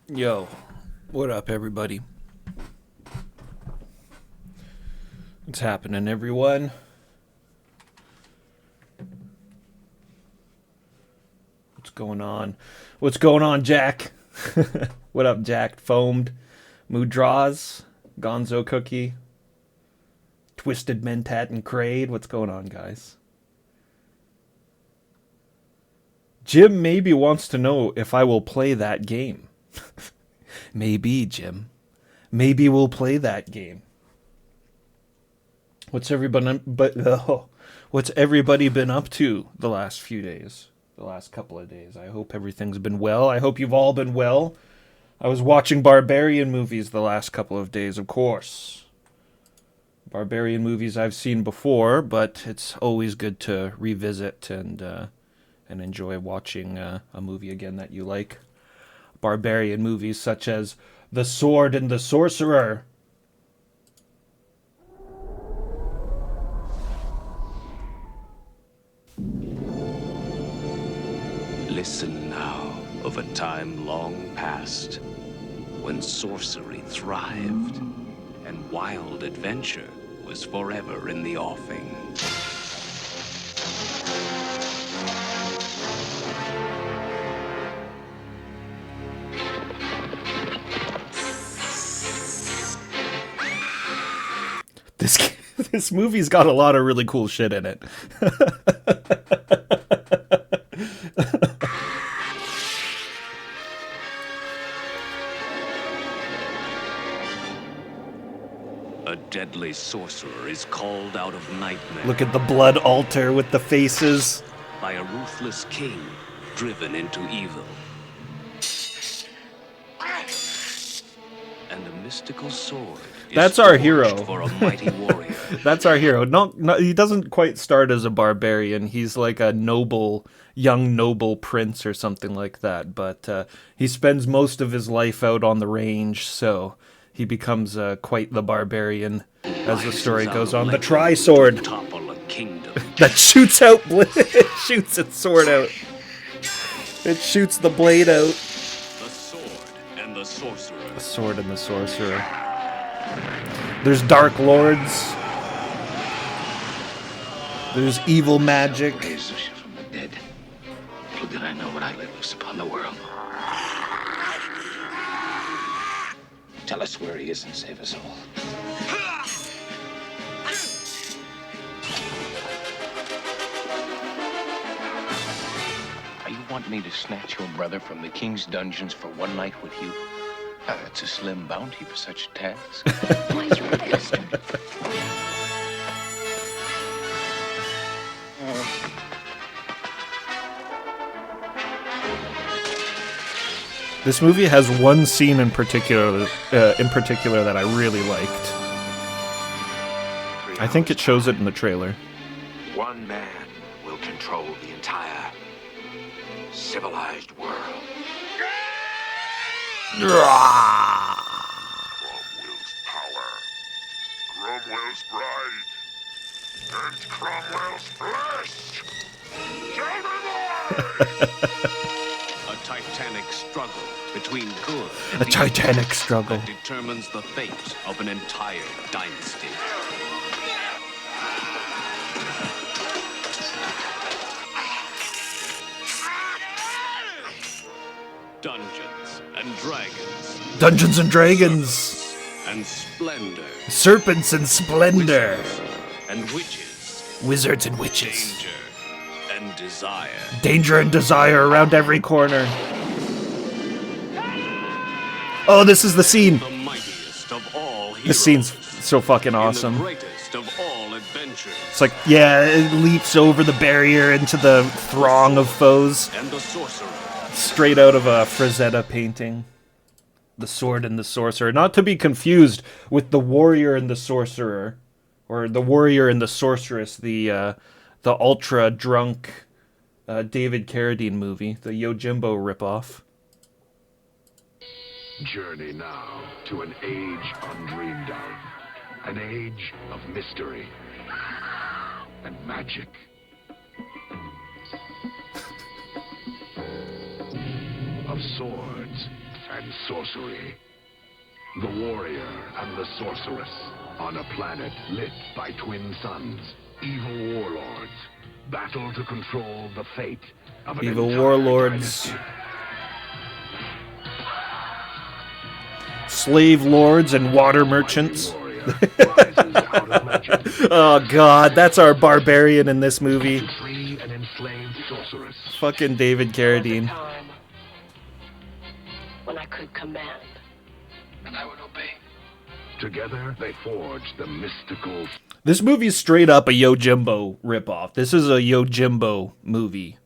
Yo, what up, everybody? What's happening, everyone? What's going on? What's going on, Jack? What up, Jack? Foamed, Mood Draws, Gonzo Cookie, Twisted Mentat and Crade. What's going on, guys? Jim maybe wants to know if I will play that game. Maybe, Jim. Maybe we'll play that game. What's everybody what's everybody been up to the last few days? The last couple of days. I hope everything's been well. I hope you've all been well. I was watching Barbarian movies the last couple of days, of course. Barbarian movies I've seen before, but it's always good to revisit and enjoy watching a movie again that you like. Barbarian movies such as The Sword and the Sorcerer. Listen now of a time long past when sorcery thrived and wild adventure was forever in the offing. This this movie's got a lot of really cool shit in it. A deadly sorcerer is called out of nightmare Look at the blood altar with the faces. by a ruthless king driven into evil. And a mystical sword is That's our forged hero. for a mighty warrior. That's our hero. No, he doesn't quite start as a barbarian. He's like a young noble prince or something like that. But he spends most of his life out on the range, so he becomes quite the barbarian as the story goes on. The tri-sword Topple a kingdom. that shoots out, it shoots its sword out. It shoots the blade out. The sword and the sorcerer. The sword and the sorcerer. There's dark lords. There's evil magic. Raised us from the dead. Little did I know what I let loose upon the world. Tell us where he is and save us all. You want me to snatch your brother from the king's dungeons for one night with you? That's a slim bounty for such a task. Why, you're a bastard. This movie has one scene in particular that I really liked. I think it shows it in the trailer. One man will control the entire civilized world. Cromwell's power, Cromwell's bride, and Cromwell's flesh. Tell me more! A titanic struggle between good and A titanic struggle. that determines the fate of an entire dynasty. Dungeons and Dragons Dungeons and Dragons. and Splendor. Serpents and splendor. And witches. Wizards and witches. Danger and desire. Danger and desire around every corner. Oh, this is the scene. The mightiest of all heroes. This scene's so fucking In the awesome. greatest of all adventures. It's like, yeah, it leaps over the barrier into the throng of foes. And the sorcerer. Straight out of a Frazetta painting. The Sword and the Sorcerer. Not to be confused with the Warrior and the Sorcerer. Or the Warrior and the Sorceress, the ultra drunk David Carradine movie. The Yojimbo ripoff. Journey now to an age undreamed of. An age of mystery and magic. Of swords, and sorcery. The warrior and the sorceress on a planet lit by twin suns. Evil warlords battle to control the fate of an Evil entire warlords. dynasty. Slave lords and water merchants. Warrior rises out of legend Oh god, that's our barbarian in this movie. to free an enslaved sorceress. Fucking David There was a Carradine. time when I could command. And I would obey. Together, they forge the mystical. This movie's straight up a Yojimbo ripoff. This is a Yojimbo movie.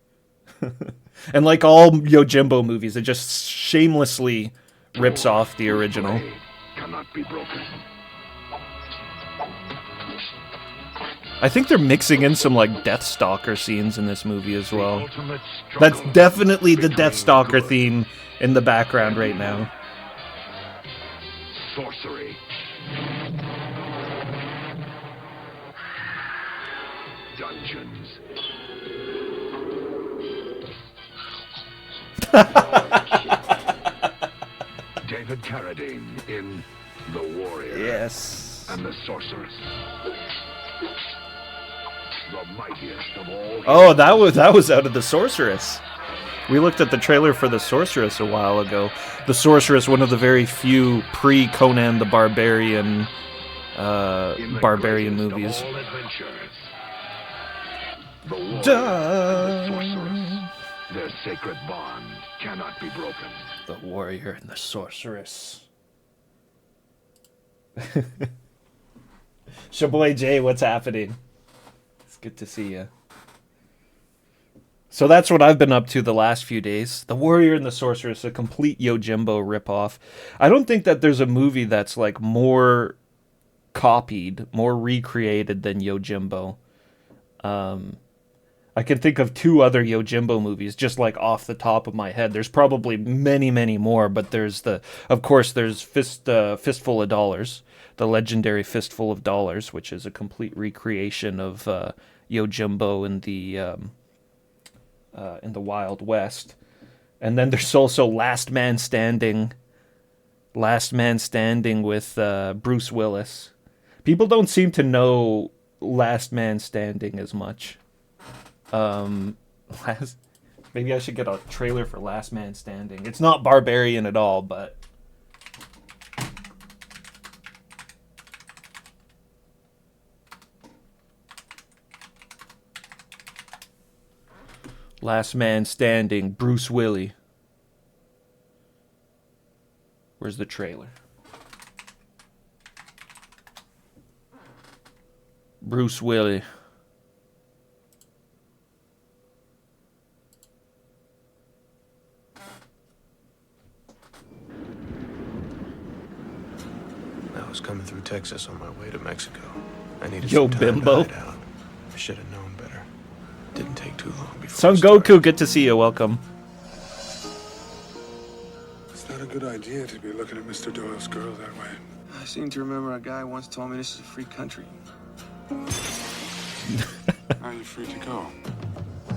And like all Yojimbo movies, it just shamelessly rips off the original. Blade cannot be broken. I think they're mixing in some like Deathstalker scenes in this movie as well. Ultimate That's struggle definitely the between Deathstalker good theme in the background right now. Sorcery. Dungeons. David Carradine in The Warrior Yes. and the Sorceress. The mightiest of all. Oh, that was out of The Sorceress. We looked at the trailer for The Sorceress a while ago. The Sorceress, one of the very few pre-Conan the Barbarian In the barbarian greatest of movies. all adventures. The Warrior Dun. and the Sorceress. Their sacred bond cannot be broken. The Warrior and the Sorceress. Shaboy Jay, what's happening? It's good to see you. So that's what I've been up to the last few days. The Warrior and the Sorceress, a complete Yojimbo ripoff. I don't think that there's a movie that's like more copied, more recreated than Yojimbo. I can think of two other Yojimbo movies just like off the top of my head. There's probably many, many more, but there's there's Fistful of Dollars, the legendary Fistful of Dollars, which is a complete recreation of Yojimbo in the Wild West. And then there's also Last Man Standing with Bruce Willis. People don't seem to know Last Man Standing as much. Maybe I should get a trailer for Last Man Standing. It's not barbarian at all, but Last Man Standing, Bruce Willis. Where's the trailer? Bruce Willis. I was coming through Texas on my way to Mexico. I needed Yo, some time bimbo. to hide out. I should have known better. Didn't take too long before Son I started. Goku, good to see you. Welcome. It's not a good idea to be looking at Mr. Doyle's girl that way. I seem to remember a guy once told me this is a free country. Are you free to go?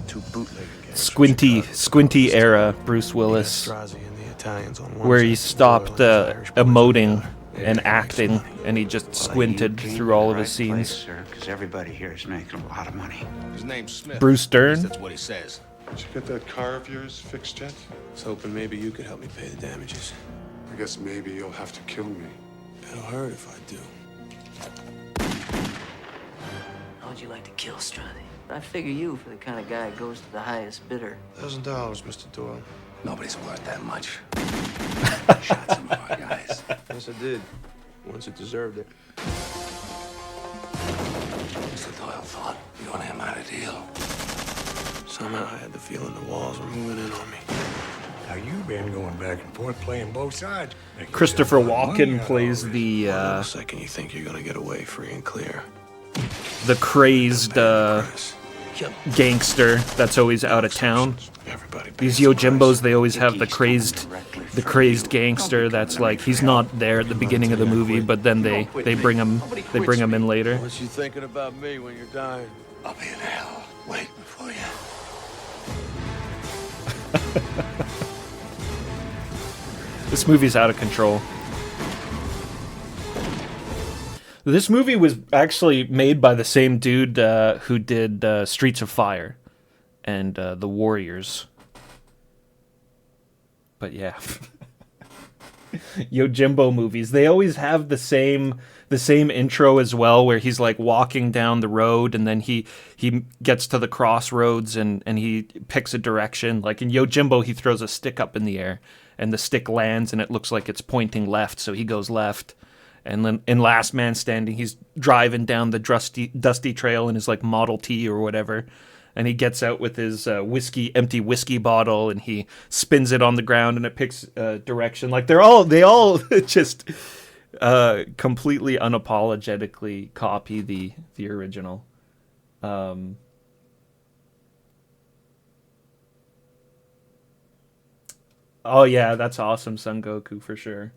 Two bootlegger gangs Squinty from Chicago. era Bruce Willis, Strozzi and the Italians on one where side, he and stopped Doyle and his Irish boys on the emoting other. and Yeah, acting, makes money. and he just squinted You came through to all the of his right scenes. place, sir, because everybody here is making a lot of money. His name's Smith. Bruce Dern. That's what he says. Did you get that car of yours fixed yet? I was hoping maybe you could help me pay the damages. I guess maybe you'll have to kill me. It'll hurt if I do. How would you like to kill Strozzi? I figure you for the kind of guy who goes to the highest bidder. $1,000, Mr. Doyle. Nobody's worth that much. Shot some of our guys. Yes, I did. Once it deserved it. Mr. Doyle thought you and him had a deal. Somehow I had the feeling the walls were moving in on me. Now you've been going back and forth playing both sides. Christopher Walken plays For the a second, you think you're gonna get away free and clear. crazed gangster that's always out of town. Everybody These pays the price. Yojimbos, they always have the crazed gangster that's like he's not there at the beginning of the movie, but then they bring him in later. What you thinking about me when you're dying? I'll be in hell waiting for you. This movie's out of control. This movie was actually made by the same dude who did Streets of Fire and The Warriors. But yeah. Yojimbo movies, they always have the same intro as well, where he's like walking down the road and then he gets to the crossroads and he picks a direction. Like in Yojimbo, he throws a stick up in the air and the stick lands and it looks like it's pointing left, so he goes left. And then in Last Man Standing, he's driving down the dusty trail in his like Model T or whatever, and he gets out with his empty whiskey bottle, and he spins it on the ground, and it picks direction. Like they all just completely unapologetically copy the original. Oh yeah, that's awesome, Son Goku, for sure.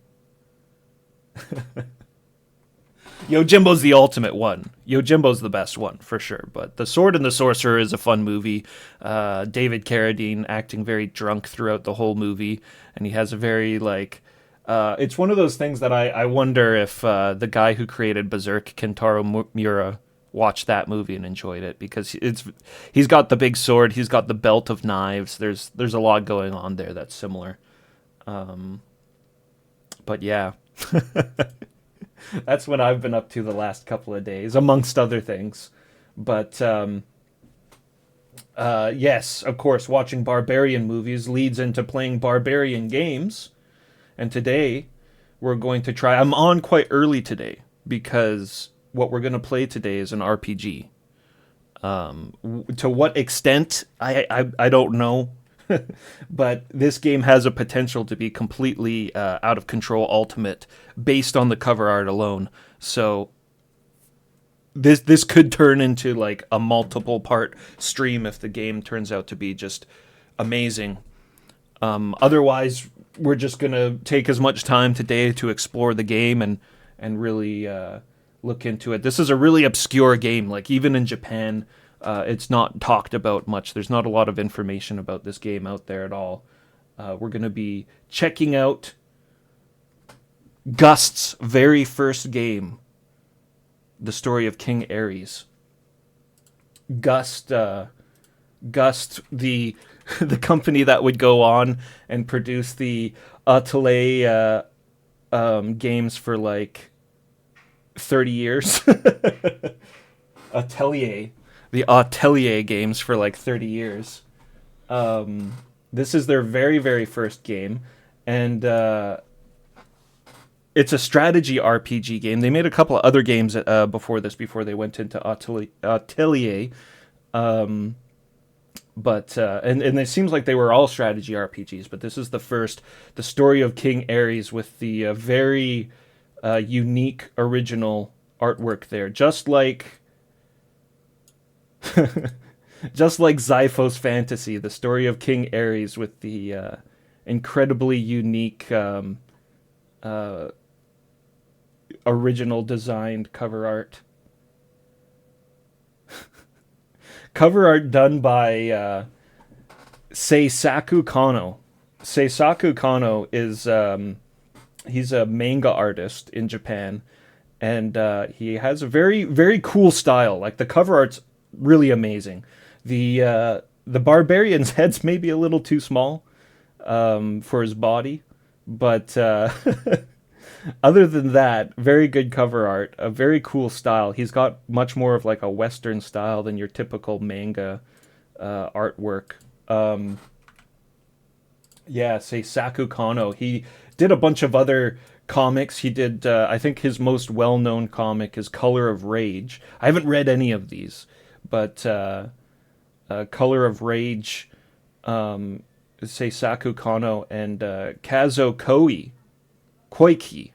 Yojimbo's the ultimate one. Yojimbo's the best one, for sure. But The Sword and the Sorcerer is a fun movie. David Carradine acting very drunk throughout the whole movie. And he has a very, like... it's one of those things that I wonder if the guy who created Berserk, Kentaro Miura, watched that movie and enjoyed it. Because he's got the big sword, he's got the belt of knives. There's a lot going on there that's similar. But yeah... That's what I've been up to the last couple of days, amongst other things. But, yes, of course, watching barbarian movies leads into playing barbarian games. And today, we're going to try... I'm on quite early today, because what we're going to play today is an RPG. To what extent, I don't know. But this game has a potential to be completely out of control ultimate based on the cover art alone. So this could turn into like a multiple part stream if the game turns out to be just amazing. Otherwise, we're just going to take as much time today to explore the game and really look into it. This is a really obscure game. Like even in Japan, it's not talked about much. There's not a lot of information about this game out there at all. We're going to be checking out Gust's very first game, The Story of King Ares. Gust, the company that would go on and produce the Atelier games for like 30 years. The Atelier games for like 30 years. This is their very, very first game. And it's a strategy RPG game. They made a couple of other games before they went into Atelier. But it seems like they were all strategy RPGs. But this is the first, The Story of King Ares, with the very unique original artwork there. Just like Xiphos Fantasy, The Story of King Ares, with the incredibly unique original designed cover art. Cover art done by Seisaku Kano. Seisaku Kano is he's a manga artist in Japan, and he has a very, very cool style. Like the cover art's really amazing. The barbarian's head's maybe a little too small for his body, but other than that, very good cover art, a very cool style. He's got much more of like a Western style than your typical manga artwork. Seisaku Kano. He did a bunch of other comics. He did, I think his most well-known comic is Color of Rage. I haven't read any of these, but Color of Rage, Seisaku Kano, and Kazo Koike,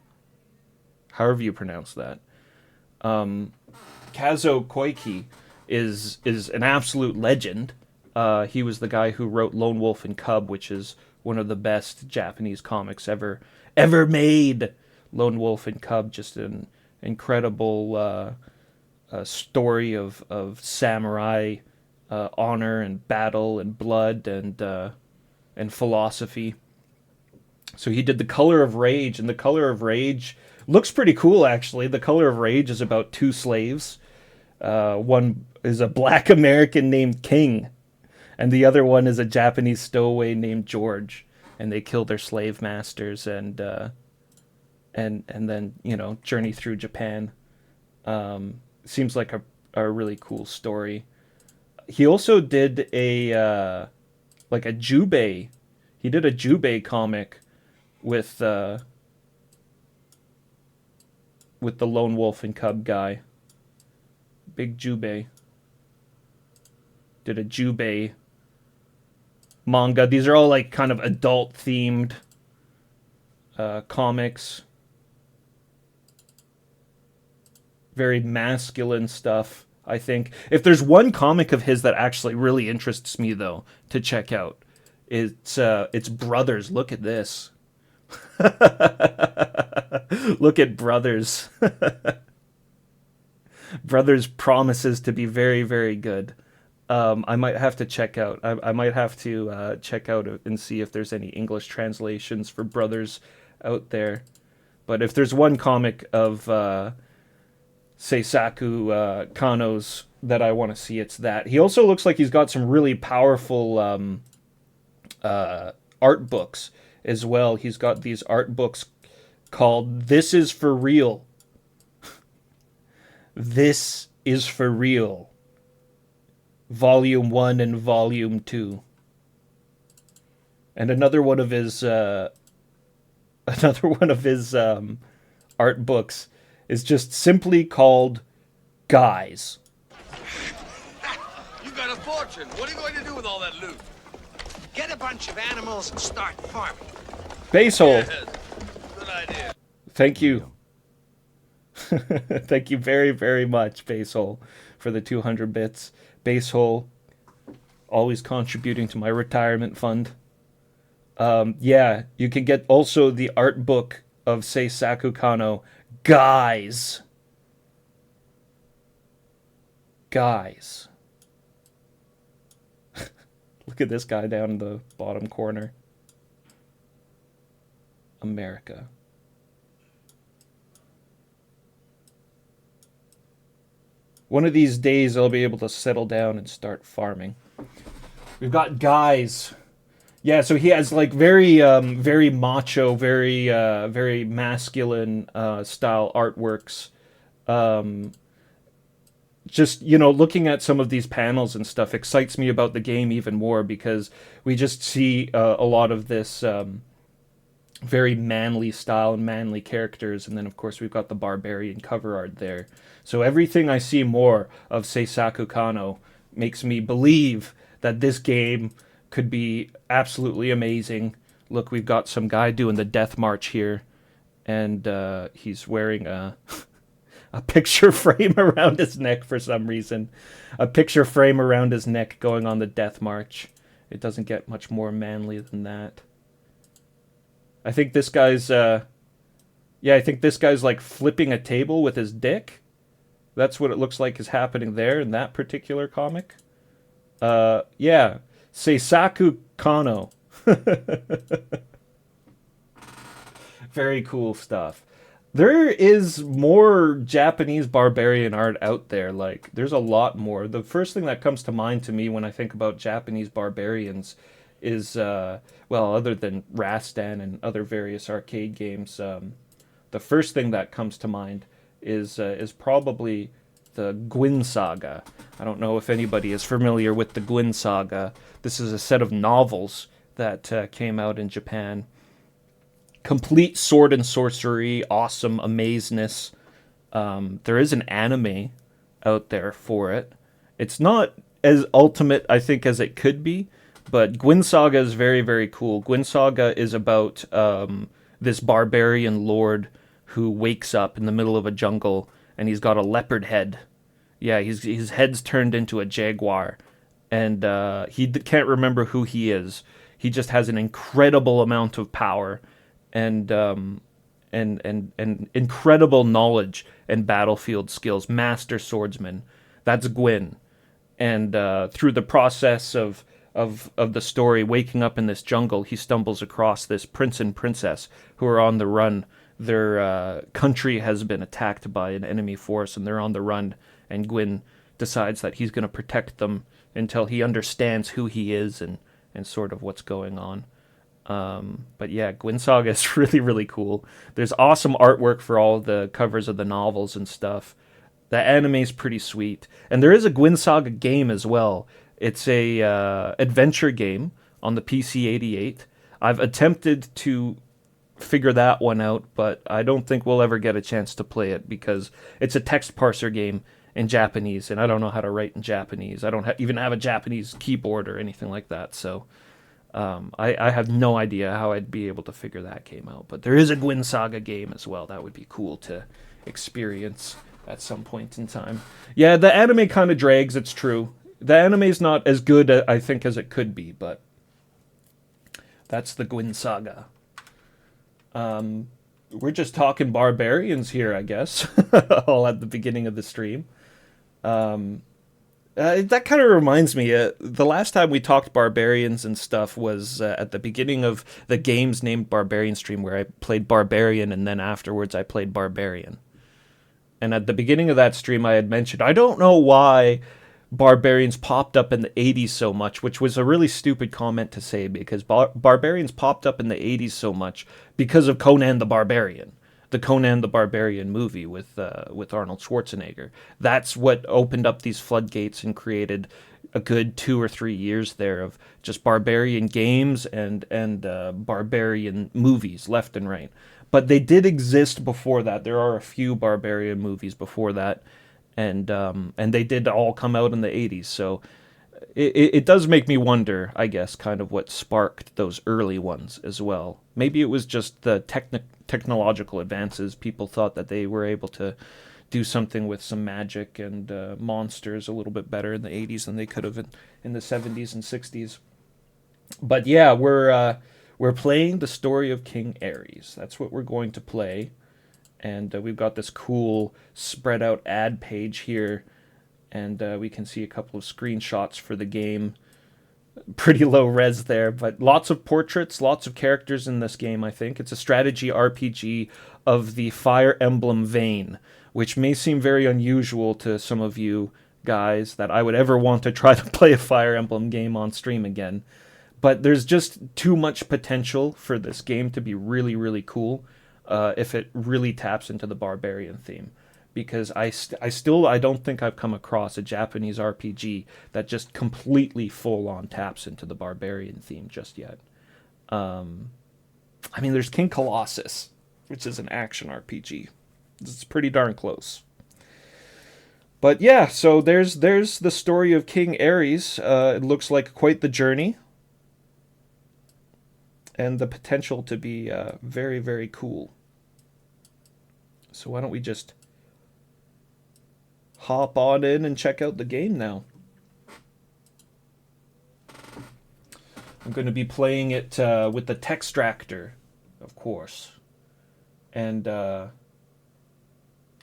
however you pronounce that. Kazo Koike is an absolute legend. He was the guy who wrote Lone Wolf and Cub, which is one of the best Japanese comics ever made. Lone Wolf and Cub, just an incredible story of samurai honor and battle and blood and philosophy. So he did The Color of Rage, and The Color of Rage looks pretty cool, actually. The Color of Rage is about two slaves. One is a black American named King, and the other one is a Japanese stowaway named George. And they kill their slave masters and then, you know, journey through Japan. Seems like a really cool story. He also did a like a Jubei. He did a Jubei comic with the lone wolf and cub guy. Big Jubei did a Jubei manga. These are all like kind of adult themed comics. Very masculine stuff, I think. If there's one comic of his that actually really interests me, though, to check out, it's Brothers. Look at this. Look at Brothers. Brothers promises to be very, very good. I might have to check out. I might have to check out and see if there's any English translations for Brothers out there. But if there's one comic of Seisaku Kano's that I want to see, it's that. He also looks like he's got some really powerful art books as well. He's got these art books called This Is For Real. This Is For Real. Volume 1 and Volume 2. And another one of his art books is just simply called Guys. You got a fortune. What are you going to do with all that loot? Get a bunch of animals and start farming. Basehole. Yes. Good idea. Thank you. Thank you very, very much, Basehole, for the 200 bits. Basehole, always contributing to my retirement fund. Yeah, you can get also the art book of Seisaku Kano, Guys. Guys. Look at this guy down in the bottom corner. America. One of these days I'll be able to settle down and start farming. We've got Guys. Yeah, so he has like very very macho, very masculine style artworks. Just, you know, looking at some of these panels and stuff excites me about the game even more, because we just see a lot of this very manly style and manly characters, and then of course we've got the barbarian cover art there. So everything I see more of Seisaku Kano makes me believe that this game could be absolutely amazing. Look, we've got some guy doing the death march here, and he's wearing a picture frame around his neck for some reason. A picture frame around his neck going on the death march. It doesn't get much more manly than that. I think this guy's I think this guy's like flipping a table with his dick. That's what it looks like is happening there in that particular comic. Yeah, Seisaku Kano. Very cool stuff. There is more Japanese barbarian art out there. Like, there's a lot more. The first thing that comes to mind to me when I think about Japanese barbarians is, well, other than Rastan and other various arcade games, the first thing that comes to mind is probably the Gwyn Saga. I don't know if anybody is familiar with the Gwyn Saga. This is a set of novels that came out in Japan. Complete sword and sorcery, awesome amazeness. There is an anime out there for it. It's not as ultimate, I think, as it could be, but Gwyn Saga is very, very cool. Gwyn Saga is about this barbarian lord who wakes up in the middle of a jungle, and he's got a leopard head. Yeah, his head's turned into a jaguar, and he can't remember who he is. He just has an incredible amount of power and incredible knowledge and battlefield skills. Master swordsman. That's Gwyn. And through the process of of the story, waking up in this jungle, he stumbles across this prince and princess who are on the run. Their country has been attacked by an enemy force, and they're on the run. And Gwyn decides that he's going to protect them until he understands who he is and sort of what's going on. But yeah, Gwyn Saga is really, really cool. There's awesome artwork for all the covers of the novels and stuff. The anime's pretty sweet. And there is a Gwyn Saga game as well. It's a adventure game on the PC-88. I've attempted to figure that one out, but I don't think we'll ever get a chance to play it because it's a text parser game in Japanese, and I don't know how to write in Japanese. I don't even have a Japanese keyboard or anything like that, so I have no idea how I'd be able to figure that game out. But there is a Gwyn Saga game as well. That would be cool to experience at some point in time. Yeah, the anime kind of drags, it's true. The anime's not as good, I think, as it could be, but that's the Gwyn Saga. We're just talking barbarians here, I guess, all at the beginning of the stream. That kind of reminds me, the last time we talked barbarians and stuff was at the beginning of the games named Barbarian stream, where I played Barbarian, and then afterwards I played Barbarian. And at the beginning of that stream I had mentioned, I don't know why Barbarians popped up in the 80s so much, which was a really stupid comment to say, because Barbarians popped up in the 80s so much because of Conan the Barbarian. The Conan the Barbarian movie with Arnold Schwarzenegger. That's what opened up these floodgates and created a good 2 or 3 years there of just barbarian games and barbarian movies left and right. But they did exist before that. There are a few barbarian movies before that, and they did all come out in the 80s. So it does make me wonder, I guess, kind of what sparked those early ones as well. Maybe it was just the technological advances. People thought that they were able to do something with some magic and monsters a little bit better in the 80s than they could have in the 70s and 60s. But yeah, we're playing the story of King Ares. That's what we're going to play. And we've got this cool spread out ad page here. And we can see a couple of screenshots for the game. Pretty low res there, but lots of portraits, lots of characters in this game, I think. It's a strategy RPG of the Fire Emblem vein, which may seem very unusual to some of you guys, that I would ever want to try to play a Fire Emblem game on stream again. But there's just too much potential for this game to be really, really cool if it really taps into the barbarian theme. Because I don't think I've come across a Japanese RPG that just completely full-on taps into the barbarian theme just yet. I mean, there's King Colossus, which is an action RPG. It's pretty darn close. But yeah, so there's the story of King Ares. It looks like quite the journey. And the potential to be very, very cool. So why don't we just hop on in and check out the game now. I'm going to be playing it with the Textractor, of course. And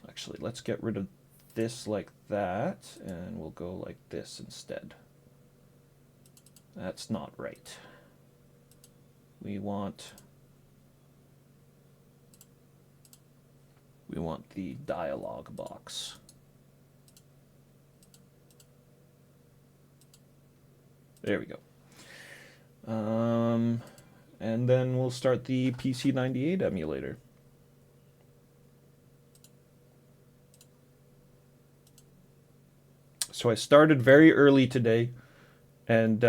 actually, let's get rid of this like that, and we'll go like this instead. That's not right. We want the dialogue box. There we go. And then we'll start the PC98 emulator. So I started very early today, and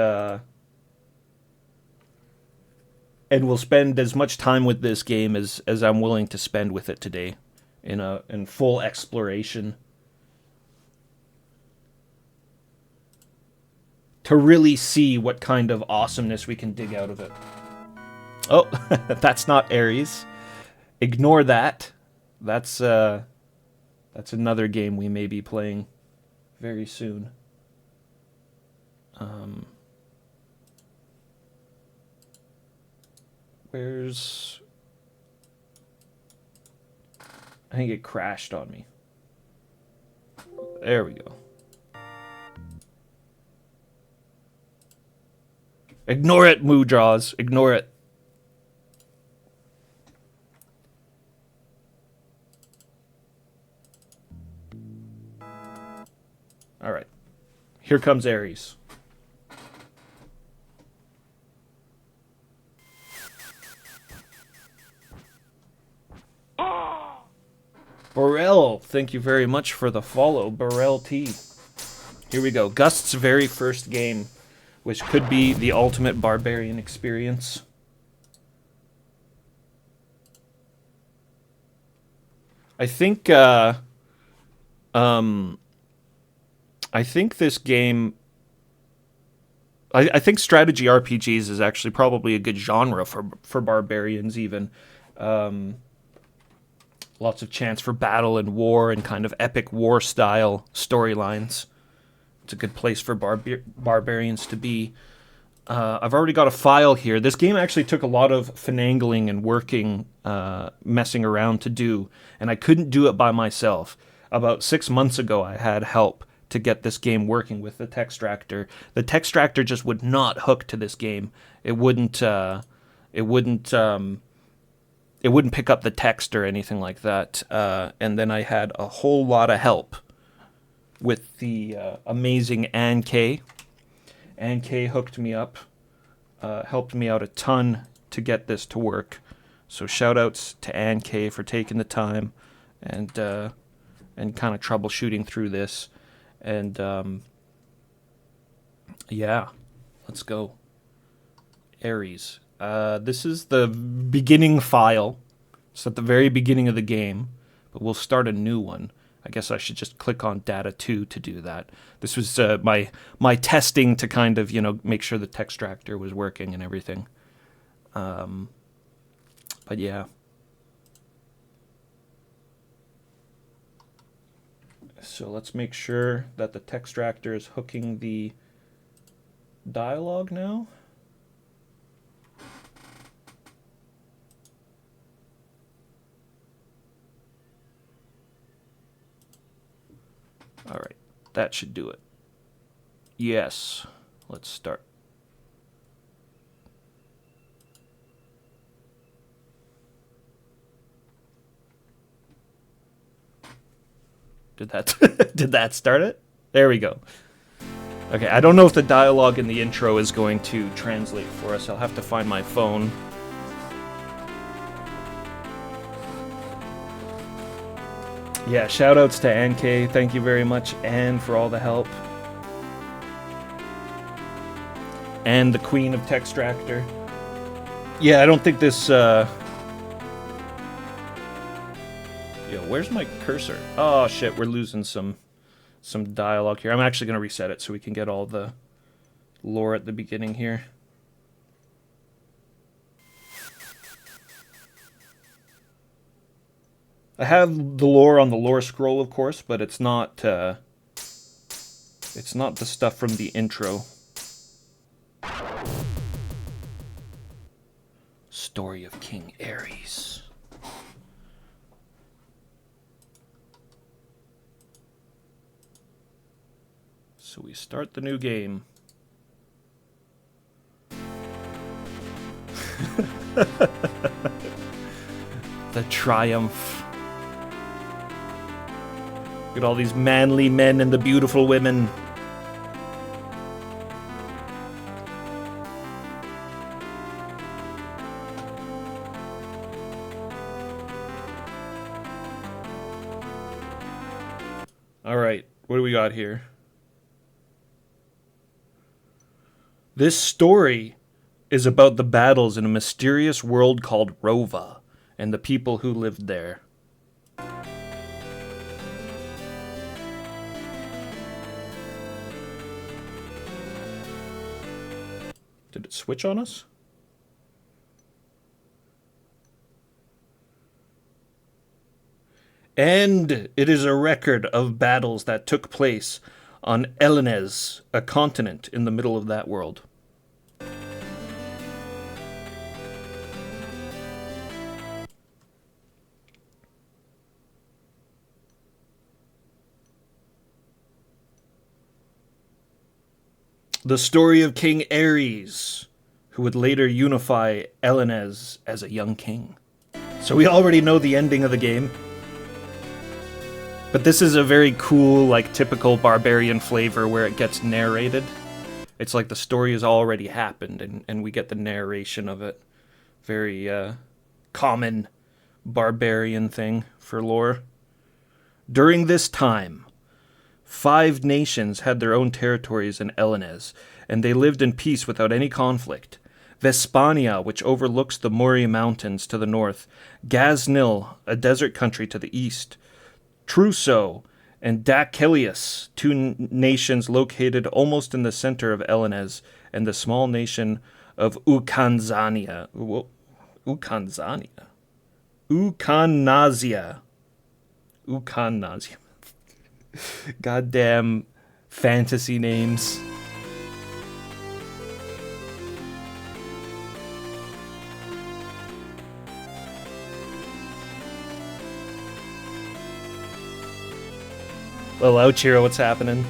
we'll spend as much time with this game as I'm willing to spend with it today, in full exploration, to really see what kind of awesomeness we can dig out of it. Oh, that's not Ares. Ignore that. That's another game we may be playing very soon. Where's... I think it crashed on me. There we go. Ignore it, Moodraws. Ignore it. All right. Here comes Ares. Burrell, thank you very much for the follow, Burrell T. Here we go. Gust's very first game, which could be the ultimate barbarian experience. I think this game. I think strategy RPGs is actually probably a good genre for barbarians. Even lots of chance for battle and war and kind of epic war style storylines. It's a good place for barbarians to be. I've already got a file here. This game actually took a lot of finagling and working, messing around to do, and I couldn't do it by myself. About 6 months ago, I had help to get this game working with the Textractor. The Textractor just would not hook to this game. It wouldn't pick up the text or anything like that. And then I had a whole lot of help with the amazing Ann K. Ann K hooked me up, helped me out a ton to get this to work. So shout outs to Ann K for taking the time and kind of troubleshooting through this. And yeah, let's go. Ares. This is the beginning file. It's at the very beginning of the game, but we'll start a new one. I guess I should just click on data 2 to do that. This was my testing to kind of, make sure the Textractor was working and everything. But yeah. So let's make sure that the Textractor is hooking the dialogue now. All right, that should do it. Yes, let's start. Did that start it? There we go. Okay, I don't know if the dialogue in the intro is going to translate for us. I'll have to find my phone. Yeah, shoutouts to Ann K. Thank you very much, Ann, for all the help. And the Queen of Textractor. Yeah, I don't think this... Yo, where's my cursor? Oh, shit, we're losing some dialogue here. I'm actually going to reset it so we can get all the lore at the beginning here. I have the lore on the lore scroll, of course, but it's not the stuff from the intro. Story of King Ares. So we start the new game. The triumph. Look at all these manly men and the beautiful women. All right, what do we got here? This story is about the battles in a mysterious world called Rova and the people who lived there. Did it switch on us? And it is a record of battles that took place on Elenez, a continent in the middle of that world. The story of King Ares. who would later unify Elenez as a young king. So we already know the ending of the game. But this is a very cool, like, typical barbarian flavor where it gets narrated. It's like the story has already happened, and we get the narration of it. Very common barbarian thing for lore. During this time, 5 nations had their own territories in Elenez, and they lived in peace without any conflict. Vespania, which overlooks the Muri Mountains to the north, Gaznil, a desert country to the east, Truso, and Dacelius, 2 nations located almost in the center of Elenez, and the small nation of Ukanzania. Ukanazia. Goddamn fantasy names. Well, Ochiro, what's happening?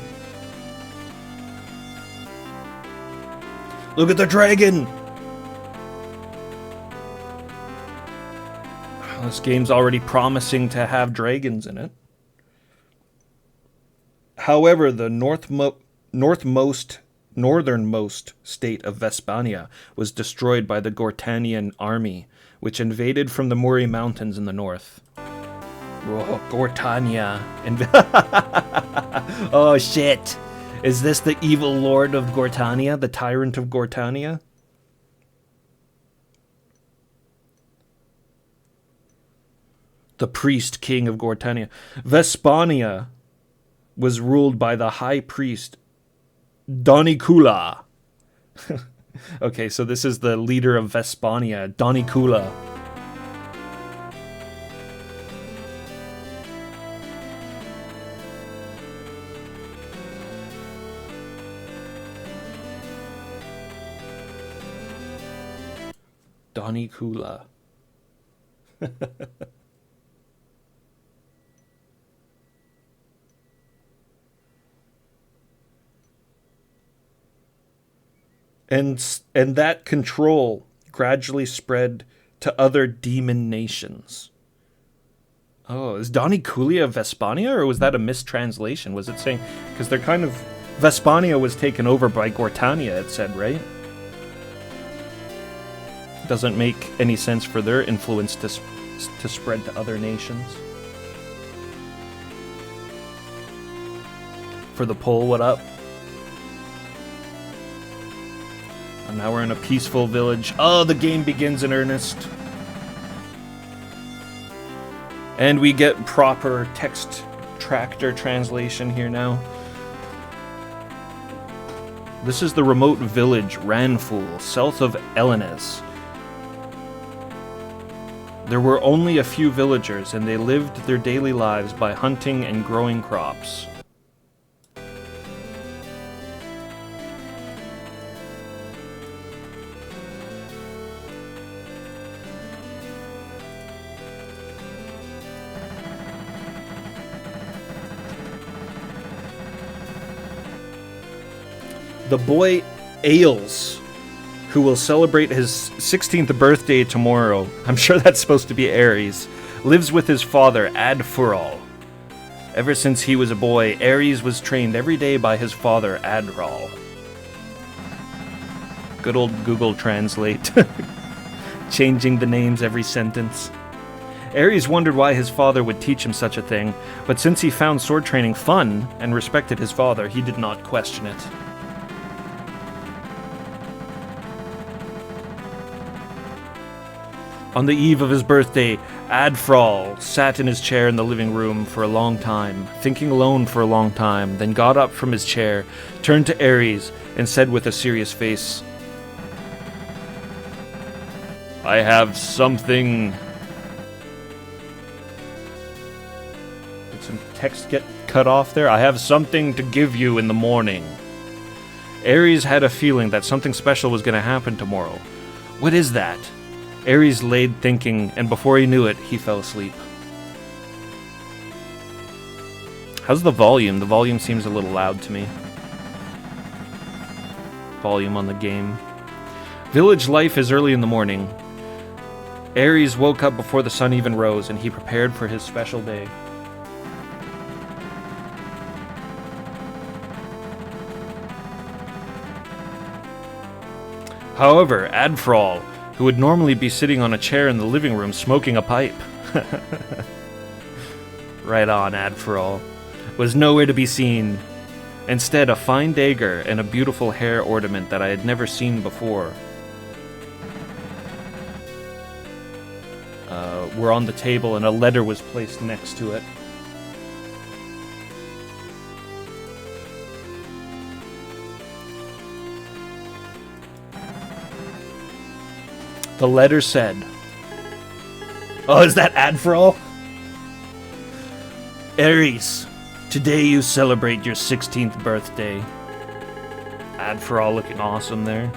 Look at the dragon! This game's already promising to have dragons in it. However, the northernmost state of Vespania was destroyed by the Gortanian army, which invaded from the Muri Mountains in the north. Oh, Gortania. Oh, shit. Is this the evil lord of Gortania? The tyrant of Gortania? The priest king of Gortania. Vespania was ruled by the high priest Donicula. Okay, so this is the leader of Vespania, Donicula. Donicula. And that control gradually spread to other demon nations. Oh, is Doniculia Vespania, or was that a mistranslation? Was it saying... Because they're kind of... Vespania was taken over by Gortania, it said, right? Doesn't make any sense for their influence to spread to other nations. For the poll, what up? And now we're in a peaceful village. Oh, the game begins in earnest. And we get proper text tractor translation here now. This is the remote village Ranful, south of Elenez. There were only a few villagers, and they lived their daily lives by hunting and growing crops. The boy Ailes, who will celebrate his 16th birthday tomorrow, I'm sure that's supposed to be Ares, lives with his father, Adfural. Ever since he was a boy, Ares was trained every day by his father, Adral. Good old Google Translate. Changing the names every sentence. Ares wondered why his father would teach him such a thing, but since he found sword training fun and respected his father, he did not question it. On the eve of his birthday, Adfral sat in his chair in the living room for a long time, thinking alone for a long time, then got up from his chair, turned to Ares, and said with a serious face, "I have something..." Did some text get cut off there? "I have something to give you in the morning." Ares had a feeling that something special was going to happen tomorrow. What is that? Ares laid thinking, and before he knew it, he fell asleep. How's the volume? The volume seems a little loud to me. Volume on the game. Village life is early in the morning. Ares woke up before the sun even rose, and he prepared for his special day. However, Adfral, who would normally be sitting on a chair in the living room smoking a pipe, right on, Adfral, was nowhere to be seen. Instead, a fine dagger and a beautiful hair ornament that I had never seen before were on the table, and a letter was placed next to it. The letter said, "Oh, is that Adfral? Ares, today you celebrate your 16th birthday." Adfral looking awesome there.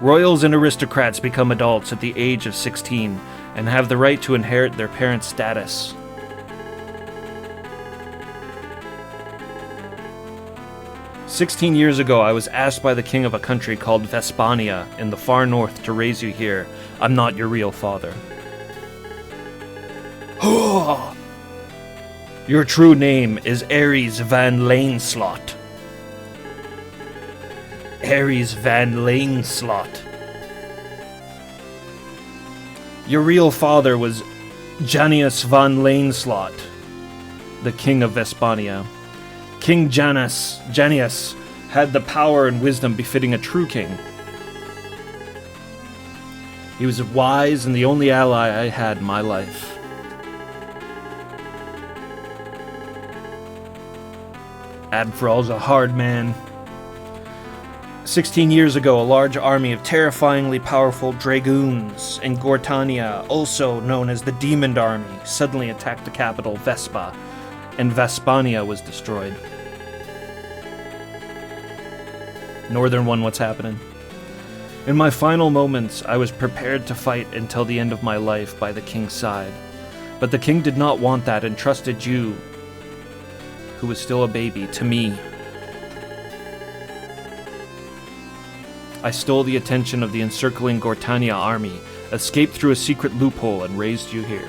Royals and aristocrats become adults at the age of 16 and have the right to inherit their parents' status. "16 years ago, I was asked by the king of a country called Vespania in the far north to raise you here. I'm not your real father." "Your true name is Ares van Laneslot." Ares van Laneslot. "Your real father was Janius van Laneslot, the king of Vespania. King Janius had the power and wisdom befitting a true king. He was wise and the only ally I had in my life. Adfral's a hard man. 16 years ago, a large army of terrifyingly powerful dragoons in Gortania, also known as the Demon Army, suddenly attacked the capital, Vespa, and Vespania was destroyed." Northern one, what's happening? "In my final moments, I was prepared to fight until the end of my life by the king's side. But the king did not want that and trusted you, who was still a baby, to me. I stole the attention of the encircling Gortania army, escaped through a secret loophole, and raised you here.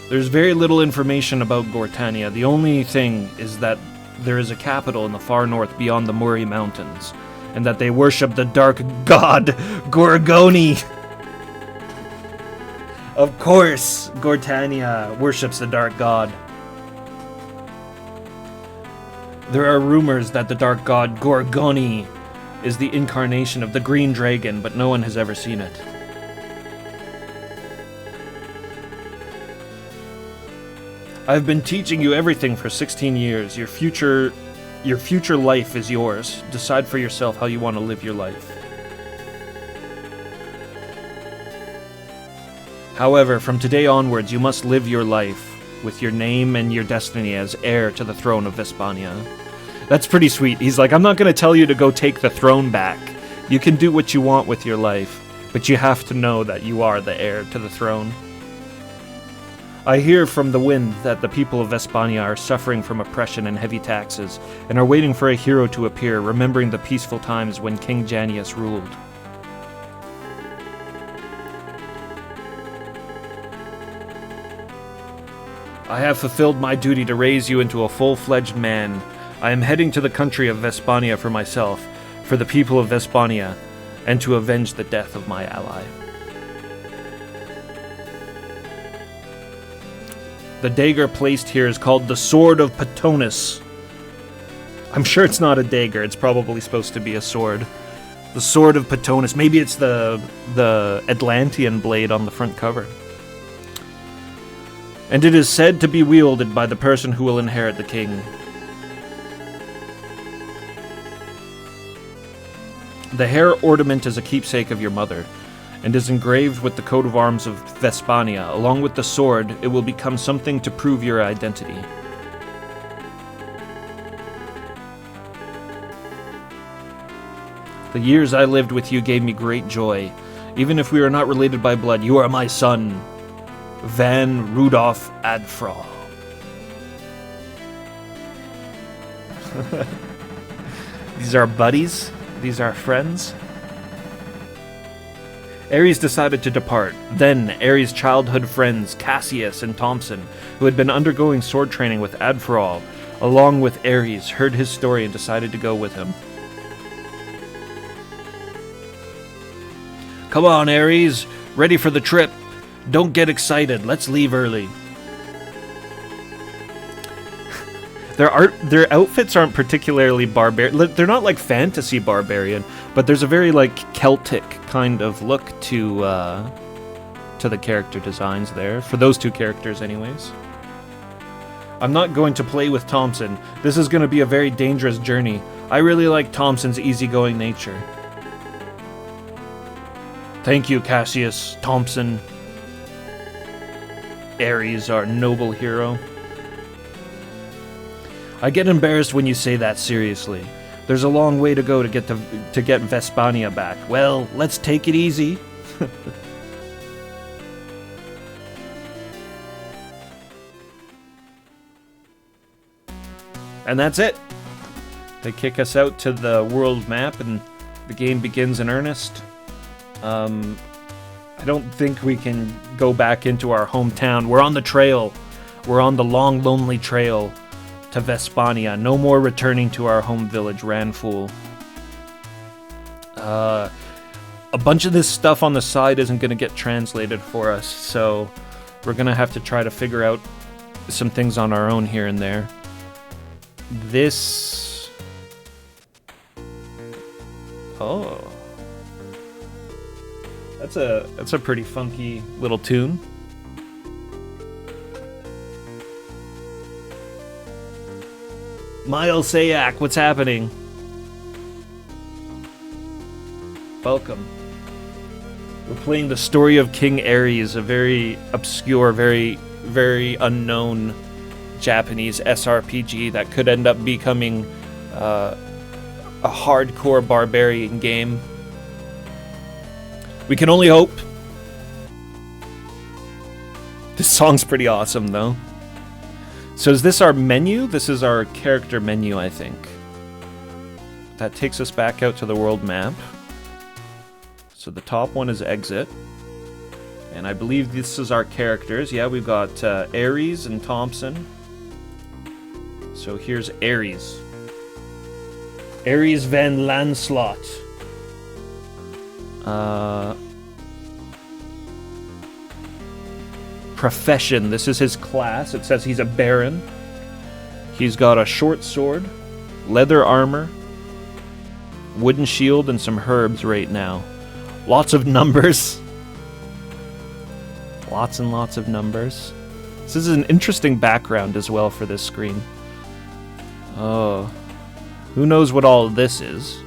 There's very little information about Gortania. The only thing is that there is a capital in the far north beyond the Muri Mountains, and that they worship the dark god Gorgoni." Of course, Gortania worships the dark god. "There are rumors that the dark god Gorgoni is the incarnation of the green dragon, but no one has ever seen it. I've been teaching you everything for 16 years. Your future life is yours. Decide for yourself how you want to live your life. However, from today onwards, you must live your life with your name and your destiny as heir to the throne of Vespania." That's pretty sweet. He's like, "I'm not going to tell you to go take the throne back. You can do what you want with your life, but you have to know that you are the heir to the throne. I hear from the wind that the people of Vespania are suffering from oppression and heavy taxes, and are waiting for a hero to appear, remembering the peaceful times when King Janius ruled. I have fulfilled my duty to raise you into a full-fledged man. I am heading to the country of Vespania for myself, for the people of Vespania, and to avenge the death of my ally. The dagger placed here is called the Sword of Patonus. I'm sure it's not a dagger, it's probably supposed to be a sword. The Sword of Patonus. Maybe it's the Atlantean blade on the front cover. And it is said to be wielded by the person who will inherit the king. The hair ornament is a keepsake of your mother, and is engraved with the coat of arms of Vespania. Along with the sword, it will become something to prove your identity. The years I lived with you gave me great joy. Even if we are not related by blood, you are my son, Van Rudolph Adfral. These are buddies. These are friends. Ares decided to depart. Then, Ares' childhood friends, Cassius and Thompson, who had been undergoing sword training with Adferal, along with Ares, heard his story and decided to go with him. Come on, Ares. Ready for the trip. Don't get excited. Let's leave early. Their outfits aren't particularly barbarian. They're not like fantasy barbarian, but there's a very like Celtic kind of look to the character designs there for those two characters, anyways. I'm not going to play with Thompson. This is going to be a very dangerous journey. I really like Thompson's easygoing nature. Thank you, Cassius, Thompson, Ares, our noble hero. I get embarrassed when you say that seriously. There's a long way to go to get Vespania back. Well, let's take it easy. And that's it. They kick us out to the world map and the game begins in earnest. I don't think we can go back into our hometown. We're on the trail. We're on the long, lonely trail to Vespania. No more returning to our home village, Ranfool. A bunch of this stuff on the side isn't going to get translated for us, so we're going to have to try to figure out some things on our own here and there. This... Oh. That's a pretty funky little tune. Miles Sayak, what's happening? Welcome. We're playing the story of King Ares, a very obscure, very, very unknown Japanese SRPG that could end up becoming a hardcore barbarian game. We can only hope. This song's pretty awesome, though. So is this our menu? This is our character menu, I think. That takes us back out to the world map. So the top one is exit. And I believe this is our characters. Yeah, we've got Ares and Thompson. So here's Ares. Ares van Lancelot. Profession. This is his class. It says he's a baron. He's got a short sword, leather armor, wooden shield, and some herbs right now. Lots of numbers. Lots and lots of numbers. This is an interesting background as well for this screen. Oh. Who knows what all of this is?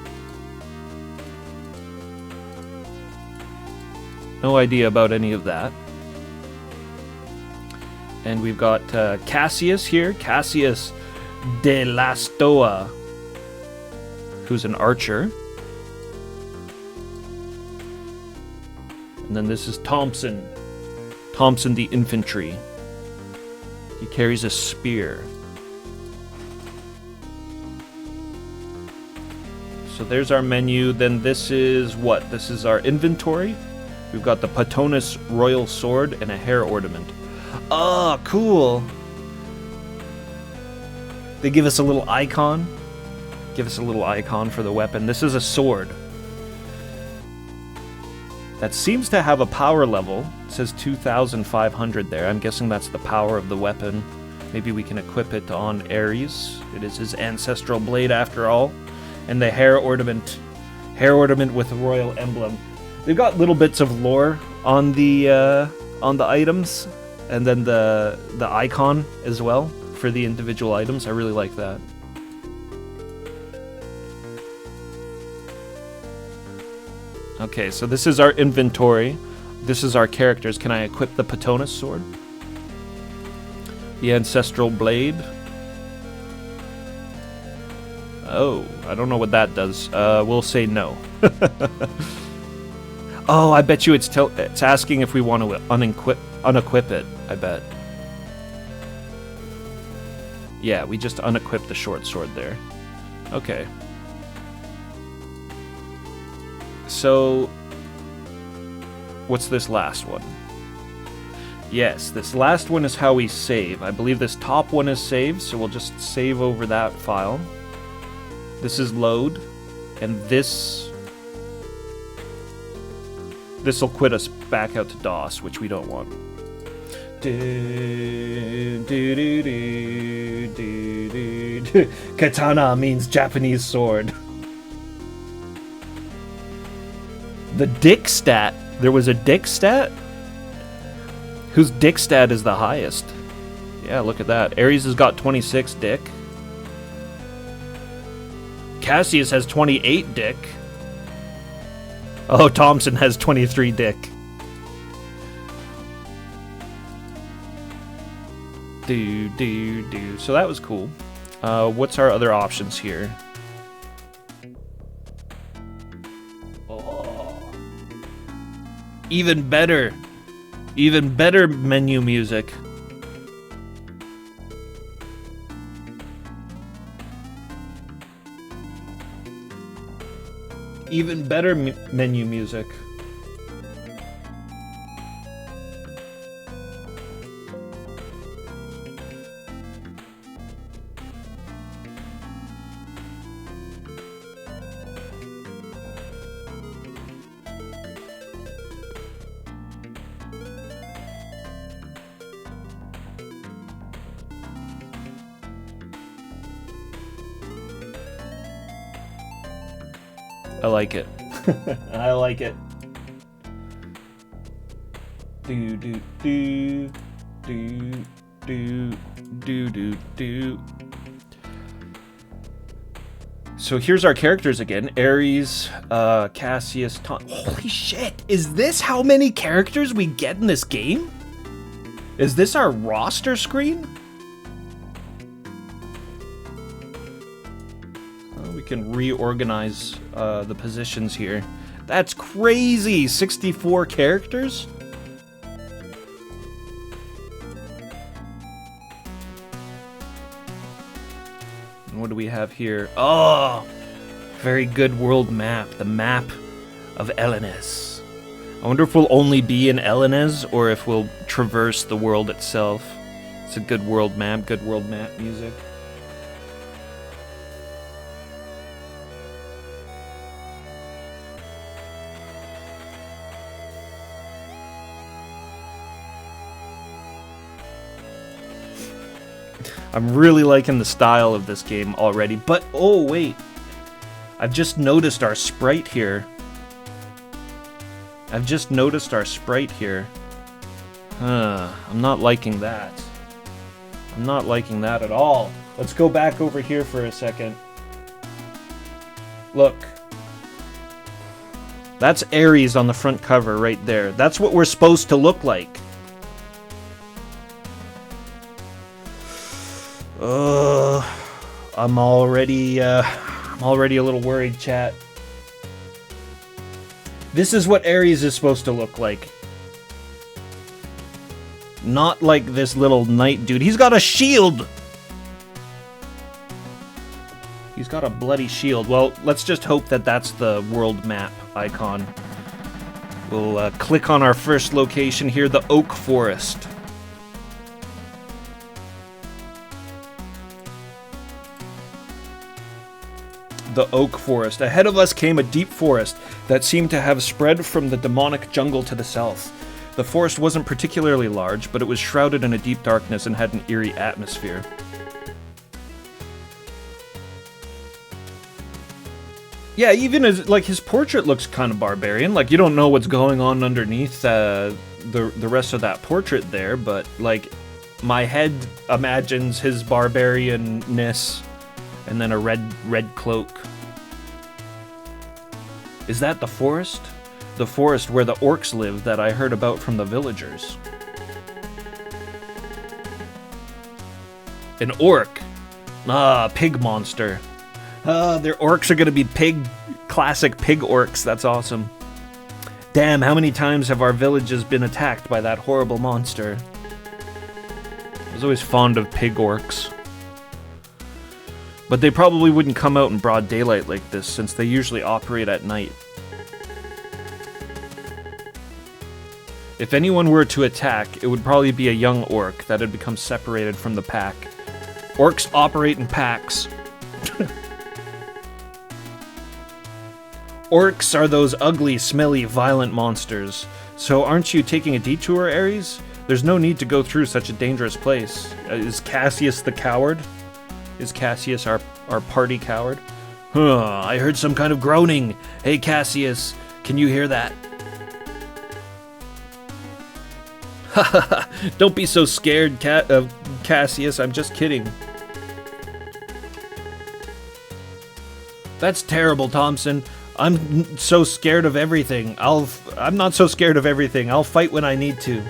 No idea about any of that. And we've got Cassius here. Cassius de la Stoa, who's an archer. And then this is Thompson. Thompson the infantry. He carries a spear. So there's our menu. Then this is what? This is our inventory. We've got the Patronus Royal Sword and a hair ornament. Ah, cool. They give us a little icon. Give us a little icon for the weapon. This is a sword. That seems to have a power level. It says 2,500 there. I'm guessing that's the power of the weapon. Maybe we can equip it on Ares. It is his ancestral blade after all. And the hair ornament. Hair ornament with a royal emblem. They've got little bits of lore on the items. And then the icon as well for the individual items. I really like that. Okay, so this is our inventory. This is our characters. Can I equip the Patronus sword? The ancestral blade. Oh, I don't know what that does. We'll say no. Oh, I bet you it's asking if we want to unequip it, I bet. Yeah, we just unequip the short sword there. Okay. So, what's this last one? Yes, this last one is how we save. I believe this top one is saved, so we'll just save over that file. This is load, and this will quit us back out to DOS, which we don't want. Katana means Japanese sword. The dick stat. There was a dick stat? Whose dick stat is the highest? Yeah, look at that. Ares has got 26 dick. Cassius has 28 dick. Oh, Thompson has 23 dick. So that was cool. What's our other options here? Oh. Even better menu music. Even better menu music. I like it. I like it. Do do do do do do do do. So here's our characters again. Ares, Cassius, Holy shit! Is this how many characters we get in this game? Is this our roster screen? We can reorganize the positions here. That's crazy! 64 characters? And what do we have here? Oh! Very good world map. The map of Elenes. I wonder if we'll only be in Elenes or if we'll traverse the world itself. It's a good world map music. I'm really liking the style of this game already, but oh wait, I've just noticed our sprite here. I'm not liking that. I'm not liking that at all. Let's go back over here for a second. Look. That's Ares on the front cover right there. That's what we're supposed to look like. I'm already a little worried, chat. This is what Ares is supposed to look like. Not like this little knight dude. He's got a shield! He's got a bloody shield. Well, let's just hope that that's the world map icon. We'll click on our first location here, the Oak Forest. The Oak Forest. Ahead of us came a deep forest that seemed to have spread from the demonic jungle to the south. The forest wasn't particularly large, but it was shrouded in a deep darkness and had an eerie atmosphere. Yeah, even as like his portrait looks kind of barbarian. Like you don't know what's going on underneath the rest of that portrait there, but like my head imagines his barbarianness. And then a red cloak. Is that the forest? The forest where the orcs live that I heard about from the villagers. An orc. Ah, pig monster. Their orcs are gonna be classic pig orcs. That's awesome. Damn, how many times have our villages been attacked by that horrible monster? I was always fond of pig orcs. But they probably wouldn't come out in broad daylight like this, since they usually operate at night. If anyone were to attack, it would probably be a young orc that had become separated from the pack. Orcs operate in packs. Orcs are those ugly, smelly, violent monsters. So aren't you taking a detour, Ares? There's no need to go through such a dangerous place. Is Cassius the coward? Is Cassius our party coward? Huh, I heard some kind of groaning. Hey, Cassius, can you hear that? Don't be so scared, Cassius. I'm just kidding. That's terrible, Thompson. I'm so scared of everything. I'm not so scared of everything. I'll fight when I need to.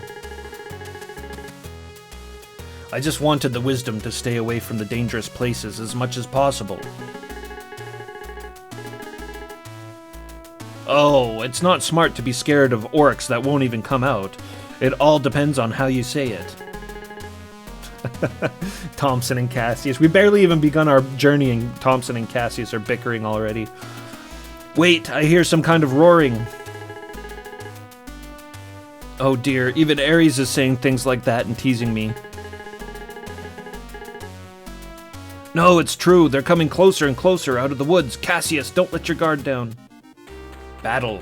I just wanted the wisdom to stay away from the dangerous places as much as possible. Oh, it's not smart to be scared of orcs that won't even come out. It all depends on how you say it. Thompson and Cassius. We barely even begun our journey and Thompson and Cassius are bickering already. Wait, I hear some kind of roaring. Oh dear, even Ares is saying things like that and teasing me. No, it's true. They're coming closer and closer out of the woods. Cassius, don't let your guard down. Battle.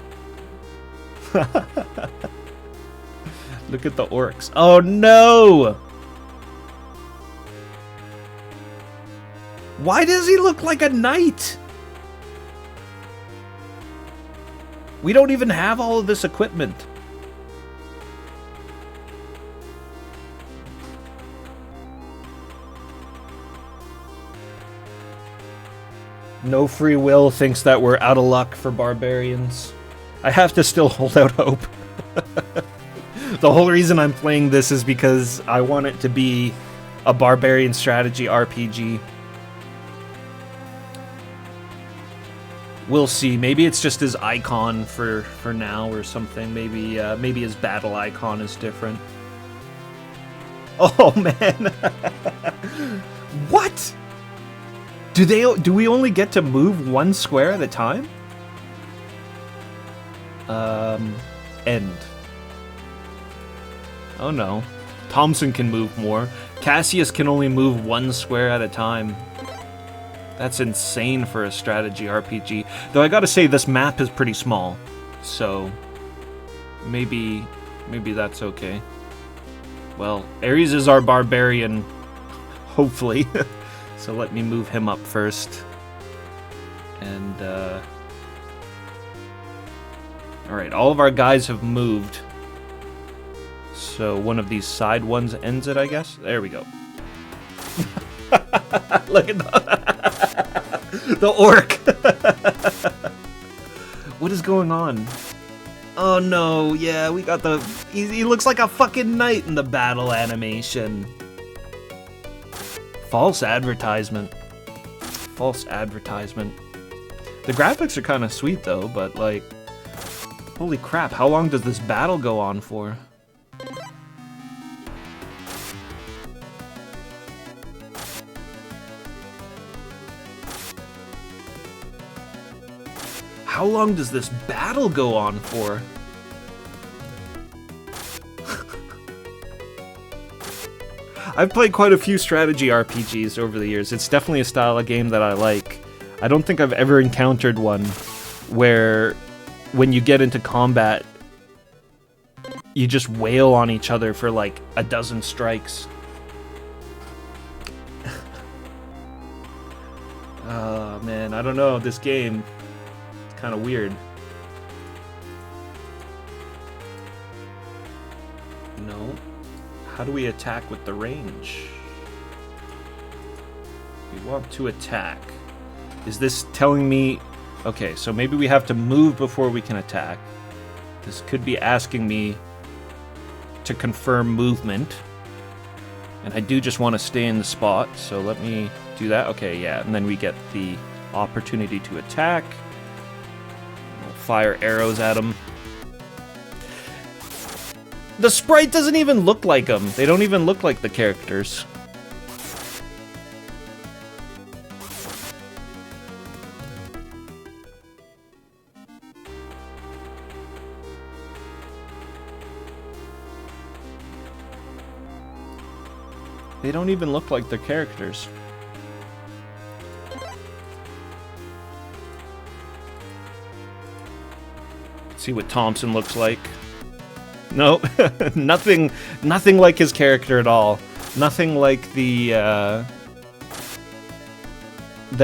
Look at the orcs. Oh no! Why does he look like a knight? We don't even have all of this equipment. No Free Will thinks that we're out of luck for barbarians. I have to still hold out hope. The whole reason I'm playing this is because I want it to be a barbarian strategy RPG. We'll see. Maybe it's just his icon for now or something. Maybe his battle icon is different. Oh man. What? Do we only get to move one square at a time? End. Oh no. Thompson can move more. Cassius can only move one square at a time. That's insane for a strategy RPG. Though I gotta say, this map is pretty small. So, maybe that's okay. Well, Ares is our barbarian, hopefully. So let me move him up first. And, alright, all of our guys have moved. So one of these side ones ends it, I guess? There we go. Look at the orc. What is going on? Oh no, yeah, we got the... He looks like a fucking knight in the battle animation. False advertisement. False advertisement. The graphics are kind of sweet though, but like... Holy crap, how long does this battle go on for? How long does this battle go on for? I've played quite a few strategy RPGs over the years. It's definitely a style of game that I like. I don't think I've ever encountered one where when you get into combat, you just wail on each other for like a dozen strikes. Oh man, I don't know, this game... kind of weird. No. How do we attack with the range? We want to attack. Is this telling me... Okay, so maybe we have to move before we can attack. This could be asking me to confirm movement. And I do just want to stay in the spot, so let me do that. Okay, yeah, and then we get the opportunity to attack. Fire arrows at them. The sprite doesn't even look like them. They don't even look like the characters. They don't even look like their characters. Let's see what Thompson looks like. No, nothing like his character at all. Nothing like the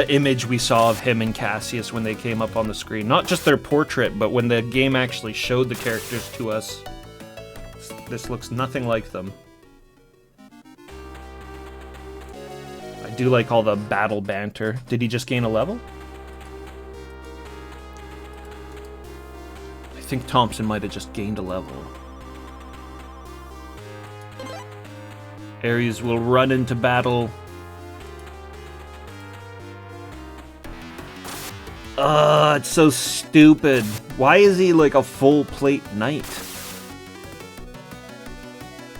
image we saw of him and Cassius when they came up on the screen. Not just their portrait, but when the game actually showed the characters to us. This looks nothing like them. I do like all the battle banter. Did he just gain a level? I think Thompson might have just gained a level. Ares will run into battle. It's so stupid. Why is he like a full plate knight?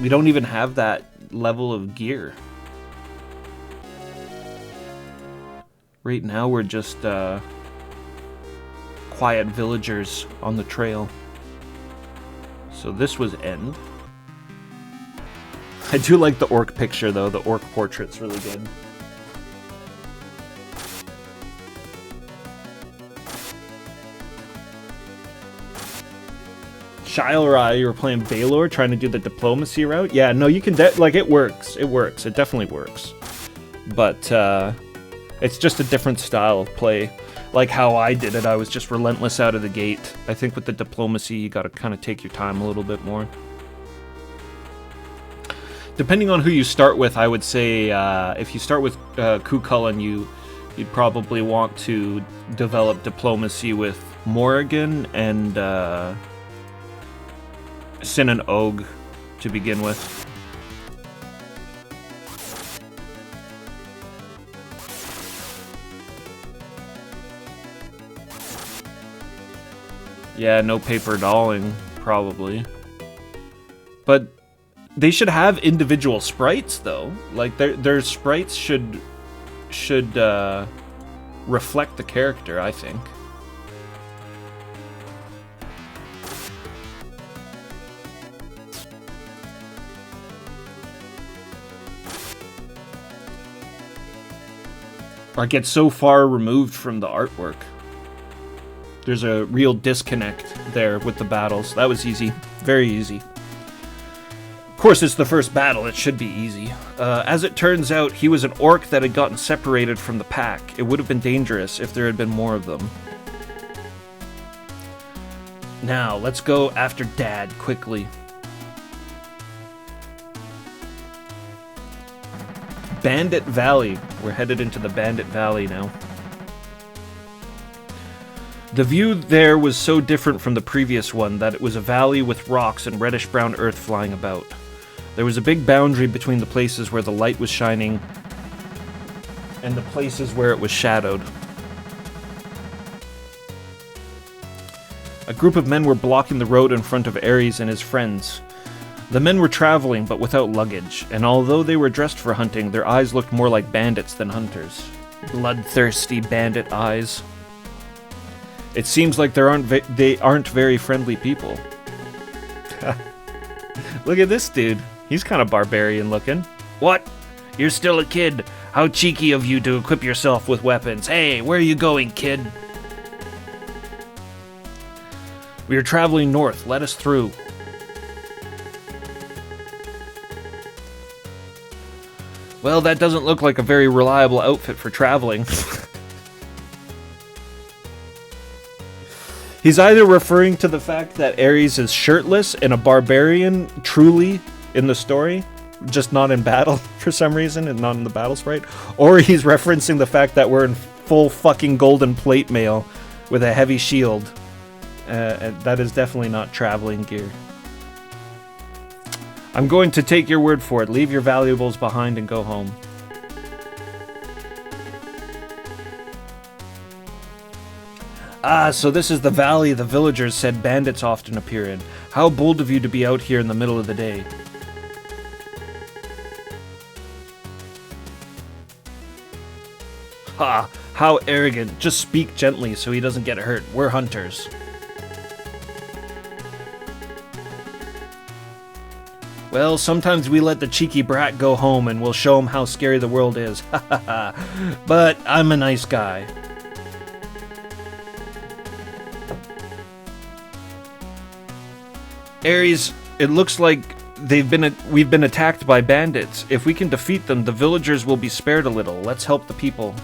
We don't even have that level of gear. Right now we're just quiet villagers on the trail. So this was end. I do like the orc picture though. The orc portrait's really good. Shilrai, you were playing Baelor, trying to do the diplomacy route. Yeah, no, you can like it works. It works. It definitely works. But it's just a different style of play. Like how I did it, I was just relentless out of the gate. I think with the diplomacy, you got to kind of take your time a little bit more. Depending on who you start with, I would say if you start with Cuchulainn, you'd probably want to develop diplomacy with Morrigan and Sin and Og to begin with. Yeah, no paper dolling, probably. But they should have individual sprites, though. Like, their sprites should reflect the character, I think. I get so far removed from the artwork. There's a real disconnect there with the battles. That was easy. Very easy. Of course, it's the first battle. It should be easy. As it turns out, he was an orc that had gotten separated from the pack. It would have been dangerous if there had been more of them. Now, let's go after Dad quickly. Bandit Valley. We're headed into the Bandit Valley now. The view there was so different from the previous one that it was a valley with rocks and reddish-brown earth flying about. There was a big boundary between the places where the light was shining and the places where it was shadowed. A group of men were blocking the road in front of Ares and his friends. The men were traveling, but without luggage, and although they were dressed for hunting, their eyes looked more like bandits than hunters. Bloodthirsty bandit eyes. It seems like they aren't very friendly people. Look at this dude. He's kind of barbarian looking. What? You're still a kid. How cheeky of you to equip yourself with weapons. Hey, where are you going, kid? We are traveling north. Let us through. Well, that doesn't look like a very reliable outfit for traveling. He's either referring to the fact that Ares is shirtless and a barbarian, truly, in the story, just not in battle for some reason, and not in the battle sprite, or he's referencing the fact that we're in full fucking golden plate mail with a heavy shield. And that is definitely not traveling gear. I'm going to take your word for it. Leave your valuables behind and go home. Ah, so this is the valley the villagers said bandits often appear in. How bold of you to be out here in the middle of the day. Ha! How arrogant. Just speak gently so he doesn't get hurt. We're hunters. Well, sometimes we let the cheeky brat go home and we'll show him how scary the world is. But I'm a nice guy. Ares, it looks like we've been attacked by bandits. If we can defeat them, the villagers will be spared a little. Let's help the people.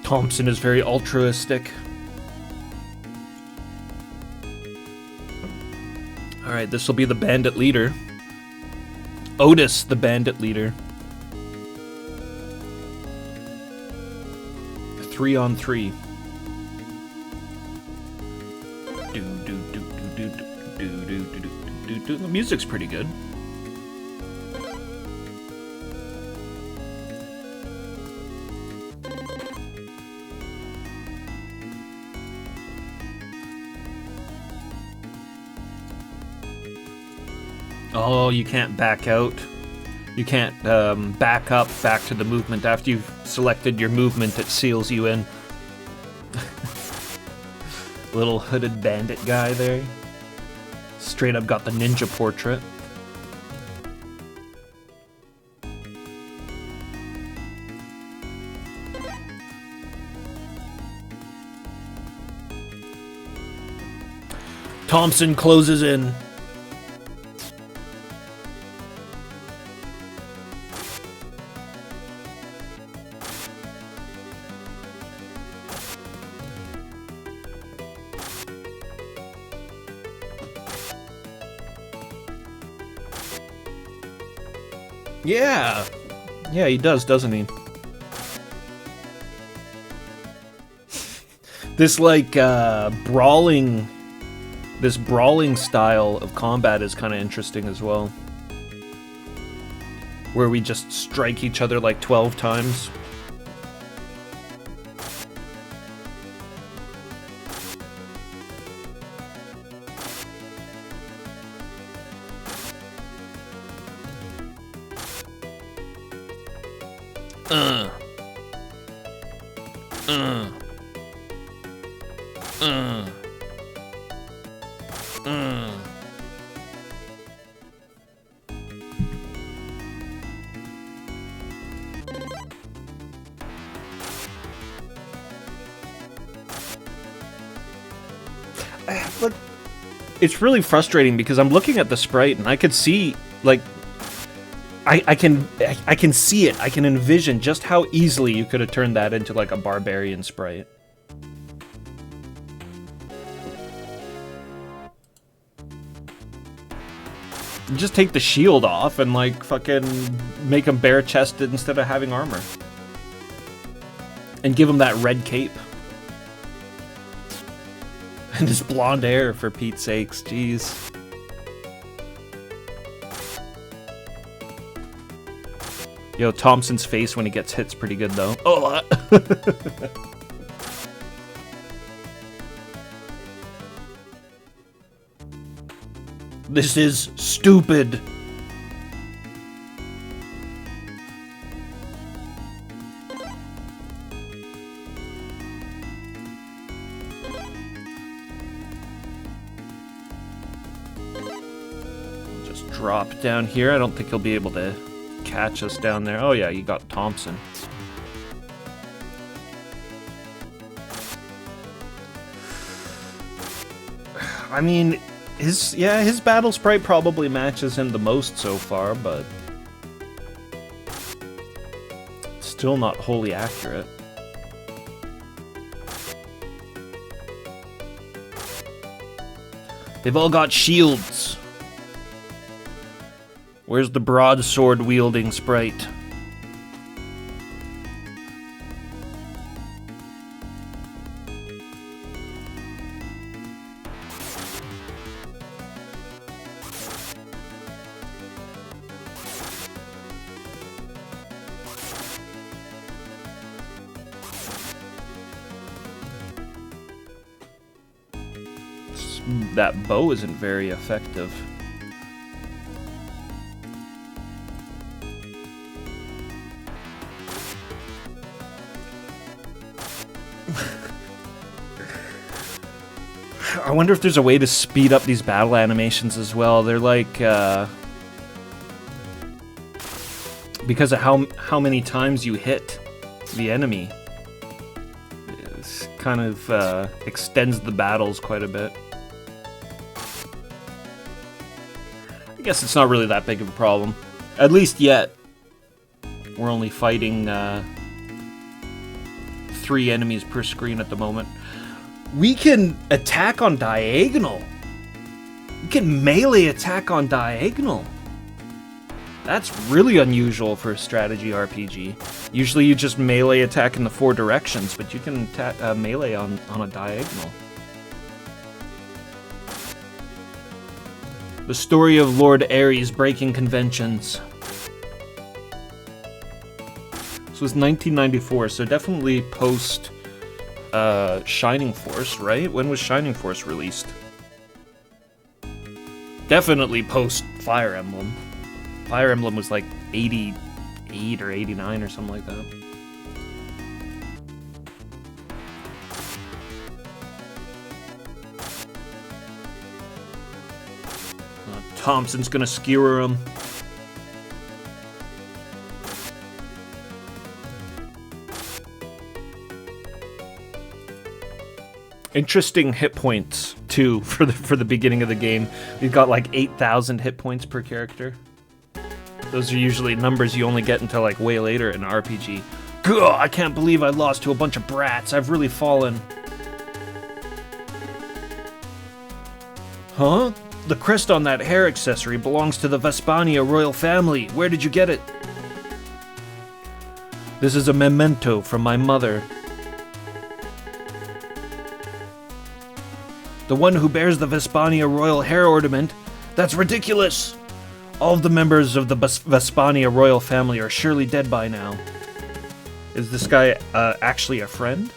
Thompson is very altruistic. Alright, this will be the bandit leader. Otis, the bandit leader. 3-on-3. The music's pretty good. Oh, you can't back out. You can't back up back to the movement. After you've selected your movement, it seals you in. Little hooded bandit guy there. Straight up got the ninja portrait. Thompson closes in. Yeah. Yeah, he does, doesn't he? This, like, brawling style of combat is kind of interesting as well. Where we just strike each other like 12 times. But it's really frustrating because I'm looking at the sprite and I could see, like, I can see it. I can envision just how easily you could have turned that into like a barbarian sprite. Just take the shield off and like fucking make him bare chested instead of having armor. And give him that red cape. And his blonde hair, for Pete's sakes, jeez. Yo, Thompson's face when he gets hit's pretty good, though. Oh! This is stupid. Just drop down here. I don't think he'll be able to catch us down there. Oh yeah, you got Thompson. I mean, his battle sprite probably matches him the most so far, but still not wholly accurate. They've all got shields. Where's the broadsword wielding sprite? That bow isn't very effective. I wonder if there's a way to speed up these battle animations as well. They're like, because of how many times you hit the enemy, it kind of extends the battles quite a bit. I guess it's not really that big of a problem. At least yet. We're only fighting 3 enemies per screen at the moment. We can attack on diagonal. We can melee attack on diagonal. That's really unusual for a strategy RPG. Usually you just melee attack in the 4 directions, but you can melee on a diagonal. The story of Lord Ares breaking conventions. This was 1994, so definitely post Shining Force, right? When was Shining Force released? Definitely post Fire Emblem. Fire Emblem was like 88 or 89 or something like that. Thompson's gonna skewer him. Interesting hit points too for the beginning of the game. We've got like 8,000 hit points per character. Those are usually numbers you only get until like way later in an RPG. Gah, I can't believe I lost to a bunch of brats. I've really fallen. Huh? The crest on that hair accessory belongs to the Vespania royal family. Where did you get it? This is a memento from my mother. The one who bears the Vespania royal hair ornament? That's ridiculous! All of the members of the Vespania royal family are surely dead by now. Is this guy actually a friend?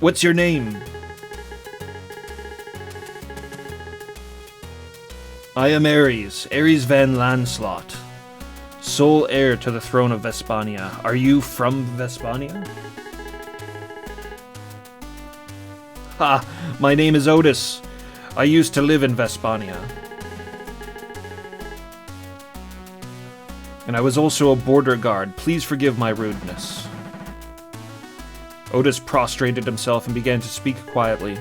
What's your name? I am Ares Van Lancelot, sole heir to the throne of Vespania. Are you from Vespania? Ha! My name is Otis. I used to live in Vespania. And I was also a border guard. Please forgive my rudeness. Otis prostrated himself and began to speak quietly.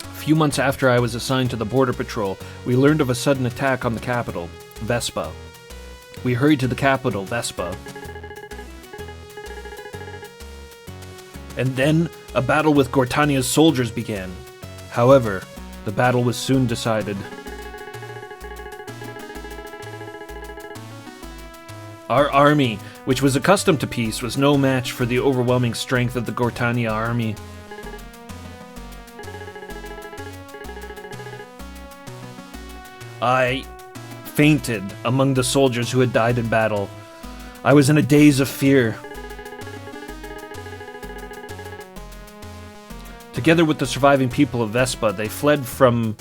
A few months after I was assigned to the border patrol, we learned of a sudden attack on the capital, Vespa. We hurried to the capital, Vespa. And then, a battle with Gortania's soldiers began. However, the battle was soon decided. Our army, which was accustomed to peace, was no match for the overwhelming strength of the Gortania army. I fainted among the soldiers who had died in battle. I was in a daze of fear. Together with the surviving people of Vespa, they fled from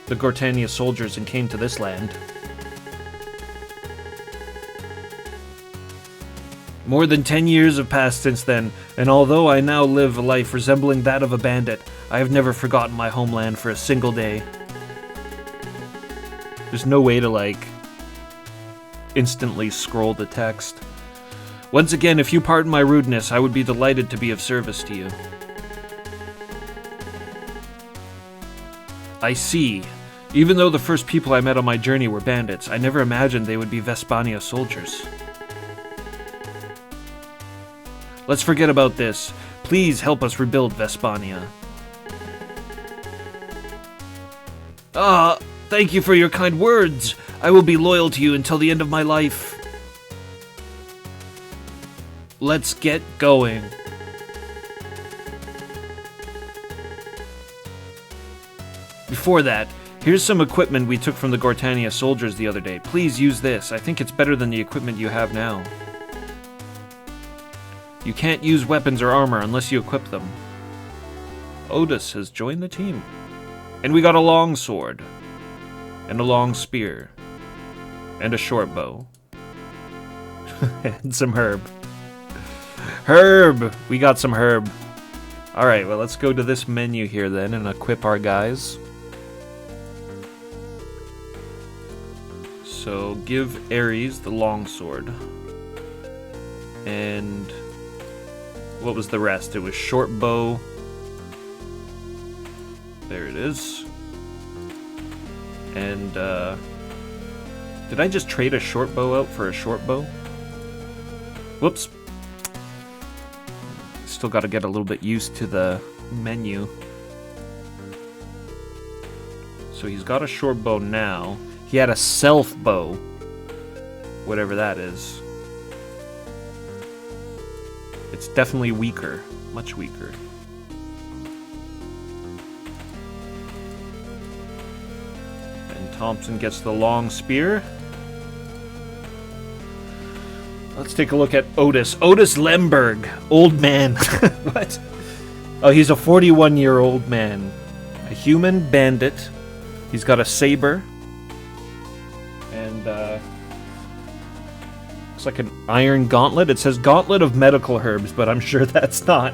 the Gortania soldiers and came to this land. More than 10 years have passed since then, and although I now live a life resembling that of a bandit, I have never forgotten my homeland for a single day. There's no way to, like, instantly scroll the text. Once again, if you pardon my rudeness, I would be delighted to be of service to you. I see. Even though the first people I met on my journey were bandits, I never imagined they would be Vespania soldiers. Let's forget about this. Please help us rebuild Vespania. Thank you for your kind words. I will be loyal to you until the end of my life. Let's get going. Before that, here's some equipment we took from the Gortania soldiers the other day. Please use this. I think it's better than the equipment you have now. You can't use weapons or armor unless you equip them. Otis has joined the team. And we got a long sword. And a long spear. And a short bow. And some herb. Herb! We got some herb. Alright, well, let's go to this menu here then and equip our guys. So, give Ares the longsword. And what was the rest? It was short bow. There it is. And, did I just trade a short bow out for a short bow? Whoops. Still got to get a little bit used to the menu. So he's got a short bow now. He had a self bow. Whatever that is. It's definitely weaker. Much weaker. And Thompson gets the long spear. Let's take a look at Otis. Otis Lemberg. Old man. What? Oh, he's a 41-year-old man. A human bandit. He's got a saber. And, looks like an iron gauntlet. It says Gauntlet of Medical Herbs, but I'm sure that's not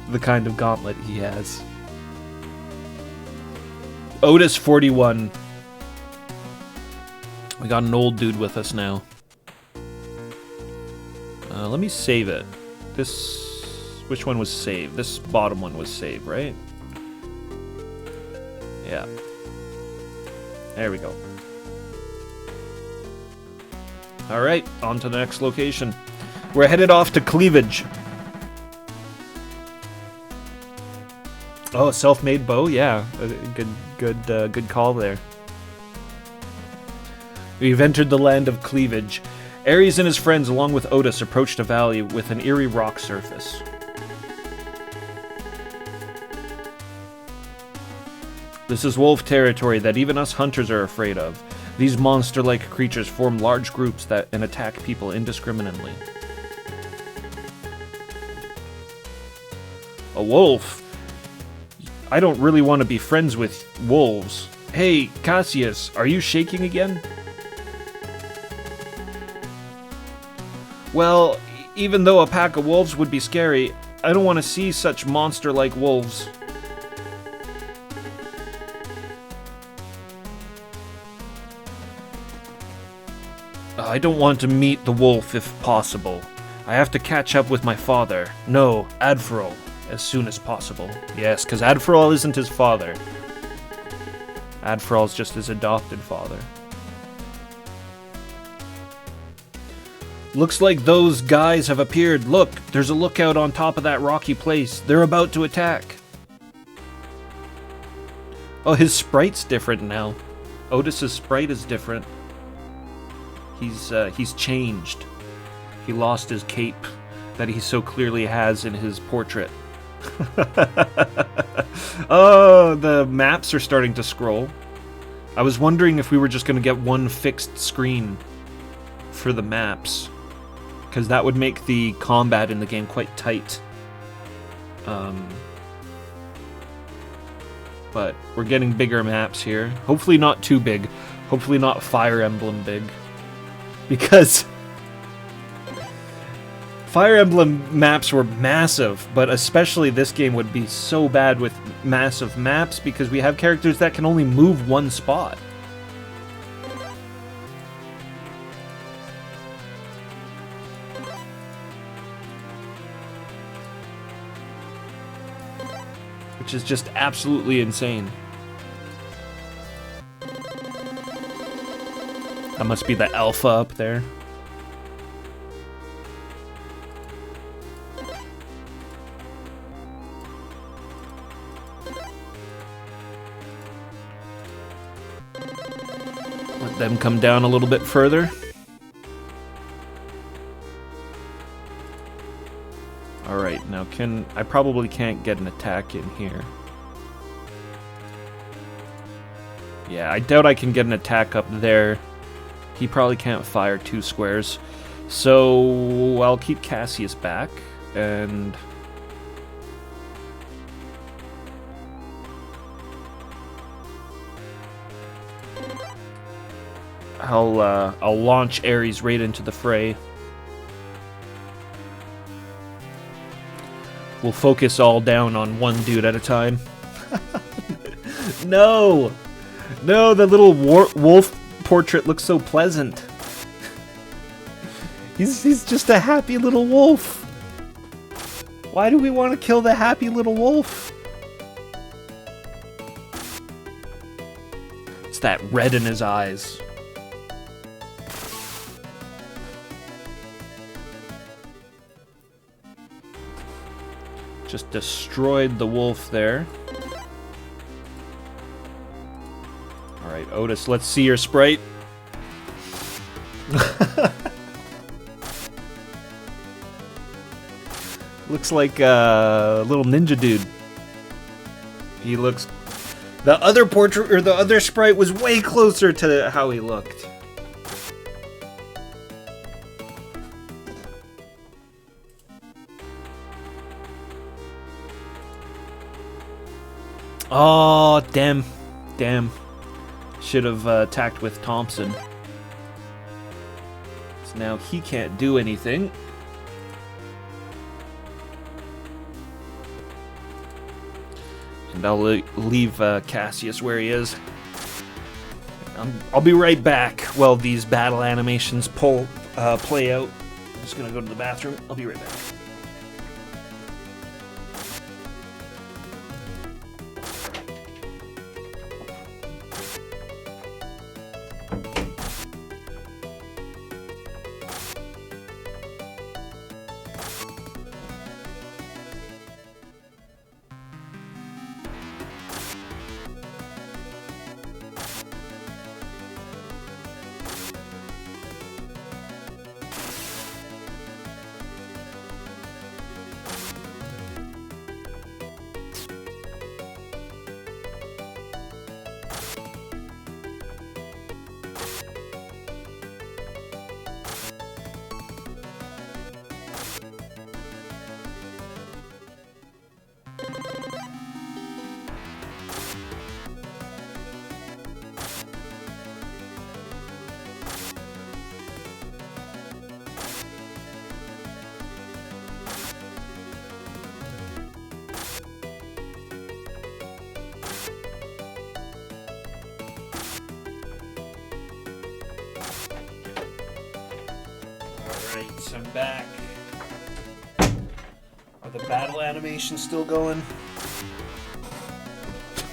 the kind of gauntlet he has. Otis 41. We got an old dude with us now. Let me save it. Which one was saved? This bottom one was saved, right? Yeah. There we go. Alright, on to the next location. We're headed off to Cleavage. Oh, self-made bow? Yeah. Good call there. We've entered the land of Cleavage. Ares and his friends, along with Otis, approached a valley with an eerie rock surface. This is wolf territory that even us hunters are afraid of. These monster-like creatures form large groups and attack people indiscriminately. A wolf? I don't really want to be friends with wolves. Hey, Cassius, are you shaking again? Well, even though a pack of wolves would be scary, I don't want to see such monster-like wolves. I don't want to meet the wolf if possible. I have to catch up with my father. No, Adferol, as soon as possible. Yes, because Adferol isn't his father. Adferol's just his adopted father. Looks like those guys have appeared. Look, there's a lookout on top of that rocky place. They're about to attack. Oh, his sprite's different now. Otis's sprite is different. He's changed. He lost his cape that he so clearly has in his portrait. Oh, the maps are starting to scroll. I was wondering if we were just going to get one fixed screen for the maps, because that would make the combat in the game quite tight. But we're getting bigger maps here. Hopefully not too big. Hopefully not Fire Emblem big. Because Fire Emblem maps were massive, but especially this game would be so bad with massive maps because we have characters that can only move one spot. Which is just absolutely insane. That must be the alpha up there. Let them come down a little bit further. Alright, now I probably can't get an attack in here. Yeah, I doubt I can get an attack up there. He probably can't fire 2 squares. So I'll keep Cassius back, and I'll launch Ares right into the fray. We'll focus all down on one dude at a time. No! No, the little wolf portrait looks so pleasant. He's just a happy little wolf. Why do we want to kill the happy little wolf? It's that red in his eyes. Just destroyed the wolf there. Alright, Otis, let's see your sprite. Looks like a little ninja dude. He looks... The other portrait, or the other sprite was way closer to how he looked. Oh, damn. Damn. Should have attacked with Thompson. So now he can't do anything. And I'll leave Cassius where he is. I'll be right back while these battle animations play out. I'm just gonna go to the bathroom. I'll be right back. I'm back. Are the battle animations still going?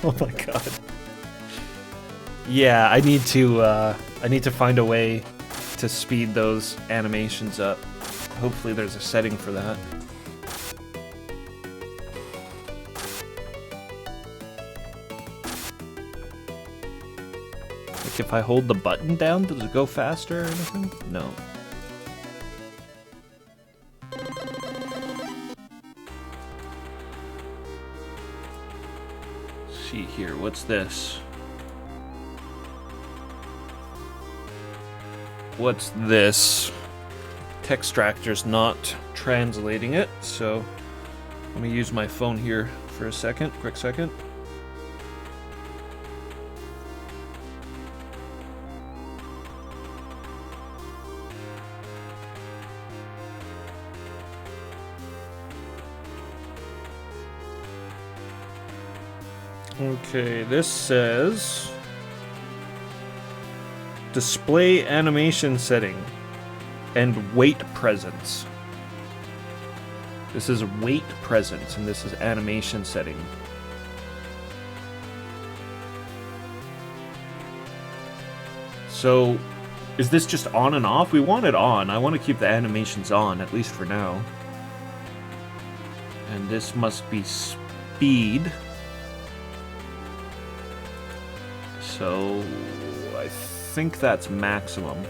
Oh my god. Yeah, I need to find a way to speed those animations up. Hopefully there's a setting for that. Like if I hold the button down, does it go faster or anything? No. See here, what's this? What's this? Textractor's not translating it, so let me use my phone here for a second, quick second. Okay, this says display animation setting and weight presence. This is weight presence and this is animation setting. So is this just on and off? We want it on. I want to keep the animations on, at least for now. And this must be speed. So I think that's maximum.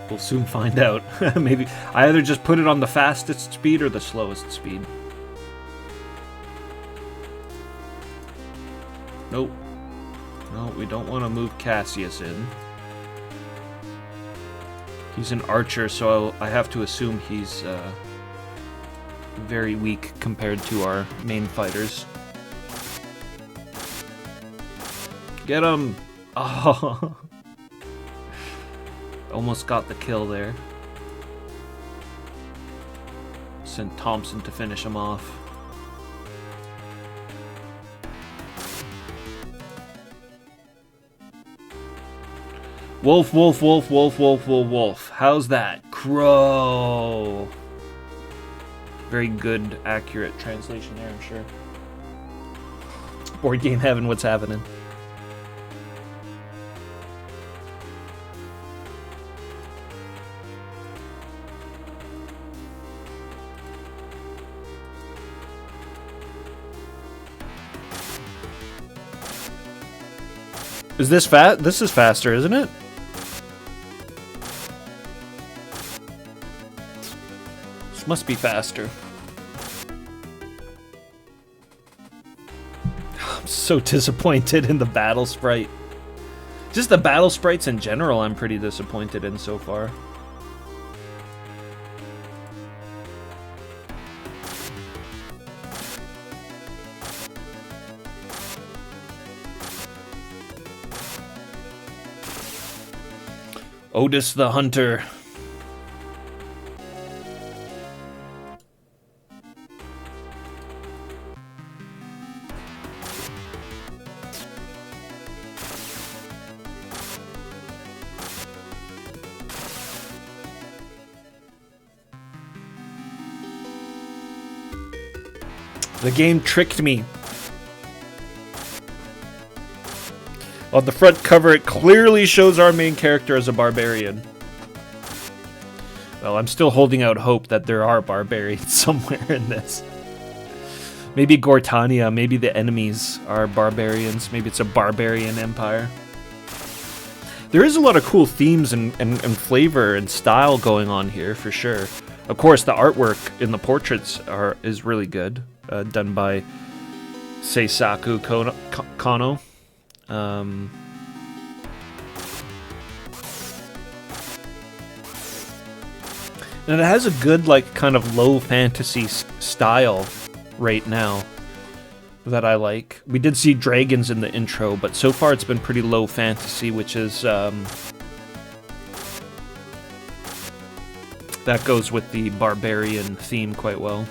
We'll soon find out. Maybe I either just put it on the fastest speed or the slowest speed. Nope. No, we don't want to move Cassius in. He's an archer, so I have to assume he's very weak compared to our main fighters. Get him! Oh! Almost got the kill there. Sent Thompson to finish him off. Wolf, wolf, wolf, wolf, wolf, wolf, wolf. How's that? Crow. Very good, accurate translation there, I'm sure. Board Game Heaven, what's happening? Is this fat? This is faster, isn't it? This must be faster. I'm so disappointed in the battle sprite. Just the battle sprites in general, I'm pretty disappointed in so far. Otis the Hunter. The game tricked me. On the front cover, it clearly shows our main character as a barbarian. Well, I'm still holding out hope that there are barbarians somewhere in this. Maybe Gortania, maybe the enemies are barbarians. Maybe it's a barbarian empire. There is a lot of cool themes and flavor and style going on here, for sure. Of course, the artwork in the portraits is really good. Done by Seisaku Kano. And it has a good, like, kind of low fantasy style right now that I like. We did see dragons in the intro, but so far it's been pretty low fantasy, which is that goes with the barbarian theme quite well.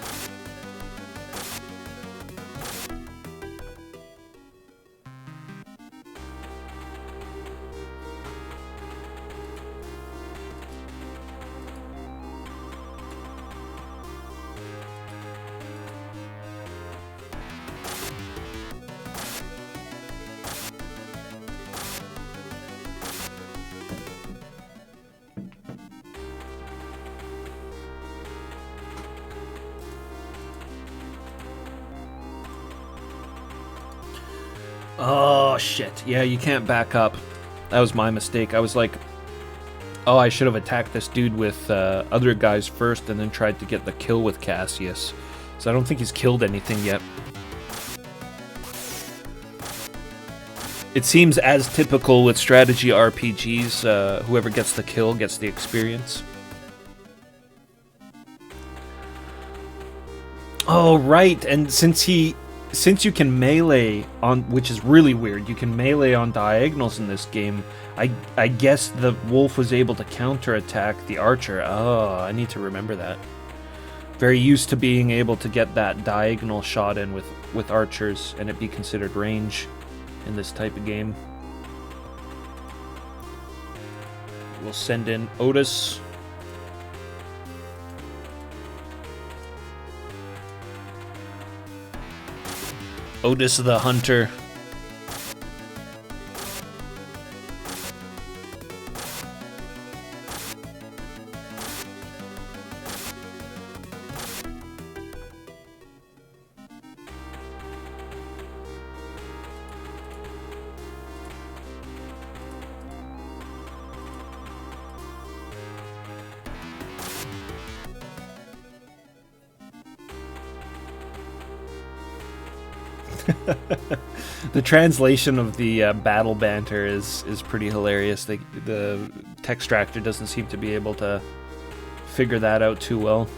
Oh, shit. Yeah, you can't back up. That was my mistake. I was like, oh, I should have attacked this dude with other guys first and then tried to get the kill with Cassius. So I don't think he's killed anything yet. It seems as typical with strategy RPGs, whoever gets the kill gets the experience. Oh, right, and since you can melee on, which is really weird, you can melee on diagonals in this game, I guess the wolf was able to counterattack the archer. Oh, I need to remember that. Very used to being able to get that diagonal shot in with archers, and it be considered range in this type of game. We'll send in Otis. Otis the Hunter. The translation of the battle banter is pretty hilarious. The Textractor doesn't seem to be able to figure that out too well.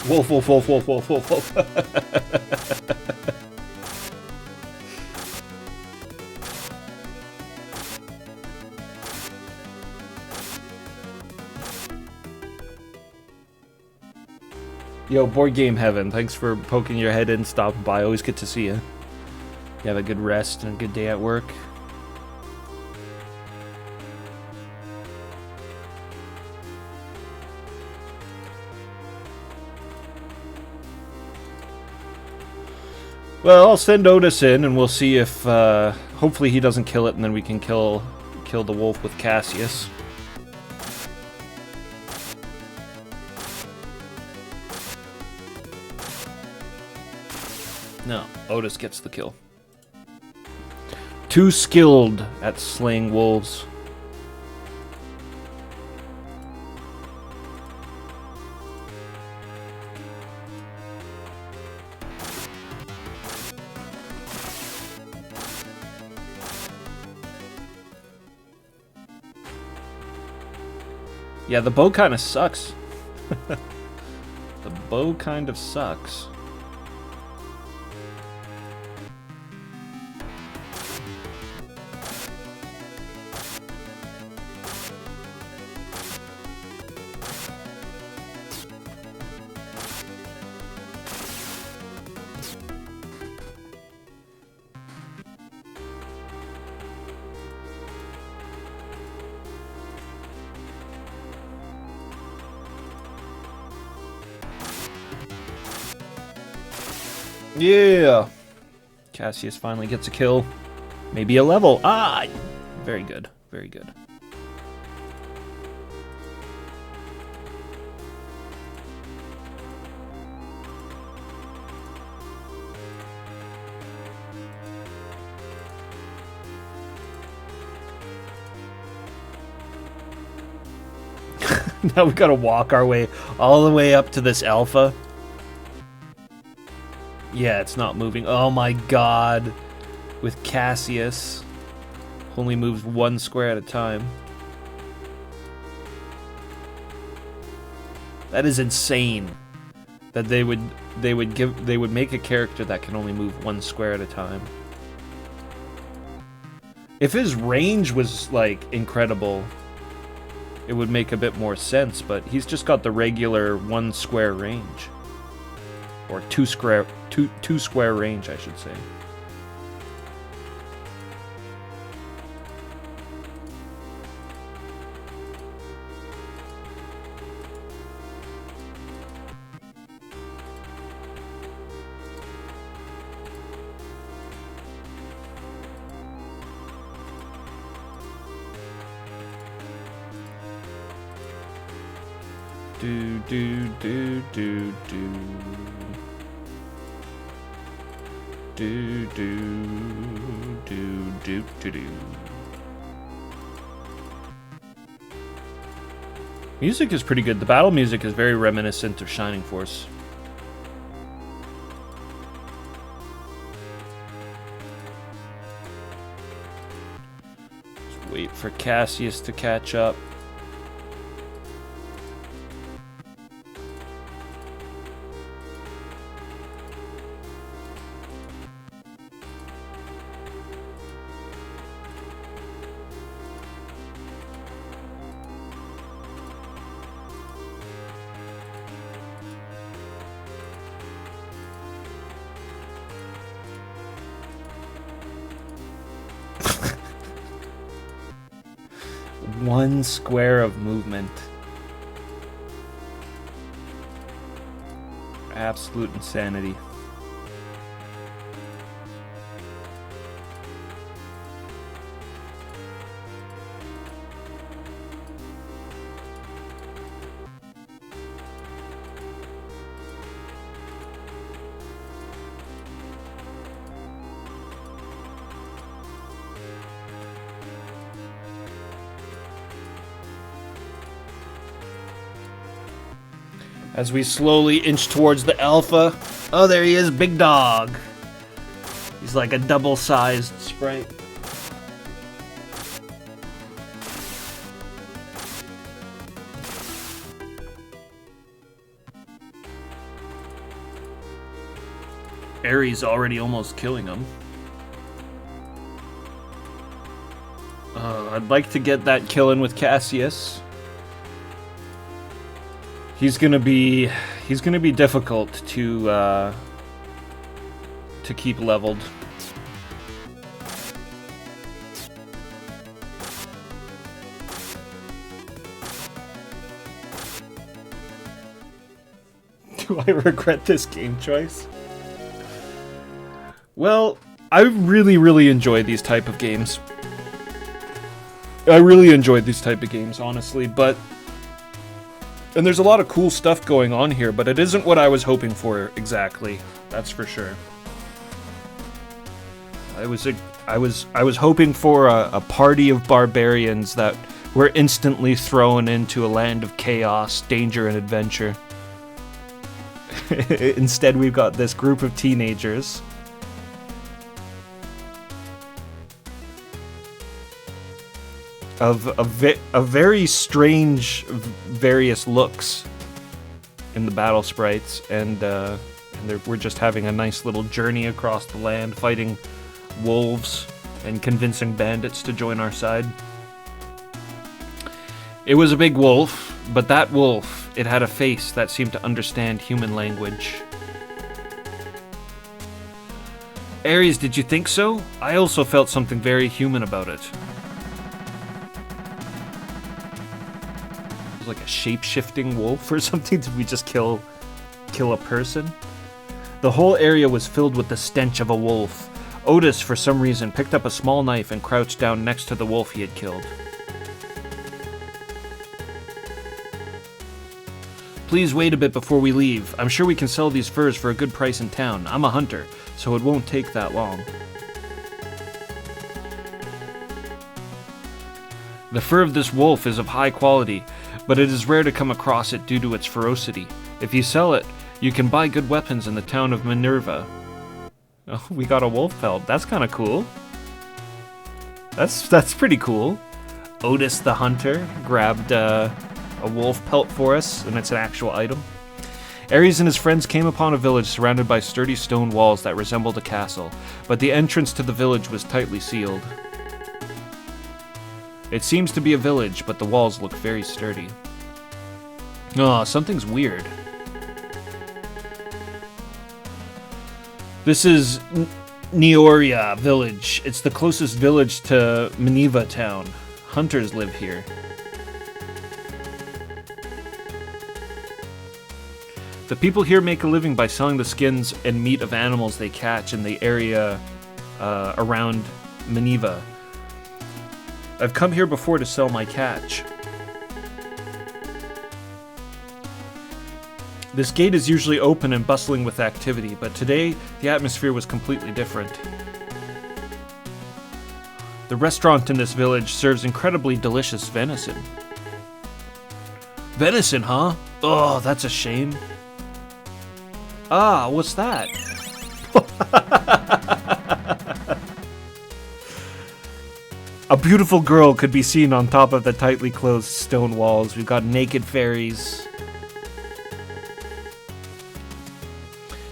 Wolf, wolf, wolf, wolf, wolf, wolf, wolf. Yo, Board Game Heaven, thanks for poking your head in, stopping by. Always good to see you. You have a good rest and a good day at work. Well, I'll send Otis in, and we'll see if, hopefully he doesn't kill it, and then we can kill the wolf with Cassius. No, Otis gets the kill. Too skilled at slaying wolves. Yeah, the bow kind of sucks. The bow kind of sucks. Yeah! Cassius finally gets a kill. Maybe a level. Ah! Very good. Very good. Now we gotta walk our way all the way up to this alpha. Yeah, it's not moving. Oh my god. With Cassius. Only moves one square at a time. That is insane. That they would make a character that can only move one square at a time. If his range was like incredible, it would make a bit more sense, but he's just got the regular one square range. Or two square range, I should say. Do do do do do. Do do do do do do. Music is pretty good. The battle music is very reminiscent of Shining Force. Just wait for Cassius to catch up. One square of movement. Absolute insanity. As we slowly inch towards the alpha. Oh, there he is, big dog. He's like a double-sized sprite. Ares already almost killing him. I'd like to get that kill in with Cassius. He's gonna be difficult to keep leveled. Do I regret this game choice? Well, I really enjoy these type of games. I really enjoyed these type of games, honestly, and there's a lot of cool stuff going on here, but it isn't what I was hoping for exactly. That's for sure. I was hoping for a party of barbarians that were instantly thrown into a land of chaos, danger, and adventure. Instead, we've got this group of teenagers of very strange various looks in the battle sprites, and we're just having a nice little journey across the land, fighting wolves and convincing bandits to join our side. It was a big wolf, but that wolf, it had a face that seemed to understand human language. Ares, did you think so? I also felt something very human about it. It was like a shape-shifting wolf or something. Did we just kill a person? The whole area was filled with the stench of a wolf. Otis, for some reason, picked up a small knife and crouched down next to the wolf he had killed. Please wait a bit before we leave. I'm sure we can sell these furs for a good price in town. I'm a hunter, so it won't take that long. The fur of this wolf is of high quality, but it is rare to come across it due to its ferocity. If you sell it, you can buy good weapons in the town of Minerva. Oh, we got a wolf pelt. That's kind of cool. That's pretty cool. Otis the hunter grabbed a wolf pelt for us, and it's an actual item. Ares and his friends came upon a village surrounded by sturdy stone walls that resembled a castle, but the entrance to the village was tightly sealed. It seems to be a village, but the walls look very sturdy. Oh, something's weird. This is Neoria village. It's the closest village to Minerva town. Hunters live here. The people here make a living by selling the skins and meat of animals they catch in the area around Minerva. I've come here before to sell my catch. This gate is usually open and bustling with activity, but today the atmosphere was completely different. The restaurant in this village serves incredibly delicious venison. Venison, huh? Oh, that's a shame. Ah, what's that? A beautiful girl could be seen on top of the tightly closed stone walls. We've got naked fairies.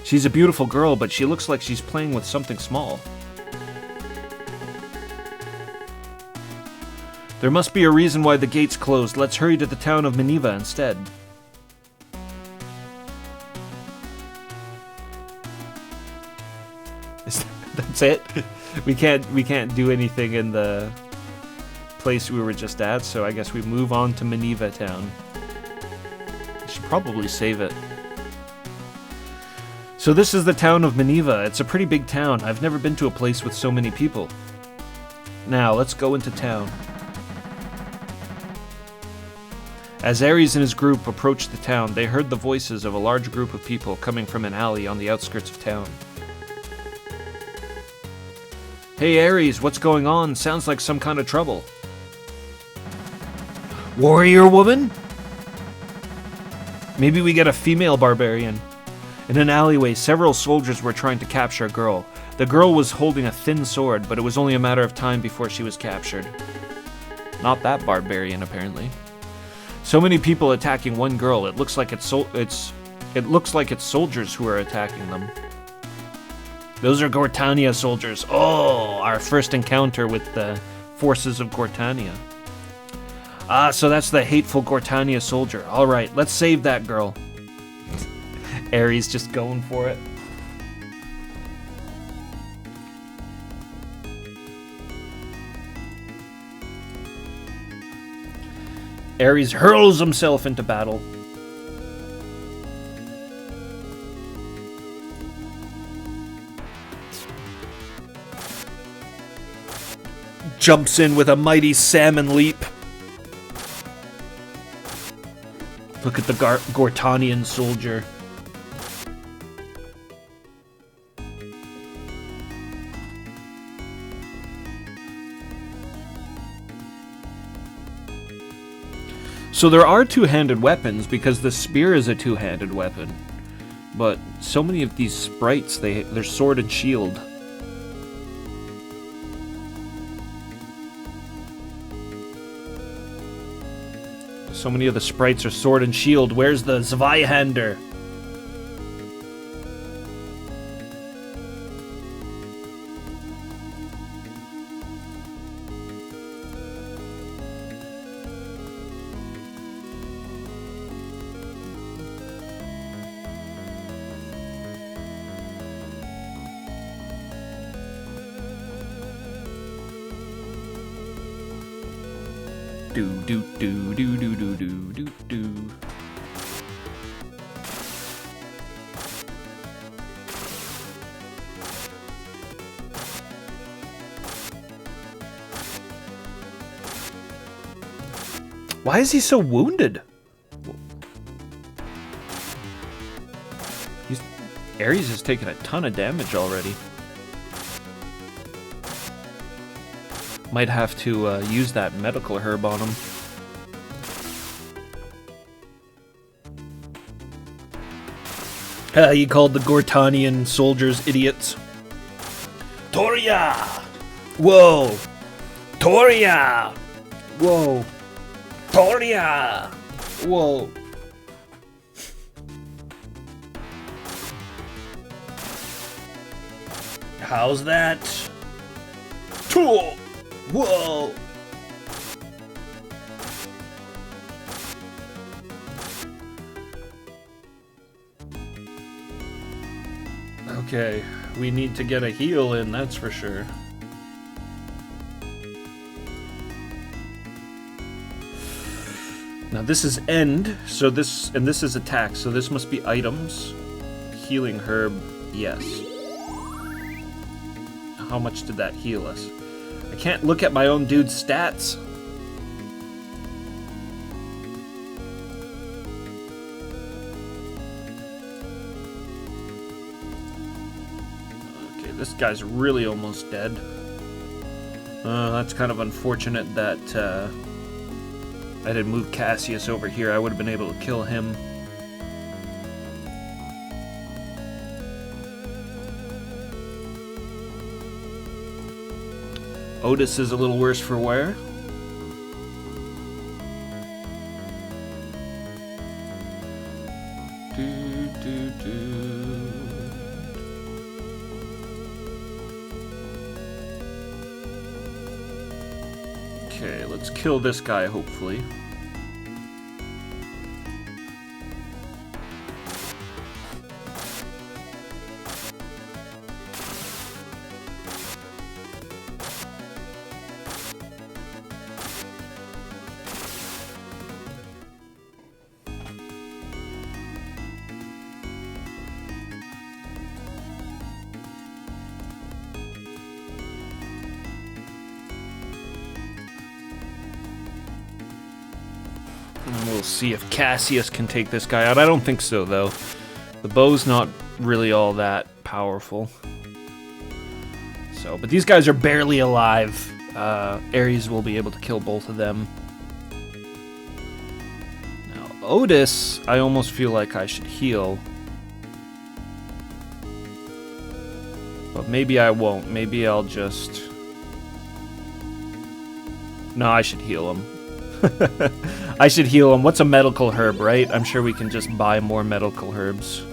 She's a beautiful girl, but she looks like she's playing with something small. There must be a reason why the gate's closed. Let's hurry to the town of Minerva instead. That's it? We can't do anything in the place we were just at, so I guess we move on to Minerva town. I should probably save it. So this is the town of Minerva. It's a pretty big town. I've never been to a place with so many people. Now, let's go into town. As Ares and his group approached the town, they heard the voices of a large group of people coming from an alley on the outskirts of town. Hey Ares, what's going on? Sounds like some kind of trouble. Warrior woman? Maybe we get a female barbarian. In an alleyway, several soldiers were trying to capture a girl. The girl was holding a thin sword, but it was only a matter of time before she was captured. Not that barbarian, apparently. So many people attacking one girl. It looks like it's soldiers who are attacking them. Those are Gortania soldiers. Oh, our first encounter with the forces of Gortania. Ah, so that's the hateful Gortania soldier. Alright, let's save that girl. Ares just going for it. Ares hurls himself into battle. Jumps in with a mighty salmon leap. Look at the Gortanian soldier. So there are two-handed weapons because the spear is a two-handed weapon. But so many of these sprites, they're sword and shield. So many of the sprites are sword and shield. Where's the Zweihander? Do do do do do do do do do. Why is he so wounded? Ares has taken a ton of damage already. Might have to use that medical herb on him. He called the Gortanian soldiers idiots. Toria! Whoa! Toria! Whoa! Toria! Whoa! How's that? Tool! Whoa! Okay, we need to get a heal in, that's for sure. Now this is end, so this is attack, so this must be items. Healing herb, yes. How much did that heal us? I can't look at my own dude's stats. Okay, this guy's really almost dead. That's kind of unfortunate that I didn't move Cassius over here. I would have been able to kill him. Otis is a little worse for wear. Okay, let's kill this guy, hopefully. We'll see if Cassius can take this guy out. I don't think so, though. The bow's not really all that powerful. So, but these guys are barely alive. Ares will be able to kill both of them. Now, Otis, I almost feel like I should heal. But maybe I won't. Maybe I'll just... No, I should heal him. I should heal him. What's a medical herb, right? I'm sure we can just buy more medical herbs.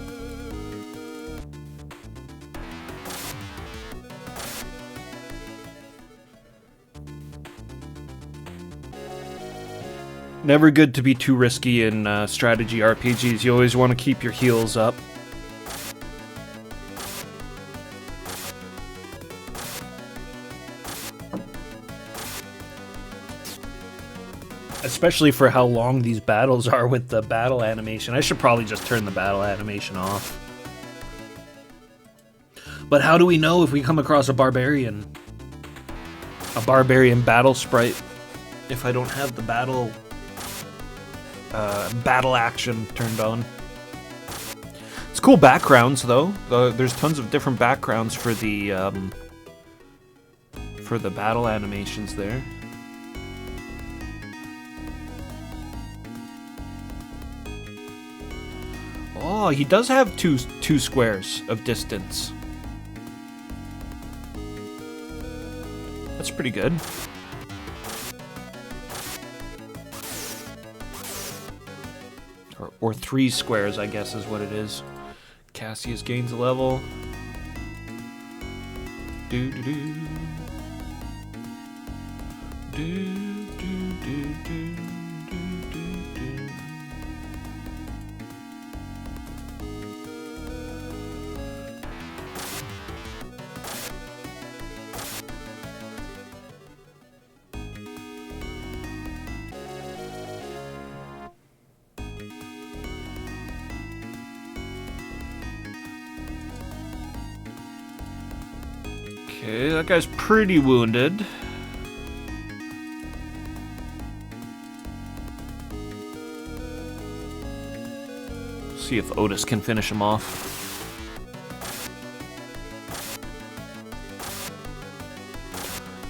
Never good to be too risky in strategy RPGs. You always want to keep your heals up. Especially for how long these battles are with the battle animation. I should probably just turn the battle animation off. But how do we know if we come across a barbarian? A barbarian battle sprite if I don't have the battle action turned on. It's cool backgrounds though. There's tons of different backgrounds for the battle animations there. Oh, he does have two squares of distance. That's pretty good. Or 3 squares, I guess, is what it is. Cassius gains a level. Do do do. Do do do do. Okay, that guy's pretty wounded. See if Otis can finish him off.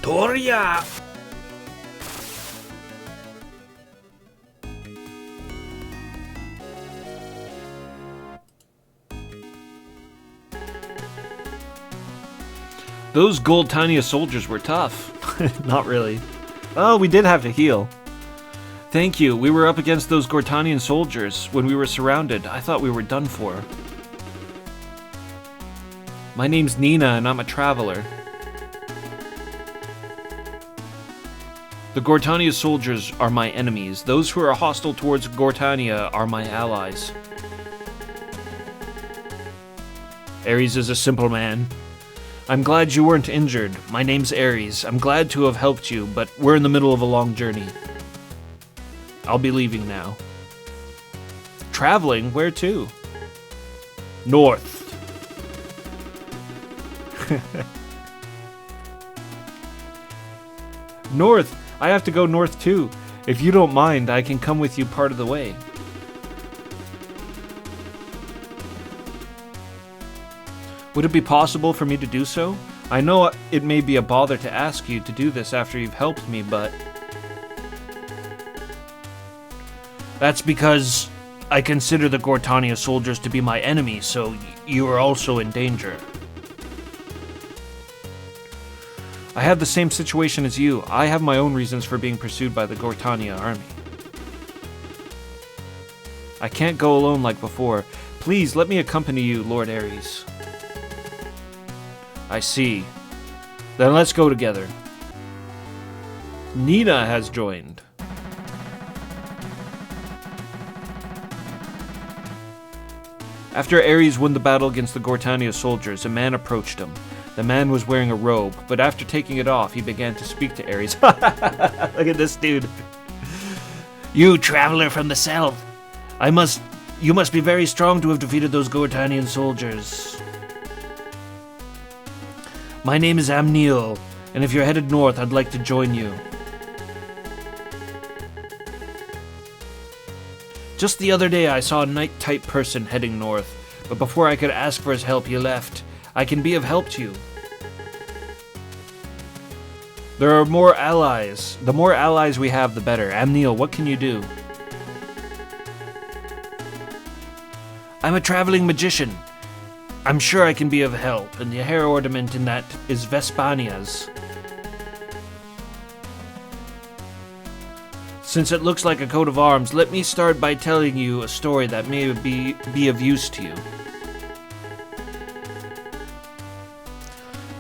Toria! Those Gold Tanya soldiers were tough. Not really. Oh, we did have to heal. Thank you. We were up against those Gortanian soldiers when we were surrounded. I thought we were done for. My name's Nina and I'm a traveler. The Gortania soldiers are my enemies. Those who are hostile towards Gortania are my allies. Ares is a simple man. I'm glad you weren't injured. My name's Ares. I'm glad to have helped you, but we're in the middle of a long journey. I'll be leaving now. Traveling? Where to? North. North? I have to go north too. If you don't mind, I can come with you part of the way. Would it be possible for me to do so? I know it may be a bother to ask you to do this after you've helped me, but... That's because I consider the Gortania soldiers to be my enemies, so you are also in danger. I have the same situation as you. I have my own reasons for being pursued by the Gortania army. I can't go alone like before. Please, let me accompany you, Lord Ares. I see. Then let's go together. Nina has joined. After Ares won the battle against the Gortania soldiers, a man approached him. The man was wearing a robe, but after taking it off, he began to speak to Ares. Look at this dude. You, traveler from the south. You must be very strong to have defeated those Gortanian soldiers. My name is Amneal, and if you're headed north, I'd like to join you. Just the other day, I saw a knight-type person heading north, but before I could ask for his help, he left. I can be of help to you. There are more allies. The more allies we have, the better. Amneal, what can you do? I'm a traveling magician. I'm sure I can be of help, and the hair ornament in that is Vespania's. Since it looks like a coat of arms, let me start by telling you a story that may be of use to you.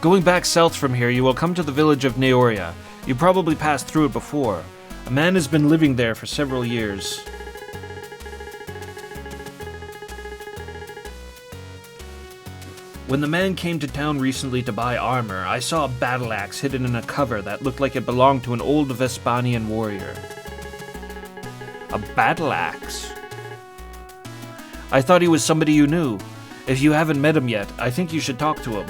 Going back south from here, you will come to the village of Neoria. You probably passed through it before. A man has been living there for several years. When the man came to town recently to buy armor, I saw a battle axe hidden in a cover that looked like it belonged to an old Vespanian warrior. A battle axe? I thought he was somebody you knew. If you haven't met him yet, I think you should talk to him.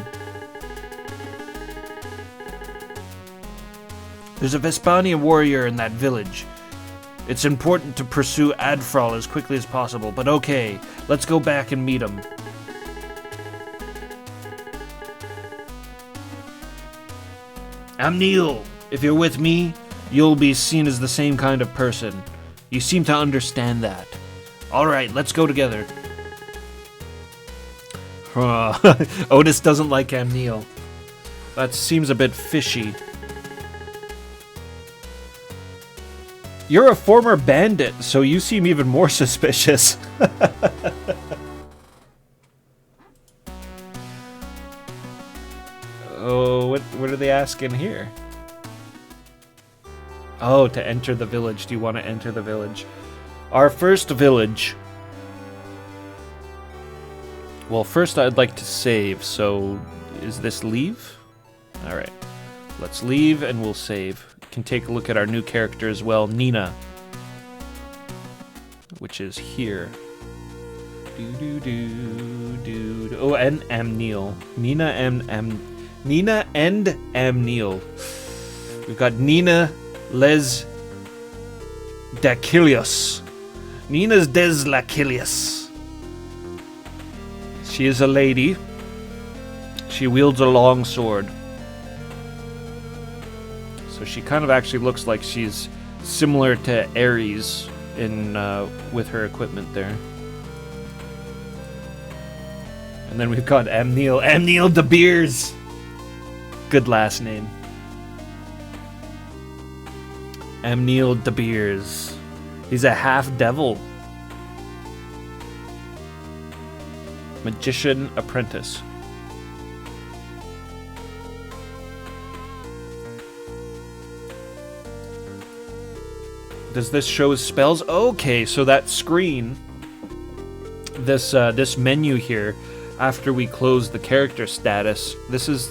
There's a Vespanian warrior in that village. It's important to pursue Adfral as quickly as possible, but okay, let's go back and meet him. Amneal, if you're with me, you'll be seen as the same kind of person. You seem to understand that. Alright, let's go together. Otis doesn't like Amneal. That seems a bit fishy. You're a former bandit, so you seem even more suspicious. Oh, what are they asking here? Oh, to enter the village. Do you want to enter the village? Our first village. Well, first I'd like to save, so is this leave? Alright. Let's leave and we'll save. Can take a look at our new character as well, Nina. Which is here. Oh, and Amneal. Nina and Amneal. We've got Nina Les Dacilios. Nina's Des Lacilius. She is a lady. She wields a long sword. So she kind of actually looks like she's similar to Ares in with her equipment there. And then we've got Amneal De Beers. Good last name. Amneal De Beers. He's a half-devil. Magician apprentice. Does this show his spells? Okay, so that screen, this menu here, after we close the character status, this is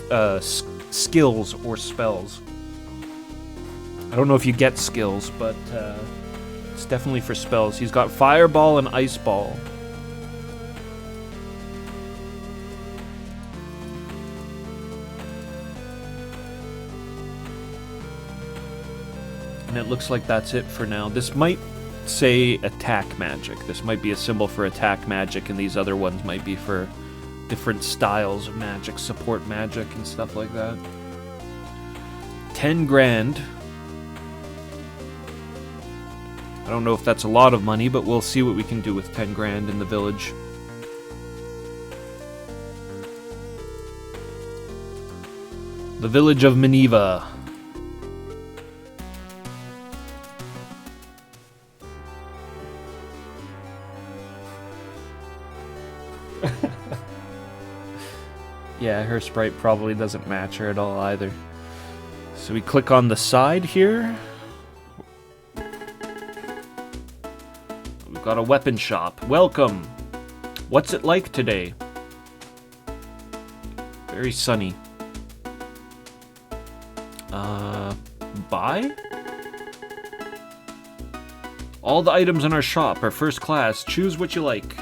skills or spells. I don't know if you get skills, but it's definitely for spells. He's got Fireball and Ice Ball. And it looks like that's it for now. This might say attack magic. This might be a symbol for attack magic, and these other ones might be for different styles of magic, support magic and stuff like that. 10 grand. I don't know if that's a lot of money, but we'll see what we can do with 10 grand in the village. The village of Miniva. Yeah, her sprite probably doesn't match her at all either. So we click on the side here. We've got a weapon shop. Welcome! What's it like today? Very sunny. Buy? All the items in our shop are first class. Choose what you like.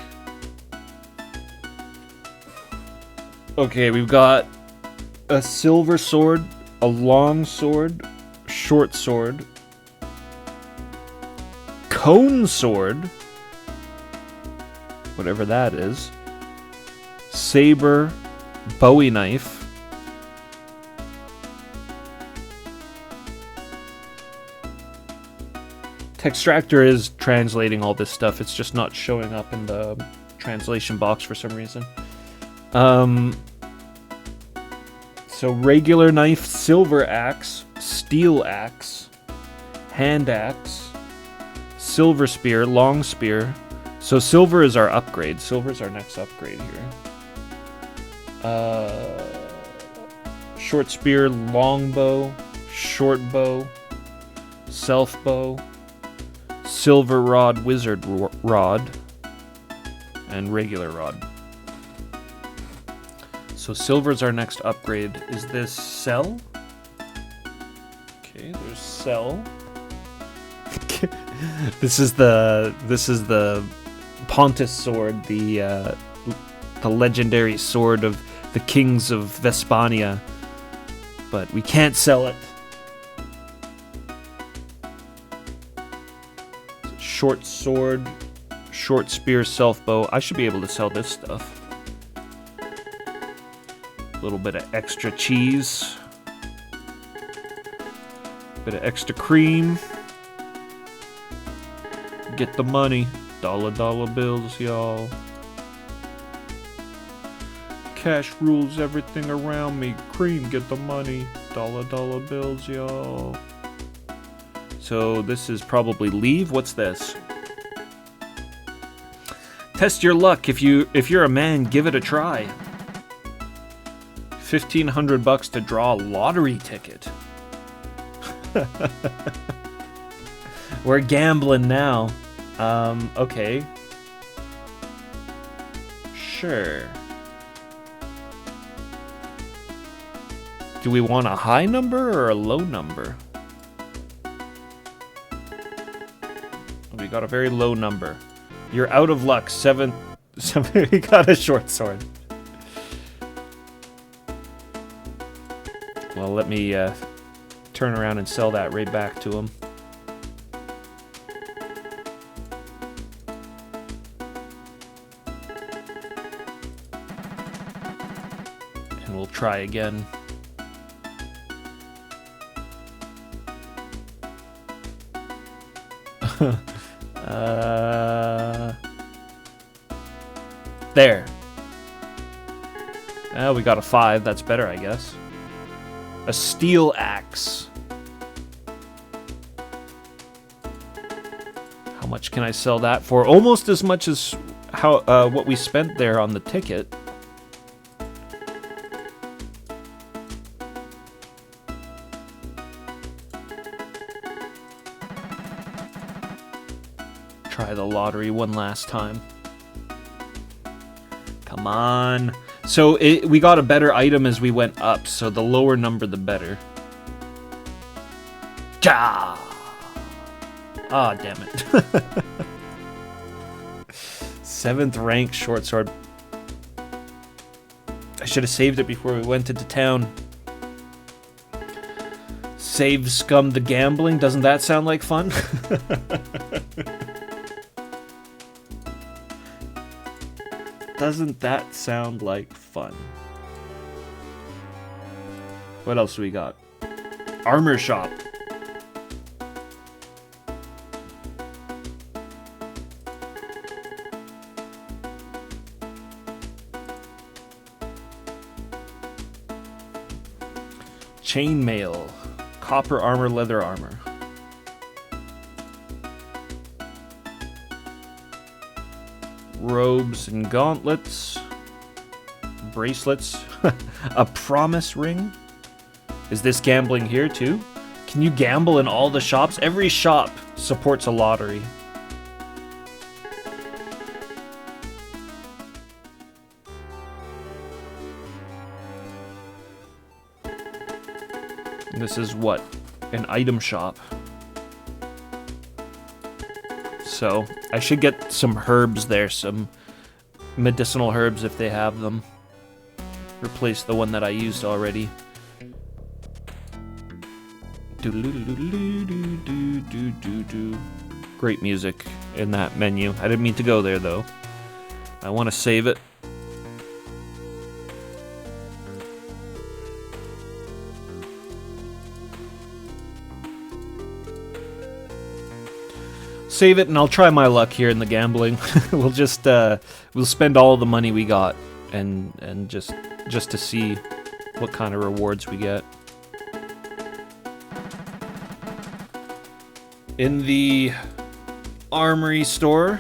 Okay, we've got a silver sword, a long sword, short sword, cone sword, whatever that is, saber, Bowie knife, Textractor is translating all this stuff, it's just not showing up in the translation box for some reason. So regular knife, silver axe, steel axe, hand axe, silver spear, long spear. So silver is our upgrade. Silver is our next upgrade here. Short spear, long bow, short bow, Self bow, silver rod, wizard rod, and regular rod. So silver's our next upgrade. Is this cell? Okay, there's cell. This is the Pontus sword, the legendary sword of the kings of Vespania. But we can't sell it. Short sword, short spear, self bow. I should be able to sell this stuff. A little bit of extra cheese. Bit of extra cream. Get the money. Dollar bills, y'all. Cash rules everything around me. Cream, get the money. Dollar bills, y'all. So this is probably leave. What's this? Test your luck. If you're a man, give it a try. $1,500 to draw a lottery ticket. We're gambling now. Okay. Sure. Do we want a high number or a low number? We got a very low number. You're out of luck. 7. We got a short sword. Well, let me turn around and sell that right back to him. And we'll try again. There. We got a 5. That's better, I guess. A steel axe. How much can I sell that for? Almost as much as what we spent there on the ticket. Try the lottery one last time. Come on. So we got a better item as we went up, so the lower number the better. Ja! Ah, damn it. 7th rank short sword. I should have saved it before we went into town. Save scum the gambling. Doesn't that sound like fun? Doesn't that sound like fun? What else do we got? Armor shop. Chainmail. Copper armor, leather armor. Robes and gauntlets. Bracelets. A promise ring. Is this gambling here too? Can you gamble in all the shops? Every shop supports a lottery. And this is what? An item shop. So, I should get some herbs there, some medicinal herbs if they have them. Replace the one that I used already. Great music in that menu. I didn't mean to go there though. I want to save it. Save it and I'll try my luck here in the gambling. We'll just we'll spend all the money we got and just to see what kind of rewards we get. In the armory store,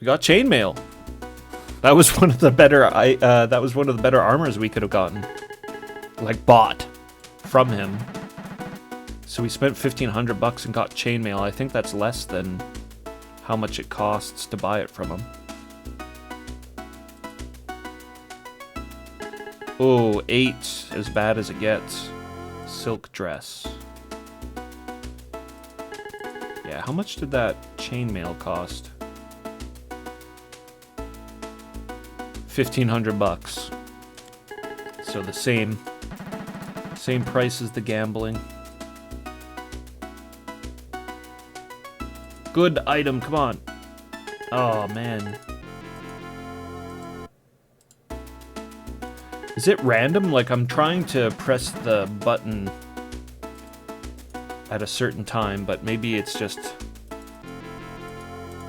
we got chainmail. That was one of the better that was one of the better armors we could have gotten. Like bought from him. So we spent $1,500 and got chainmail. I think that's less than how much it costs to buy it from him. Oh, 8, as bad as it gets. Silk dress. Yeah, how much did that chainmail cost? $1,500. So the same price as the gambling. Good item, come on. Oh man. Is it random? Like I'm trying to press the button at a certain time, but maybe it's just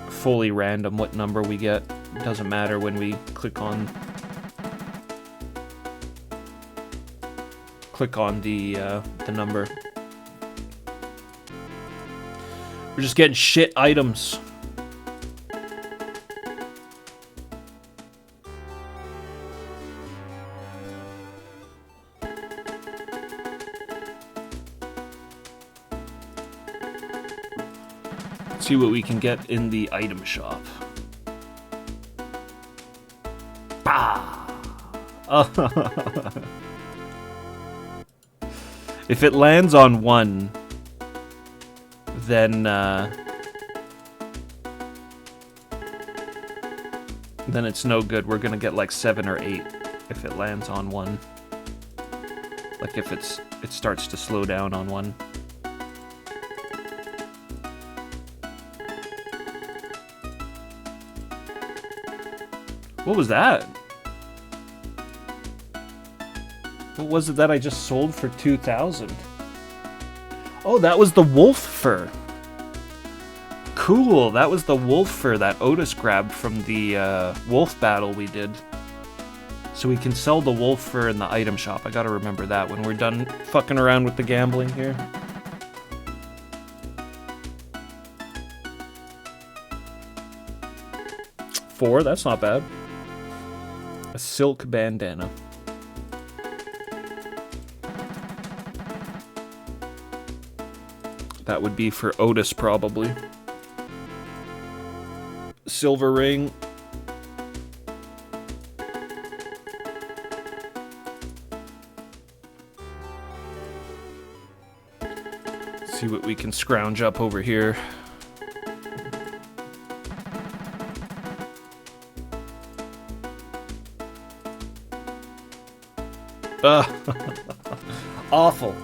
fully random what number we get. It doesn't matter when we click on the number. We're just getting shit items. Let's see what we can get in the item shop. Bah! If it lands on 1, then it's no good. We're gonna get like 7 or 8 if it lands on 1. Like if it starts to slow down on 1. What was that? What was it that I just sold for 2,000? Oh, that was the wolf fur. Cool, that was the wolf fur that Otis grabbed from the wolf battle we did. So we can sell the wolf fur in the item shop. I gotta remember that when we're done fucking around with the gambling here. $4, that's not bad. A silk bandana. That would be for Otis, probably. Silver ring. See what we can scrounge up over here. Awful.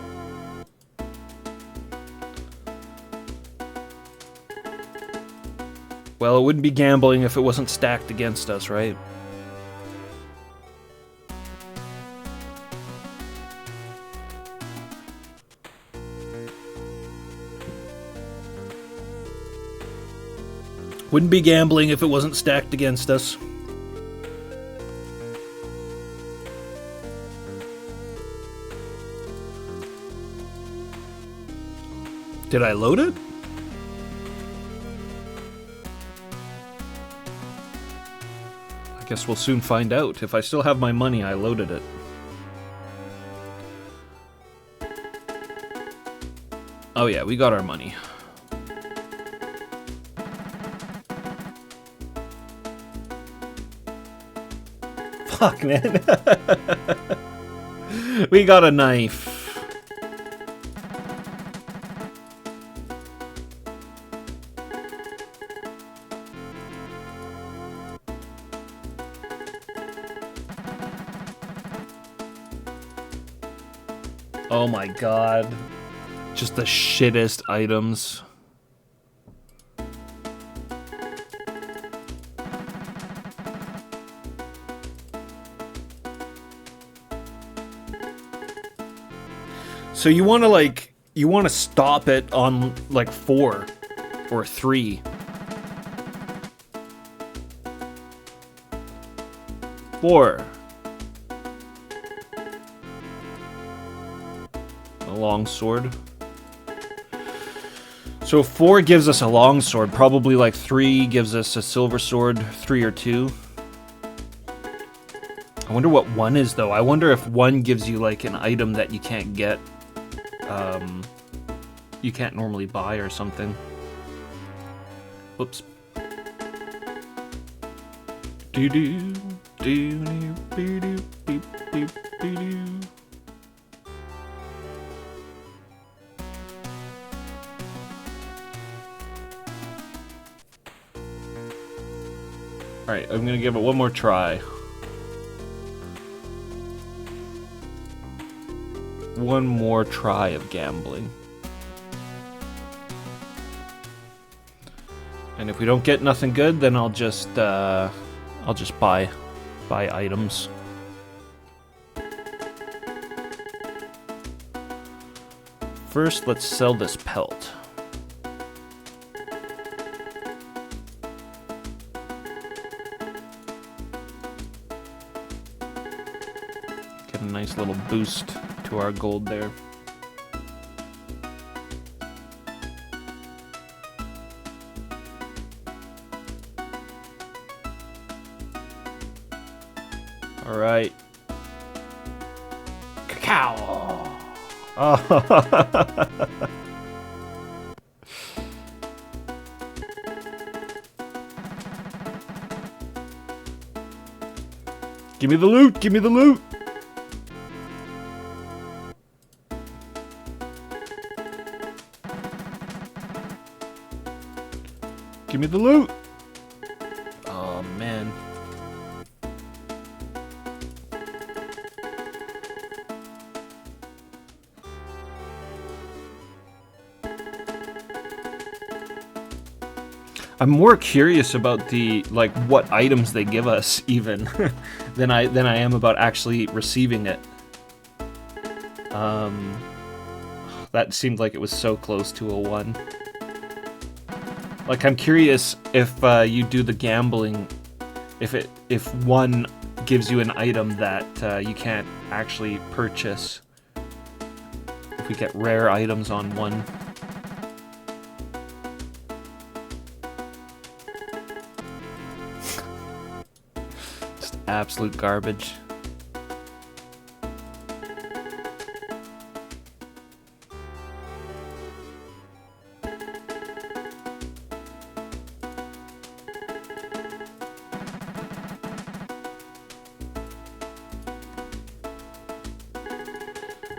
Well, it wouldn't be gambling if it wasn't stacked against us, right? Wouldn't be gambling if it wasn't stacked against us. Did I load it? I guess we'll soon find out. If I still have my money, I loaded it. Oh yeah, we got our money. Fuck, man. We got a knife. Oh my god. Just the shittest items. So you want to stop it on like 4 or 3. 4. A long sword. So 4 gives us a long sword. Probably like 3 gives us a silver sword. 3 or 2. I wonder what 1 is, though. I wonder if 1 gives you, like, an item that you can't get, you can't normally buy or something. Whoops. Do-do, do-do, be-do, beep, beep, be-do. Alright, I'm gonna give it one more try. One more try of gambling. And if we don't get nothing good, then I'll just buy items. First, let's sell this pelt. Get a nice little boost to our gold there. All right. Cacao. Oh. Give me the loot. Give me the loot. Give me the loot. Oh, man. I'm more curious about the, like, what items they give us, even, than I am about actually receiving it. That seemed like it was so close to a 1. Like, I'm curious if you do the gambling, if 1 gives you an item that you can't actually purchase. If we get rare items on 1. Just absolute garbage.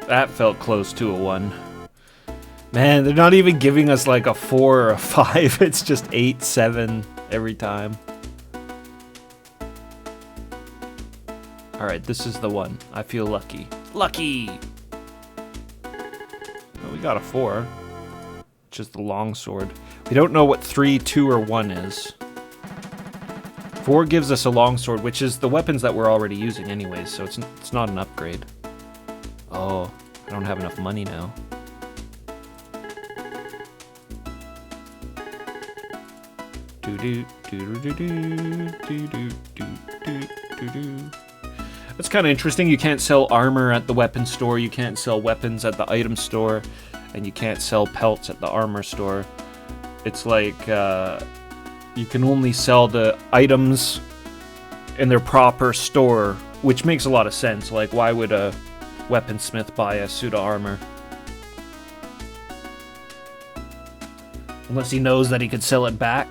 That felt close to a 1. Man, they're not even giving us like a 4 or a 5. It's just 8, 7 every time. Alright, this is the one. I feel lucky. Lucky! Oh, we got a 4. Which is the longsword. We don't know what 3, 2, or 1 is. 4 gives us a longsword, which is the weapons that we're already using anyways, so it's not an upgrade. Oh, I don't have enough money now. That's kind of interesting. You can't sell armor at the weapon store, you can't sell weapons at the item store, and you can't sell pelts at the armor store. It's like you can only sell the items in their proper store, which makes a lot of sense. Like, why would a weaponsmith buy a suit of armor? Unless he knows that he could sell it back.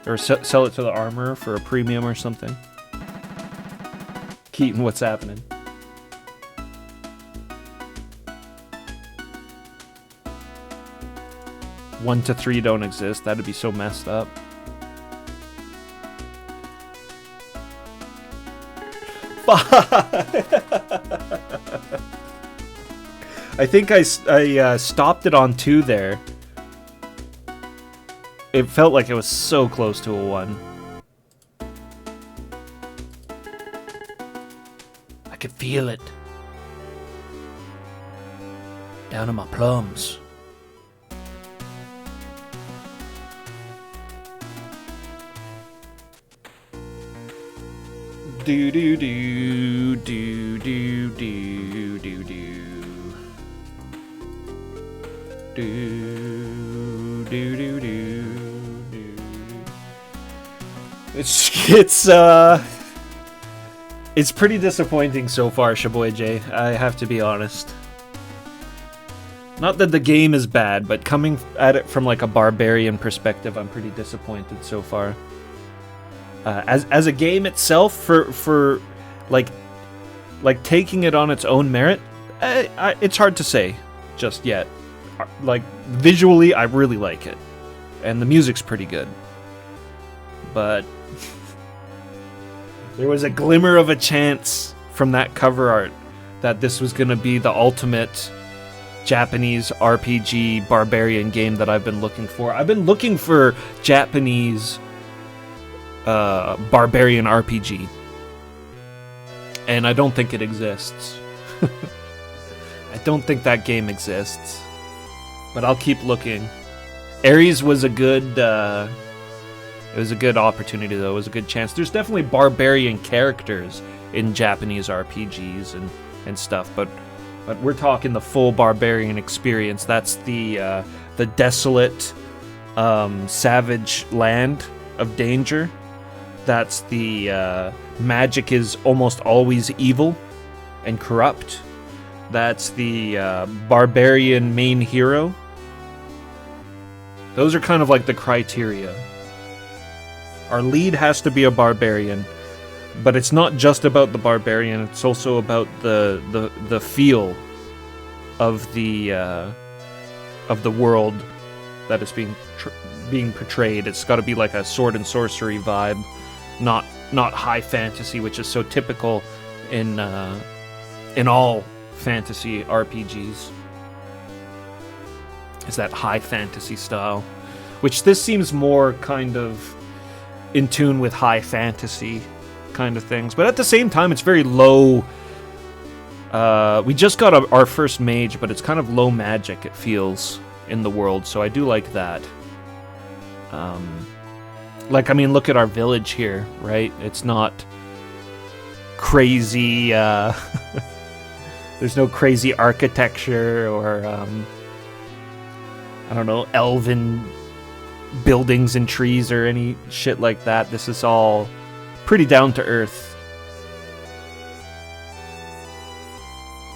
Or sell it to the armorer for a premium or something. Keaton, what's happening? One to 3 don't exist. That'd be so messed up. I think I stopped it on 2 there. It felt like it was so close to a 1. I could feel it. Down in my plums. Do do do do do do do do do do do do. It's pretty disappointing so far, Shaboy J. I have to be honest. Not that the game is bad, but coming at it from like a barbarian perspective, I'm pretty disappointed so far. As a game itself, for like taking it on its own merit, it's hard to say just yet. Like visually, I really like it, and the music's pretty good. But there was a glimmer of a chance from that cover art that this was going to be the ultimate Japanese RPG barbarian game that I've been looking for. I've been looking for Japanese barbarian RPG, and I don't think it exists. I don't think that game exists, but I'll keep looking. Ares was a good it was a good opportunity, though. It was a good chance. There's definitely barbarian characters in Japanese RPGs and stuff, but we're talking the full barbarian experience. That's the desolate, savage land of danger. That's the magic is almost always evil and corrupt. That's the barbarian main hero. Those are kind of like the criteria. Our lead has to be a barbarian, but it's not just about the barbarian. It's also about the feel of the world that is being portrayed. It's got to be like a sword and sorcery vibe, not high fantasy, which is so typical in all fantasy RPGs. Is that high fantasy style, which this seems more kind of in tune with high fantasy kind of things, but at the same time it's very low. We just got our first mage, but it's kind of low magic, it feels, in the world, so I do like that. Like, I mean, look at our village here, right? It's not crazy, there's no crazy architecture or I don't know, elven buildings and trees or any shit like that. This is all pretty down to earth,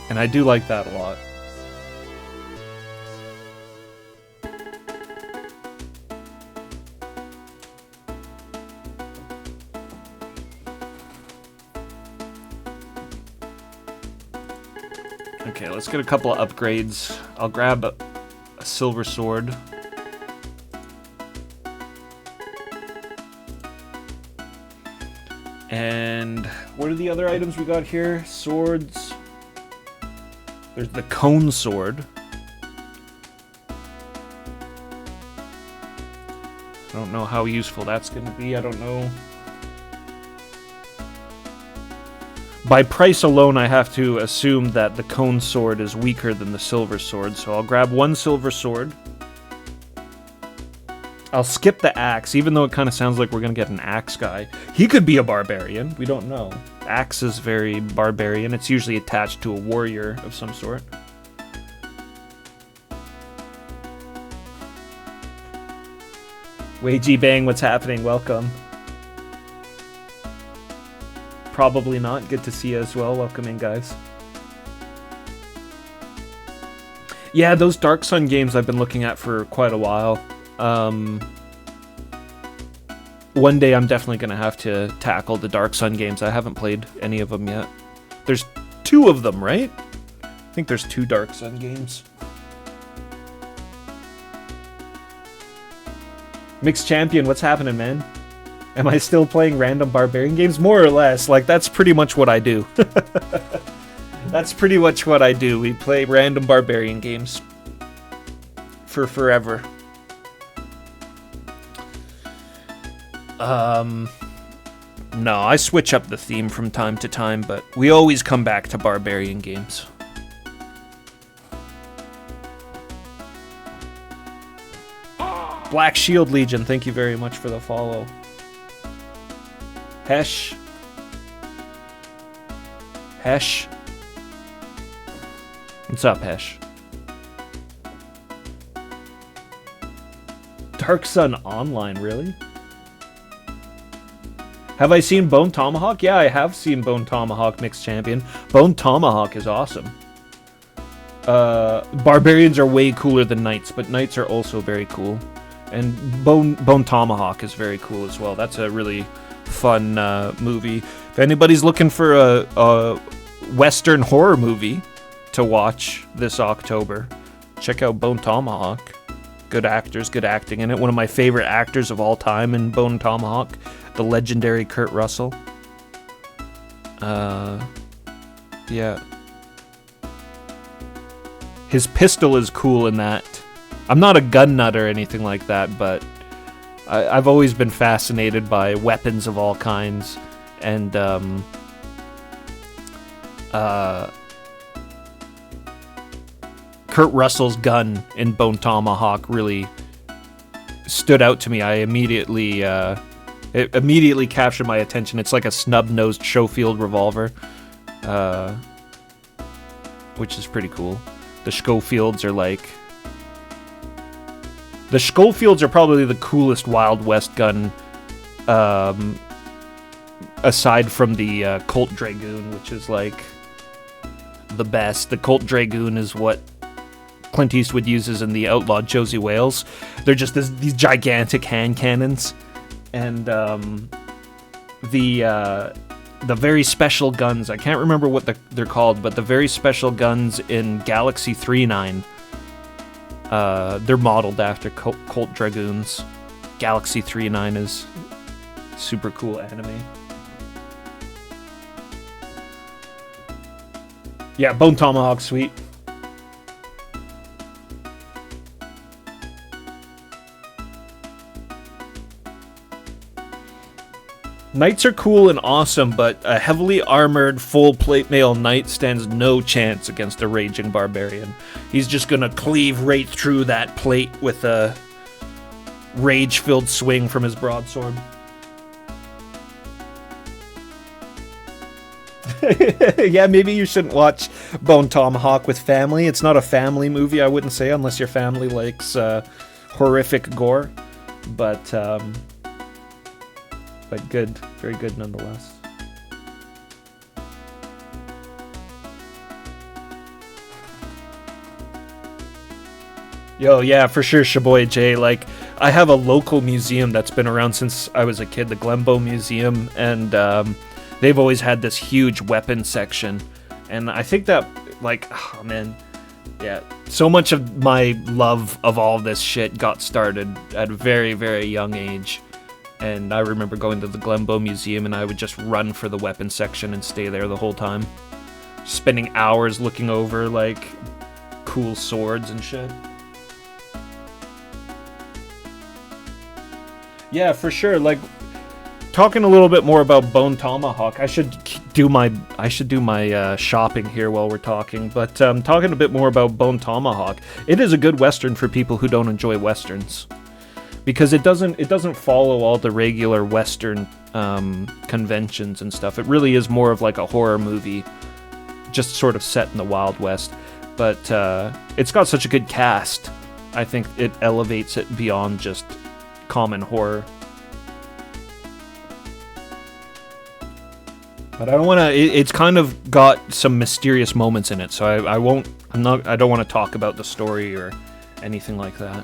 and I do like that a lot. Okay, let's get a couple of upgrades. I'll grab a silver sword. And what are the other items we got here? Swords. There's the cone sword. I don't know how useful that's going to be. I don't know. By price alone, I have to assume that the cone sword is weaker than the silver sword, so I'll grab one silver sword. I'll skip the axe, even though it kind of sounds like we're going to get an axe guy. He could be a barbarian. We don't know. Axe is very barbarian. It's usually attached to a warrior of some sort. Wei Ji Bang, what's happening? Welcome. Probably not. Good to see you as well. Welcome in, guys. Yeah, those Dark Sun games I've been looking at for quite a while. One day I'm definitely going to have to tackle the Dark Sun games. I haven't played any of them yet. There's 2 of them, right? I think there's 2 Dark Sun games. Mixed Champion, what's happening, man? Am I still playing random barbarian games? More or less. Like, that's pretty much what I do. That's pretty much what I do. We play random barbarian games. For forever. No, I switch up the theme from time to time, but we always come back to barbarian games. Black Shield Legion, thank you very much for the follow. Hesh. Hesh. What's up, Hesh? Dark Sun Online, really? Have I seen Bone Tomahawk? Yeah, I have seen Bone Tomahawk Mixed Champion. Bone Tomahawk is awesome. Barbarians are way cooler than Knights, but Knights are also very cool. And Bone Tomahawk is very cool as well. That's a really fun movie. If anybody's looking for a Western horror movie to watch this October, check out Bone Tomahawk. Good actors, good acting in it. One of my favorite actors of all time in Bone Tomahawk, the legendary Kurt Russell. Yeah. His pistol is cool in that. I'm not a gun nut or anything like that, but I've always been fascinated by weapons of all kinds. And Kurt Russell's gun in Bone Tomahawk really stood out to me. It immediately captured my attention. It's like a snub-nosed Schofield revolver, which is pretty cool. The Schofields are probably the coolest Wild West gun, aside from the Colt Dragoon, which is like the best. The Colt Dragoon is what Clint Eastwood uses in The Outlaw Josie Wales. They're just these gigantic hand cannons, and the very special guns. I can't remember what they're called, but the very special guns in Galaxy 3-9. They're modeled after Colt Dragoons. Galaxy 3-9 is super cool anime. Yeah, Bone Tomahawk, sweet. Knights are cool and awesome, but a heavily armored, full plate mail knight stands no chance against a raging barbarian. He's just gonna cleave right through that plate with a rage-filled swing from his broadsword. Yeah, maybe you shouldn't watch Bone Tomahawk with family. It's not a family movie, I wouldn't say, unless your family likes horrific gore. But good. Very good nonetheless. Yo, yeah, for sure, Shaboy J. Like, I have a local museum that's been around since I was a kid, the Glenbow Museum, and they've always had this huge weapon section. And I think that, like, oh man, yeah, so much of my love of all this shit got started at a very, very young age. And I remember going to the Glenbow Museum, and I would just run for the weapon section and stay there the whole time, spending hours looking over, like, cool swords and shit. Yeah, for sure. Like, talking a little bit more about Bone Tomahawk, I should do my shopping here while we're talking. But talking a bit more about Bone Tomahawk, it is a good Western for people who don't enjoy Westerns. Because it doesn't follow all the regular Western conventions and stuff. It really is more of like a horror movie, just sort of set in the Wild West. But it's got such a good cast. I think it elevates it beyond just common horror. But I don't want to. It's kind of got some mysterious moments in it, so I won't. I don't want to talk about the story or anything like that.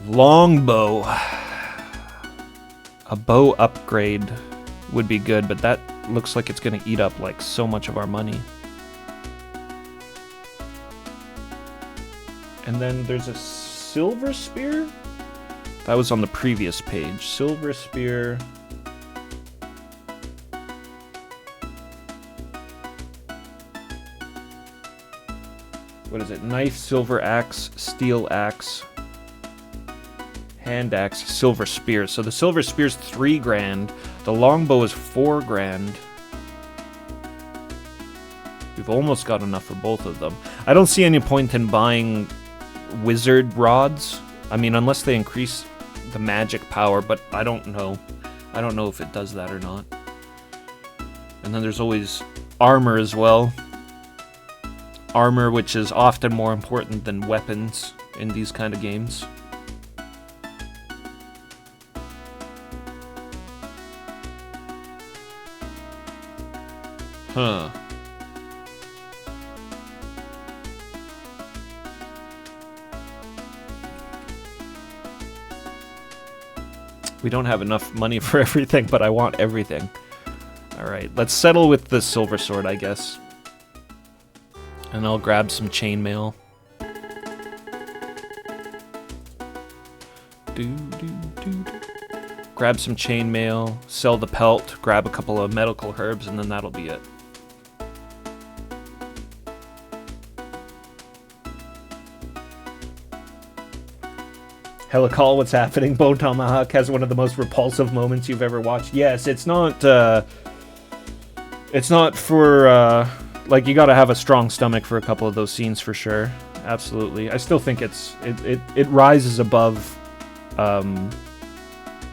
Longbow. A bow upgrade would be good, but that looks like it's going to eat up like so much of our money. And then there's a silver spear? That was on the previous page. Silver spear. What is it? Knife, silver axe, steel axe, hand axe, silver spear. So the silver spear's $3,000. The longbow is $4,000. We've almost got enough for both of them. I don't see any point in buying wizard rods. I mean, unless they increase the magic power, but I don't know. I don't know if it does that or not. And then there's always armor as well. Armor, which is often more important than weapons in these kind of games. Huh. We don't have enough money for everything, but I want everything. Alright, let's settle with the silver sword, I guess. And I'll grab some chainmail. Grab some chainmail, sell the pelt, grab a couple of medical herbs, and then that'll be it. Helical, what's happening? Bone Tomahawk has one of the most repulsive moments you've ever watched. Yes, it's not for, like, you gotta have a strong stomach for a couple of those scenes for sure. Absolutely. I still think it rises above,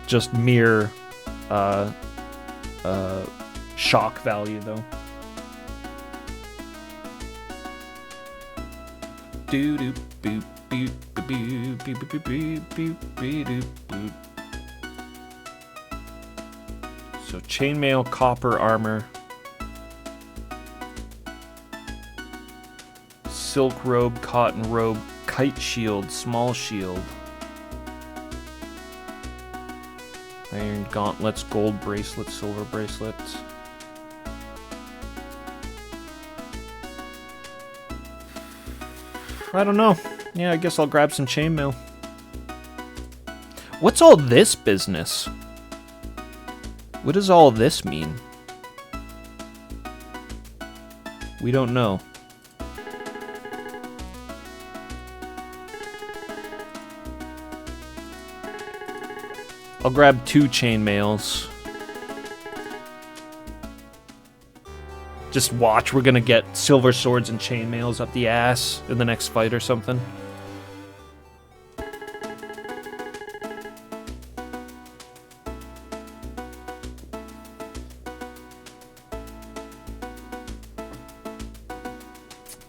just mere, shock value, though. Doo-doo, boop. So chainmail, copper armor, silk robe, cotton robe, kite shield, small shield, iron gauntlets, gold bracelets, silver bracelets. I don't know. Yeah, I guess I'll grab some chainmail. What's all this business? What does all this mean? We don't know. I'll grab 2 chainmails. Just watch, we're gonna get silver swords and chainmails up the ass in the next fight or something.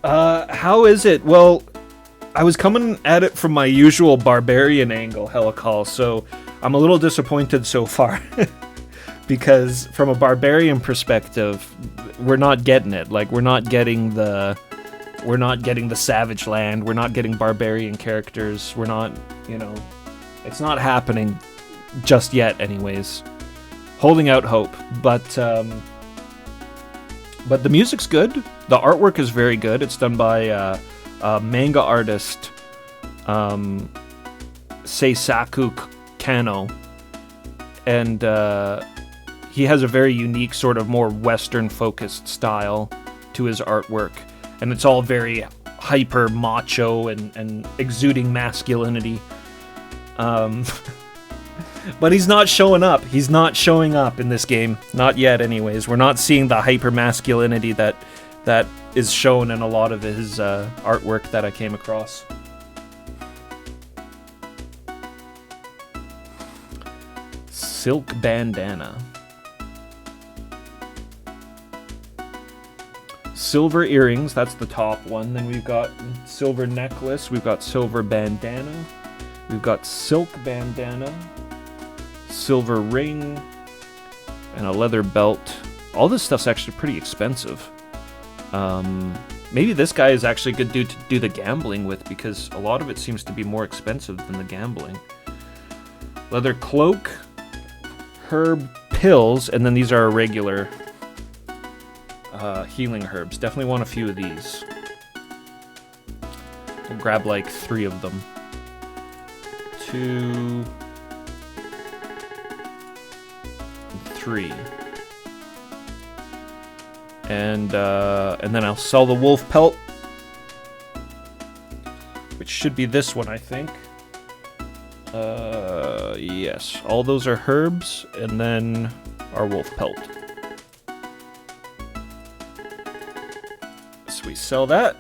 How is it? Well, I was coming at it from my usual barbarian angle, Helical, so I'm a little disappointed so far. Because from a barbarian perspective, we're not getting it. Like, we're not getting the savage land, we're not getting barbarian characters, we're not, you know, it's not happening just yet anyways. Holding out hope, but the music's good. The artwork is very good. It's done by manga artist Seisaku Kano, and he has a very unique, sort of more Western-focused style to his artwork, and it's all very hyper macho and exuding masculinity. But he's not showing up. He's not showing up in this game. Not yet, anyways. We're not seeing the hyper masculinity that is shown in a lot of his artwork that I came across. Silk bandana. Silver earrings, that's the top one. Then we've got silver necklace, we've got silver bandana, we've got silk bandana, silver ring, and a leather belt. All this stuff's actually pretty expensive. Maybe this guy is actually good dude to do the gambling with, because a lot of it seems to be more expensive than the gambling. Leather cloak, herb pills, and then these are regular healing herbs. Definitely want a few of these. I'll grab like 3 of them. 2, 3. And then I'll sell the wolf pelt, which should be this one, I think. Yes, all those are herbs, and then our wolf pelt. So we sell that,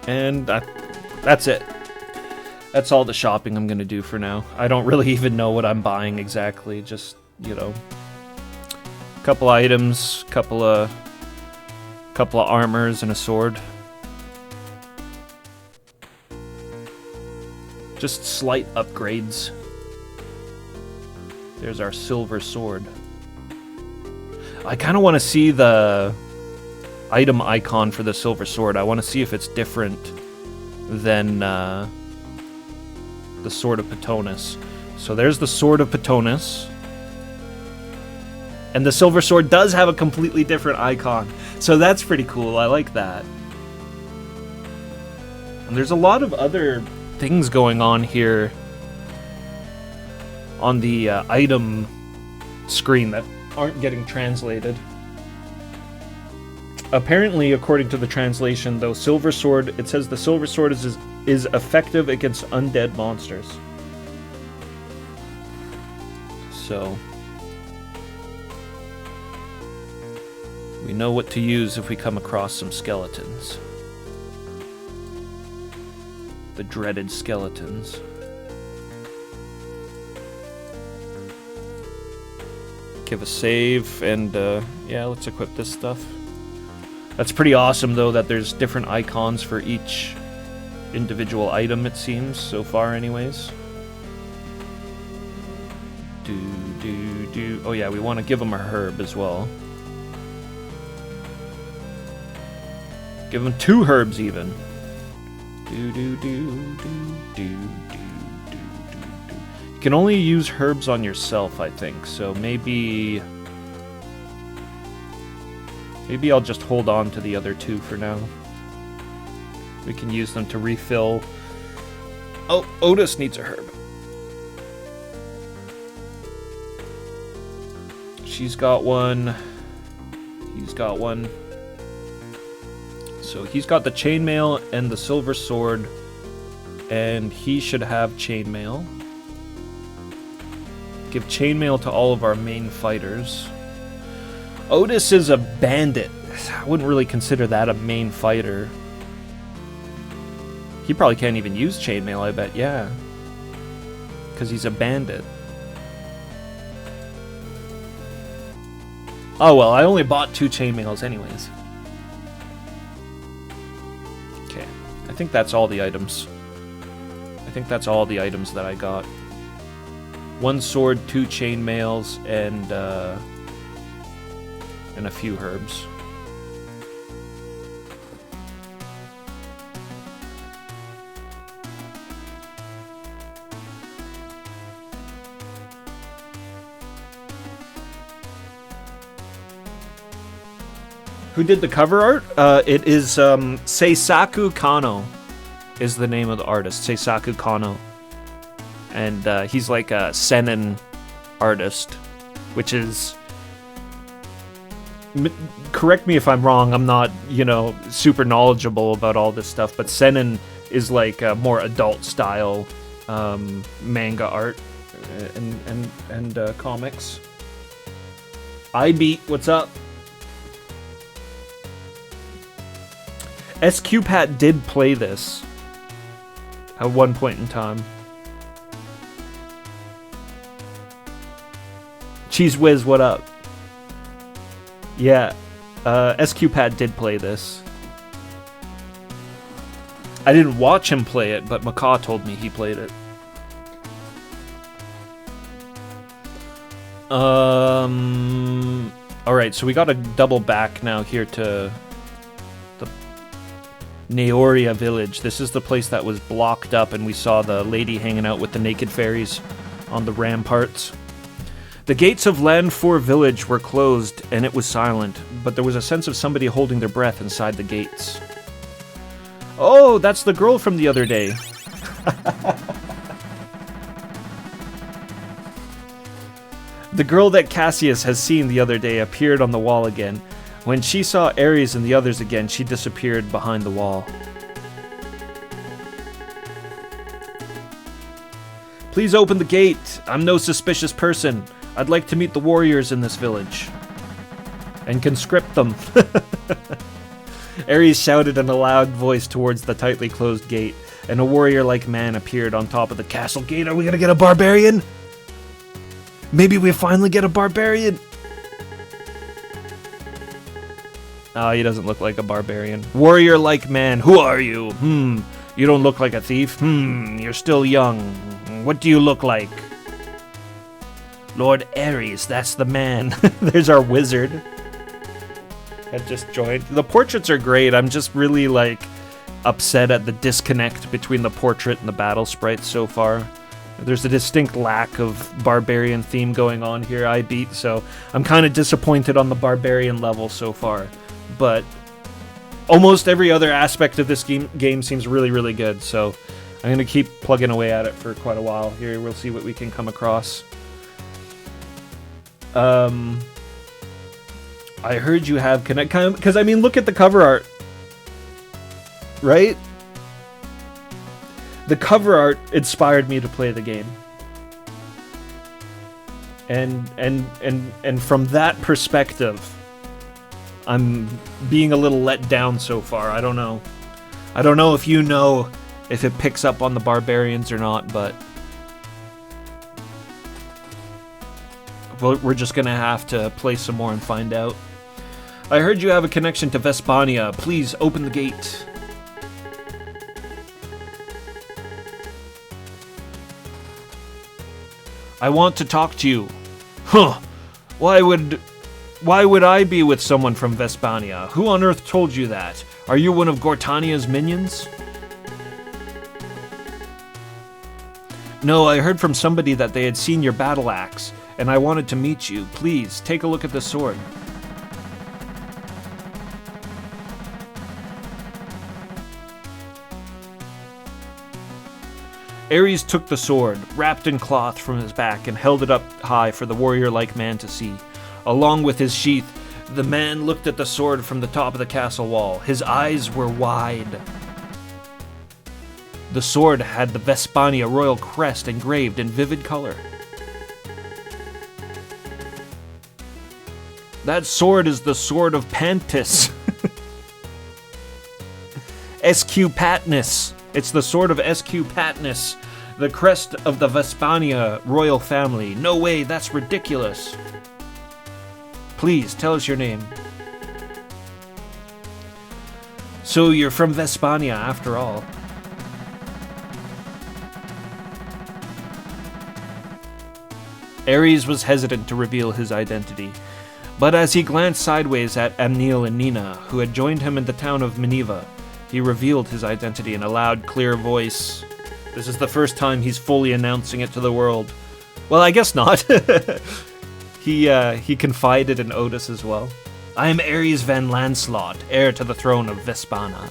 and that's it. That's all the shopping I'm gonna do for now. I don't really even know what I'm buying exactly. Just, you know, a couple items, couple of armors, and a sword. Just slight upgrades. There's our silver sword. I kind of want to see the item icon for the silver sword. I want to see if it's different than the Sword of Petonus. So there's the Sword of Petonus. And the silver sword does have a completely different icon. So that's pretty cool. I like that. And there's a lot of other things going on here on the item screen that aren't getting translated. Apparently, according to the translation, though, silver sword, it says the silver sword is effective against undead monsters. So we know what to use if we come across some skeletons. The dreaded skeletons. Give a save, and yeah, let's equip this stuff. That's pretty awesome, though, that there's different icons for each individual item, it seems, so far anyways. Oh yeah, we want to give them a herb as well. Give them 2 herbs, even. You can only use herbs on yourself, I think, so maybe I'll just hold on to the other 2 for now. We can use them to refill. Oh, Otis needs a herb. She's got one. He's got one. So he's got the chainmail and the silver sword, and he should have chainmail. Give chainmail to all of our main fighters. Otis is a bandit. I wouldn't really consider that a main fighter. He probably can't even use chainmail, I bet, yeah. Because he's a bandit. Oh well, I only bought 2 chainmails anyways. Okay, I think that's all the items. I think that's all the items that I got. 1 sword, 2 chainmails, and a few herbs. Who did the cover art? It is Seisaku Kano is the name of the artist. Seisaku Kano. And he's like a seinen artist, which is... correct me if I'm wrong, I'm not, super knowledgeable about all this stuff, but seinen is like a more adult style manga art and comics. iBeat, what's up? SQPat did play this at one point in time. Cheese Whiz, what up? Yeah, SQPat did play this. I didn't watch him play it, but Macaw told me he played it. Alright, so we gotta double back now here to the Neoria village. This is the place that was blocked up, and we saw the lady hanging out with the naked fairies on the ramparts. The gates of Landfor village were closed, and it was silent, but there was a sense of somebody holding their breath inside the gates. Oh, that's the girl from the other day. The girl that Cassius has seen the other day appeared on the wall again. When she saw Ares and the others again, she disappeared behind the wall. Please open the gate. I'm no suspicious person. I'd like to meet the warriors in this village. And conscript them. Ares shouted in a loud voice towards the tightly closed gate, and a warrior-like man appeared on top of the castle gate. Are we gonna get a barbarian? Maybe we finally get a barbarian. Oh, he doesn't look like a barbarian. Warrior-like man, who are you? You don't look like a thief. You're still young. What do you look like? Lord Ares, that's the man. There's our wizard. had just joined. The portraits are great. I'm just really, like, upset at the disconnect between the portrait and the battle sprites so far. There's a distinct lack of barbarian theme going on here, I beat, so I'm kind of disappointed on the barbarian level so far. But almost every other aspect of this game seems really, really good, so I'm going to keep plugging away at it for quite a while. Here, we'll see what we can come across. I heard you have connect... Because, I mean, look at the cover art. Right? The cover art inspired me to play the game. And from that perspective, I'm being a little let down so far. I don't know. I don't know if you know if it picks up on the barbarians or not, but we're just gonna have to play some more and find out. I heard you have a connection to Vespania. Please open the gate. I want to talk to you. Huh. Why would I be with someone from Vespania? Who on earth told you that? Are you one of Gortania's minions? No, I heard from somebody that they had seen your battle axe, and I wanted to meet you. Please, take a look at the sword. Ares took the sword, wrapped in cloth from his back, and held it up high for the warrior-like man to see. Along with his sheath, the man looked at the sword from the top of the castle wall. His eyes were wide. The sword had the Vespania royal crest engraved in vivid color. That sword is the sword of Pantis. SQ Patnus. It's the sword of SQ Patnus, the crest of the Vespania royal family. No way, that's ridiculous. Please, tell us your name. So you're from Vespania after all. Ares was hesitant to reveal his identity, but as he glanced sideways at Amnil and Nina, who had joined him in the town of Miniva, he revealed his identity in a loud, clear voice. This is the first time he's fully announcing it to the world. Well, I guess not. He confided in Otis as well. I am Ares van Lancelot, heir to the throne of Vespania.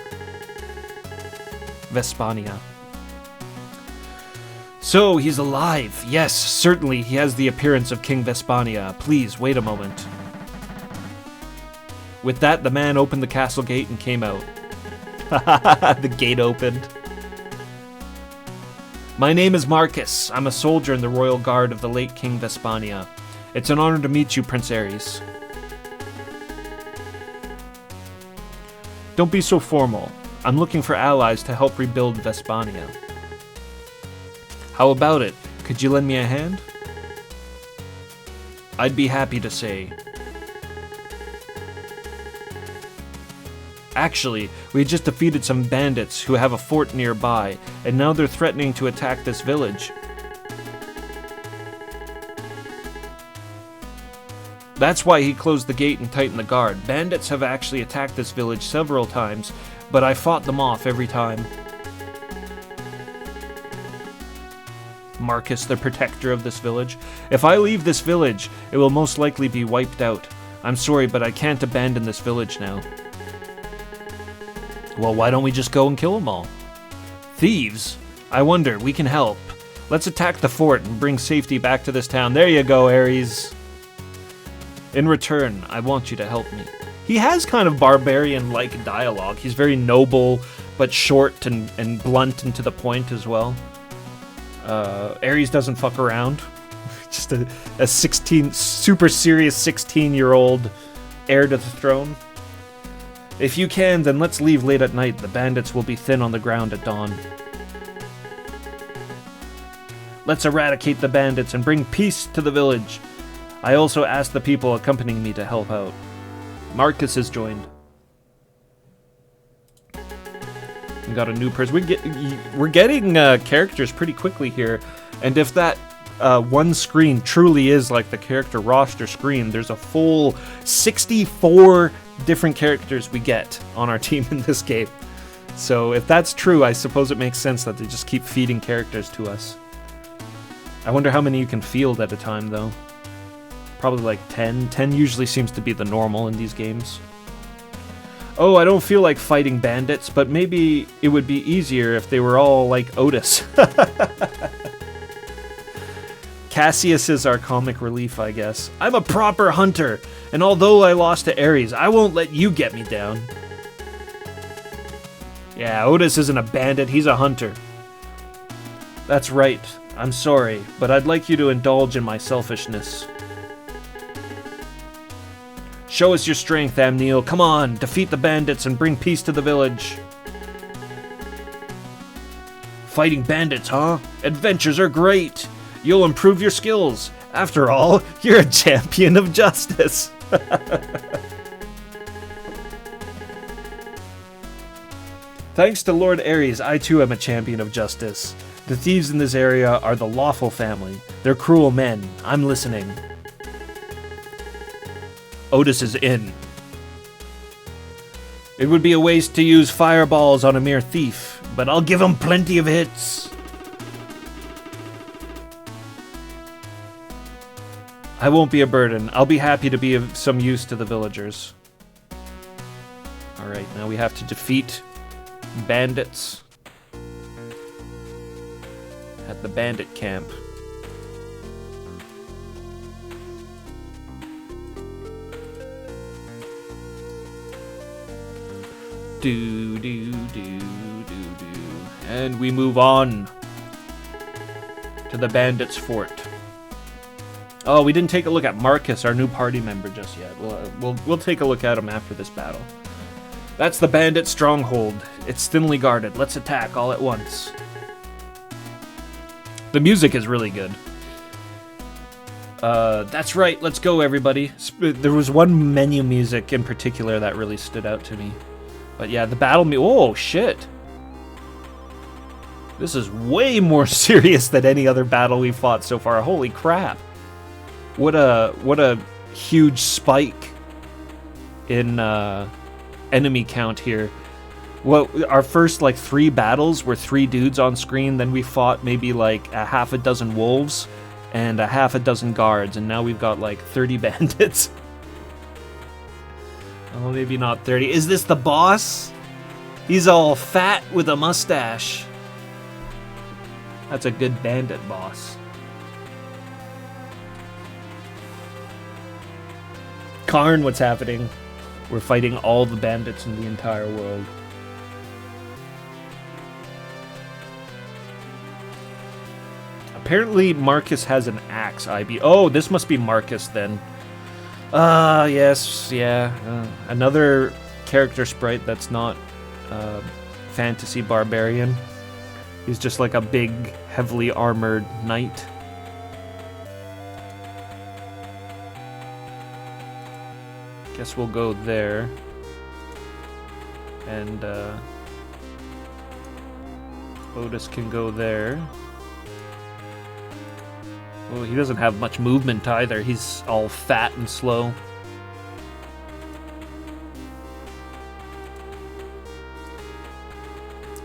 So, he's alive. Yes, certainly he has the appearance of King Vespania. Please, wait a moment. With that, the man opened the castle gate and came out. The gate opened. My name is Marcus. I'm a soldier in the royal guard of the late King Vespania. It's an honor to meet you, Prince Ares. Don't be so formal. I'm looking for allies to help rebuild Vespania. How about it? Could you lend me a hand? I'd be happy to say. Actually, we just defeated some bandits who have a fort nearby, and now they're threatening to attack this village. That's why he closed the gate and tightened the guard. Bandits have actually attacked this village several times, but I fought them off every time. Marcus, the protector of this village. If I leave this village, it will most likely be wiped out. I'm sorry, but I can't abandon this village now. Well, why don't we just go and kill them all? Thieves? I wonder, we can help. Let's attack the fort and bring safety back to this town. There you go, Ares. In return, I want you to help me. He has kind of barbarian-like dialogue. He's very noble, but short and blunt and to the point as well. Ares doesn't fuck around. Just a 16, super serious 16-year-old heir to the throne. If you can, then let's leave late at night. The bandits will be thin on the ground at dawn. Let's eradicate the bandits and bring peace to the village. I also asked the people accompanying me to help out. Marcus has joined. We got a new person. We're getting characters pretty quickly here, and if that one screen truly is like the character roster screen. There's a full 64 different characters we get on our team in this game. So if that's true, I suppose it makes sense that they just keep feeding characters to us. I wonder how many you can field at a time, though. Probably like 10. 10 usually seems to be the normal in these games. Oh, I don't feel like fighting bandits, but maybe it would be easier if they were all like Otis. Cassius is our comic relief, I guess. I'm a proper hunter, and although I lost to Ares, I won't let you get me down. Yeah, Otis isn't a bandit, he's a hunter. That's right. I'm sorry, but I'd like you to indulge in my selfishness. Show us your strength, Amneal. Come on, defeat the bandits and bring peace to the village. Fighting bandits, huh? Adventures are great. You'll improve your skills. After all, you're a champion of justice. Thanks to Lord Ares, I too am a champion of justice. The thieves in this area are the lawful family. They're cruel men. I'm listening. Otis is in. It would be a waste to use fireballs on a mere thief, but I'll give him plenty of hits. I won't be a burden. I'll be happy to be of some use to the villagers. Alright, now we have to defeat bandits at the bandit camp. And we move on to the bandits' fort. Oh, we didn't take a look at Marcus, our new party member, just yet. We'll take a look at him after this battle. That's the bandit stronghold. It's thinly guarded. Let's attack all at once. The music is really good. That's right. Let's go, everybody. There was one menu music in particular that really stood out to me. But yeah, the battle oh, shit. This is way more serious than any other battle we've fought so far. Holy crap. What a huge spike in enemy count here. Well, our first like 3 battles were 3 dudes on screen, then we fought maybe like a half a dozen wolves and a half a dozen guards, and now we've got like 30 bandits. Oh, maybe not 30. Is this the boss? He's all fat with a mustache. That's a good bandit boss. Karn, what's happening? We're fighting all the bandits in the entire world. Apparently Marcus has an axe, IB. Oh, this must be Marcus then. Yes, yeah. Another character sprite that's not fantasy barbarian. He's just like a big, heavily armored knight. Guess we'll go there. And Otis can go there. Oh, he doesn't have much movement either. He's all fat and slow.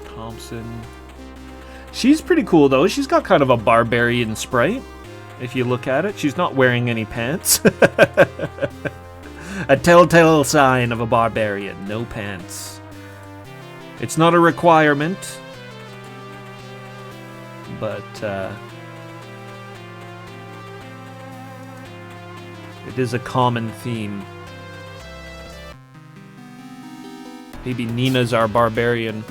Thompson. She's pretty cool though. She's got kind of a barbarian sprite. If you look at it, she's not wearing any pants. A telltale sign of a barbarian. No pants. It's not a requirement, but it is a common theme. Maybe Nina's our barbarian.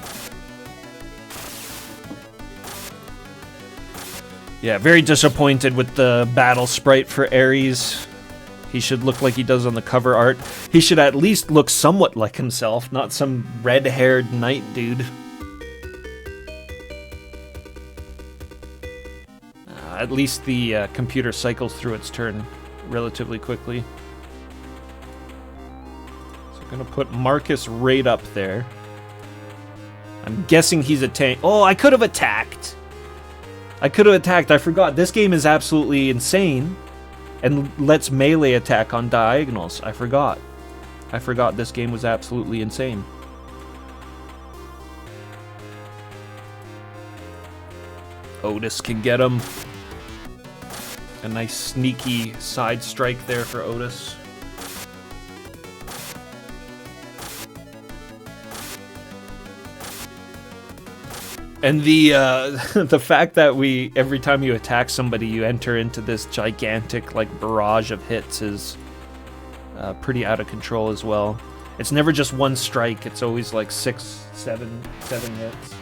Yeah, very disappointed with the battle sprite for Ares. He should look like he does on the cover art. He should at least look somewhat like himself, not some red-haired knight dude. At least the computer cycles through its turn relatively quickly. So I'm gonna put Marcus right up there. I'm guessing he's a tank. Oh, I could have attacked. I could have attacked. I forgot. This game is absolutely insane and lets melee attack on diagonals. I forgot. I forgot this game was absolutely insane. Otis can get him. A nice sneaky side strike there for Otis. And the the fact that every time you attack somebody, you enter into this gigantic like barrage of hits is pretty out of control as well. It's never just one strike. It's always like 6, 7 hits.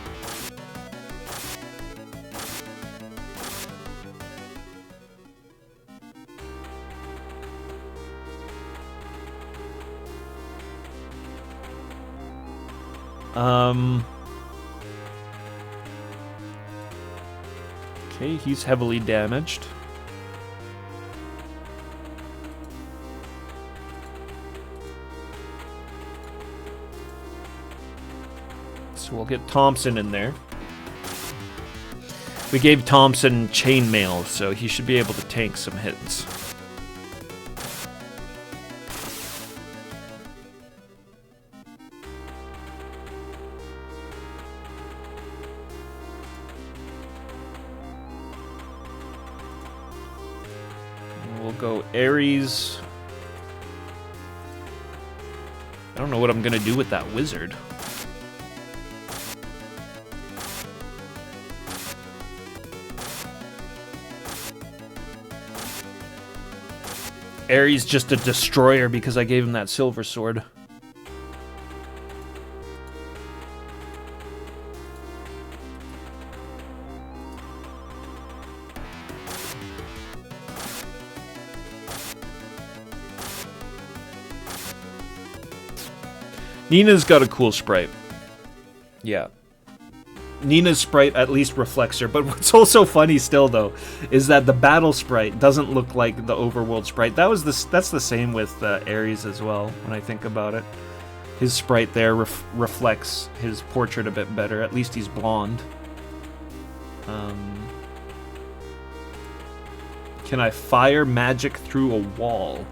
Okay, he's heavily damaged. So we'll get Thompson in there. We gave Thompson chainmail, so he should be able to tank some hits. We'll go Ares. I don't know what I'm gonna do with that wizard. Ares just a destroyer because I gave him that silver sword. Nina's got a cool sprite. Yeah. Nina's sprite at least reflects her, but what's also funny still though is that the battle sprite doesn't look like the overworld sprite. That's the same with Ares as well when I think about it. His sprite there reflects his portrait a bit better. At least he's blonde. Can I fire magic through a wall?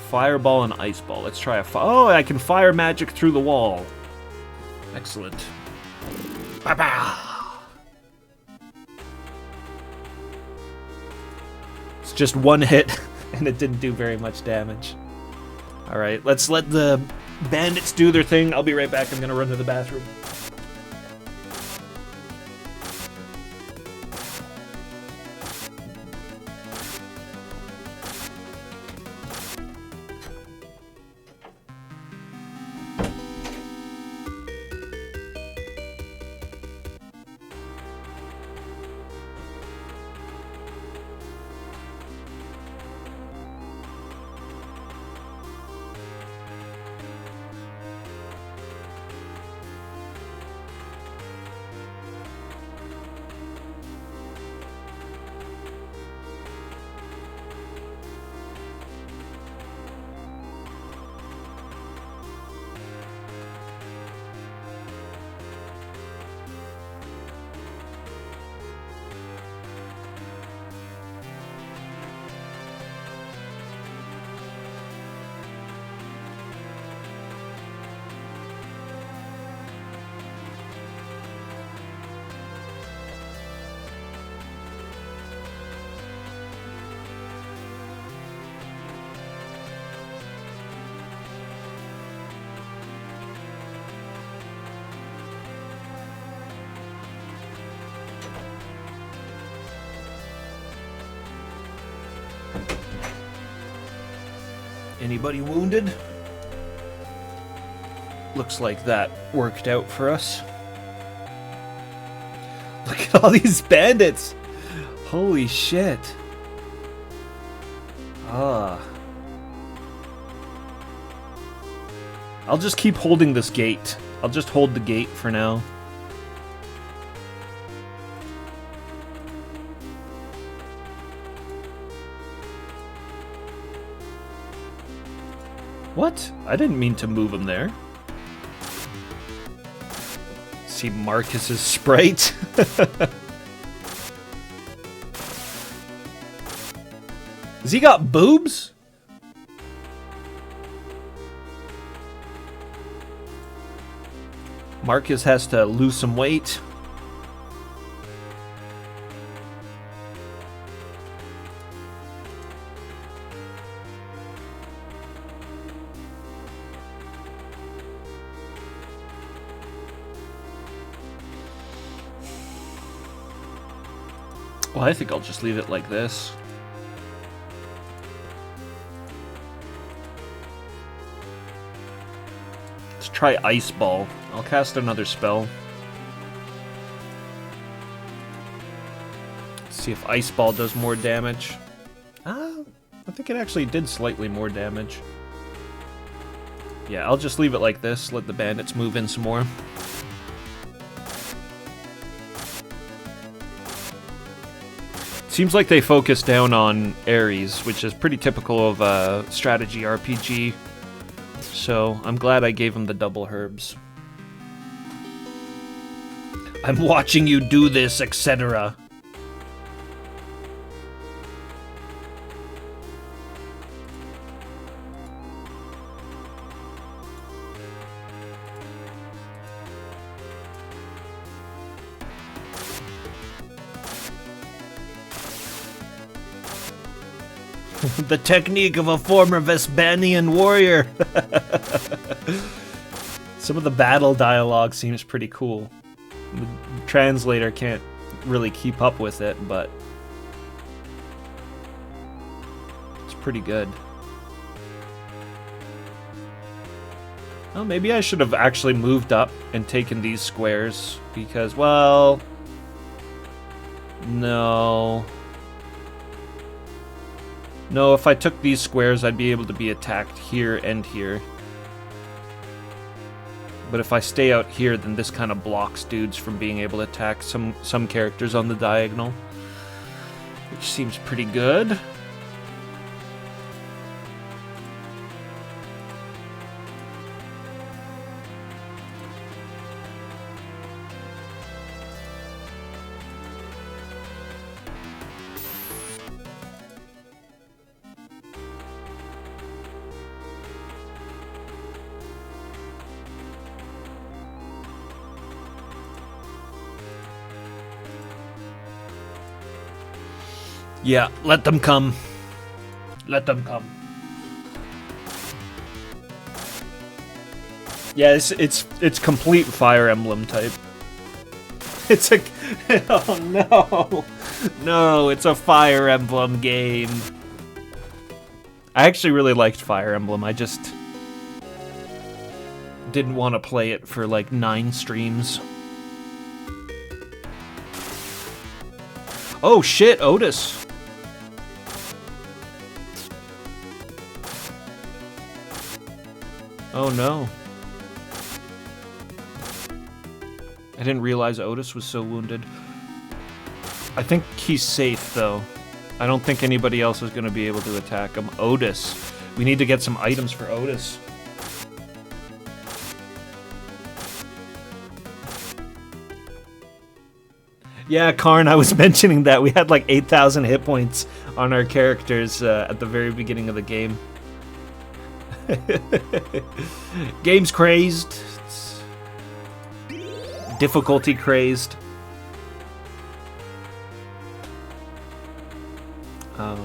Fireball and ice ball. Let's try oh, I can fire magic through the wall. Excellent. It's just one hit, and it didn't do very much damage. Alright, let's let the bandits do their thing. I'll be right back. I'm gonna run to the bathroom. Anybody wounded? Looks like that worked out for us. Look at all these bandits! Holy shit. Ah. I'll just keep holding this gate. I'll just hold the gate for now. What? I didn't mean to move him there. See Marcus's sprite. Has he got boobs? Marcus has to lose some weight. Well, I think I'll just leave it like this. Let's try Ice Ball. I'll cast another spell. See if Ice Ball does more damage. I think it actually did slightly more damage. Yeah, I'll just leave it like this. Let the bandits move in some more. Seems like they focus down on Ares, which is pretty typical of a strategy RPG. So I'm glad I gave him the double herbs. I'm watching you do this, etc. The technique of a former Vespanian warrior. Some of the battle dialogue seems pretty cool. The translator can't really keep up with it, but it's pretty good. Oh, maybe I should have actually moved up and taken these squares because, well, no. No, if I took these squares, I'd be able to be attacked here and here. But if I stay out here, then this kind of blocks dudes from being able to attack some characters on the diagonal. Which seems pretty good. Yeah, let them come. Let them come. Yeah, it's complete Fire Emblem type. It's a oh no. No, it's a Fire Emblem game. I actually really liked Fire Emblem. I just didn't want to play it for like 9 streams. Oh shit, Otis. Oh no. I didn't realize Otis was so wounded. I think he's safe though. I don't think anybody else is going to be able to attack him. Otis. We need to get some items for Otis. Yeah, Karn, I was mentioning that. We had like 8,000 hit points on our characters at the very beginning of the game. Game's crazed. It's difficulty crazed. Okay.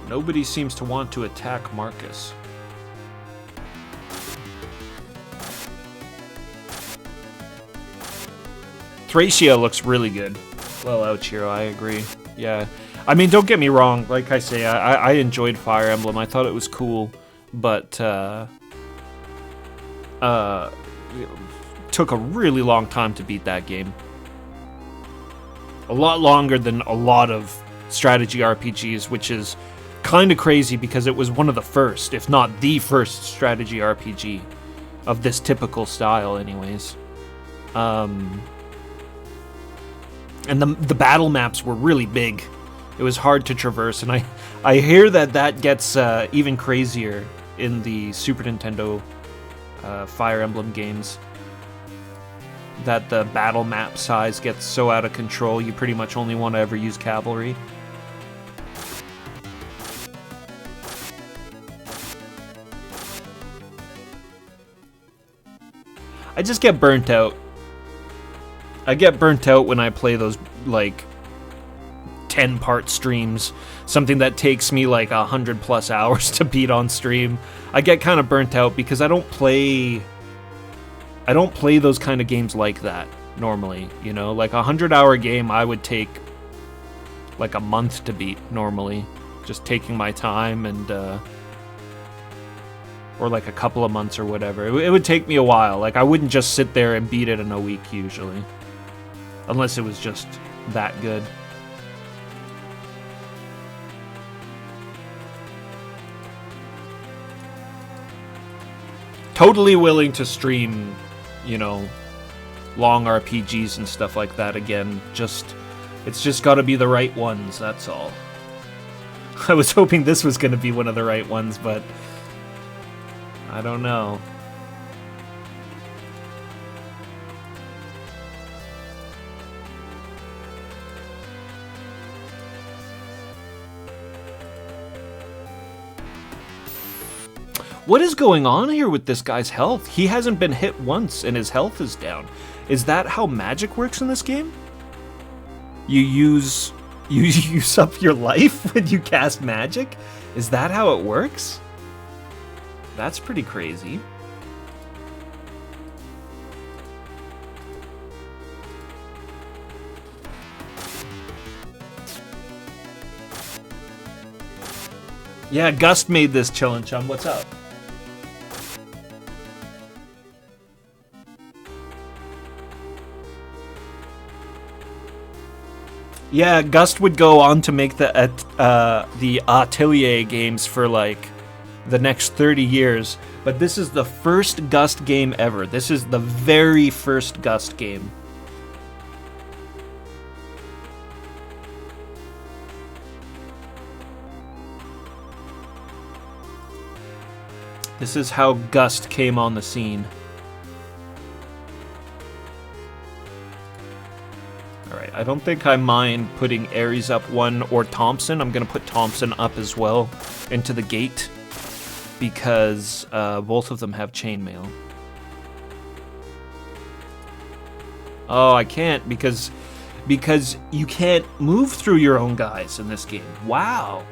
Nobody seems to want to attack Marcus. Thracia looks really good. Well, Ouchiro, I agree. Yeah. I mean, don't get me wrong. Like I say, I enjoyed Fire Emblem. I thought it was cool, but took a really long time to beat that game. A lot longer than a lot of strategy RPGs, which is kind of crazy because it was one of the first, if not the first strategy RPG of this typical style anyways. And the battle maps were really big. It was hard to traverse, and I I hear that gets even crazier in the Super Nintendo Fire Emblem games. That the battle map size gets so out of control, you pretty much only want to ever use cavalry. I just get burnt out. I get burnt out when I play those, like, 10-part streams. Something that takes me, like, 100+ hours to beat on stream. I get kind of burnt out because I don't play those kind of games like that, normally, you know? Like, a 100-hour game I would take, like, a month to beat, normally. Just taking my time and, or like a couple of months or whatever. It would take me a while. Like, I wouldn't just sit there and beat it in a week, usually. Unless it was just that good. Totally willing to stream, you know, long RPGs and stuff like that again. It's just gotta be the right ones, that's all. I was hoping this was gonna be one of the right ones, but I don't know. What is going on here with this guy's health? He hasn't been hit once and his health is down. Is that how magic works in this game? You use up your life when you cast magic? Is that how it works? That's pretty crazy. Yeah, Gust made this chillin' chum. What's up? Yeah, Gust would go on to make the Atelier games for like the next 30 years, but this is the first Gust game ever. This is the very first Gust game. This is how Gust came on the scene. Alright, I don't think I mind putting Ares up one or Thompson. I'm going to put Thompson up as well into the gate because both of them have chainmail. Oh, I can't because you can't move through your own guys in this game. Wow.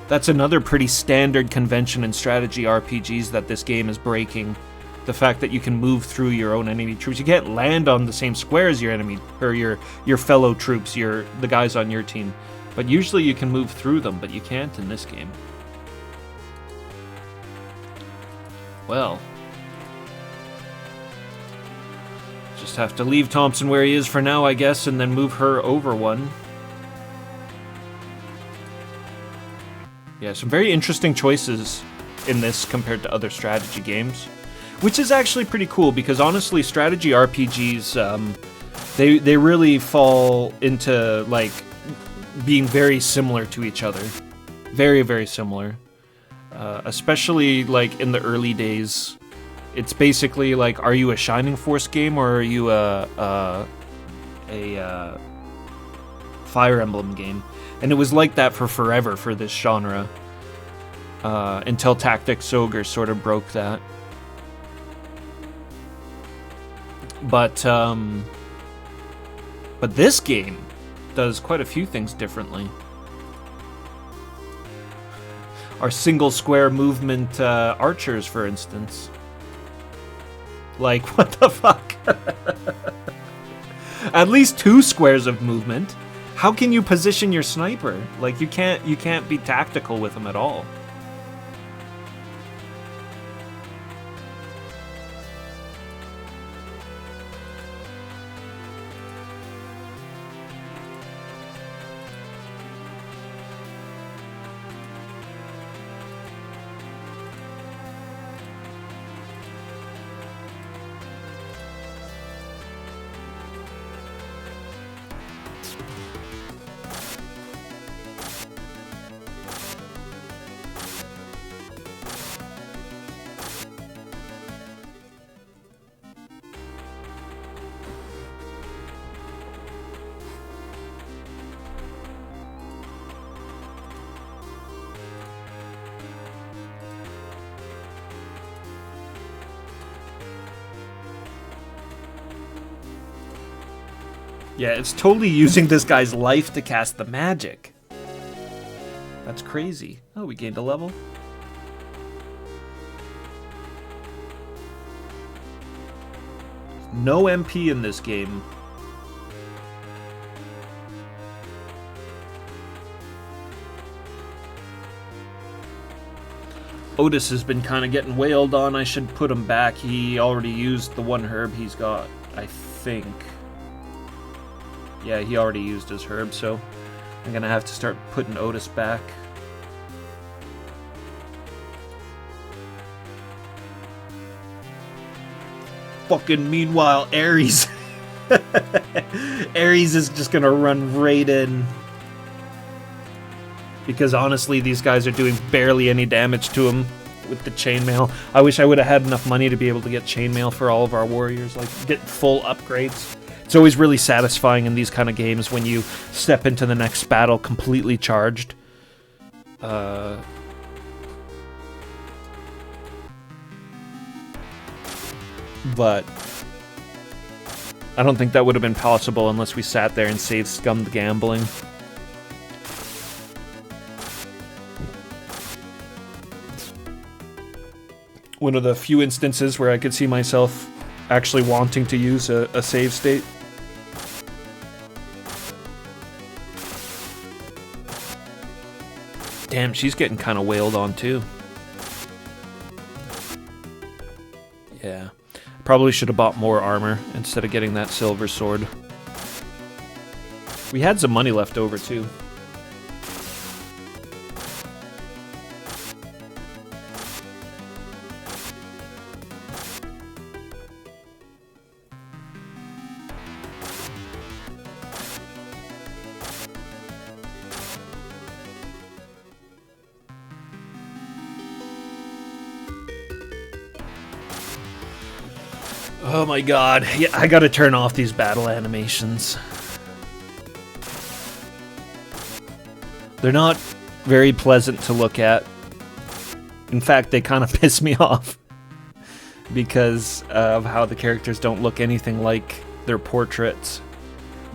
That's another pretty standard convention in strategy RPGs that this game is breaking. The fact that you can move through your own enemy troops. You can't land on the same square as your enemy, or your fellow troops, the guys on your team. But usually you can move through them, but you can't in this game. Well. Just have to leave Thompson where he is for now, I guess, and then move her over one. Yeah, some very interesting choices in this compared to other strategy games. Which is actually pretty cool, because honestly, strategy RPGs, they really fall into, like, being very similar to each other. Very, very similar. Especially, like, in the early days. It's basically, like, are you a Shining Force game, or are you a Fire Emblem game? And it was like that for forever for this genre. Until Tactics Ogre sort of broke that. But this game does quite a few things differently. Our single square movement archers, for instance. Like, what the fuck? At least 2 squares of movement. How can you position your sniper? Like, you can't be tactical with them at all. Yeah, it's totally using this guy's life to cast the magic. That's crazy. Oh, we gained a level. No MP in this game. Otis has been kind of getting wailed on. I should put him back. He already used the one herb he's got, I think. Yeah, he already used his herb, so I'm going to have to start putting Otis back. Fucking meanwhile, Ares. Ares is just going to run right in. Because honestly, these guys are doing barely any damage to him with the chainmail. I wish I would have had enough money to be able to get chainmail for all of our warriors, like get full upgrades. It's always really satisfying in these kind of games when you step into the next battle completely charged. But I don't think that would have been possible unless we sat there and saved scum the gambling. One of the few instances where I could see myself actually wanting to use a save state. Damn, she's getting kind of wailed on too. Yeah. Probably should have bought more armor instead of getting that silver sword. We had some money left over too. Oh my god. Yeah, I gotta turn off these battle animations. They're not very pleasant to look at. In fact, they kind of piss me off. Because of how the characters don't look anything like their portraits.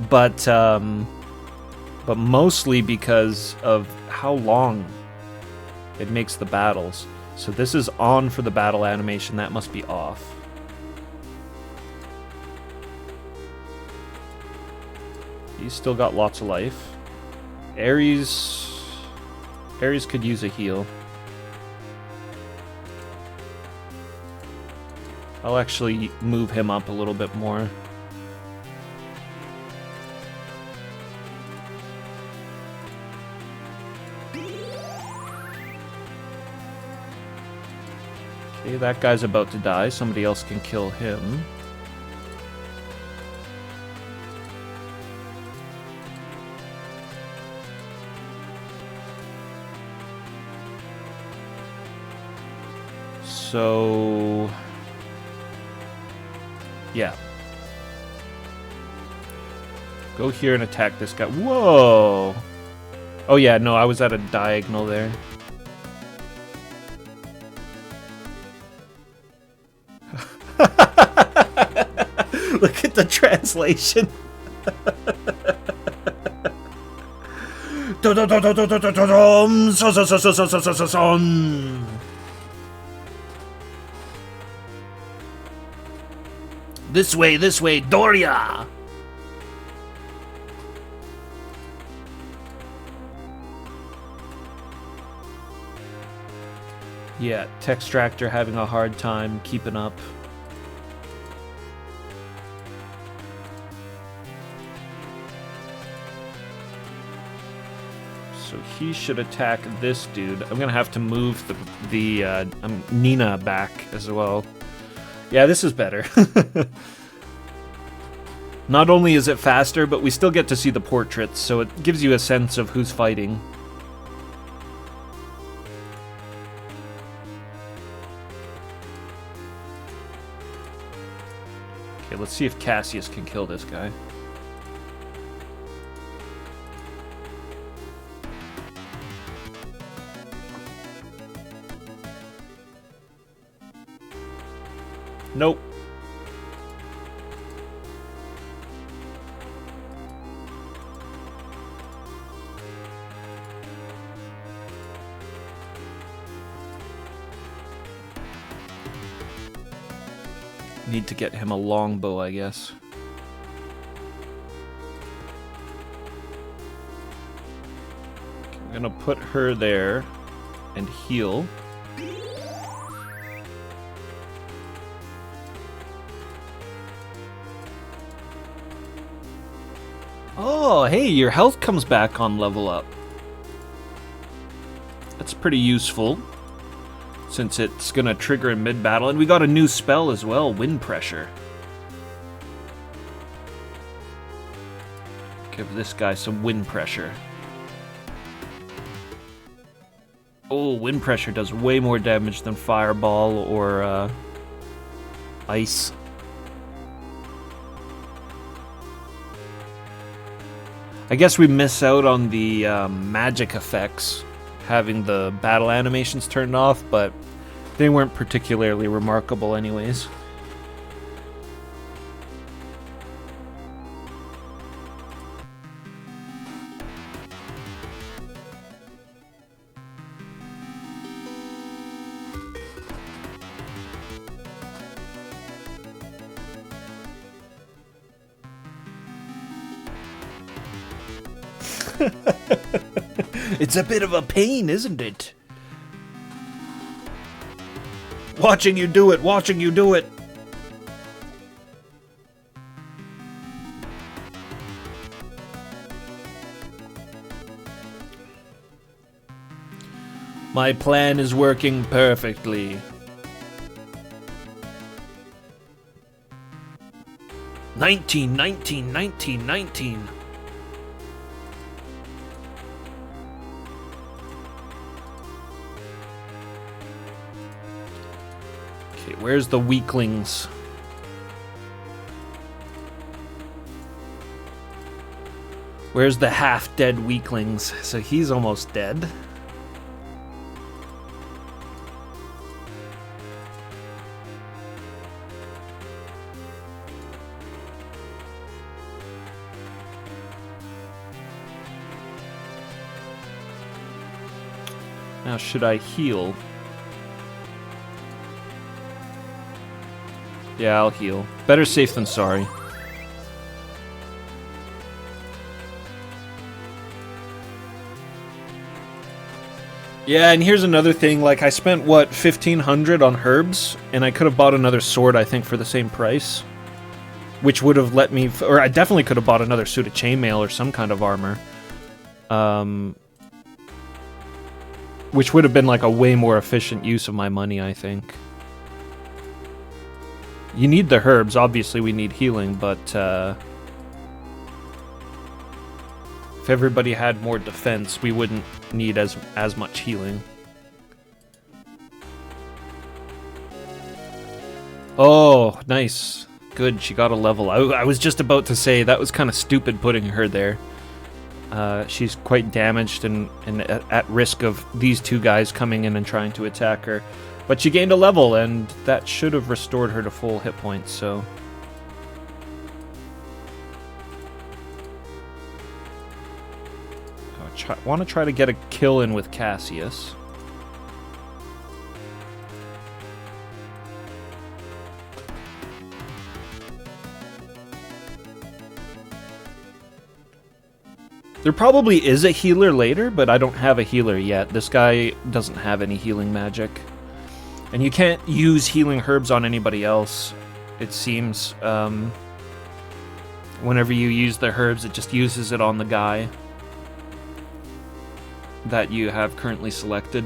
But mostly because of how long it makes the battles. So this is on for the battle animation, that must be off. He's still got lots of life. Ares could use a heal. I'll actually move him up a little bit more. Okay, that guy's about to die. Somebody else can kill him. So, yeah. Go here and attack this guy. Whoa! Oh yeah, no, I was at a diagonal there. Look at the translation. This way, Doria! Yeah, Textractor having a hard time keeping up. So he should attack this dude. I'm gonna have to move the Nina back as well. Yeah, this is better. Not only is it faster, but we still get to see the portraits, so it gives you a sense of who's fighting. Okay, let's see if Cassius can kill this guy. Nope. Need to get him a longbow, I guess. Okay, I'm gonna put her there and heal. Oh, hey, your health comes back on level up. That's pretty useful, since it's gonna trigger in mid-battle. And we got a new spell as well, Wind Pressure. Give this guy some Wind Pressure. Oh, Wind Pressure does way more damage than Fireball or Ice. I guess we miss out on the magic effects, having the battle animations turned off, but they weren't particularly remarkable anyways. It's a bit of a pain, isn't it? Watching you do it, watching you do it. My plan is working perfectly. 19, 19, 19, 19. Okay, where's the weaklings? Where's the half-dead weaklings? So he's almost dead. Now, should I heal? Yeah, I'll heal. Better safe than sorry. Yeah, and here's another thing. Like, I spent, what, 1,500 on herbs? And I could have bought another sword, I think, for the same price. Which would have let me... Or I definitely could have bought another suit of chainmail or some kind of armor. Which would have been like a way more efficient use of my money, I think. You need the herbs. Obviously, we need healing, but if everybody had more defense, we wouldn't need as much healing. Oh, nice. Good, she got a level. I was just about to say that was kind of stupid putting her there. She's quite damaged and at risk of these two guys coming in and trying to attack her. But she gained a level, and that should have restored her to full hit points, so... I want to try to get a kill in with Cassius. There probably is a healer later, but I don't have a healer yet. This guy doesn't have any healing magic. And you can't use healing herbs on anybody else, it seems. Whenever you use the herbs, it just uses it on the guy that you have currently selected.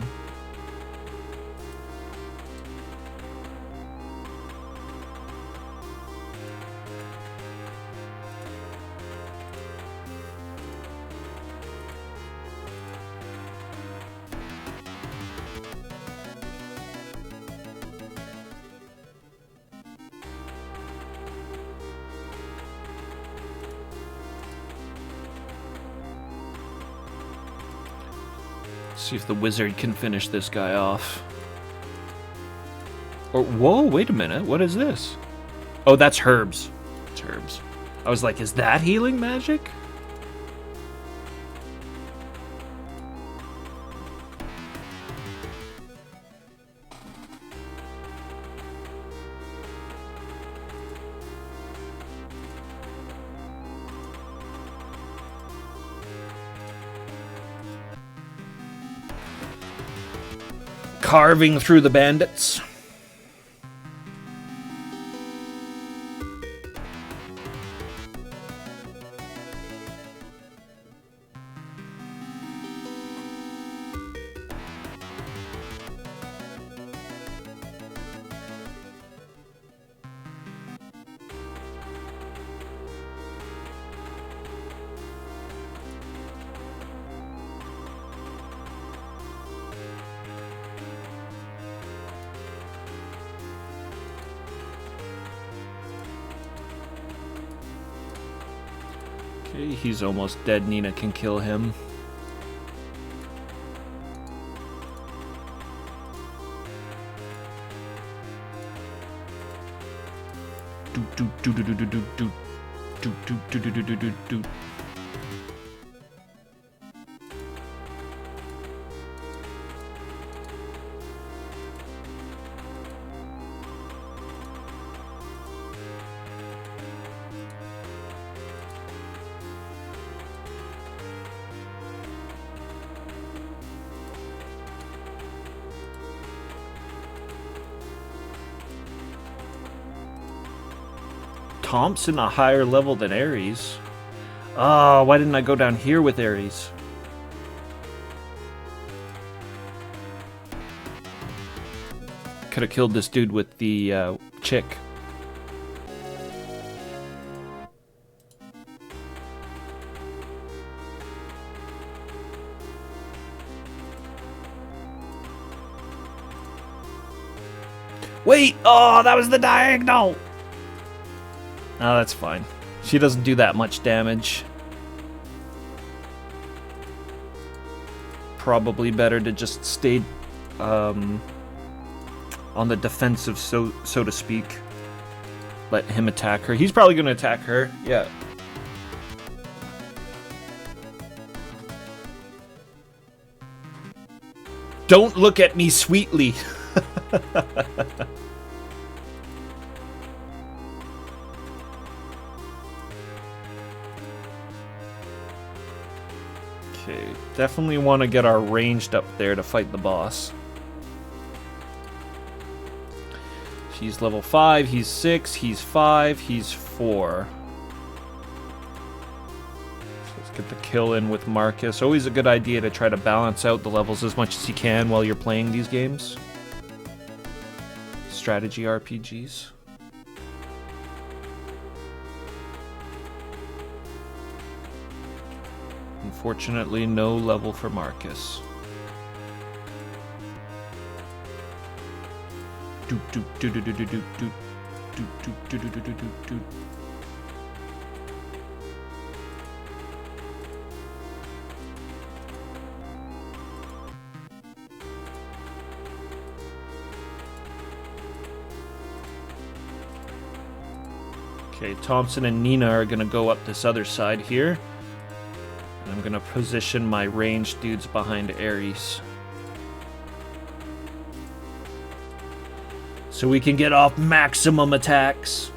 See if the wizard can finish this guy off. Or, whoa, wait a minute, what is this? Oh, that's herbs. It's herbs. I was like, is that healing magic? carving through the bandits. Okay, he's almost dead. Nina can kill him. Thompson a higher level than Ares. Oh, why didn't I go down here with Ares? Could have killed this dude with the chick. Wait! Oh, that was the diagonal! Oh, that's fine. She doesn't do that much damage. Probably better to just stay on the defensive, so to speak. Let him attack her. He's probably going to attack her. Yeah. Don't look at me sweetly. Okay, definitely want to get our ranged up there to fight the boss. She's level 5, he's 6, he's 5, he's 4. So let's get the kill in with Marcus. Always a good idea to try to balance out the levels as much as you can while you're playing these games. Strategy RPGs. Unfortunately, no level for Marcus. Okay, Thompson and Nina are gonna go up this other side here. I'm gonna position my ranged dudes behind Ares, so we can get off maximum attacks.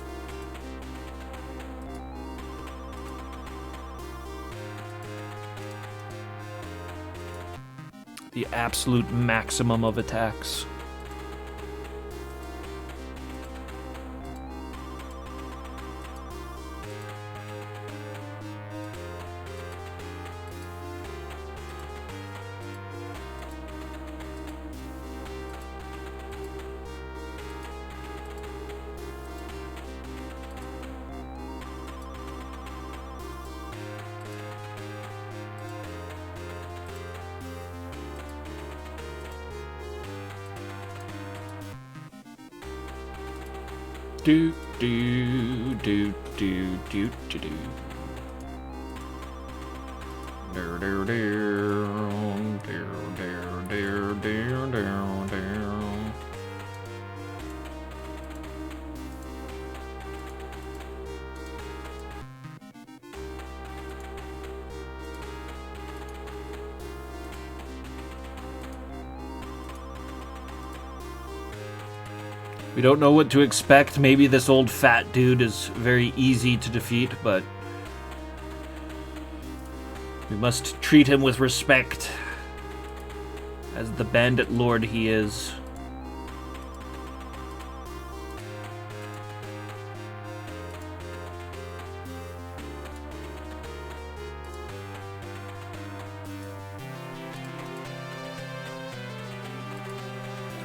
The absolute maximum of attacks. Do do do do do do do. Do do do do do do do do. We don't know what to expect. Maybe this old fat dude is very easy to defeat, but we must treat him with respect as the bandit lord he is.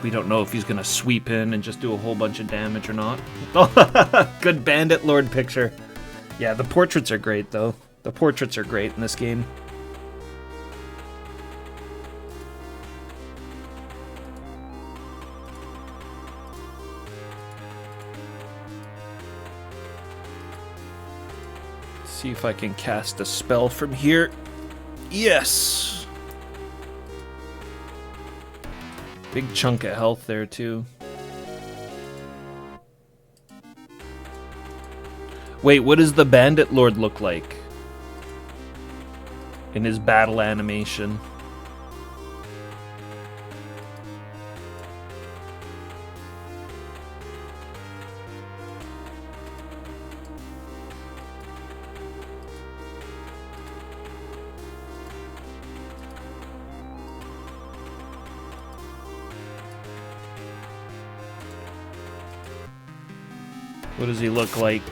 We don't know if he's gonna sweep in and just do a whole bunch of damage or not. Good bandit lord picture. Yeah, the portraits are great though. The portraits are great in this game. See if I can cast a spell from here. Yes! Big chunk of health there, too. Wait, what does the Bandit Lord look like? In his battle animation. What does he look like?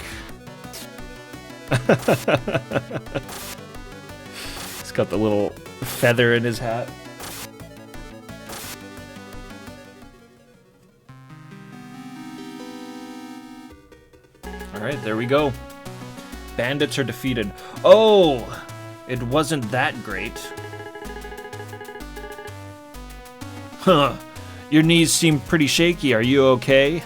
He's got the little feather in his hat. Alright, there we go. Bandits are defeated. Oh! It wasn't that great. Huh. Your knees seem pretty shaky. Are you okay?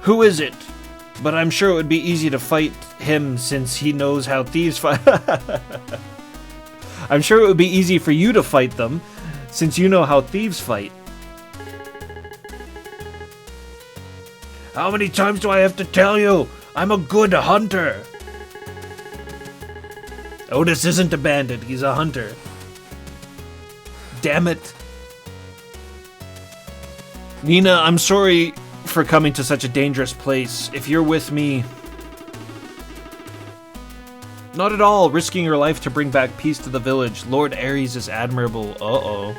Who is it? But I'm sure it would be easy to fight him since he knows how thieves fight. I'm sure it would be easy for you to fight them since you know how thieves fight. How many times do I have to tell you? I'm a good hunter. Otis isn't a bandit, he's a hunter. Damn it. Nina, I'm sorry for coming to such a dangerous place. If you're with me... Not at all. Risking your life to bring back peace to the village. Lord Ares is admirable. Uh-oh.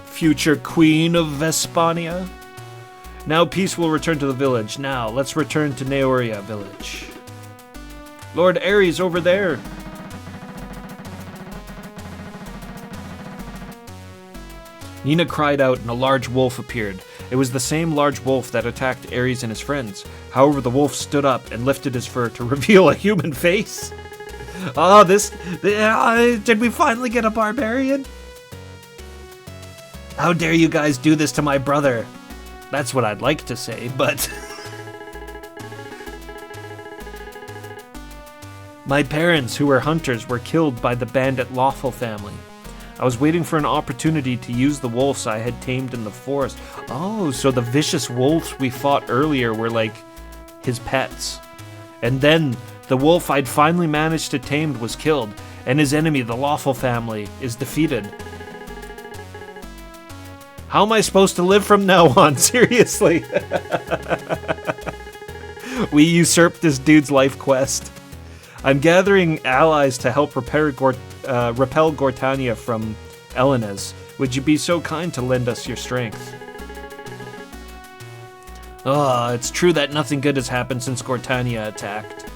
Future Queen of Vespania? Now peace will return to the village. Now, let's return to Neoria village. Lord Ares over there. Nina cried out and a large wolf appeared. It was the same large wolf that attacked Ares and his friends. However, the wolf stood up and lifted his fur to reveal a human face. Oh, did we finally get a barbarian? How dare you guys do this to my brother? That's what I'd like to say, but... My parents, who were hunters, were killed by the bandit Lawful family. I was waiting for an opportunity to use the wolves I had tamed in the forest. Oh, so the vicious wolves we fought earlier were like his pets. And then the wolf I'd finally managed to tame was killed, and his enemy, the Lawful family, is defeated. How am I supposed to live from now on? Seriously. We usurped this dude's life quest. I'm gathering allies to help repel Gortania from Elenes. Would you be so kind to lend us your strength? Oh, it's true that nothing good has happened since Gortania attacked.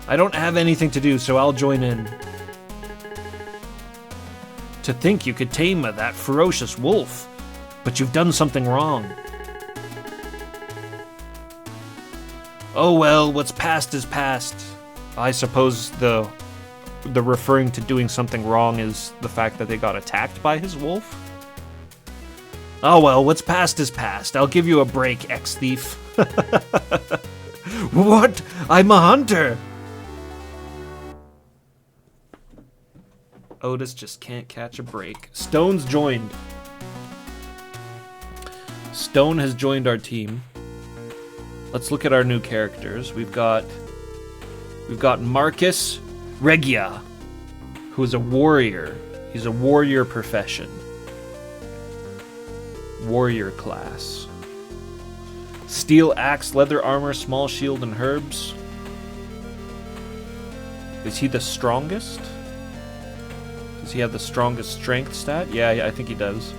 I don't have anything to do, so I'll join in. To think you could tame that ferocious wolf, but you've done something wrong. Oh well, what's past is past. I suppose the referring to doing something wrong is the fact that they got attacked by his wolf? Oh well, what's past is past. I'll give you a break, ex-thief. What? I'm a hunter! Otis just can't catch a break. Stone's joined. Stone has joined our team. Let's look at our new characters. We've got Marcus Regia, who is a warrior. He's a warrior profession. Warrior class. Steel axe, leather armor, small shield, and herbs. Is he the strongest? Does he have the strongest strength stat? Yeah, I think he does.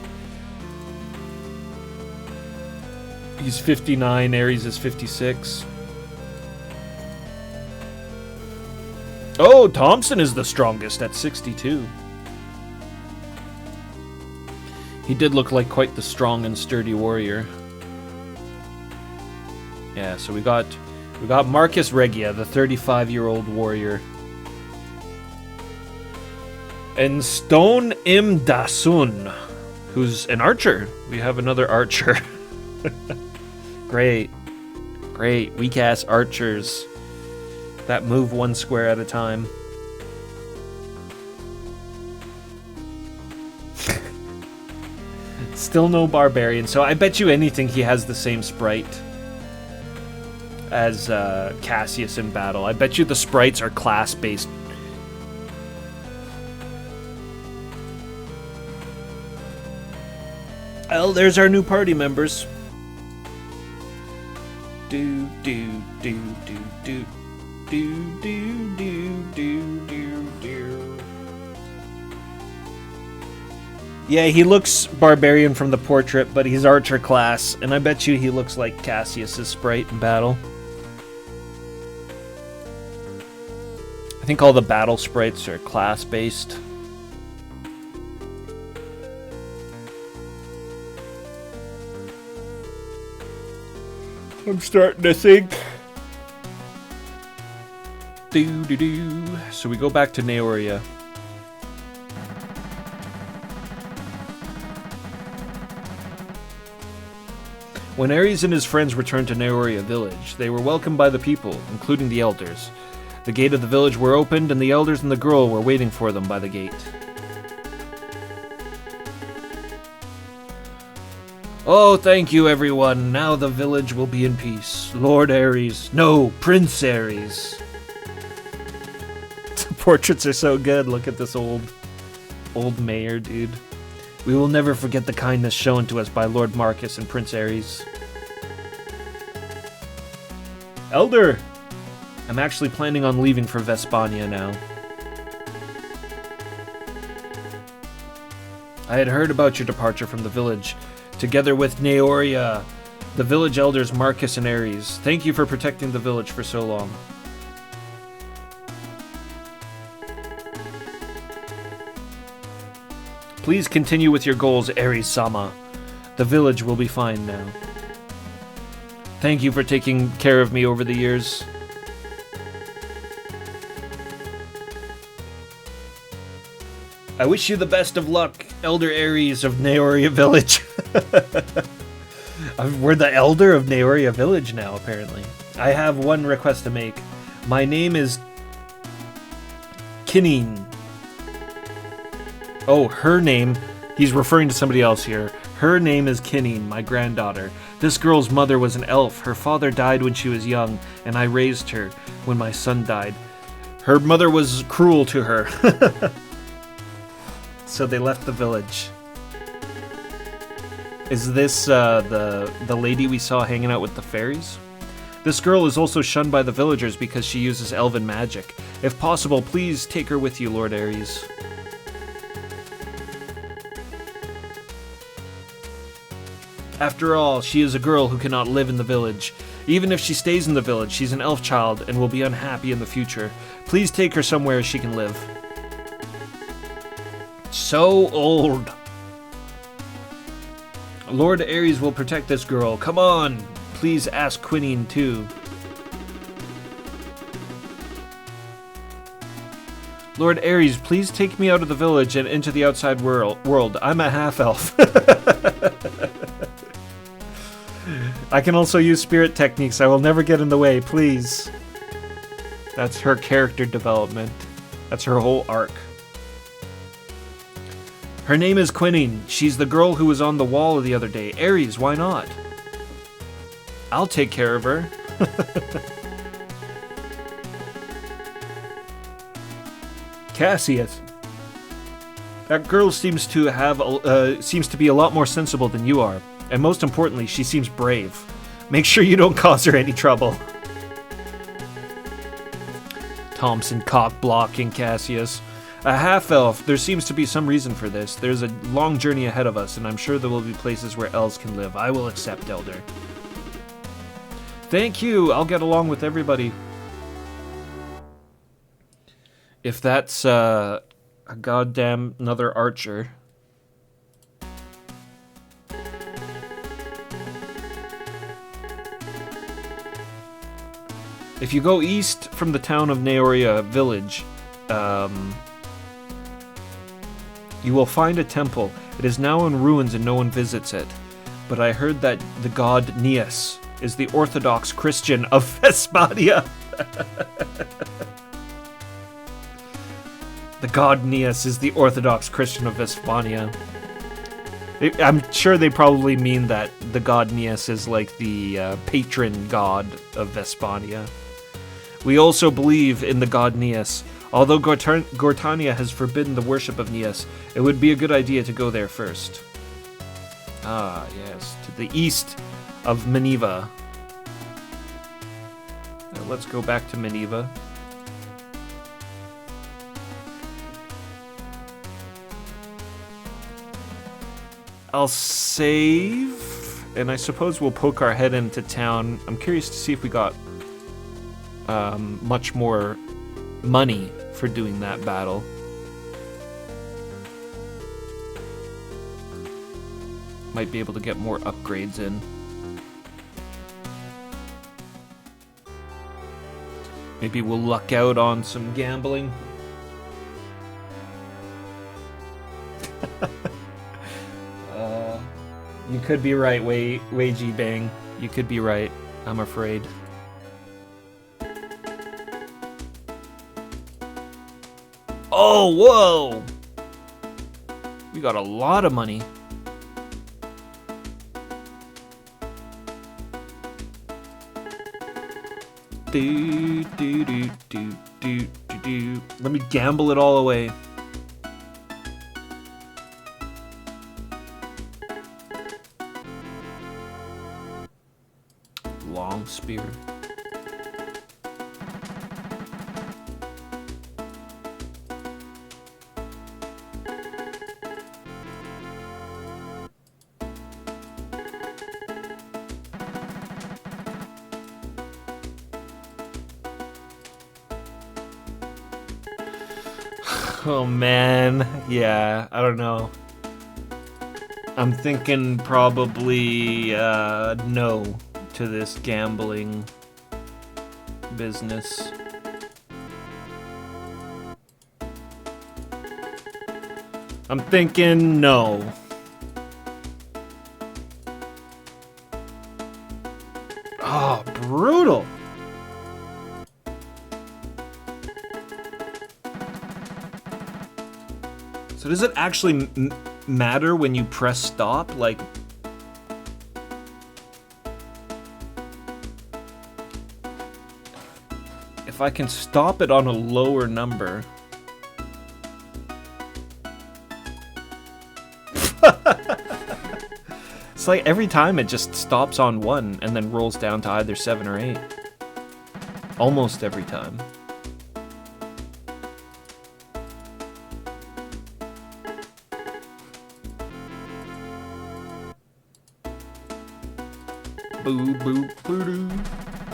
He's 59, Ares is 56. Oh, Thompson is the strongest at 62. He did look like quite the strong and sturdy warrior. Yeah, so we got Marcus Regia, the 35-year-old warrior. And Stone Im Dasun, who's an archer. We have another archer. Great. Great. Weak-ass archers that move one square at a time. Still no barbarian, so I bet you anything he has the same sprite as Cassius in battle. I bet you the sprites are class-based. Well, there's our new party members. Do do do do do do do do do do do. Yeah, he looks barbarian from the portrait, but he's archer class, and I bet you he looks like Cassius's sprite in battle. I think all the battle sprites are class-based. I'm starting to think. So we go back to Neoria. When Ares and his friends returned to Neoria village, they were welcomed by the people, including the elders. The gate of the village were opened, and the elders and the girl were waiting for them by the gate. Oh, thank you, everyone. Now the village will be in peace. Lord Ares. No, Prince Ares. The portraits are so good. Look at this old mayor, dude. We will never forget the kindness shown to us by Lord Marcus and Prince Ares. Elder! I'm actually planning on leaving for Vespania now. I had heard about your departure from the village. Together with Neoria, the village elders Marcus and Ares. Thank you for protecting the village for so long. Please continue with your goals, Ares-sama. The village will be fine now. Thank you for taking care of me over the years. I wish you the best of luck, Elder Ares of Neoria Village. We're the Elder of Neoria Village now, apparently. I have one request to make. My name is Kineen. Oh, her name. He's referring to somebody else here. Her name is Kineen, my granddaughter. This girl's mother was an elf. Her father died when she was young, and I raised her when my son died. Her mother was cruel to her. So they left the village. Is this the lady we saw hanging out with the fairies? This girl is also shunned by the villagers because she uses elven magic. If possible, please take her with you, Lord Ares. After all, she is a girl who cannot live in the village. Even if she stays in the village, she's an elf child and will be unhappy in the future. Please take her somewhere she can live. So old. Lord Ares will protect this girl. Come on. Please ask Quinine too. Lord Ares, please take me out of the village and into the outside world. I'm a half-elf. I can also use spirit techniques. I will never get in the way, please. That's her character development. That's her whole arc. Her name is Quinine. She's the girl who was on the wall the other day. Ares, why not? I'll take care of her. Cassius. That girl seems to be a lot more sensible than you are. And most importantly, she seems brave. Make sure you don't cause her any trouble. Thompson cock blocking Cassius. A half-elf. There seems to be some reason for this. There's a long journey ahead of us, and I'm sure there will be places where elves can live. I will accept, Elder. Thank you. I'll get along with everybody. If that's a goddamn another archer. If you go east from the town of Neoria village, you will find a temple. It is now in ruins and no one visits it. But I heard that the god Neas is the Orthodox Christian of Vespania. The god Neas is the Orthodox Christian of Vespania. I'm sure they probably mean that the god Neas is like the patron god of Vespania. We also believe in the god Neas. Although Gortania has forbidden the worship of Neas, it would be a good idea to go there first. Ah, yes, to the east of Miniva. Now let's go back to Miniva. I'll save, and I suppose we'll poke our head into town. I'm curious to see if we got much more money for doing that battle. Might be able to get more upgrades in. Maybe we'll luck out on some gambling. You could be right, Wagey Bang. You could be right, I'm afraid. Oh, whoa! We got a lot of money. Let me gamble it all away. Long spear. Oh man, yeah, I don't know. I'm thinking probably no to this gambling business. I'm thinking no. Oh, brutal. So does it actually matter when you press stop? Like, if I can stop it on a lower number. It's like every time it just stops on 1 and then rolls down to either 7 or 8. Almost every time. Boo boo boo doo.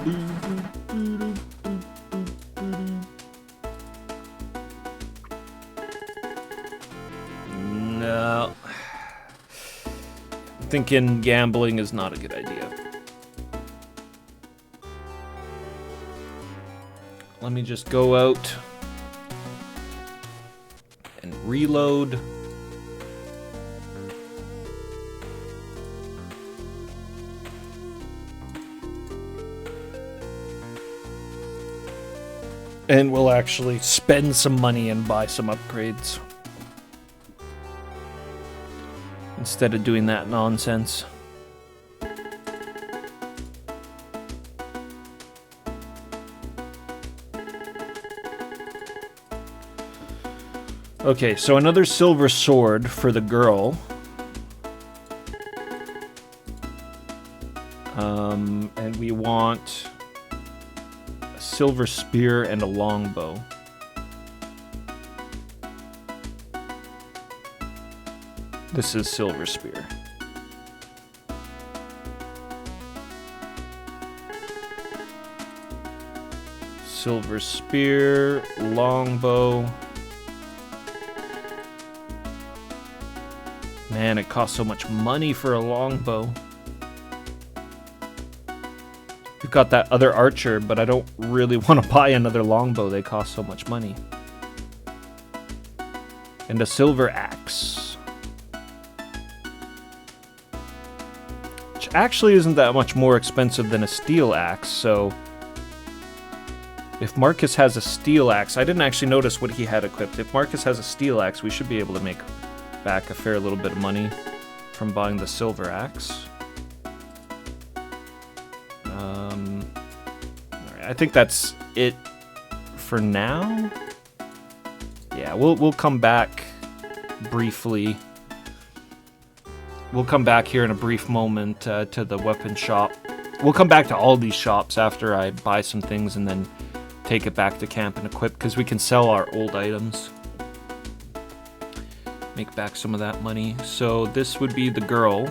Boo boo boo doo. Boo boo boo doo. No. I'm thinking gambling is not a good idea. Let me just go out and reload. And we'll actually spend some money and buy some upgrades. Instead of doing that nonsense. Okay, so another silver sword for the girl. And we want a silver spear and a longbow. This is silver spear. Silver spear, longbow. Man, it costs so much money for a longbow. We've got that other archer, but I don't really want to buy another longbow. They cost so much money. And a silver axe. Which actually isn't that much more expensive than a steel axe, so... If Marcus has a steel axe, I didn't actually notice what he had equipped. If Marcus has a steel axe, we should be able to make back a fair little bit of money from buying the silver axe. Alright, I think that's it for now. Yeah, we'll come back briefly. We'll come back here in a brief moment to the weapon shop. We'll come back to all these shops after I buy some things and then take it back to camp and equip, because we can sell our old items. Make back some of that money. So this would be the girl.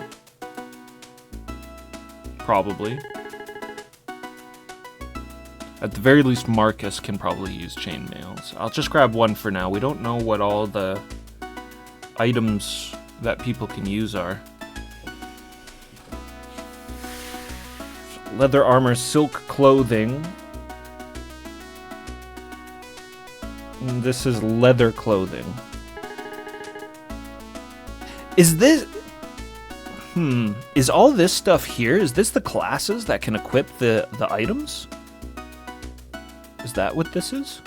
Probably. At the very least, Marcus can probably use chainmails. I'll just grab one for now. We don't know what all the items that people can use are. Leather armor, silk clothing. This is leather clothing. Is this... Is all this stuff here? Is this the classes that can equip the items? Is that what this is?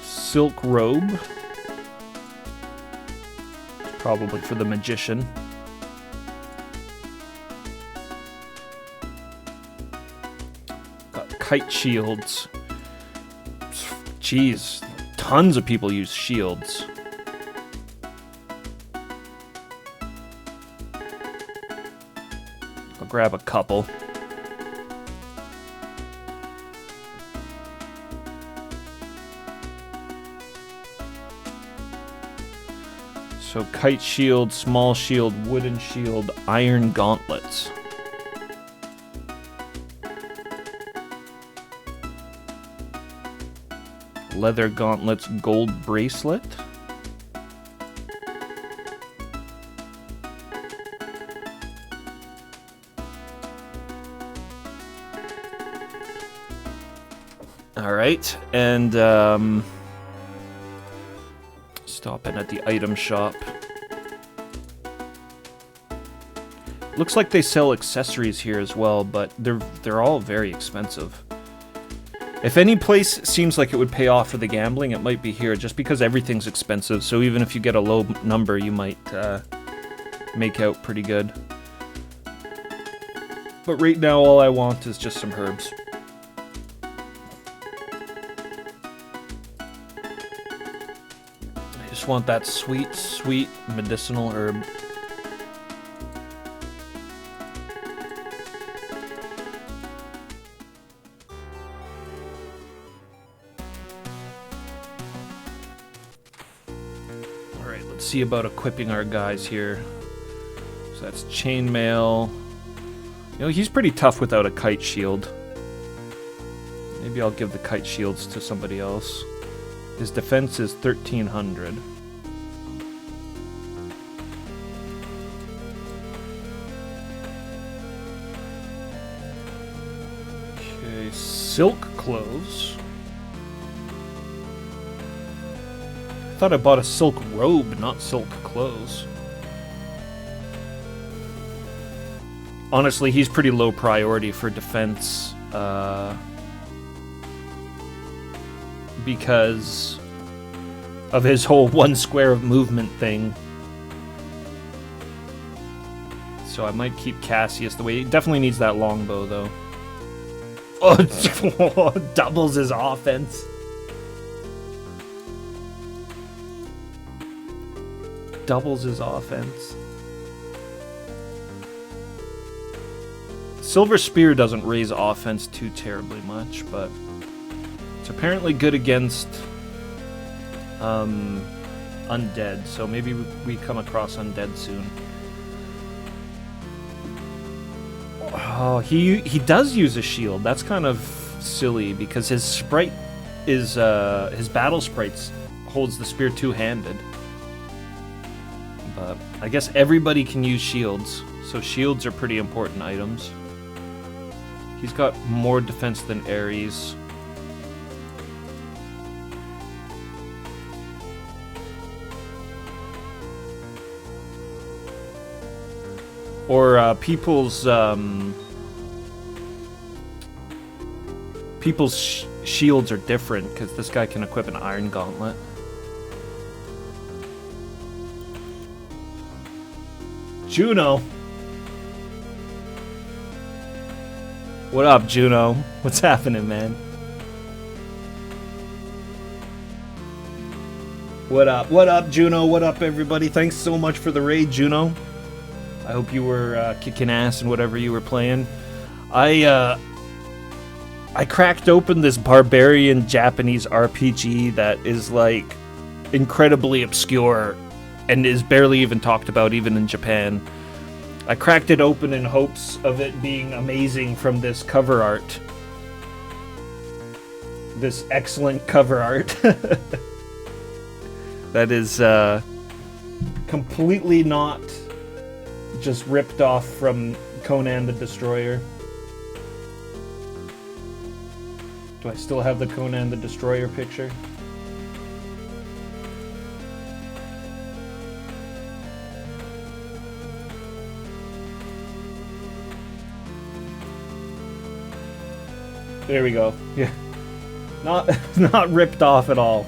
Silk robe. Probably for the magician. Got kite shields. Jeez, tons of people use shields. I'll grab a couple. So kite shield, small shield, wooden shield, iron gauntlets. Leather gauntlets, gold bracelet. All right, and stopping at the item shop. Looks like they sell accessories here as well, but they're all very expensive. If any place seems like it would pay off for the gambling, it might be here, just because everything's expensive. So even if you get a low number, you might make out pretty good. But right now, all I want is just some herbs. I just want that sweet, sweet medicinal herb. See about equipping our guys here. So that's chainmail. You know, he's pretty tough without a kite shield. Maybe I'll give the kite shields to somebody else. His defense is 1300. Okay, silk clothes. I thought I bought a silk robe, not silk clothes. Honestly, he's pretty low priority for defense, because of his whole one square of movement thing. So I might keep Cassius the way. He definitely needs that longbow, though. Oh, doubles his offense. doubles his offense. Silver Spear doesn't raise offense too terribly much, but it's apparently good against undead, so maybe we come across undead soon. Oh, he does use a shield. That's kind of silly because his sprite is his battle sprites holds the spear two-handed. But I guess everybody can use shields, so shields are pretty important items. He's got more defense than Ares. Or people's shields are different because this guy can equip an Iron Gauntlet. Juno. What up, Juno? What's happening, man? What up? What up, Juno? What up, everybody? Thanks so much for the raid, Juno. I hope you were kicking ass in whatever you were playing. I cracked open this barbarian Japanese RPG that is like incredibly obscure and is barely even talked about even in Japan. I cracked it open in hopes of it being amazing from this cover art. This excellent cover art. That is completely not just ripped off from Conan the Destroyer. Do I still have the Conan the Destroyer picture? There we go. Yeah. Not ripped off at all.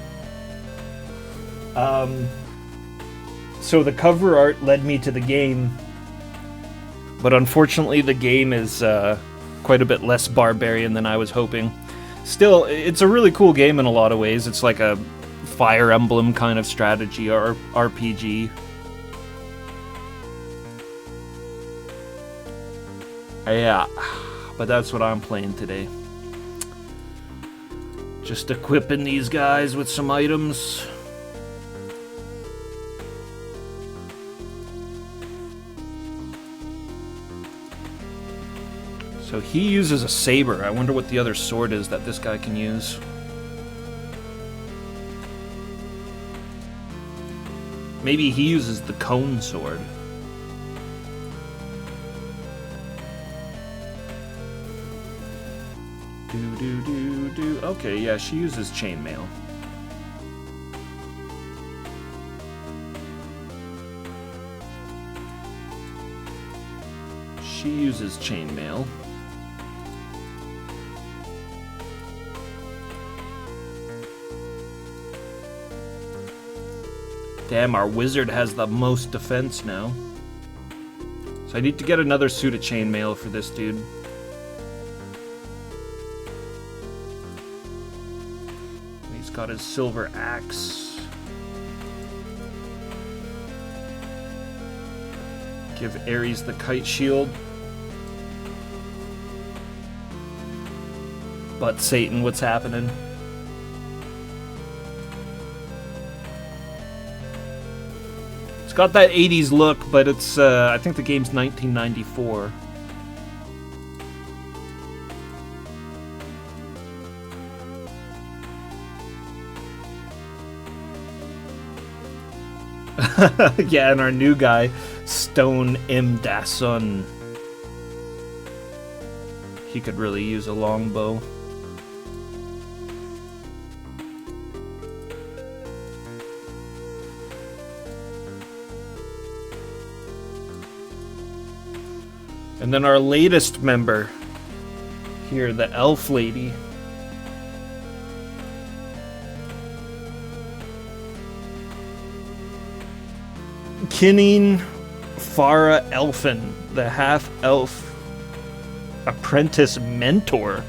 So the cover art led me to the game, but unfortunately the game is quite a bit less barbarian than I was hoping. Still, it's a really cool game in a lot of ways. It's like a Fire Emblem kind of strategy or RPG. Yeah, but that's what I'm playing today. Just equipping these guys with some items. So he uses a saber. I wonder what the other sword is that this guy can use. Maybe he uses the cone sword. Do. Okay, yeah, she uses chainmail. She uses chainmail. Damn, our wizard has the most defense now. So I need to get another suit of chainmail for this dude. He's got his silver axe. Give Ares the kite shield. But Satan, what's happening? It's got that 80s look, but it's, I think the game's 1994. Yeah, and our new guy, Stone M. Dasun. He could really use a longbow. And then our latest member here, the elf lady. Kinning Farah Elfin, the half-elf apprentice mentor.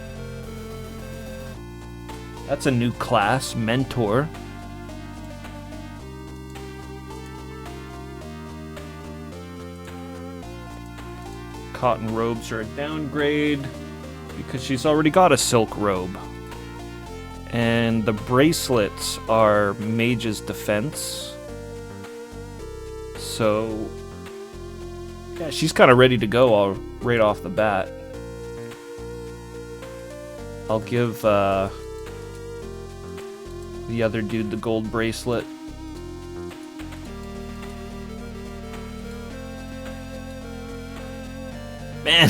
That's a new class, mentor. Cotton robes are a downgrade because she's already got a silk robe. And the bracelets are Mage's Defense. So, yeah, she's kind of ready to go right off the bat. I'll give the other dude the gold bracelet. Man,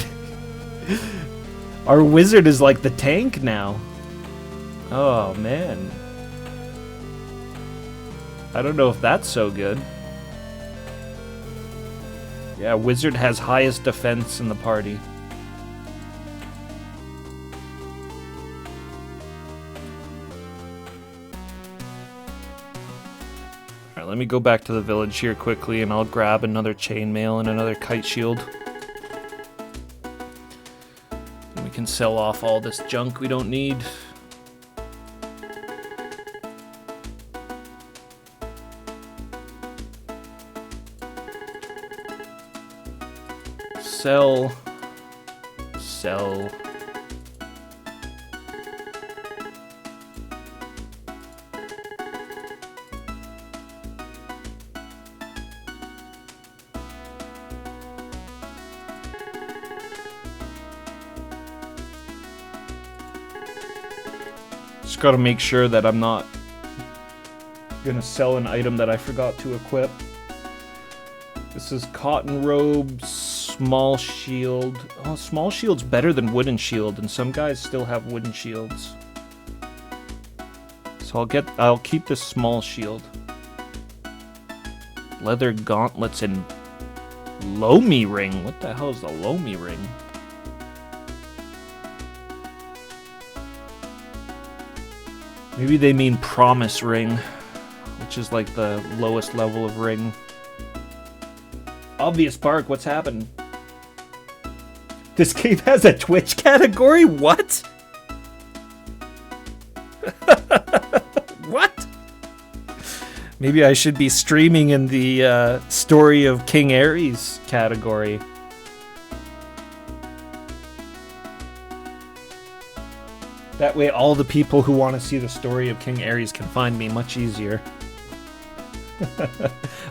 our wizard is like the tank now. Oh, man. I don't know if that's so good. Yeah, wizard has highest defense in the party. Alright, let me go back to the village here quickly and I'll grab another chainmail and another kite shield. And we can sell off all this junk we don't need. Sell. Sell. Just gotta make sure that I'm not gonna sell an item that I forgot to equip. This is cotton robes, small shield. Oh, small shield's better than wooden shield, and some guys still have wooden shields. So I'll keep this small shield. Leather gauntlets and Lomi ring. What the hell is the Lomi ring? Maybe they mean promise ring, which is like the lowest level of ring. Obvious Park, what's happened? This game has a Twitch category? What? What? Maybe I should be streaming in the Story of King Ares category. That way all the people who want to see the story of King Ares can find me much easier.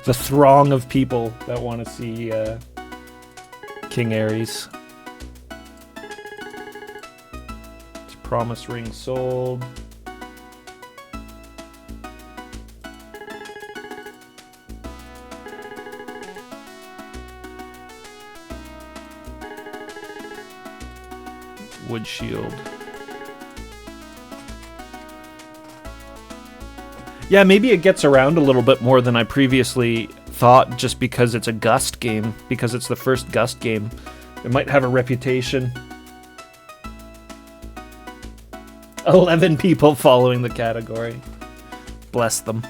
The throng of people that want to see King Ares. It's promise ring sold. Wood shield. Yeah, maybe it gets around a little bit more than I previously thought, just because it's a Gust game, because it's the first Gust game. It might have a reputation. 11 people following the category. Bless them.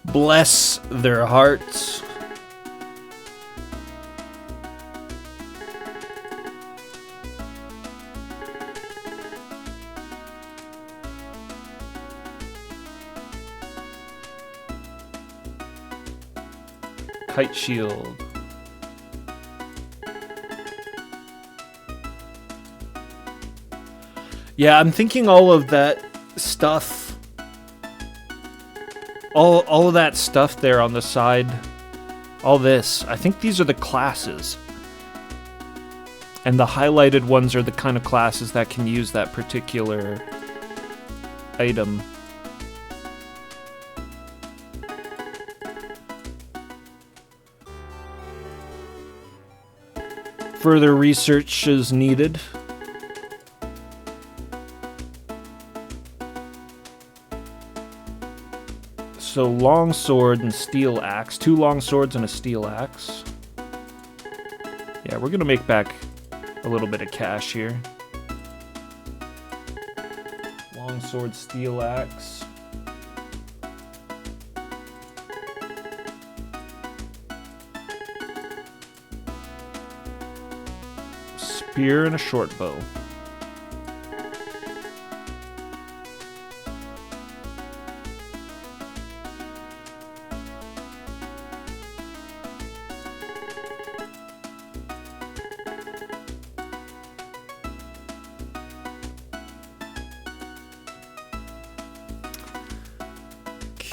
Bless their hearts. Kite shield. Yeah, I'm thinking all of that stuff, all of that stuff there on the side, all this, I think these are the classes. And the highlighted ones are the kind of classes that can use that particular item. Further research is needed. So long sword and steel axe. 2 long swords and a steel axe. Yeah, we're gonna make back a little bit of cash here. Long sword, steel axe. Spear and a short bow.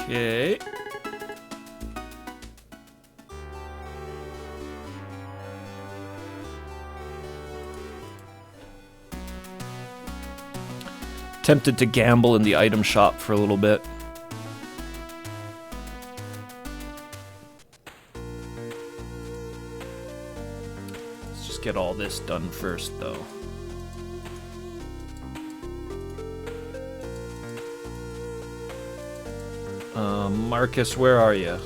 Okay. Tempted to gamble in the item shop for a little bit. Let's just get all this done first, though. Marcus, where are you?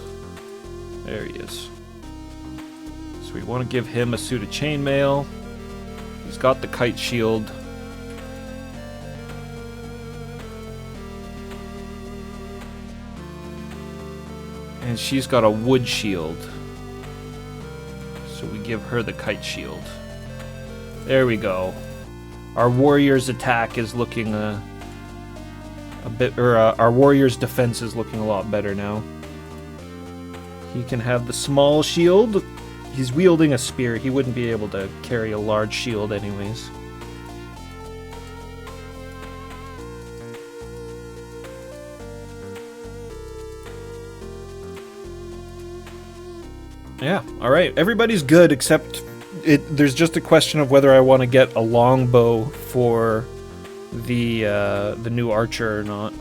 There he is. So we want to give him a suit of chainmail. He's got the kite shield. And she's got a wood shield. So we give her the kite shield. There we go. Our warrior's attack is looking a bit, or our warrior's defense is looking a lot better now. He can have the small shield. He's wielding a spear. He wouldn't be able to carry a large shield anyways. Yeah, alright. Everybody's good except there's just a question of whether I want to get a longbow for the new archer or not.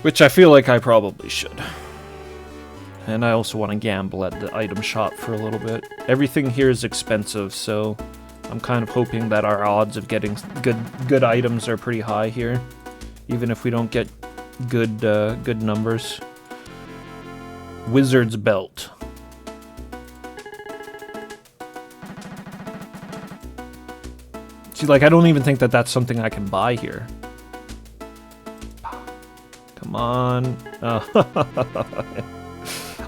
Which I feel like I probably should. And I also want to gamble at the item shop for a little bit. Everything here is expensive, so I'm kind of hoping that our odds of getting good items are pretty high here, even if we don't get good numbers. Wizard's belt. See, like, I don't even think that that's something I can buy here. Come on.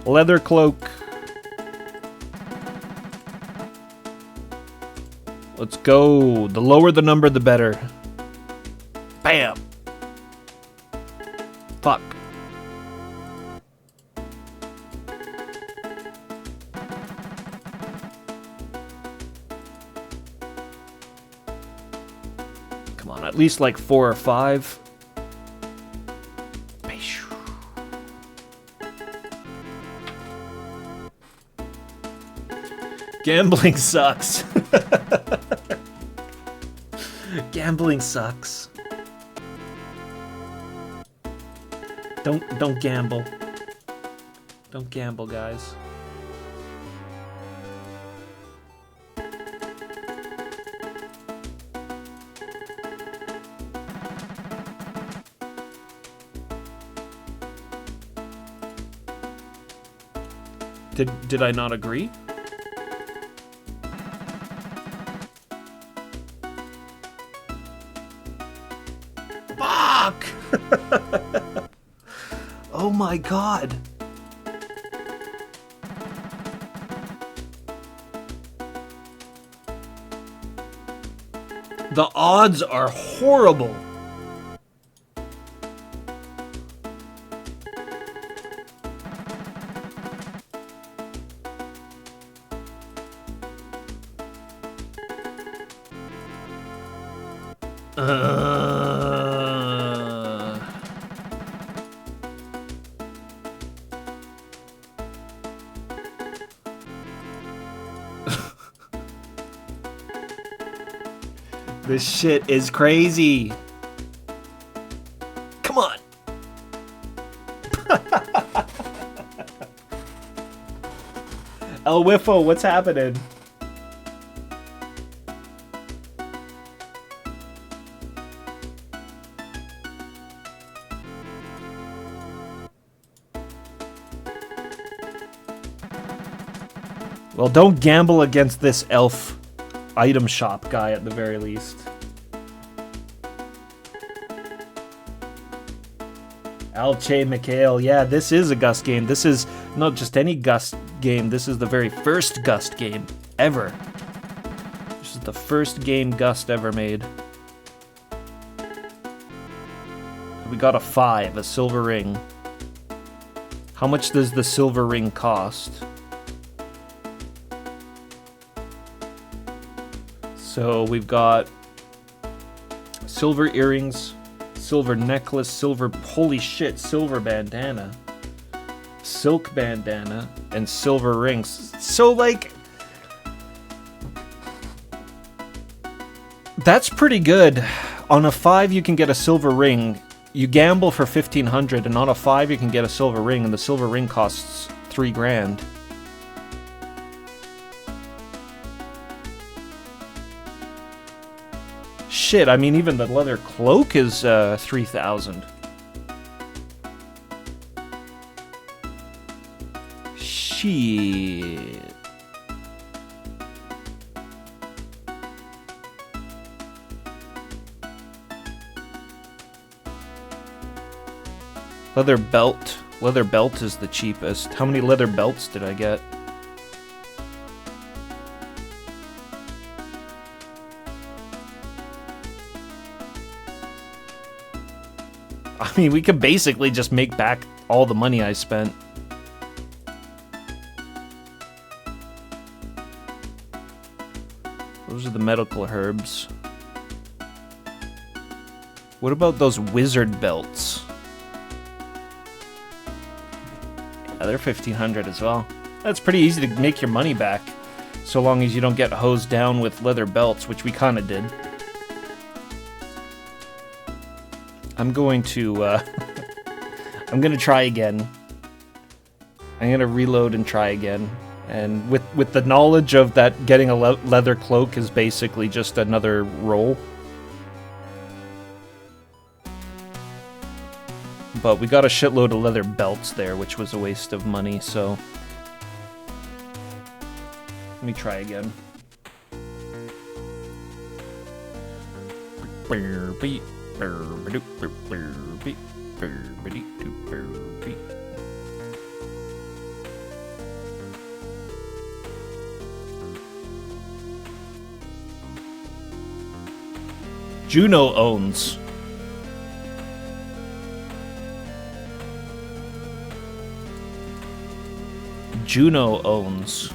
Leather cloak. Let's go. The lower the number, the better. Bam. Fuck. Come on, at least like 4 or 5. Gambling sucks. Gambling sucks. Don't gamble. Don't gamble, guys. Did I not agree? Fuck! Oh my god. The odds are horrible. This shit is crazy. Come on. El Wiffo, what's happening? Well, don't gamble against this elf item shop guy at the very least. Alche Mikhail, yeah, this is a Gust game. This is not just any Gust game, this is the very first Gust game ever. This is the first game Gust ever made. We got a 5, a silver ring. How much does the silver ring cost? So we've got silver earrings, silver necklace, silver, holy shit, silver bandana, silk bandana, and silver rings. So, like, that's pretty good. On a 5, you can get a silver ring. You gamble for 1,500, and on a 5, you can get a silver ring, and the silver ring costs 3 grand. Shit, I mean, even the leather cloak is 3,000. Shit. Leather belt. Leather belt is the cheapest. How many leather belts did I get? I mean, we could basically just make back all the money I spent. Those are the medical herbs. What about those wizard belts? Yeah, they're 1,500 as well. That's pretty easy to make your money back, so long as you don't get hosed down with leather belts, which we kind of did. I'm going to, I'm going to try again. I'm going to reload and try again. And with the knowledge of that getting a leather cloak is basically just another roll. But we got a shitload of leather belts there, which was a waste of money, so... Let me try again. Juno owns. Juno owns.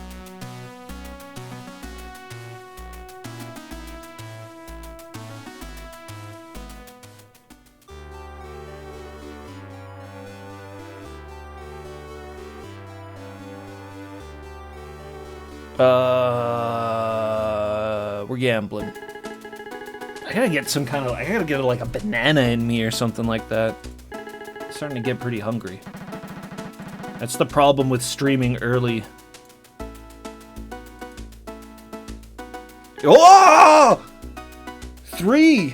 We're gambling. I gotta get some kind of, I gotta get like a banana in me or something like that. I'm starting to get pretty hungry. That's the problem with streaming early. Oh! 3!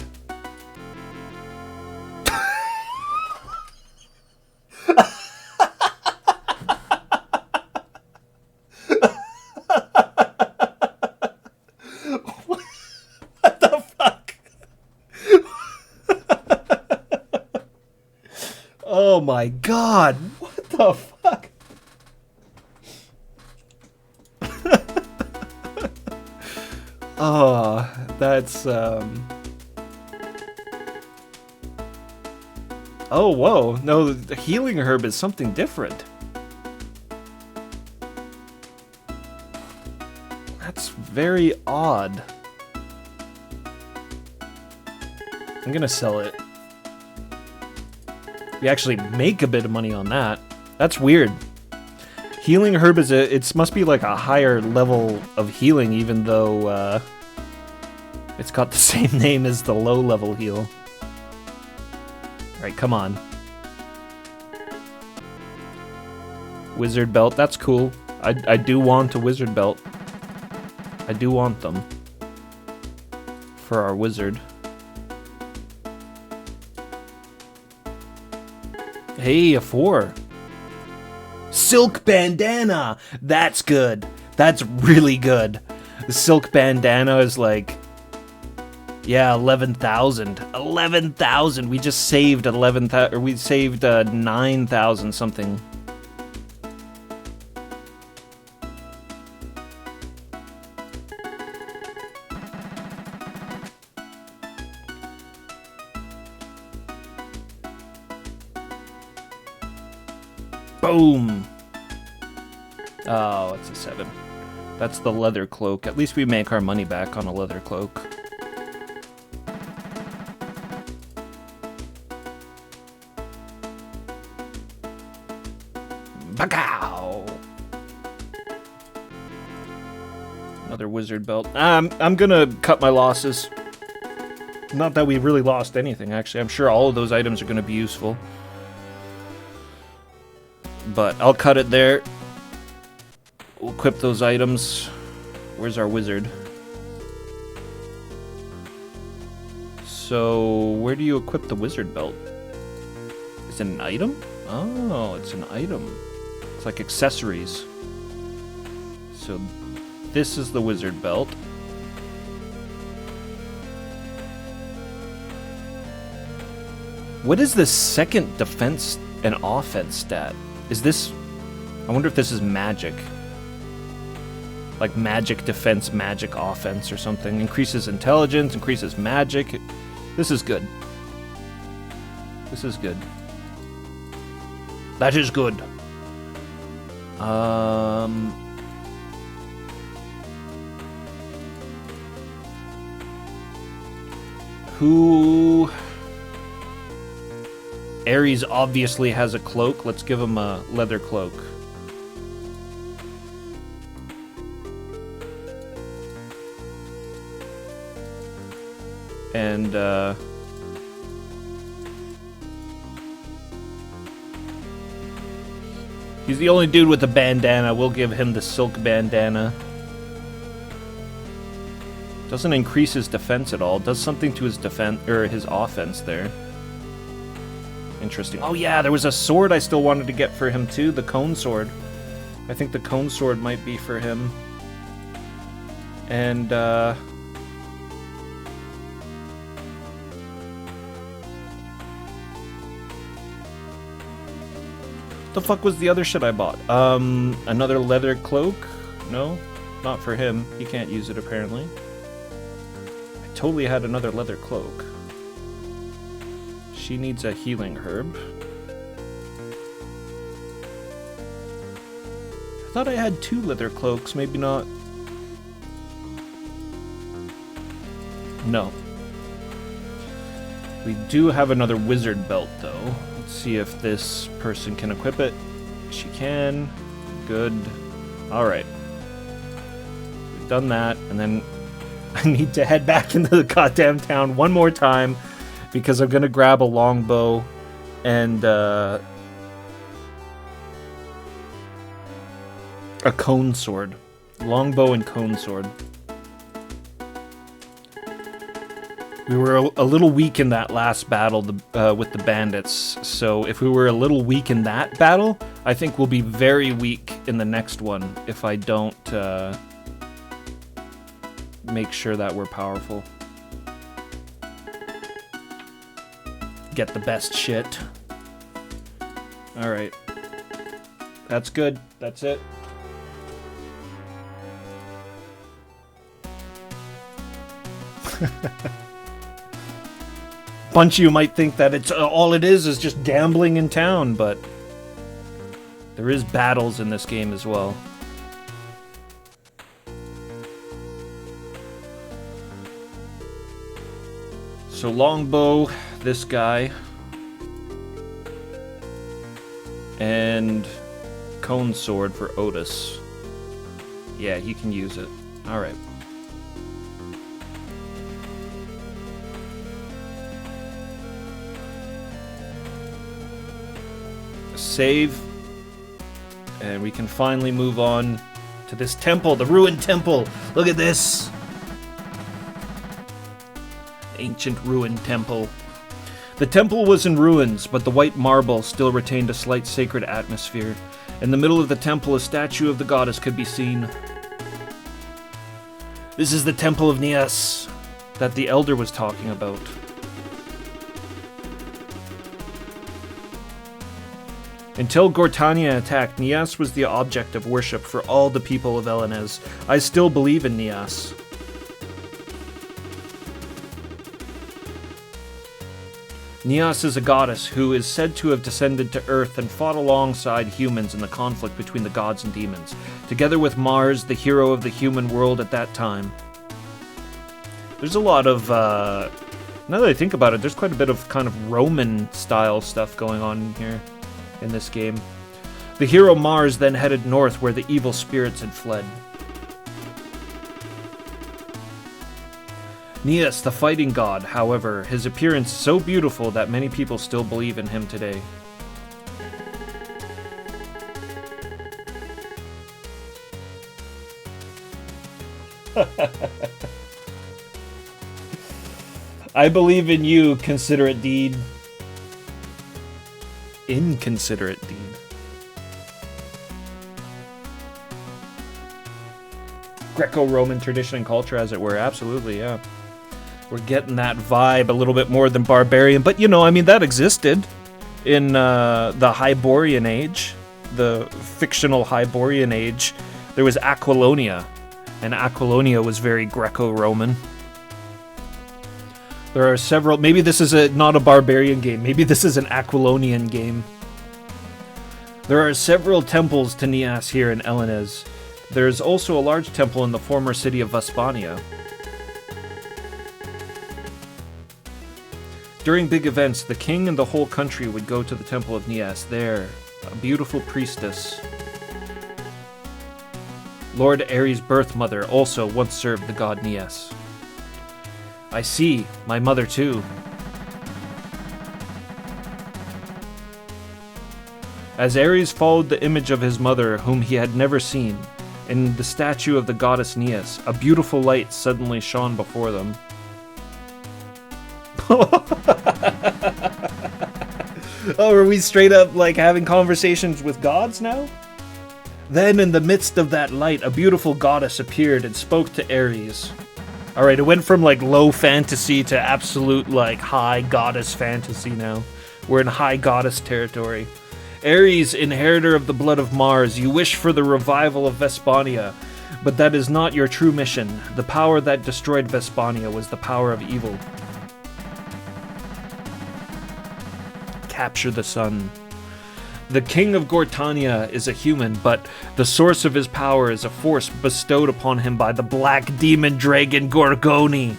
What the fuck? Oh my god. What the fuck? Oh, that's, Oh, whoa. No, the healing herb is something different. That's very odd. I'm gonna sell it. We actually make a bit of money on that. That's weird. Healing herb is it must be like a higher level of healing, even though it's got the same name as the low level heal. Alright, come on. Wizard belt, that's cool. I do want a wizard belt. I do want them. For our wizard. Hey, a 4. Silk bandana! That's good. That's really good. The silk bandana is like... Yeah, 11,000. 11,000! We just saved 11,000... Or we saved 9,000 something. Boom! Oh, it's a 7. That's the leather cloak. At least we make our money back on a leather cloak. Bagow! Another wizard belt. I'm gonna cut my losses. Not that we really lost anything, actually. I'm sure all of those items are gonna be useful. But I'll cut it there. We'll equip those items. Where's our wizard? So, where do you equip the wizard belt? Is it an item? Oh, it's an item. It's like accessories. So, this is the wizard belt. What is the second defense and offense stat? Is this... I wonder if this is magic. Like magic defense, magic offense or something. Increases intelligence, increases magic. This is good. This is good. That is good. Who... Ares obviously has a cloak. Let's give him a leather cloak. And, he's the only dude with a bandana. We'll give him the silk bandana. Doesn't increase his defense at all. Does something to his defense, or his offense there. Interesting. Oh yeah, there was a sword I still wanted to get for him too, the cone sword. I think the cone sword might be for him. And, the fuck was the other shit I bought? Another leather cloak? No? Not for him. He can't use it, apparently. I totally had another leather cloak. She needs a healing herb. I thought I had 2 leather cloaks, maybe not. No. We do have another wizard belt, though. Let's see if this person can equip it. She can. Good. Alright. We've done that, and then I need to head back into the goddamn town one more time, because I'm gonna grab a longbow and a cone sword. Longbow and cone sword. We were a little weak in that last battle with the bandits, so if we were a little weak in that battle, I think we'll be very weak in the next one if I don't make sure that we're powerful. Get the best shit. Alright. That's good. That's it. Bunch of you might think that it's all it is just gambling in town, but there is battles in this game as well. So longbow, this guy, and cone sword for Otis. Yeah, he can use it. All right. Save, and we can finally move on to this temple, the ruined temple. Look at this. Ancient ruined temple. The temple was in ruins, but the white marble still retained a slight sacred atmosphere. In the middle of the temple, a statue of the goddess could be seen. This is the temple of Nias that the elder was talking about. Until Gortania attacked, Nias was the object of worship for all the people of Elenez. I still believe in Nias. Neos is a goddess who is said to have descended to Earth and fought alongside humans in the conflict between the gods and demons, together with Mars, the hero of the human world at that time. There's a lot of, now that I think about it, there's quite a bit of kind of Roman-style stuff going on here in this game. The hero Mars then headed north where the evil spirits had fled. Neos, the fighting god, however, his appearance so beautiful that many people still believe in him today. I believe in you, considerate deed. Inconsiderate deed. Greco-Roman tradition and culture, as it were. Absolutely, yeah. We're getting that vibe a little bit more than barbarian, but you know, I mean, that existed in the Hyborian Age, the fictional Hyborian Age. There was Aquilonia, and Aquilonia was very Greco-Roman. There are several. Maybe this is not a barbarian game. Maybe this is an Aquilonian game. There are several temples to Neos here in Elenez. There's also a large temple in the former city of Vespania. During big events, the king and the whole country would go to the temple of Neos. There, a beautiful priestess, Lord Ares' birth mother, also once served the god Neos. I see, my mother too. As Ares followed the image of his mother, whom he had never seen, in the statue of the goddess Neos, a beautiful light suddenly shone before them. Oh, are we straight up like having conversations with gods now? Then in the midst of that light, a beautiful goddess appeared and spoke to Ares. Alright, it went from like low fantasy to absolute like high goddess fantasy now. We're in high goddess territory. Ares, inheritor of the blood of Mars, you wish for the revival of Vespania, but that is not your true mission. The power that destroyed Vespania was the power of evil. Capture the sun. The king of Gortania is a human, but the source of his power is a force bestowed upon him by the black demon dragon Gorgoni.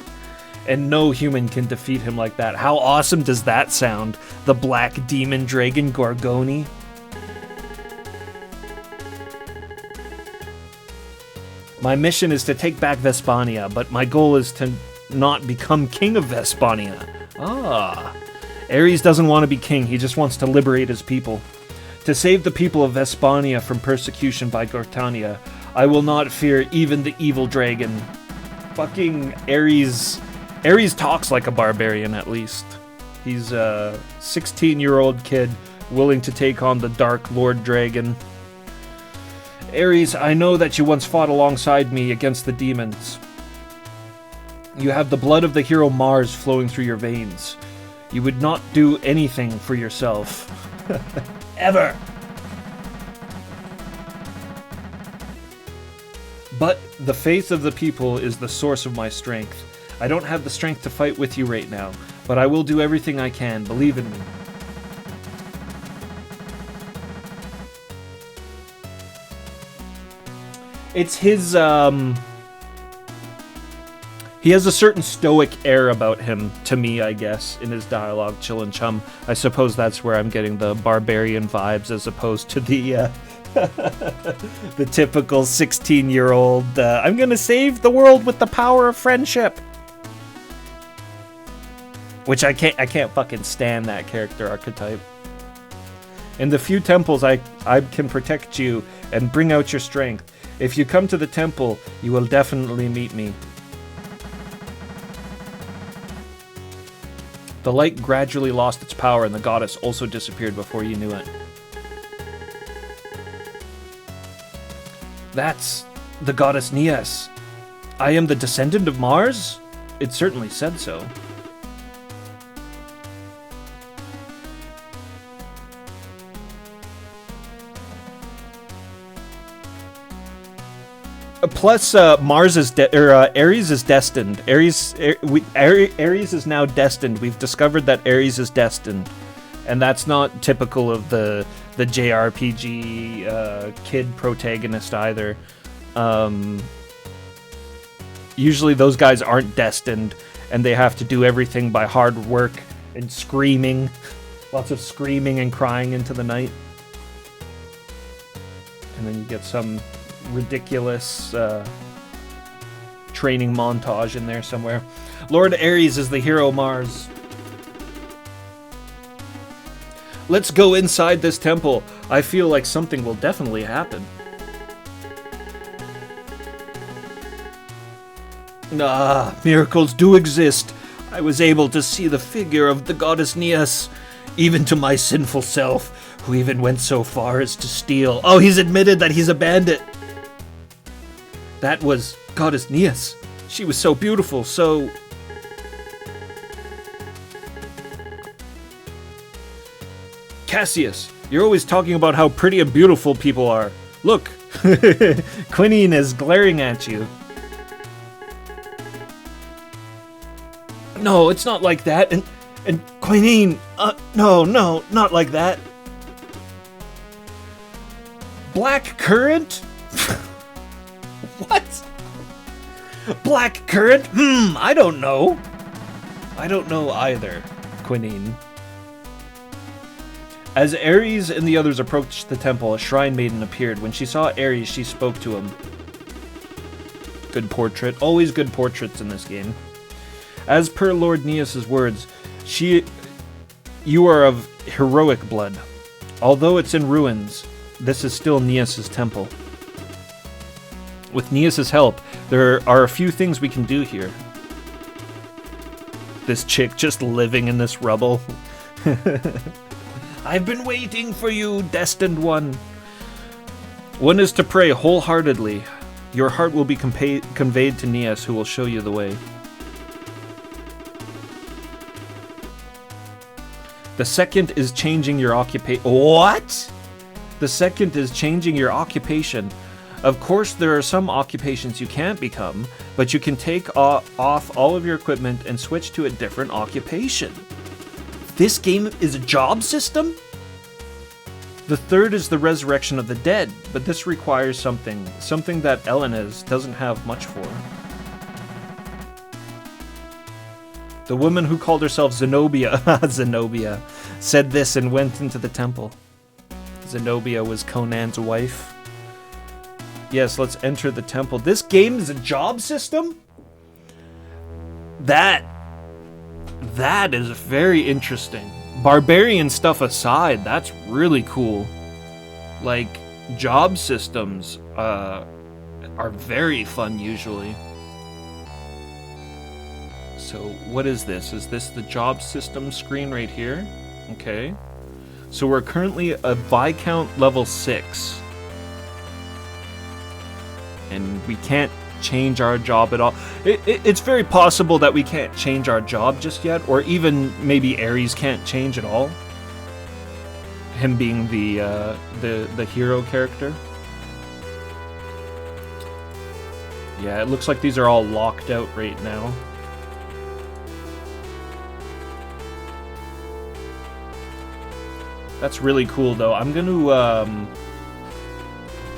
And no human can defeat him like that. How awesome does that sound? The black demon dragon Gorgoni. My mission is to take back Vespania, but my goal is to not become king of Vespania. Ah. Ares doesn't want to be king, he just wants to liberate his people. To save the people of Vespania from persecution by Gortania, I will not fear even the evil dragon. Fucking Ares. Ares talks like a barbarian, at least. He's a 16-year-old kid willing to take on the Dark Lord Dragon. Ares, I know that you once fought alongside me against the demons. You have the blood of the hero Mars flowing through your veins. You would not do anything for yourself. Ever! But the faith of the people is the source of my strength. I don't have the strength to fight with you right now, but I will do everything I can. Believe in me. It's his, he has a certain stoic air about him, to me, I guess, in his dialogue, Chill and Chum. I suppose that's where I'm getting the barbarian vibes as opposed to the, the typical 16-year-old, I'm gonna save the world with the power of friendship. Which I can't fucking stand that character archetype. In the few temples I can protect you and bring out your strength. If you come to the temple, you will definitely meet me. The light gradually lost its power and the goddess also disappeared before you knew it. That's the goddess Neos. I am the descendant of Mars? It certainly said so. Plus, Mars is Ares is destined. Ares is now destined. We've discovered that Ares is destined, and that's not typical of the JRPG kid protagonist either. Usually, those guys aren't destined, and they have to do everything by hard work and screaming, lots of screaming and crying into the night, and then you get some ridiculous training montage in there somewhere. Lord Ares is the hero Mars. Let's go inside this temple. I feel like something will definitely happen. Miracles do exist. I was able to see the figure of the goddess Neas, even to my sinful self, who even went so far as to steal. Oh, he's admitted that he's a bandit. That was goddess Neas. She was so beautiful, so... Cassius, you're always talking about how pretty and beautiful people are. Look, Quinine is glaring at you. No, it's not like that. And Quinine, no, not like that. Black currant? What? Black currant? I don't know. I don't know either, Quinine. As Ares and the others approached the temple, a shrine maiden appeared. When she saw Ares, she spoke to him. Good portrait. Always good portraits in this game. As per Lord Neas' words, you are of heroic blood. Although it's in ruins, this is still Neas' temple. With Neas' help, there are a few things we can do here. This chick just living in this rubble. I've been waiting for you, destined one. One is to pray wholeheartedly. Your heart will be conveyed to Neas, who will show you the way. The second is changing your occupation. What? The second is changing your occupation. Of course, there are some occupations you can't become, but you can take off all of your equipment and switch to a different occupation. This game is a job system? The third is the resurrection of the dead, but this requires something that Elena's doesn't have much for. The woman who called herself Zenobia, Zenobia, said this and went into the temple. Zenobia was Conan's wife. Yes, let's enter the temple. This game is a job system? That is very interesting. Barbarian stuff aside, that's really cool. Like, job systems are very fun usually. So what is this? Is this the job system screen right here? Okay. So we're currently a Viscount level 6. And we can't change our job at all. It's very possible that we can't change our job just yet, or even maybe Ares can't change at all. Him being the hero character. Yeah, it looks like these are all locked out right now. That's really cool, though. I'm gonna,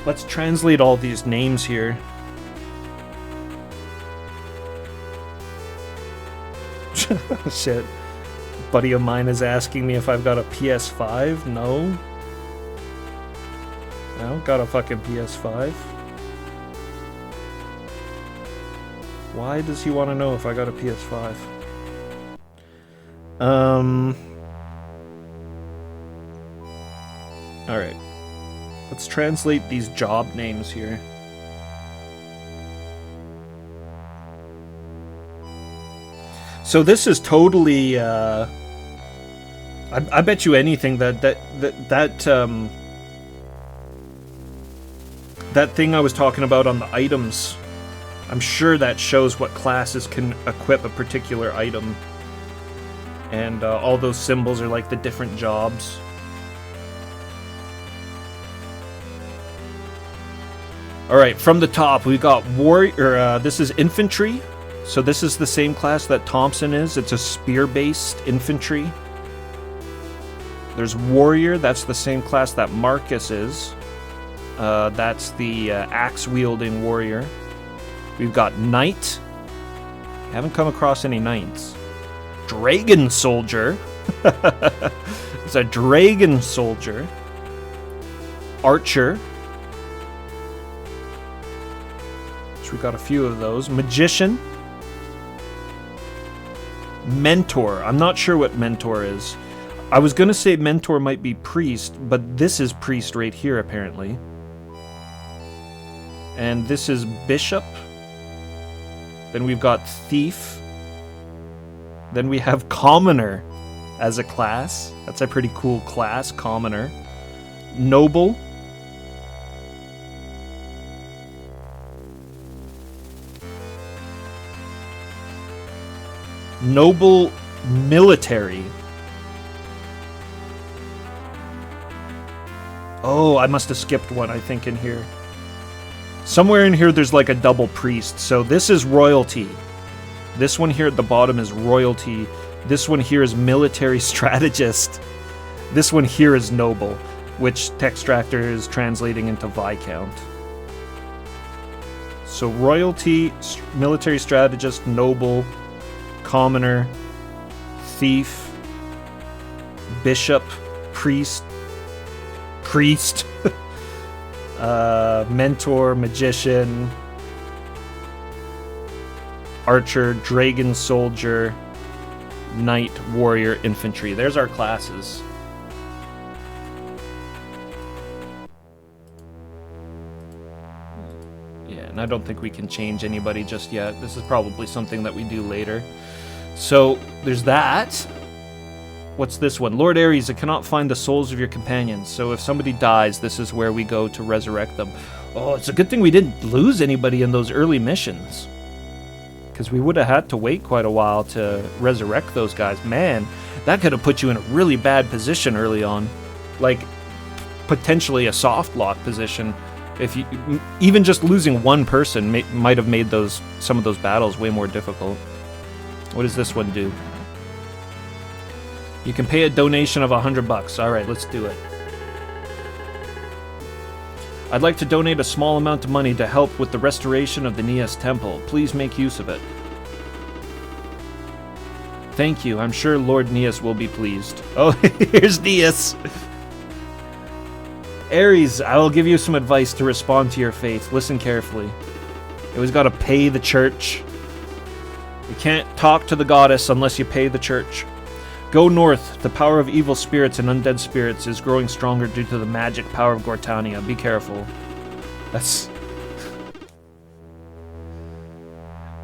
let's translate all these names here. Shit. Buddy of mine is asking me if I've got a PS5. No. I don't got a fucking PS5. Why does he want to know if I got a PS5? Alright. Let's translate these job names here. So this is totally, I bet you anything that thing I was talking about on the items, I'm sure that shows what classes can equip a particular item. And all those symbols are like the different jobs. All right, from the top, we got warrior. This is infantry. So this is the same class that Thompson is. It's a spear-based infantry. There's warrior. That's the same class that Marcus is. That's the axe-wielding warrior. We've got knight. Haven't come across any knights. Dragon soldier. It's a dragon soldier. Archer. So we got a few of those. Magician. Mentor. I'm not sure what mentor is. I was going to say mentor might be priest, but this is priest right here, apparently. And this is bishop. Then we've got thief. Then we have commoner as a class. That's a pretty cool class, commoner. Noble. Noble military. Oh, I must have skipped one, I think, in here. Somewhere in here there's like a double priest. So this is royalty. This one here at the bottom is royalty. This one here is military strategist. This one here is noble, which Textractor is translating into Viscount. So royalty, military strategist, noble, commoner, thief, bishop, priest, mentor, magician, archer, dragon soldier, knight, warrior, infantry. There's our classes. Yeah, and I don't think we can change anybody just yet. This is probably something that we do later. So there's that. What's this one? Lord Ares, I cannot find the souls of your companions. So if somebody dies, this is where we go to resurrect them. Oh, it's a good thing we didn't lose anybody in those early missions. Because we would have had to wait quite a while to resurrect those guys. Man, that could have put you in a really bad position early on. Like, potentially a soft lock position. If you, even just losing one person might have made some of those battles way more difficult. What does this one do? You can pay a donation of $100. All right, let's do it. I'd like to donate a small amount of money to help with the restoration of the Neas Temple. Please make use of it. Thank you. I'm sure Lord Neas will be pleased. Oh, here's Neas. Ares, I will give you some advice to respond to your faith. Listen carefully. You always got to pay the church. You can't talk to the goddess unless you pay the church. Go north. The power of evil spirits and undead spirits is growing stronger due to the magic power of Gortania. Be careful.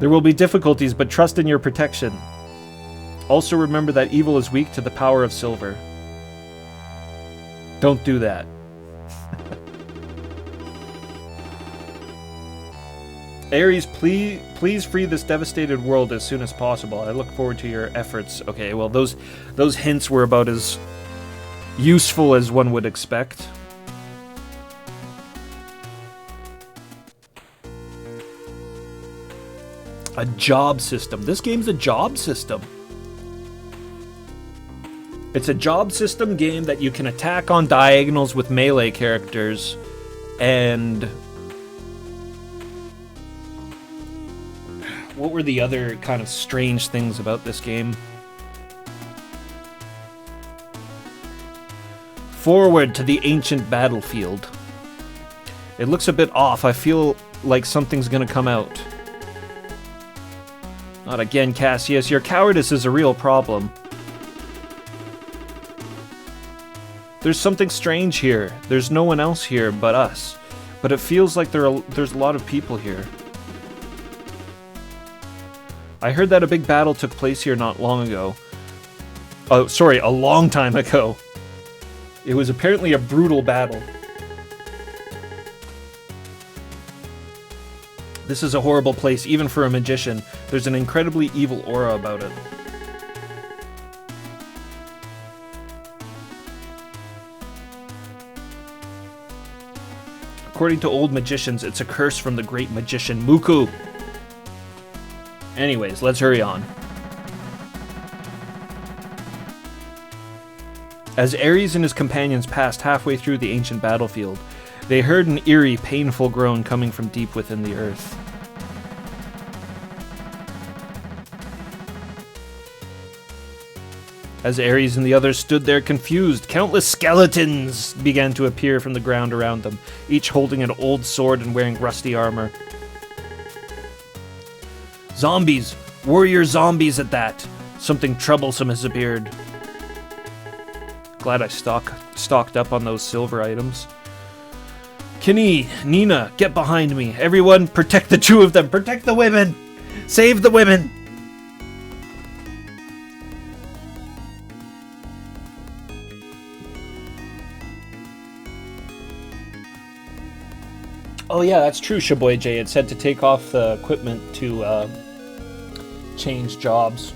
There will be difficulties, but trust in your protection. Also remember that evil is weak to the power of silver. Don't do that. Ares, please free this devastated world as soon as possible. I look forward to your efforts. Okay, well, those hints were about as useful as one would expect. A job system. This game's a job system. It's a job system game that you can attack on diagonals with melee characters, and what were the other kind of strange things about this game? Forward to the ancient battlefield. It looks a bit off. I feel like something's gonna come out. Not again, Cassius. Your cowardice is a real problem. There's something strange here. There's no one else here but us. But it feels like there's a lot of people here. I heard that a big battle took place here not long ago. Oh, sorry, a long time ago. It was apparently a brutal battle. This is a horrible place, even for a magician. There's an incredibly evil aura about it. According to old magicians, it's a curse from the great magician Muku. Anyways, let's hurry on. As Ares and his companions passed halfway through the ancient battlefield, they heard an eerie, painful groan coming from deep within the earth. As Ares and the others stood there confused, countless skeletons began to appear from the ground around them, each holding an old sword and wearing rusty armor. Zombies! Warrior zombies at that! Something troublesome has appeared. Glad I stocked up on those silver items. Kenny, Nina, get behind me. Everyone, protect the two of them. Protect the women! Save the women! Oh yeah, that's true, Shaboy J. It said to take off the equipment to change jobs.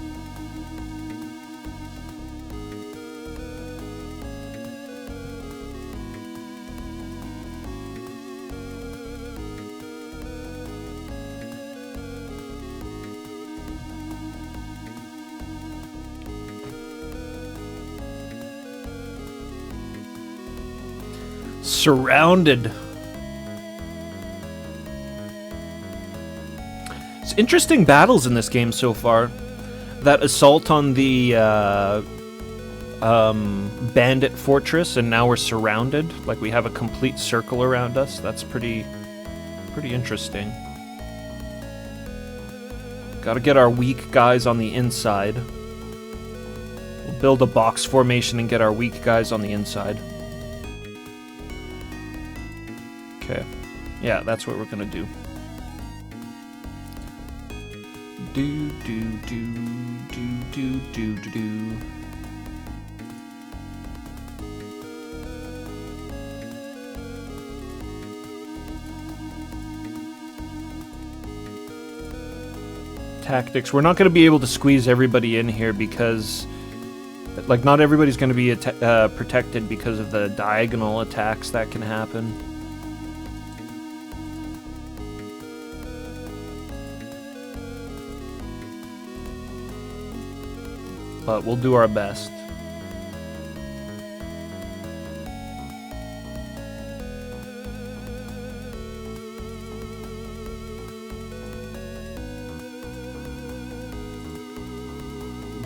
Surrounded. It's interesting battles in this game so far. That assault on the bandit fortress, and now we're surrounded. Like we have a complete circle around us. That's pretty interesting. Gotta get our weak guys on the inside. We'll build a box formation and get our weak guys on the inside. Okay. Yeah, that's what we're gonna do. Do do do do do do do do. Tactics. We're not going to be able to squeeze everybody in here because, like, not everybody's going to be protected because of the diagonal attacks that can happen. But we'll do our best.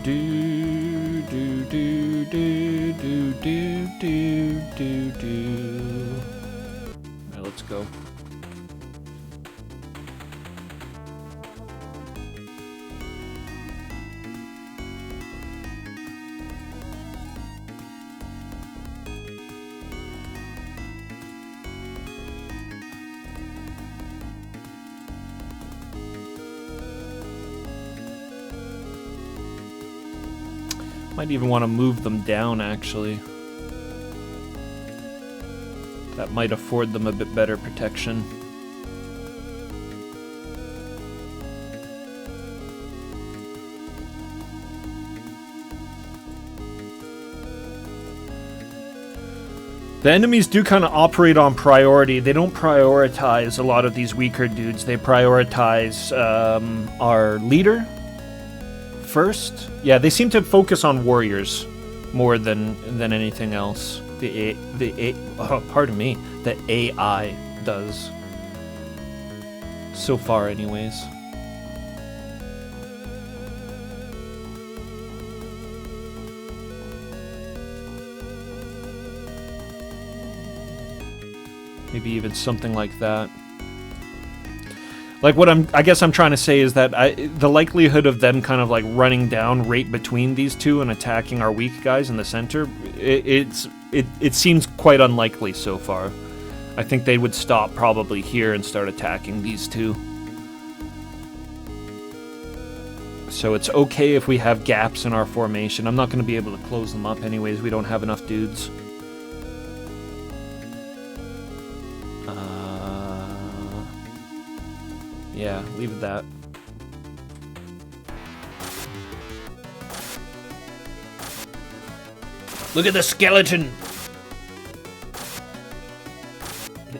Do do do do do do do do do. All right, let's go. Might even want to move them down, actually. That might afford them a bit better protection. The enemies do kind of operate on priority. They don't prioritize a lot of these weaker dudes. They prioritize our leader first. Yeah, they seem to focus on warriors more than anything else. The AI does. So far, anyways. Maybe even something like that. Like what I guess I'm trying to say is that the likelihood of them kind of like running down right between these two and attacking our weak guys in the center, it seems quite unlikely so far. I think they would stop probably here and start attacking these two. So it's okay if we have gaps in our formation. I'm not going to be able to close them up anyways. We don't have enough dudes. Yeah, leave it that. Look at the skeleton!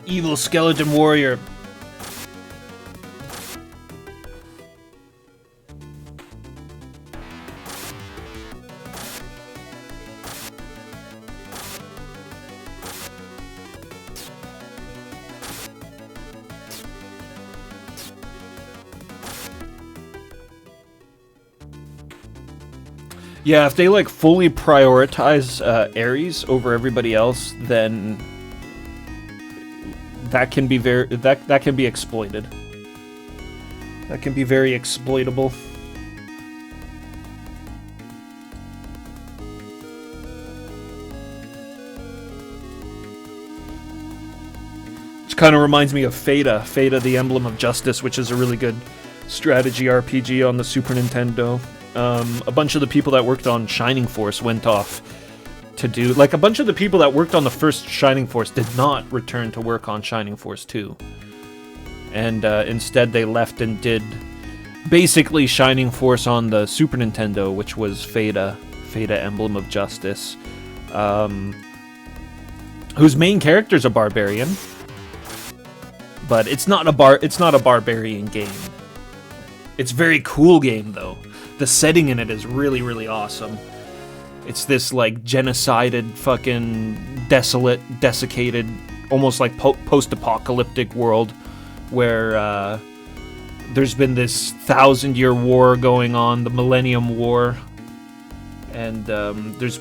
Evil skeleton warrior. Yeah, if they like fully prioritize Ares over everybody else, then that can be that can be exploited. That can be very exploitable. Which kind of reminds me of Fata, the Emblem of Justice, which is a really good strategy RPG on the Super Nintendo. A bunch of the people that worked on Shining Force went off to do... Like, a bunch of the people that worked on the first Shining Force did not return to work on Shining Force 2. And instead they left and did basically Shining Force on the Super Nintendo, which was Fata Emblem of Justice. Whose main character's a barbarian. But it's not a barbarian game. It's a very cool game, though. The setting in it is really, really awesome. It's this, like, genocided, fucking desolate, desiccated, almost like post-apocalyptic world where there's been this 1,000-year war going on, the Millennium War, and there's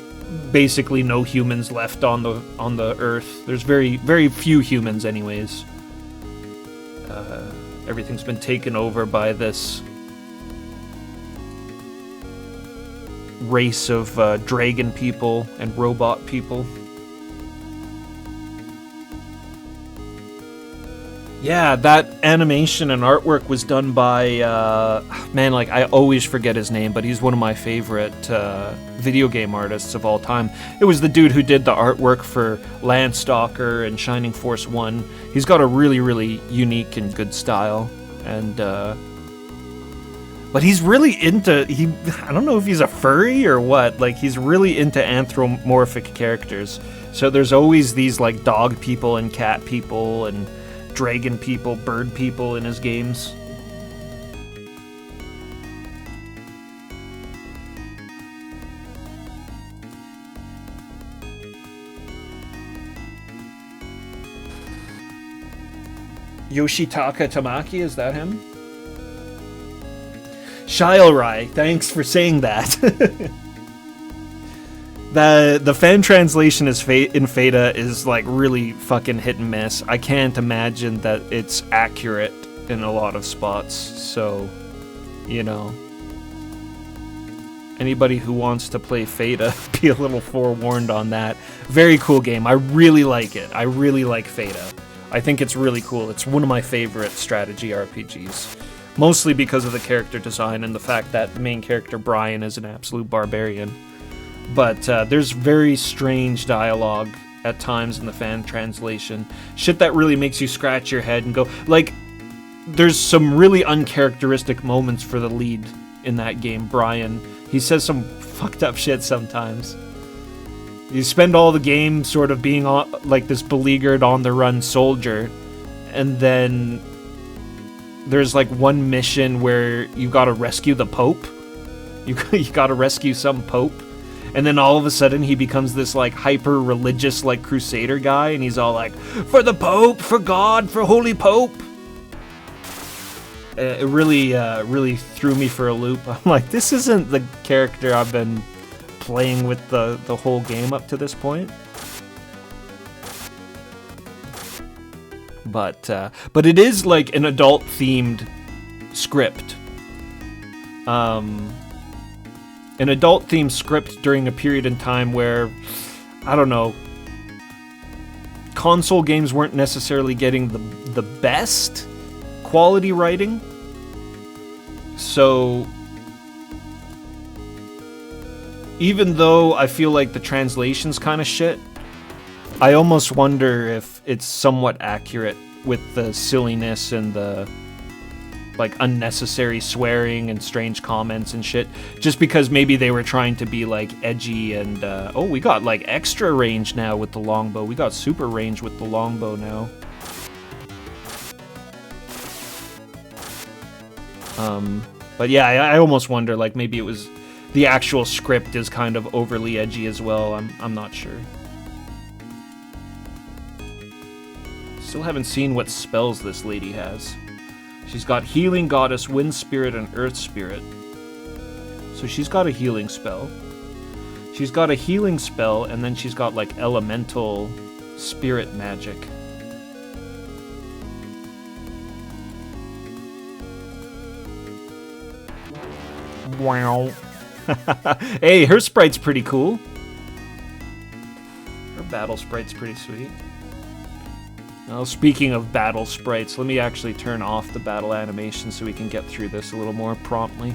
basically no humans left on the Earth. There's very, very few humans, anyways. Everything's been taken over by this race of dragon people and robot people. Yeah, that animation and artwork was done by man, like, I always forget his name, but he's one of my favorite video game artists of all time. It was the dude who did the artwork for Landstalker and Shining Force 1. He's got a really, really unique and good style, and but he's really into, I don't know if he's a furry or what, like, he's really into anthropomorphic characters. So there's always these, like, dog people and cat people and dragon people, bird people in his games. Yoshitaka Tamaki, is that him? Shilerai, thanks for saying that. The fan translation in Fata is like really fucking hit and miss. I can't imagine that it's accurate in a lot of spots, so, you know. Anybody who wants to play Fata, be a little forewarned on that. Very cool game. I really like it. I really like Fata. I think it's really cool. It's one of my favorite strategy RPGs. Mostly because of the character design and the fact that the main character, Brian, is an absolute barbarian. But there's very strange dialogue at times in the fan translation. Shit that really makes you scratch your head and go... Like, there's some really uncharacteristic moments for the lead in that game, Brian. He says some fucked up shit sometimes. You spend all the game sort of being like this beleaguered, on-the-run soldier, and then there's like one mission where you gotta rescue the Pope. You gotta rescue some Pope. And then all of a sudden he becomes this like hyper-religious like crusader guy, and he's all like, "For the Pope, for God, for Holy Pope." It really threw me for a loop. I'm like, this isn't the character I've been playing with the whole game up to this point. But it is like an adult-themed script. An adult-themed script during a period in time where, I don't know, console games weren't necessarily getting the best quality writing. So, even though I feel like the translation's kind of shit, I almost wonder if it's somewhat accurate with the silliness and the like unnecessary swearing and strange comments and shit, just because maybe they were trying to be like edgy and oh, we got like extra range now with the longbow, we got super range with the longbow now. But yeah, I almost wonder, like, maybe it was the actual script is kind of overly edgy as well. I'm not sure. Still haven't seen what spells this lady has. She's got Healing Goddess, Wind Spirit, and Earth Spirit. So she's got a healing spell. She's got a healing spell, and then she's got, like, elemental spirit magic. Wow. Hey, her sprite's pretty cool. Her battle sprite's pretty sweet. Well, speaking of battle sprites, let me actually turn off the battle animation so we can get through this a little more promptly.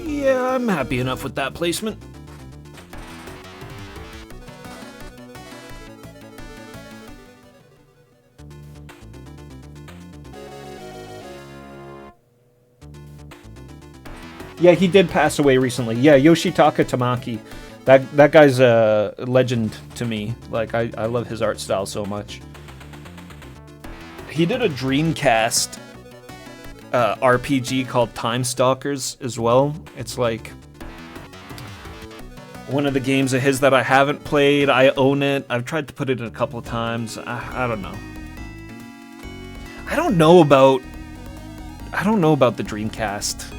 Yeah, I'm happy enough with that placement. Yeah, he did pass away recently. Yeah, Yoshitaka Tamaki. That guy's a legend to me. Like, I love his art style so much. He did a Dreamcast RPG called Time Stalkers as well. It's like one of the games of his that I haven't played. I own it. I've tried to put it in a couple of times. I don't know. I don't know about the Dreamcast.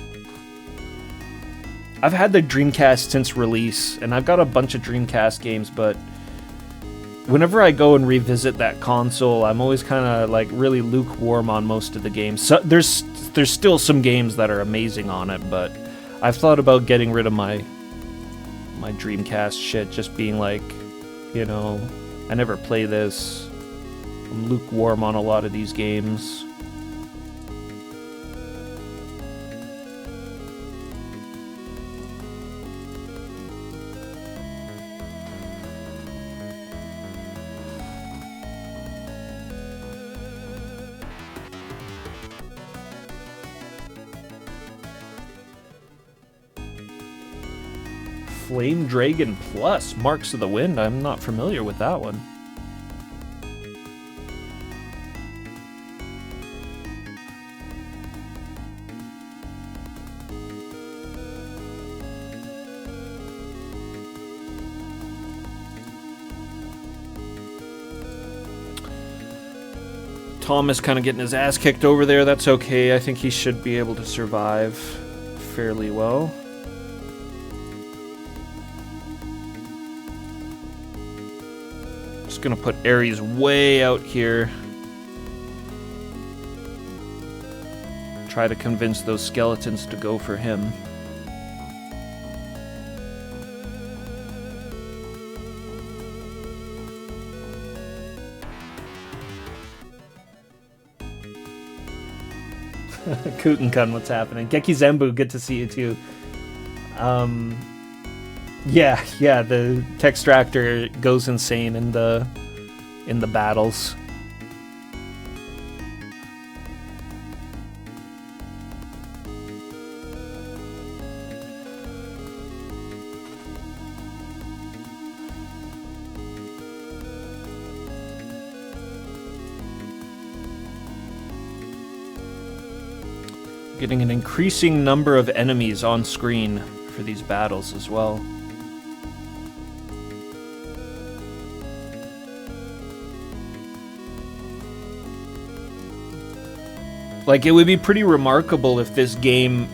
I've had the Dreamcast since release, and I've got a bunch of Dreamcast games, but whenever I go and revisit that console, I'm always kind of like really lukewarm on most of the games. So there's still some games that are amazing on it, but I've thought about getting rid of my Dreamcast shit, just being like, you know, I never play this. I'm lukewarm on a lot of these games. Flame Dragon Plus, Marks of the Wind. I'm not familiar with that one. Thomas kind of getting his ass kicked over there. That's okay. I think he should be able to survive fairly well. Gonna put Ares way out here. Try to convince those skeletons to go for him. Kutenkan, what's happening? Geki Zembu, good to see you too. Yeah, the Textractor goes insane in the battles. Getting an increasing number of enemies on screen for these battles as well. Like, it would be pretty remarkable if this game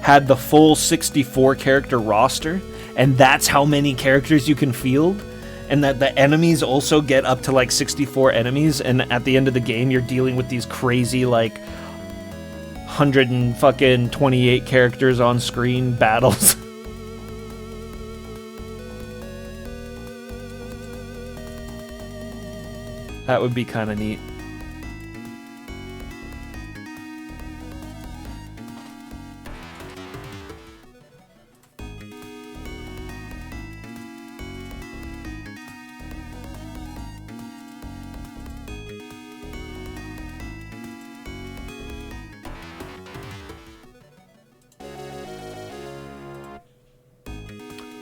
had the full 64 character roster, and that's how many characters you can field, and that the enemies also get up to like 64 enemies, and at the end of the game you're dealing with these crazy like 128 characters on screen battles. That would be kind of neat.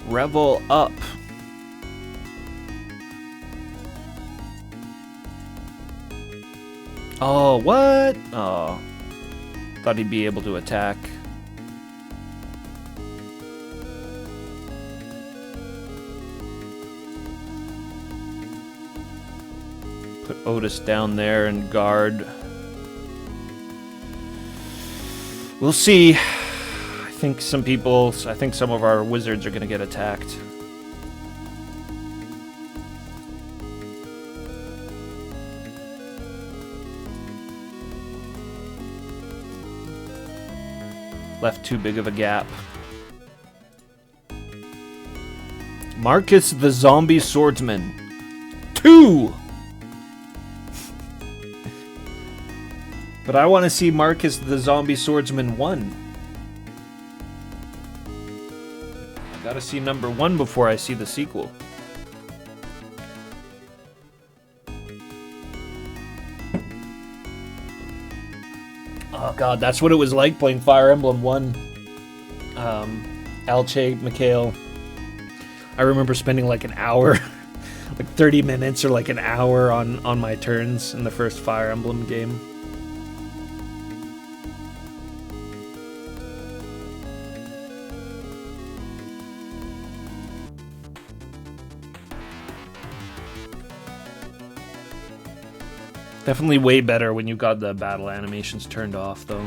Revel up. Oh, what? Oh. Thought he'd be able to attack. Put Otis down there and guard. We'll see. I think some of our wizards are going to get attacked. Left too big of a gap. Marcus the Zombie Swordsman. 2! But I want to see Marcus the Zombie Swordsman 1. I gotta see number 1 before I see the sequel. Oh god, that's what it was like playing Fire Emblem 1. Alche, Mikhail. I remember spending like an hour, like 30 minutes or like an hour on my turns in the first Fire Emblem game. Definitely way better when you got the battle animations turned off, though.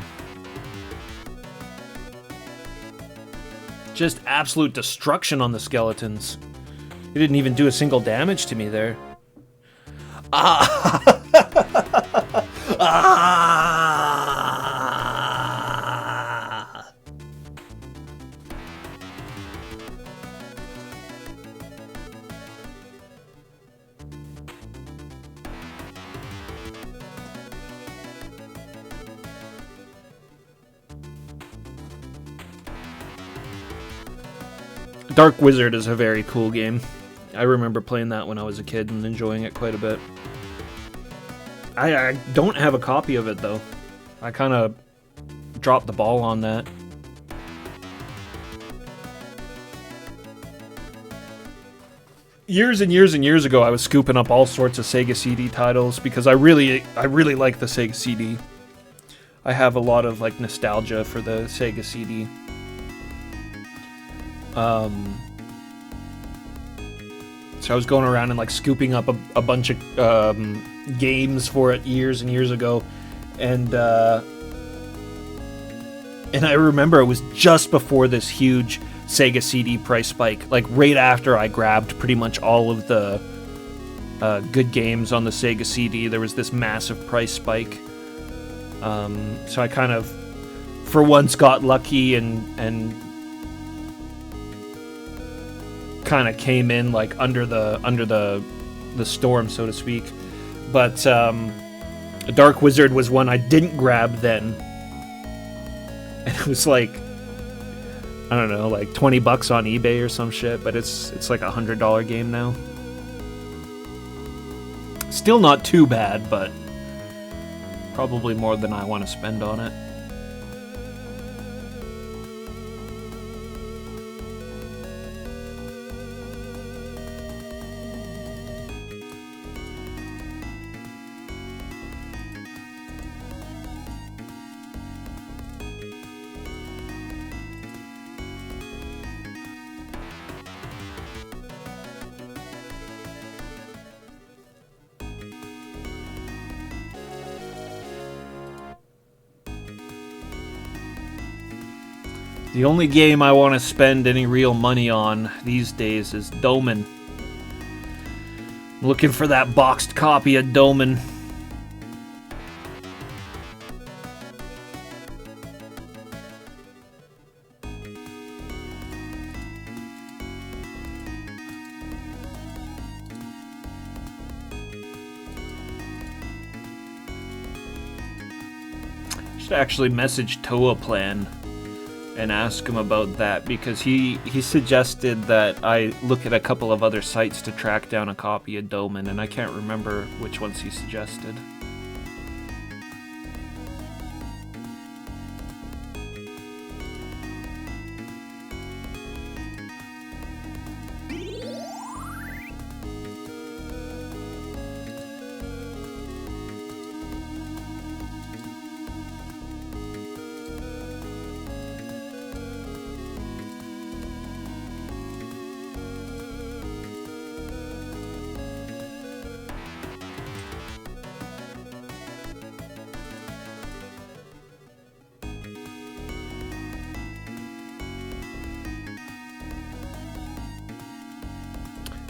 Just absolute destruction on the skeletons. He didn't even do a single damage to me there. Ah! Ah! Dark Wizard is a very cool game. I remember playing that when I was a kid and enjoying it quite a bit. I don't have a copy of it, though. I kind of dropped the ball on that. Years and years and years ago, I was scooping up all sorts of Sega CD titles because I really like the Sega CD. I have a lot of like nostalgia for the Sega CD. So I was going around and like scooping up a bunch of games for it years and years ago, and I remember it was just before this huge Sega CD price spike, like right after I grabbed pretty much all of the good games on the Sega CD. There was this massive price spike, so I kind of, for once, got lucky and kind of came in like under the storm, so to speak. But Dark Wizard was one I didn't grab then, and it was like, I don't know, like $20 on eBay or some shit. But it's like $100 game now. Still not too bad, but probably more than I want to spend on it. The only game I want to spend any real money on these days is Domen. I'm looking for that boxed copy of Domen. Should actually message Toa Plan and ask him about that, because he suggested that I look at a couple of other sites to track down a copy of Domen, and I can't remember which ones he suggested.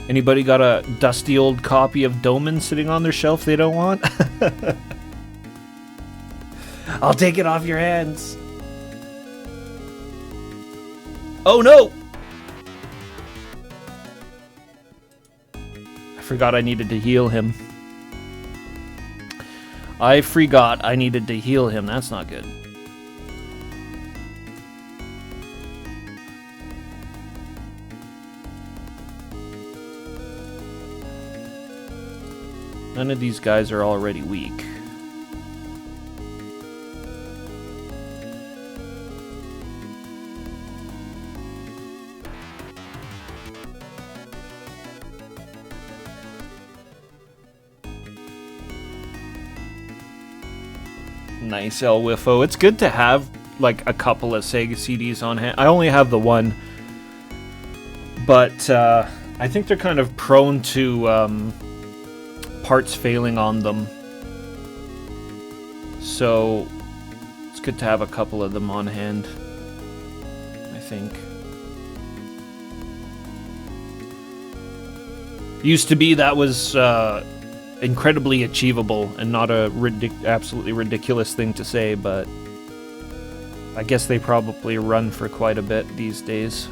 Anybody got a dusty old copy of Doman sitting on their shelf they don't want? I'll take it off your hands. Oh no! I forgot I needed to heal him. I forgot I needed to heal him. That's not good. None of these guys are already weak. Nice, El Wiffo. It's good to have like a couple of Sega CDs on hand. I only have the one, but I think they're kind of prone to parts failing on them. So it's good to have a couple of them on hand, I think. Used to be that was incredibly achievable and not a absolutely ridiculous thing to say, but I guess they probably run for quite a bit these days.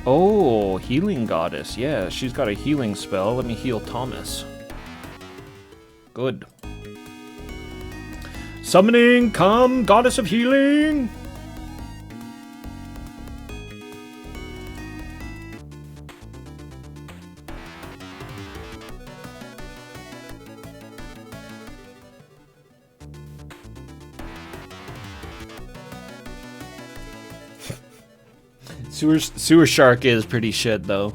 Oh, healing goddess. Yeah, she's got a healing spell. Let me heal Thomas. Good. Summoning, come, goddess of healing! Sewer Shark is pretty shit, though.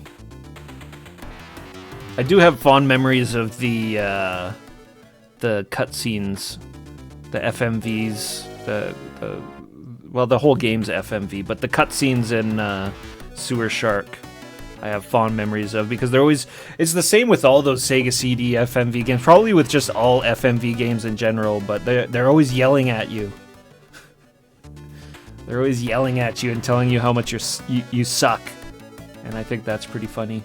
I do have fond memories of the cutscenes, the FMVs, well, the whole game's FMV, but the cutscenes in Sewer Shark, I have fond memories of, because they're always, it's the same with all those Sega CD FMV games, probably with just all FMV games in general, but they're always yelling at you. They're always yelling at you and telling you how much you suck. And I think that's pretty funny.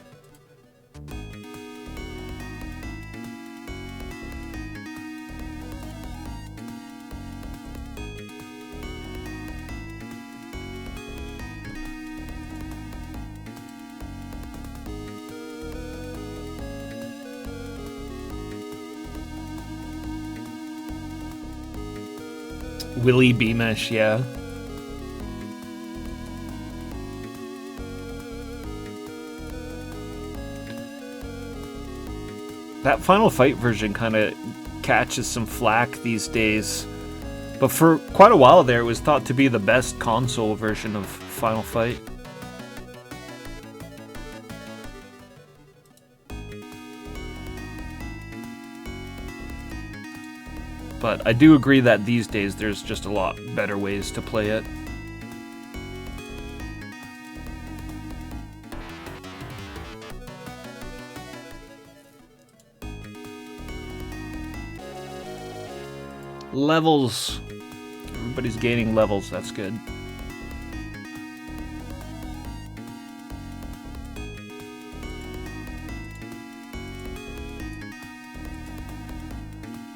Willie Beamish, yeah. That Final Fight version kind of catches some flack these days, but for quite a while there it was thought to be the best console version of Final Fight. But I do agree that these days there's just a lot better ways to play it. Levels. Everybody's gaining levels, that's good.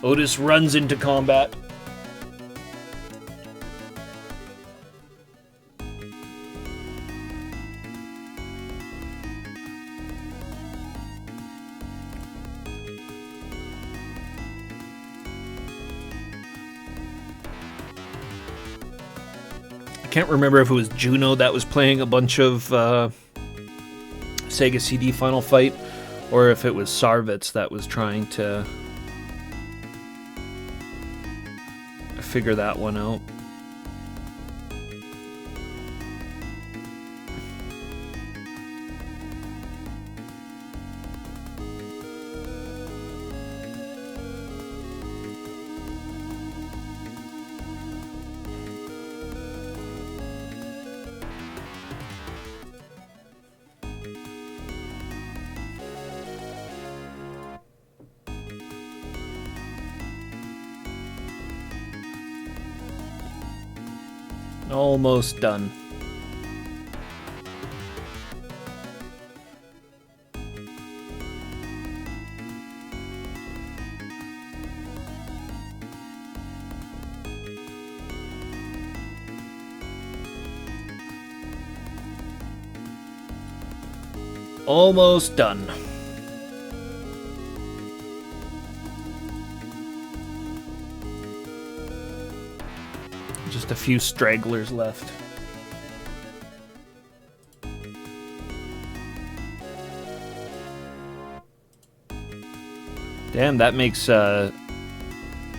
Otis runs into combat. I can't remember if it was Juno that was playing a bunch of Sega CD Final Fight, or if it was Sarvitz that was trying to figure that one out. Almost done. Almost done. Just a few stragglers left. Damn, that makes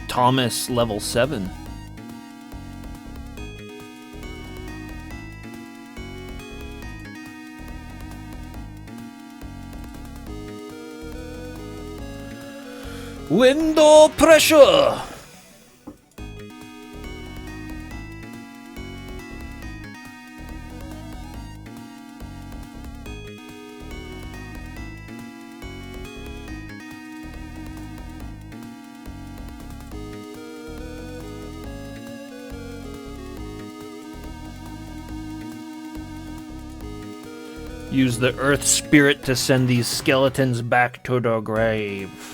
Thomas level 7. Window pressure! Use the Earth Spirit to send these skeletons back to their grave.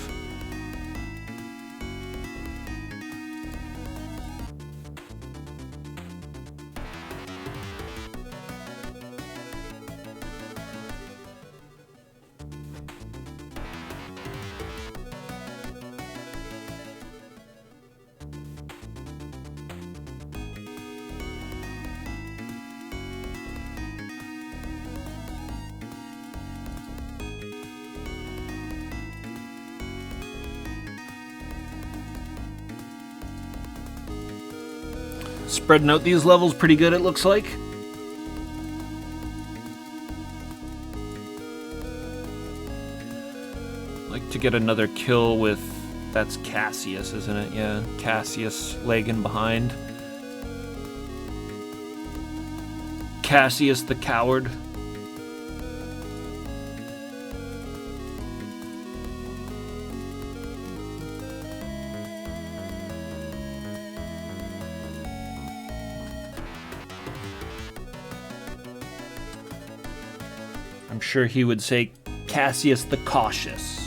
Spreading out these levels pretty good, it looks like. Like to get another kill with... That's Cassius, isn't it? Yeah, Cassius lagging behind. Cassius the coward. I'm sure he would say Cassius the Cautious.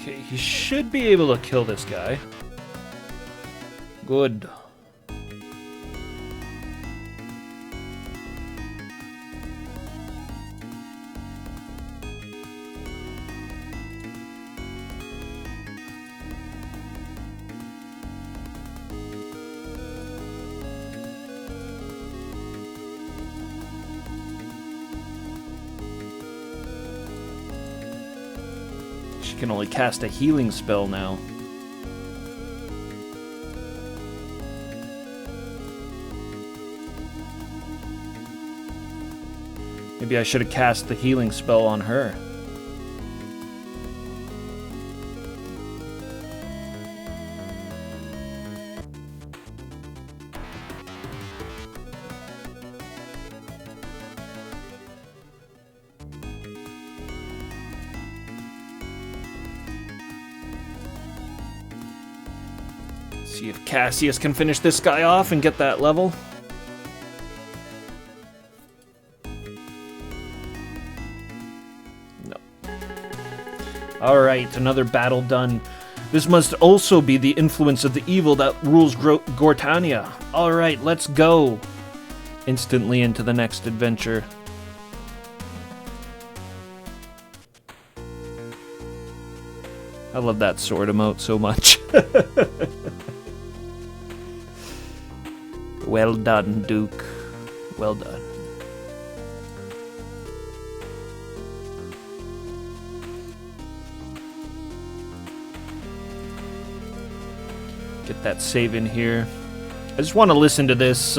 Okay, he should be able to kill this guy. Good. She can only cast a healing spell now. Maybe I should have cast the healing spell on her. See if Cassius can finish this guy off and get that level. No. Alright, another battle done. This must also be the influence of the evil that rules Gortania. Alright, let's go. Instantly into the next adventure. I love that sword emote so much. Well done, Duke. Well done. Get that save in here. I just want to listen to this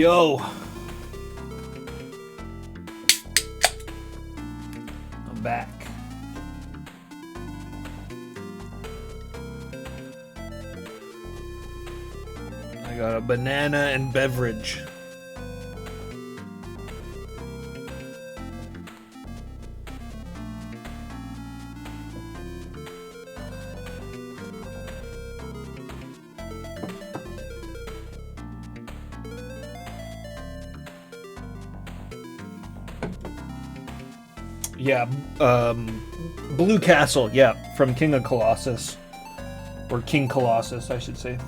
Yo. I'm back. I got a banana and beverage. Yeah, Blue Castle, yeah, from King of Colossus. Or King Colossus, I should say.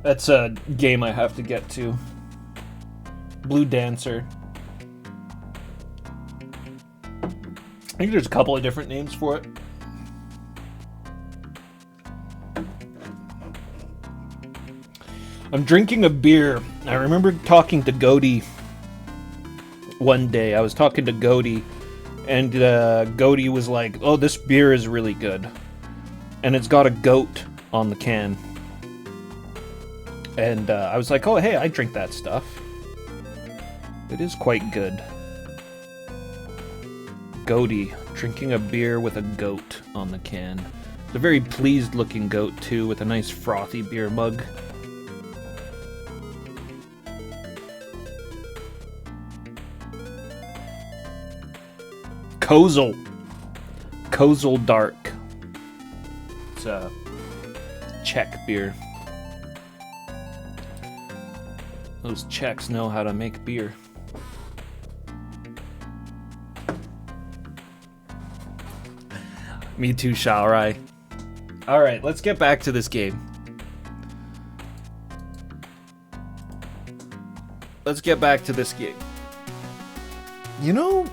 That's a game I have to get to. Blue Dancer. I think there's a couple of different names for it. I'm drinking a beer. I remember talking to Goaty one day. I was talking to Goaty, and Goaty was like, "Oh, this beer is really good." And it's got a goat on the can. And I was like, "Oh, hey, I drink that stuff. It is quite good." Goaty, drinking a beer with a goat on the can. It's a very pleased looking goat, too, with a nice frothy beer mug. Kozel. Kozel Dark. It's a Czech beer. Those Czechs know how to make beer. Me too, Shalrai. Alright, let's get back to this game. You know,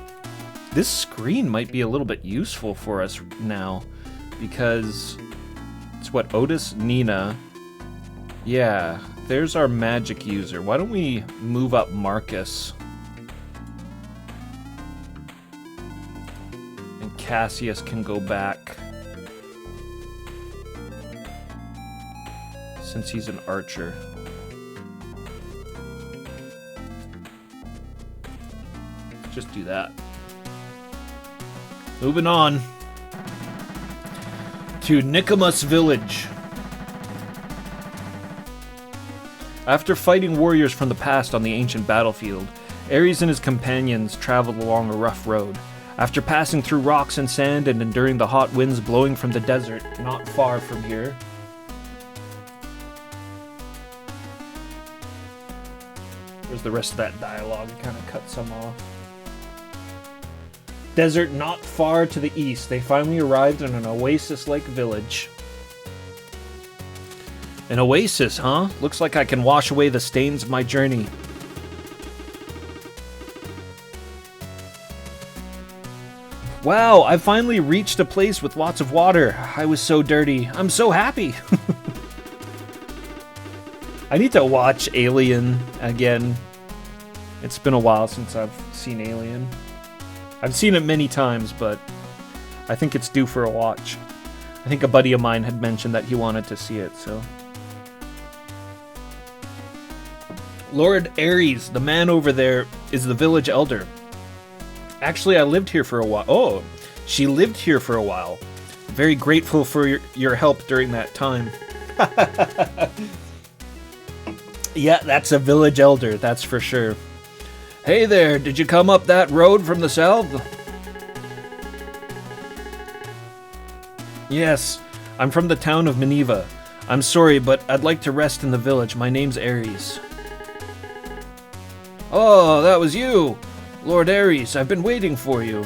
this screen might be a little bit useful for us now, because it's what, Otis, Nina. Yeah, there's our magic user. Why don't we move up Marcus? And Cassius can go back, since he's an archer. Just do that. Moving on to Nicomas Village. After fighting warriors from the past on the ancient battlefield, Ares and his companions traveled along a rough road. After passing through rocks and sand and enduring the hot winds blowing from the desert not far from here, where's the rest of that dialogue? It kind of cut some off. Desert not far to the east, they finally arrived in an oasis-like village. An oasis, huh? Looks like I can wash away the stains of my journey. Wow, I finally reached a place with lots of water. I was so dirty. I'm so happy. I need to watch Alien again. It's been a while since I've seen Alien. I've seen it many times, but I think it's due for a watch. I think a buddy of mine had mentioned that he wanted to see it, so. Lord Ares, the man over there, is the village elder. Actually, I lived here for a while. Oh, she lived here for a while. Very grateful for your help during that time. Yeah, that's a village elder, that's for sure. Hey there, did you come up that road from the south? Yes, I'm from the town of Minerva. I'm sorry, but I'd like to rest in the village. My name's Ares. Oh, that was you! Lord Ares, I've been waiting for you.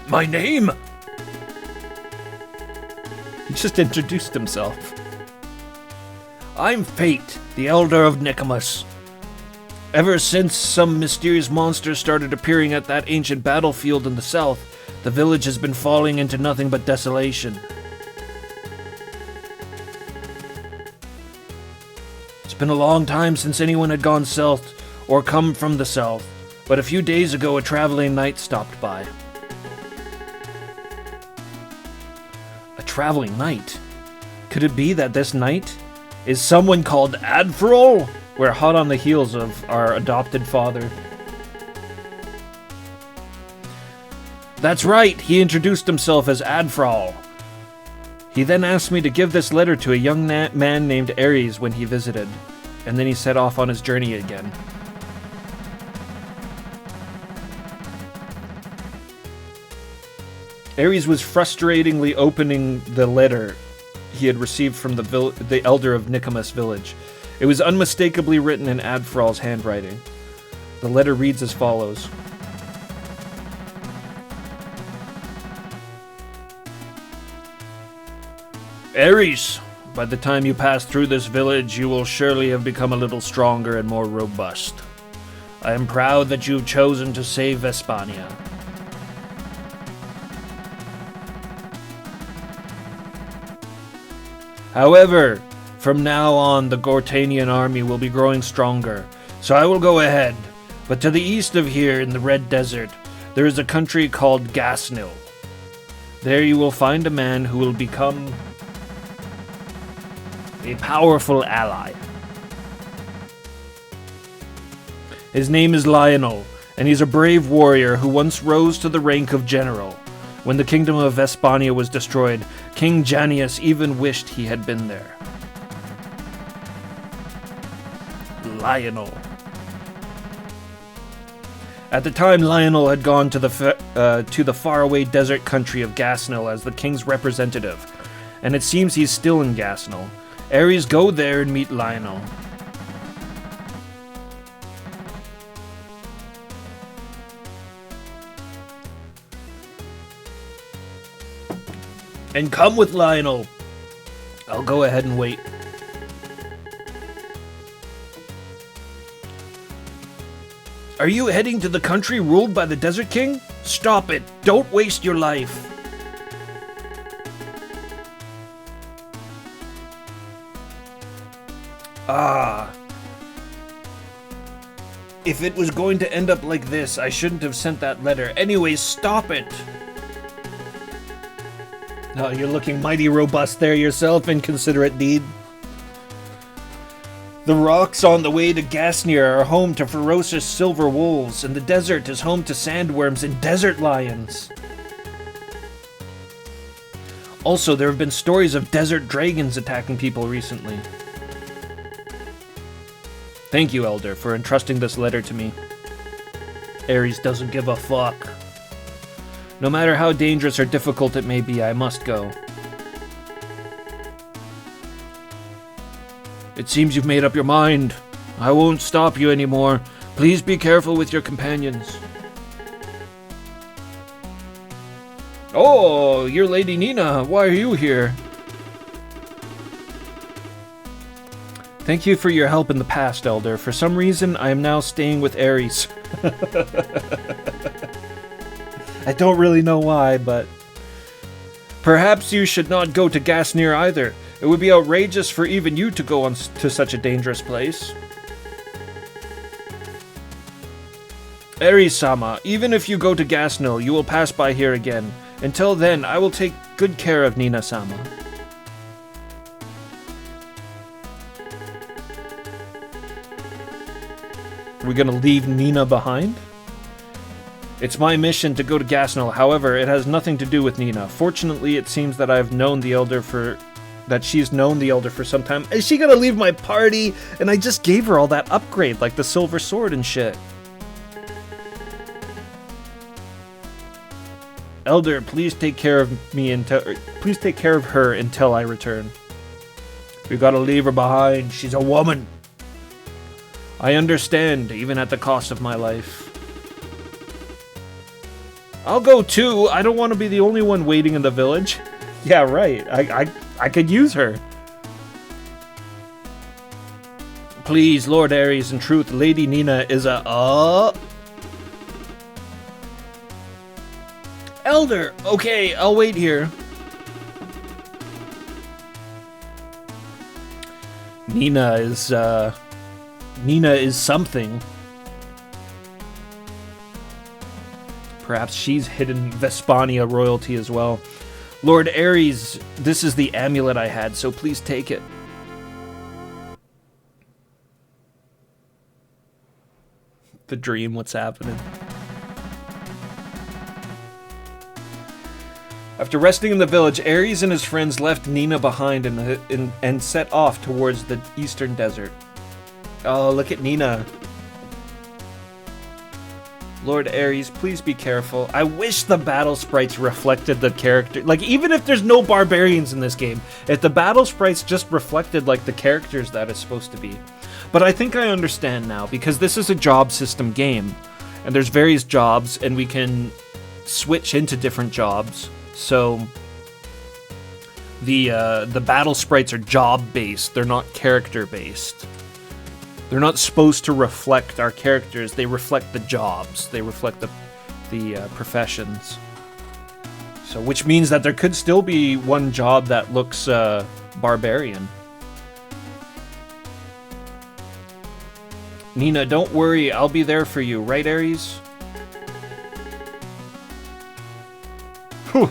My name? He just introduced himself. I'm Fate, the Elder of Nicomas. Ever since some mysterious monster started appearing at that ancient battlefield in the south, the village has been falling into nothing but desolation. It's been a long time since anyone had gone south or come from the south, but a few days ago a traveling knight stopped by. A traveling knight? Could it be that this knight Is someone called Adfrol? We're hot on the heels of our adopted father. That's right, he introduced himself as Adfrol. He then asked me to give this letter to a young man named Ares when he visited, and then he set off on his journey again. Ares was frustratingly opening the letter he had received from the elder of Nicomas village. It was unmistakably written in Adfral's handwriting. The letter reads as follows. Ares, by the time you pass through this village, you will surely have become a little stronger and more robust. I am proud that you've chosen to save Vespania. However, from now on, the Gortanian army will be growing stronger, so I will go ahead. But to the east of here, in the Red Desert, there is a country called Gasnil. There you will find a man who will become a powerful ally. His name is Lionel, and he's a brave warrior who once rose to the rank of general. When the kingdom of Vespania was destroyed, King Janius even wished he had been there. Lionel. At the time, Lionel had gone to the faraway desert country of Gasnil as the king's representative, and it seems he's still in Gasnil. Ares, go there and meet Lionel. And come with Lionel. I'll go ahead and wait. Are you heading to the country ruled by the Desert King? Stop it! Don't waste your life! If it was going to end up like this, I shouldn't have sent that letter. Anyways, stop it! Oh, you're looking mighty robust there yourself, inconsiderate deed. The rocks on the way to Gasnir are home to ferocious silver wolves, and the desert is home to sandworms and desert lions. Also, there have been stories of desert dragons attacking people recently. Thank you, Elder, for entrusting this letter to me. Ares doesn't give a fuck. No matter how dangerous or difficult it may be, I must go. It seems you've made up your mind. I won't stop you anymore. Please be careful with your companions. Oh, you're Lady Nina. Why are you here? Thank you for your help in the past, Elder. For some reason, I am now staying with Ares. I don't really know why, but... Perhaps you should not go to Gasnir either. It would be outrageous for even you to go to such a dangerous place. Ares-sama, even if you go to Gasnil, you will pass by here again. Until then, I will take good care of Nina-sama. Are we gonna leave Nina behind? It's my mission to go to Gasnil, however, it has nothing to do with Nina. Fortunately, it seems that she's known the Elder for some time. Is she gonna leave my party? And I just gave her all that upgrade, like the silver sword and shit. Elder, please take care of her until I return. We gotta leave her behind. She's a woman. I understand, even at the cost of my life. I'll go too. I don't want to be the only one waiting in the village. Yeah, right. I could use her. Please, Lord Ares, in truth, Lady Nina is a... Elder! Okay, I'll wait here. Nina is something. Perhaps she's hidden Vespania royalty as well. Lord Ares, this is the amulet I had, so please take it. the dream, what's happening. After resting in the village, Ares and his friends left Nina behind and set off towards the eastern desert. Oh, look at Nina. Lord Ares, please be careful. I wish the battle sprites reflected the character. Like, even if there's no barbarians in this game, if the battle sprites just reflected, like, the characters that it's supposed to be. But I think I understand now, because this is a job system game. And there's various jobs, and we can switch into different jobs. So the battle sprites are job-based. They're not character-based. They're not supposed to reflect our characters. They reflect the jobs. They reflect the professions. So, which means that there could still be one job that looks barbarian. Nina, don't worry. I'll be there for you. Right, Ares? Whew.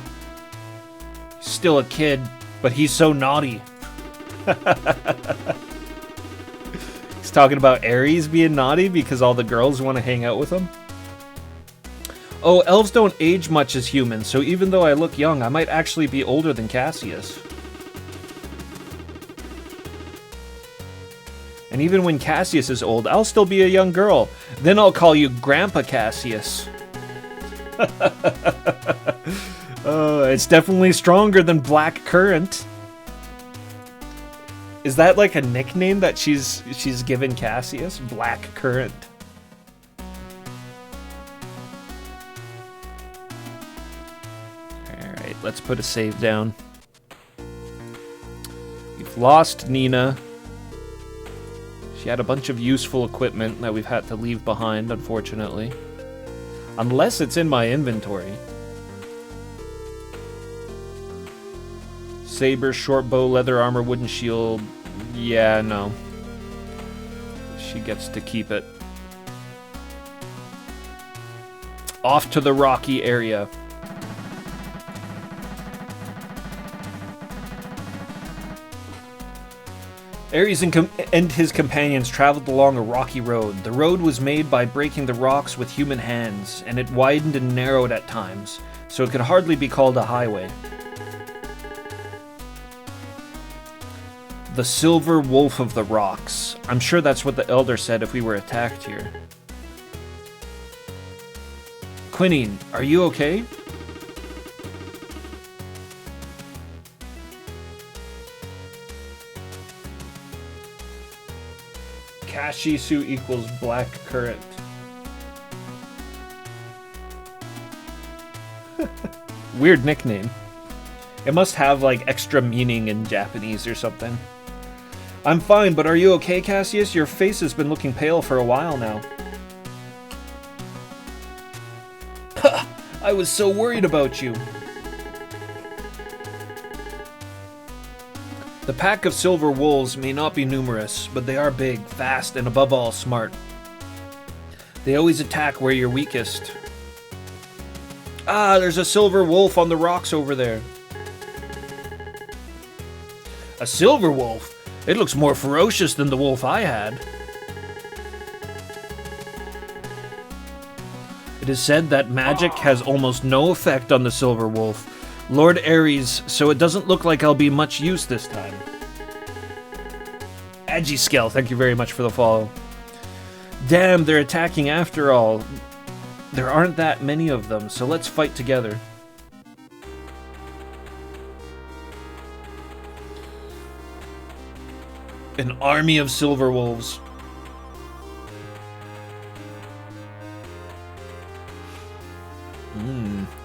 Still a kid, but he's so naughty. He's talking about Ares being naughty because all the girls want to hang out with him. Oh, elves don't age much as humans, so even though I look young, I might actually be older than Cassius. And even when Cassius is old, I'll still be a young girl. Then I'll call you Grandpa Cassius. It's definitely stronger than Black Current. Is that like a nickname that she's given Cassius? Black Current. Alright, let's put a save down. We've lost Nina. She had a bunch of useful equipment that we've had to leave behind, unfortunately. Unless it's in my inventory. Saber, short bow, leather armor, wooden shield. Yeah, no. She gets to keep it. Off to the rocky area. Ares and his companions traveled along a rocky road. The road was made by breaking the rocks with human hands, and it widened and narrowed at times, so it could hardly be called a highway. The Silver Wolf of the Rocks. I'm sure that's what the Elder said if we were attacked here. Quinine, are you okay? Kashisu equals Black Current. Weird nickname. It must have like extra meaning in Japanese or something. I'm fine, but are you okay, Cassius? Your face has been looking pale for a while now. I was so worried about you. The pack of silver wolves may not be numerous, but they are big, fast, and above all, smart. They always attack where you're weakest. Ah, there's a silver wolf on the rocks over there. A silver wolf? It looks more ferocious than the wolf I had. It is said that magic has almost no effect on the silver wolf. Lord Ares, so it doesn't look like I'll be much use this time. Agiskel, thank you very much for the follow. Damn, they're attacking after all. There aren't that many of them, so let's fight together. An army of silver wolves.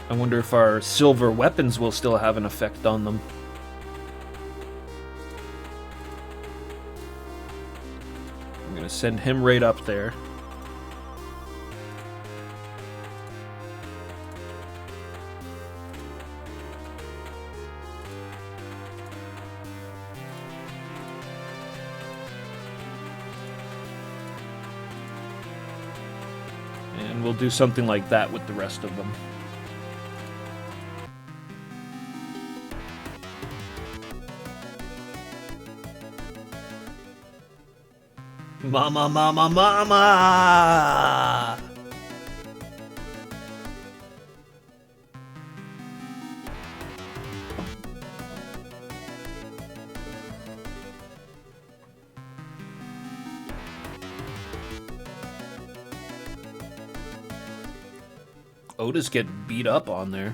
I wonder if our silver weapons will still have an effect on them. I'm gonna send him right up there. And we'll do something like that with the rest of them. Mama, mama, mama! Otis getting beat up on there.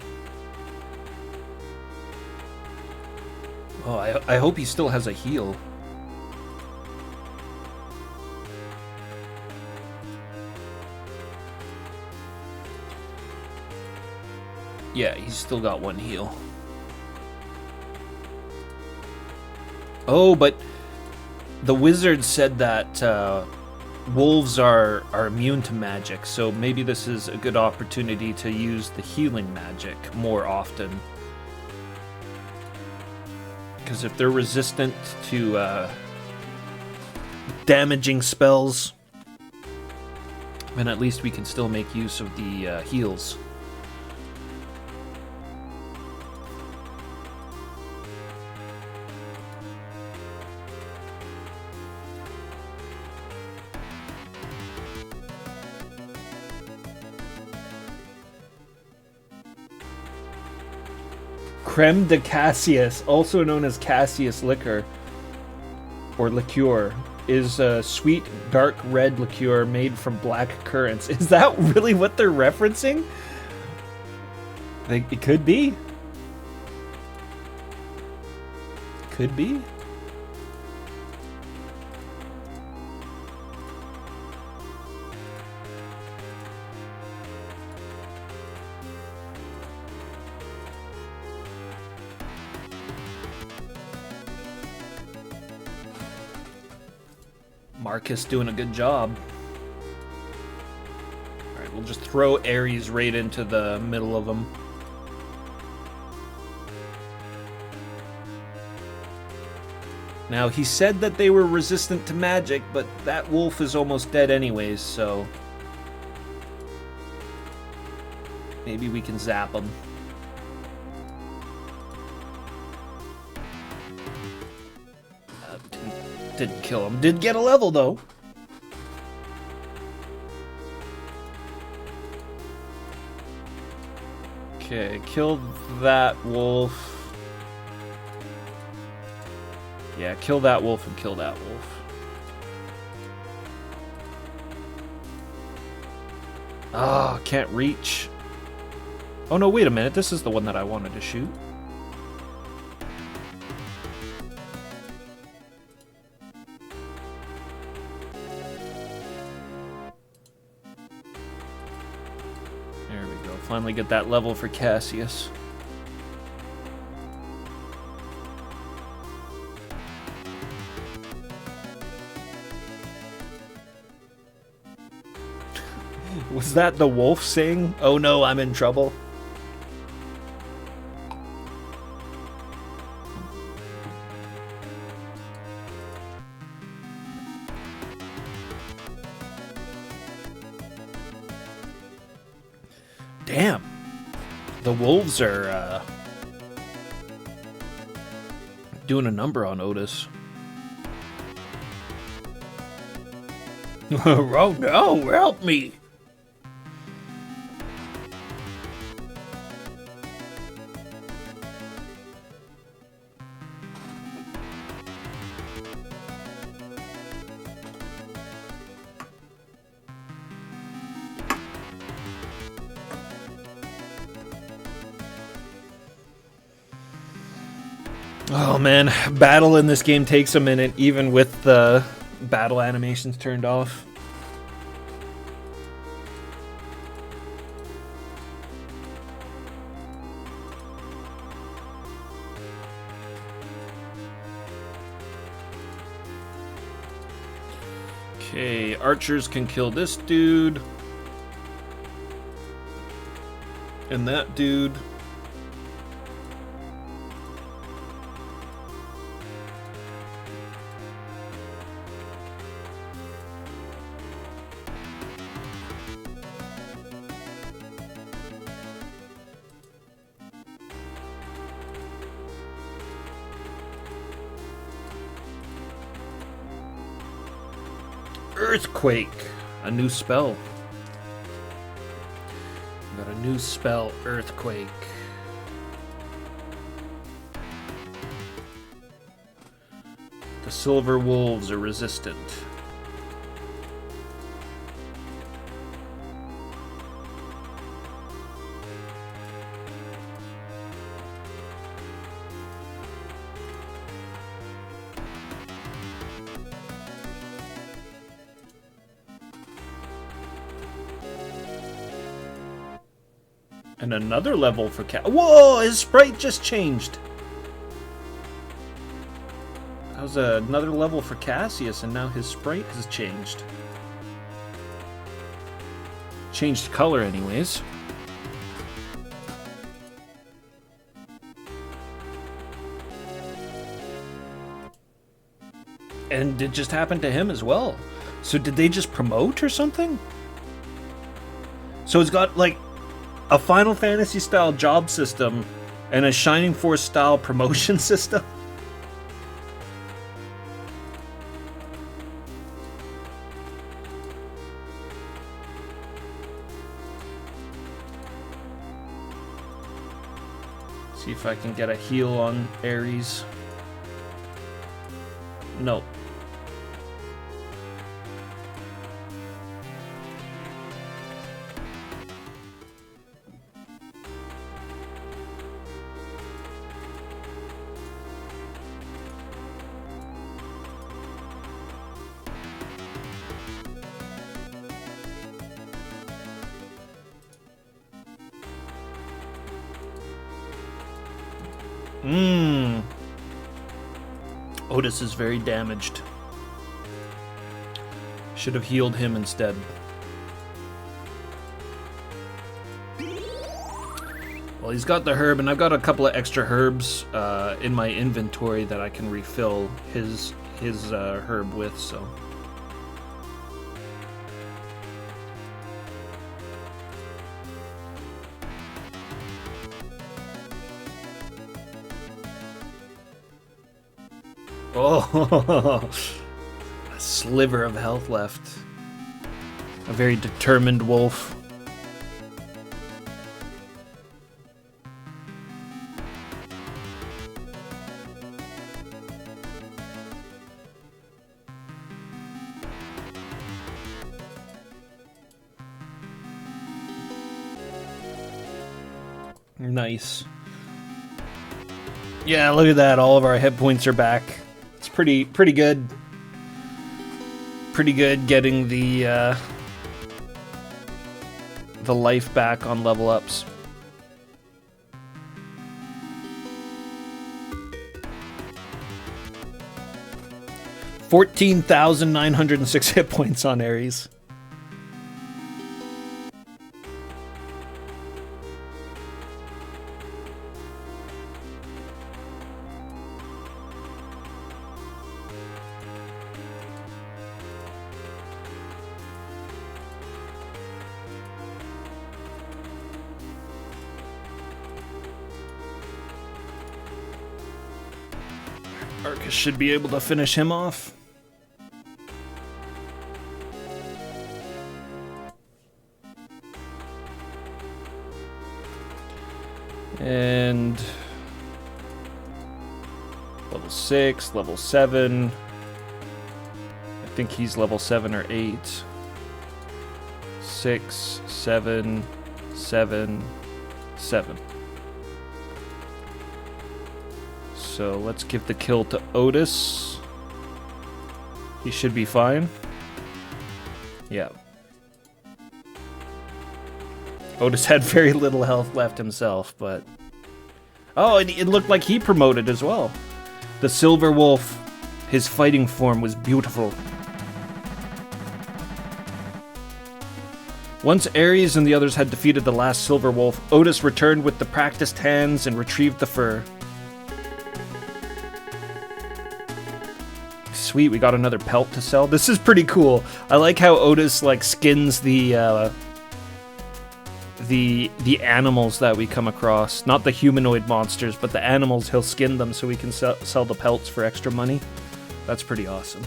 Oh, I hope he still has a heal. Yeah, he's still got one heal. Oh, but the wizard said that wolves are immune to magic, so maybe this is a good opportunity to use the healing magic more often. Because if they're resistant to damaging spells, then at least we can still make use of the heals. Creme de Cassius, also known as Cassius liquor, or liqueur, is a sweet, dark red liqueur made from black currants. Is that really what they're referencing? It could be. Could be. Marcus doing a good job. Alright, we'll just throw Ares right into the middle of them. Now, he said that they were resistant to magic, but that wolf is almost dead anyways, so... maybe we can zap him. Didn't kill him. Did get a level, though. Okay, kill that wolf. Yeah, kill that wolf and kill that wolf. Ah, can't reach. Oh no, wait a minute. This is the one that I wanted to shoot. Finally get that level for Cassius. Was that the wolf saying, "Oh no, I'm in trouble"? Damn. The wolves are doing a number on Otis. Oh no, help me. Oh man, battle in this game takes a minute, even with the battle animations turned off. Okay, archers can kill this dude. And that dude. Earthquake. A new spell. Got a new spell, Earthquake. The Silver Wolves are resistant. And another level for Cat. Whoa! His sprite just changed. That was another level for Cassius, and now his sprite has changed. Changed color, anyways. And it just happened to him as well. So did they just promote or something? So it's got like a Final Fantasy style job system and a Shining Force style promotion system. See if I can get a heal on Ares. No. Otis is very damaged. Should have healed him instead. Well, he's got the herb, and I've got a couple of extra herbs in my inventory that I can refill his herb with, so... Oh, a sliver of health left. A very determined wolf. Nice. Yeah, look at that. All of our hit points are back. It's pretty good. Pretty good getting the life back on level ups. $14,906 hit points on Ares. Arcus should be able to finish him off. And level 6, level 7. I think he's level 7 or 8. 6, 7, 7, 7. So let's give the kill to Otis. He should be fine. Yeah. Otis had very little health left himself, but... Oh, it looked like he promoted as well. The Silver Wolf, his fighting form was beautiful. Once Ares and the others had defeated the last Silver Wolf, Otis returned with the practiced hands and retrieved the fur. Sweet, we got another pelt to sell. This is pretty cool. I like how Otis like skins the animals that we come across. Not the humanoid monsters, but the animals. He'll skin them so we can sell the pelts for extra money. That's pretty awesome.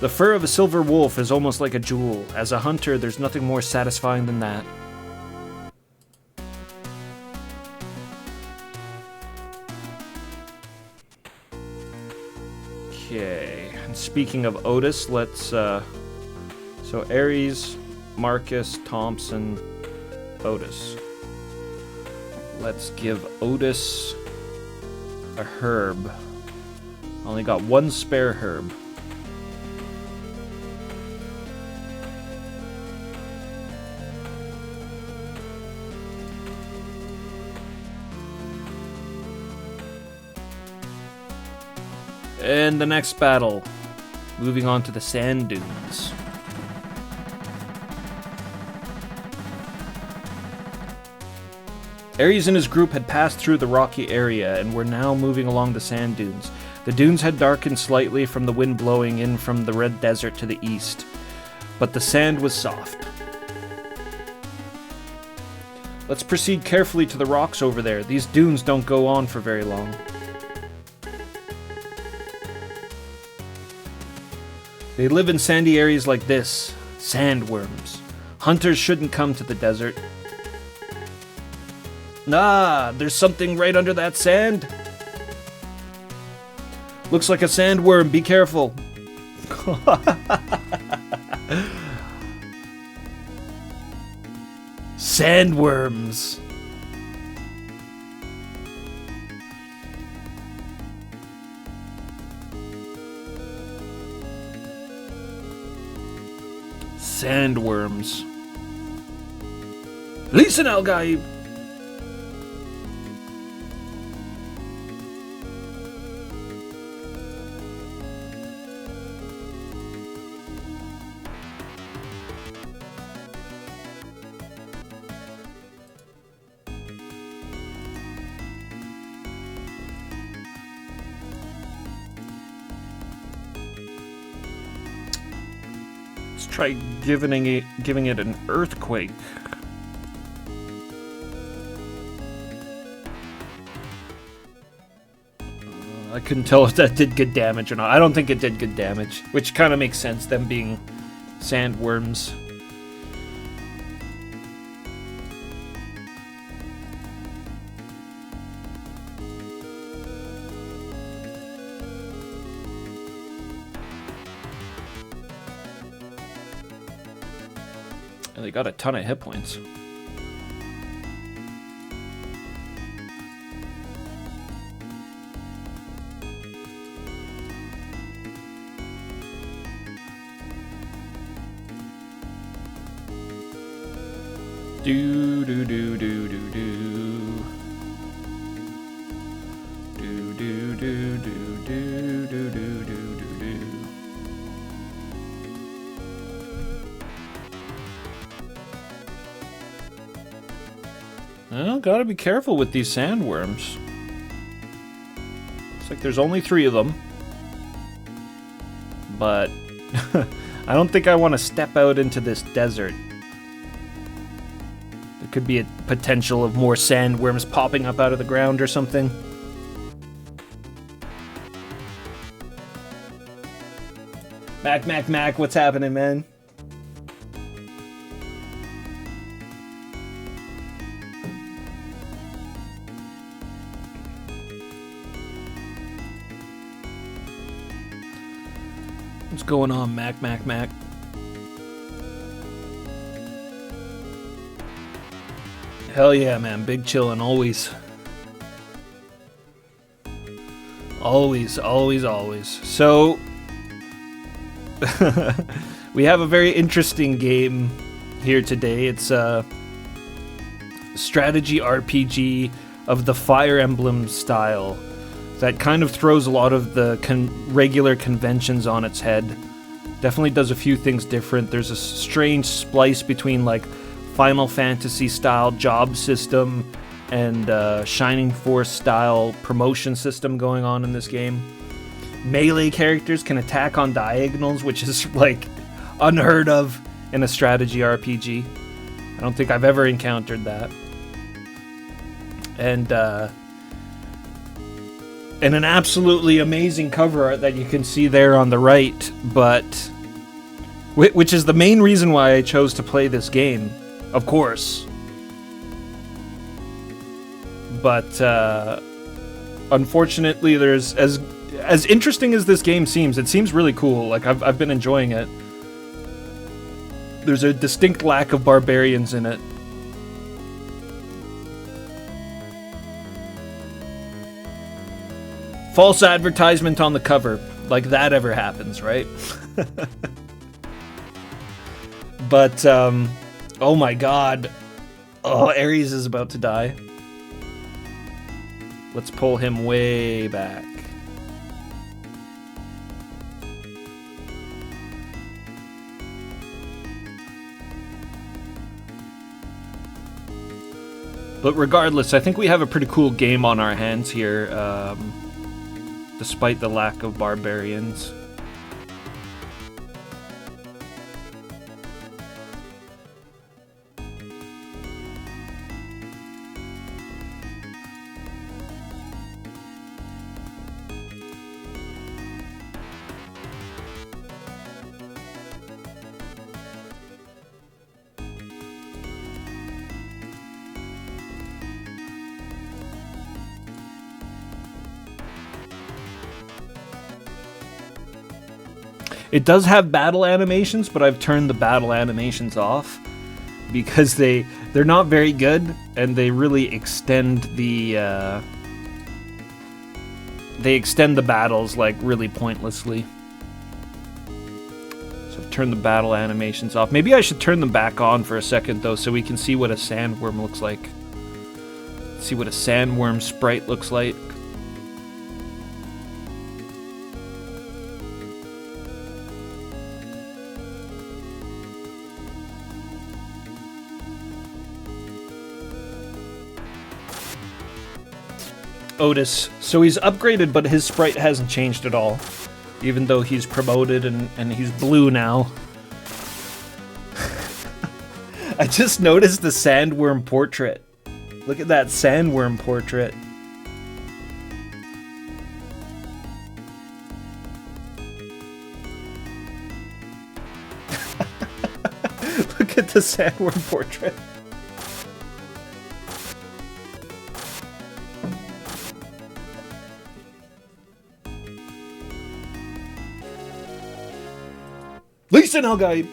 The fur of a silver wolf is almost like a jewel. As a hunter, there's nothing more satisfying than that. Okay, and speaking of Otis, let's, so Ares, Marcus, Thompson, Otis. Let's give Otis a herb. Only got one spare herb. And the next battle, moving on to the sand dunes. Ares and his group had passed through the rocky area and were now moving along the sand dunes. The dunes had darkened slightly from the wind blowing in from the red desert to the east, but the sand was soft. Let's proceed carefully to the rocks over there. These dunes don't go on for very long. They live in sandy areas like this. Sandworms. Hunters shouldn't come to the desert. Ah, there's something right under that sand. Looks like a sandworm. Be careful. Sandworms. Sandworms. Listen, Al-Gaib. Try giving it an earthquake. I couldn't tell if that did good damage or not. I don't think it did good damage, which kind of makes sense, them being sandworms. They got a ton of hit points. Do do do do do do. Do do do do do do do do do. Well, gotta be careful with these sandworms. Looks like there's only 3 of them. But I don't think I want to step out into this desert. There could be a potential of more sandworms popping up out of the ground or something. Mac, what's happening, man? What's going on, Mac? Hell yeah, man. Big chillin', always. Always. So, we have a very interesting game here today. It's a strategy RPG of the Fire Emblem style that kind of throws a lot of the regular conventions on its head. Definitely does a few things different. There's a strange splice between like Final Fantasy style job system and Shining Force style promotion system going on in this game. Melee characters can attack on diagonals, which is like unheard of in a strategy RPG. I don't think I've ever encountered that. And and an absolutely amazing cover art that you can see there on the right, but which is the main reason why I chose to play this game, of course. But unfortunately, there's as interesting as this game seems, it seems really cool. Like I've been enjoying it. There's a distinct lack of barbarians in it. False advertisement on the cover. Like that ever happens, right? But, oh my god. Oh, Ares is about to die. Let's pull him way back. But regardless, I think we have a pretty cool game on our hands here, despite the lack of barbarians. It does have battle animations, but I've turned the battle animations off because they're not very good, and they really extend the battles like really pointlessly. So I've turned the battle animations off. Maybe I should turn them back on for a second though, so we can see what a sandworm looks like. See what a sandworm sprite looks like. Otis. So he's upgraded, but his sprite hasn't changed at all. Even though he's promoted and he's blue now. I just noticed the sandworm portrait. Look at that sandworm portrait. Look at the sandworm portrait. Listen, Al-Gaib!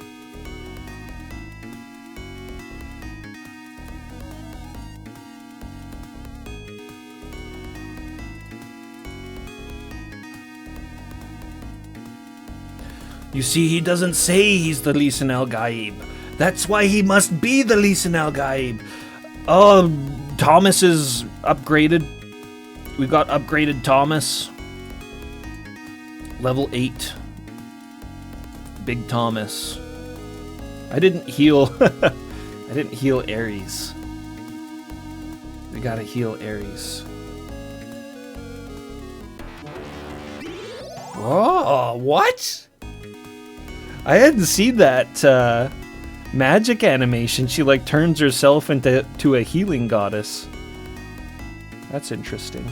You see, he doesn't say he's the Lisan Al-Gaib. That's why he must be the Lisan Al-Gaib. Oh, Thomas is upgraded. We got upgraded Thomas. Level 8. Big Thomas. I didn't heal. I didn't heal Ares. We gotta heal Ares. Oh, what? I hadn't seen that magic animation. She like turns herself into a healing goddess. That's interesting.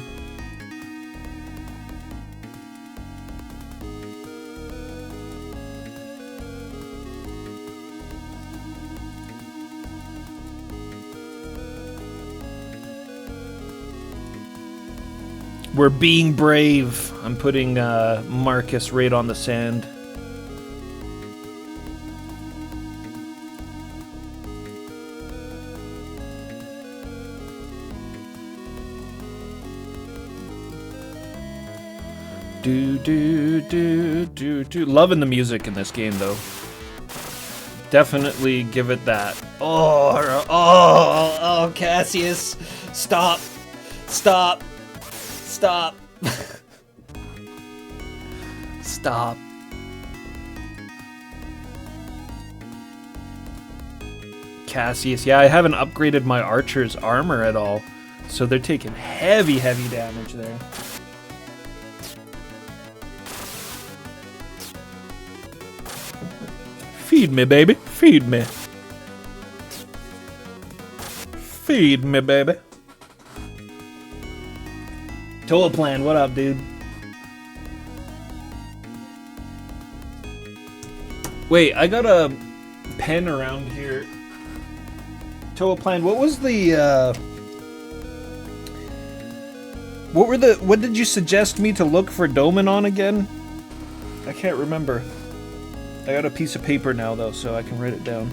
We're being brave. I'm putting Marcus right on the sand. Loving the music in this game, though. Definitely give it that. Oh, Cassius. Stop. Stop. Stop. Stop. Cassius. Yeah, I haven't upgraded my archer's armor at all, so they're taking heavy damage there. Feed me, baby. Feed me. Feed me, baby. Toa Plan, what up, dude? Wait, I got a pen around here. Toa Plan, what was the, what did you suggest me to look for Doman on again? I can't remember. I got a piece of paper now, though, so I can write it down.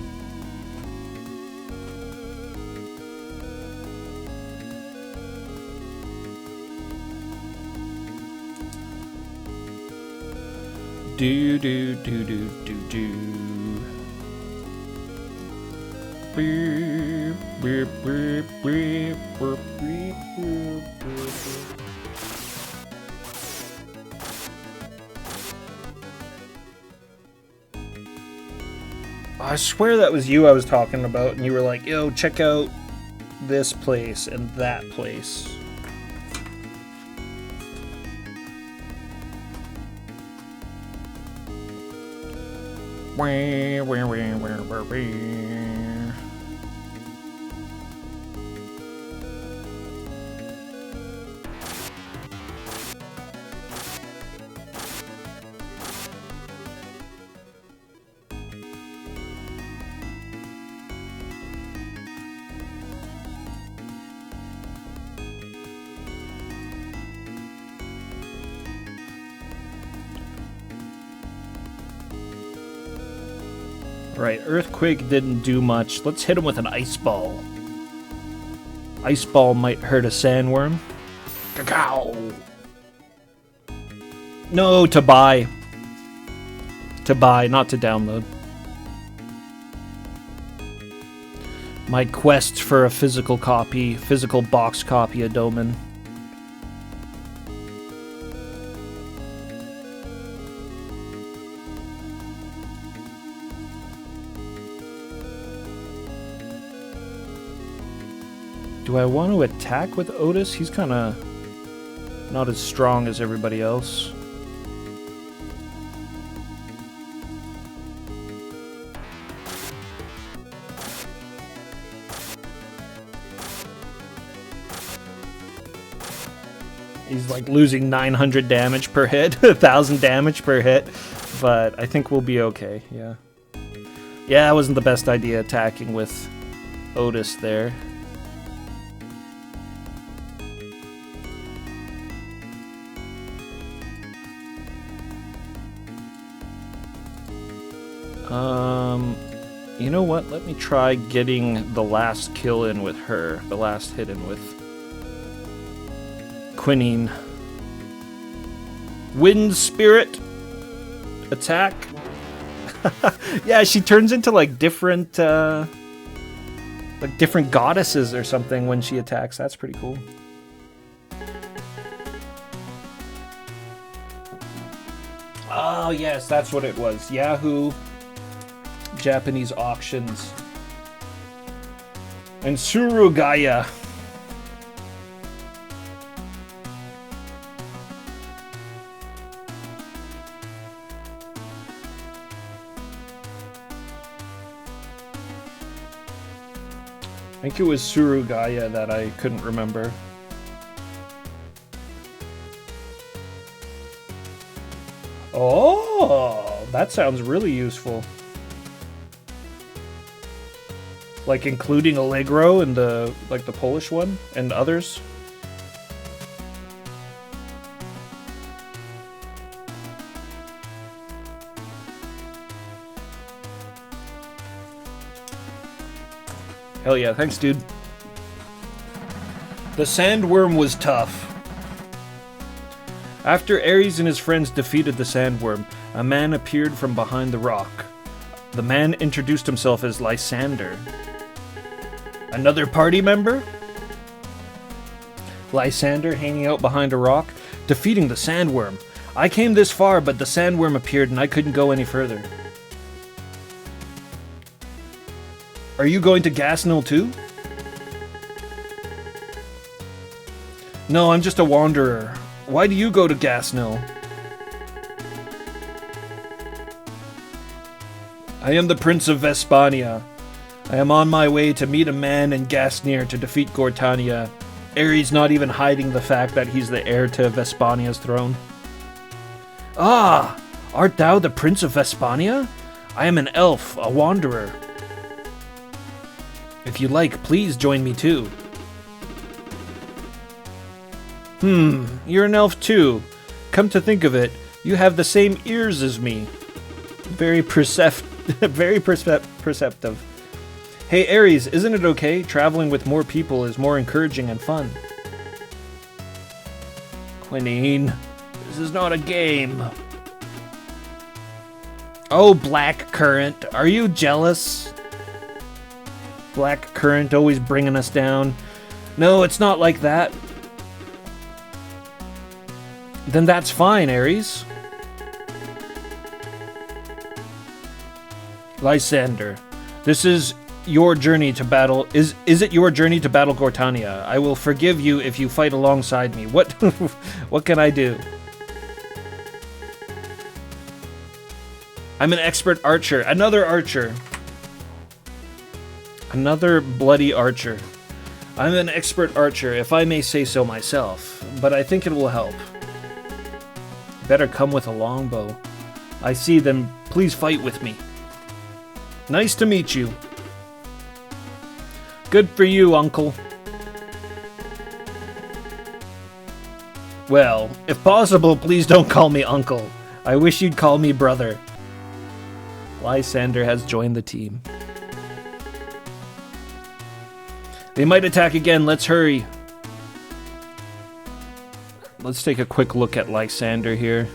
Do do do do do do. Beep, beep, beep, beep, beep, beep, beep, beep. I swear that was you I was talking about, and you were like, yo, check out this place and that place. Right, Earthquake didn't do much. Let's hit him with an Ice Ball. Ice Ball might hurt a Sandworm. Cacao! No, to buy. To buy, not to download. My quest for a physical copy, physical box copy of Doman. Do I want to attack with Otis? He's kind of not as strong as everybody else. He's like losing 900 damage per hit, 1,000 damage per hit, but I think we'll be okay, yeah. Yeah, it wasn't the best idea attacking with Otis there. You know what? Let me try getting the last kill in with her. The last hit in with Quinine. Wind Spirit. Attack. Yeah, she turns into like different goddesses or something when she attacks. That's pretty cool. Oh yes, that's what it was. Yahoo Japanese auctions. And Surugaya. I think it was Surugaya that I couldn't remember. Oh, that sounds really useful. Like including Allegro and the Polish one and others. Hell yeah, thanks dude. The Sandworm was tough. After Ares and his friends defeated the Sandworm, a man appeared from behind the rock. The man introduced himself as Lysander. Another party member? Lysander hanging out behind a rock, defeating the Sandworm. I came this far, but the Sandworm appeared and I couldn't go any further. Are you going to Gasnell too? No, I'm just a wanderer. Why do you go to Gasnell? I am the Prince of Vespania. I am on my way to meet a man in Gasnir to defeat Gortania Ares not even hiding the fact that he's the heir to Vespania's throne. Ah, art thou the Prince of Vespania? I am an elf, a wanderer. If you like, please join me too. You're an elf too. Come to think of it, you have the same ears as me. Very perceptive. Hey Ares, isn't it okay? Traveling with more people is more encouraging and fun. Quinine, this is not a game. Oh, Black Current, are you jealous? Black Current always bringing us down. No, it's not like that. Then that's fine, Ares. Lysander, this is your journey to battle. Is it your journey to battle Gortania? I will forgive you if you fight alongside me. What what can I do? I'm an expert archer. Another archer. Another bloody archer. I'm an expert archer, if I may say so myself, but I think it will help. Better come with a longbow. I see them. Please fight with me. Nice to meet you. Good for you, Uncle. Well, if possible, please don't call me Uncle. I wish you'd call me Brother. Lysander has joined the team. They might attack again. Let's hurry. Let's take a quick look at Lysander here.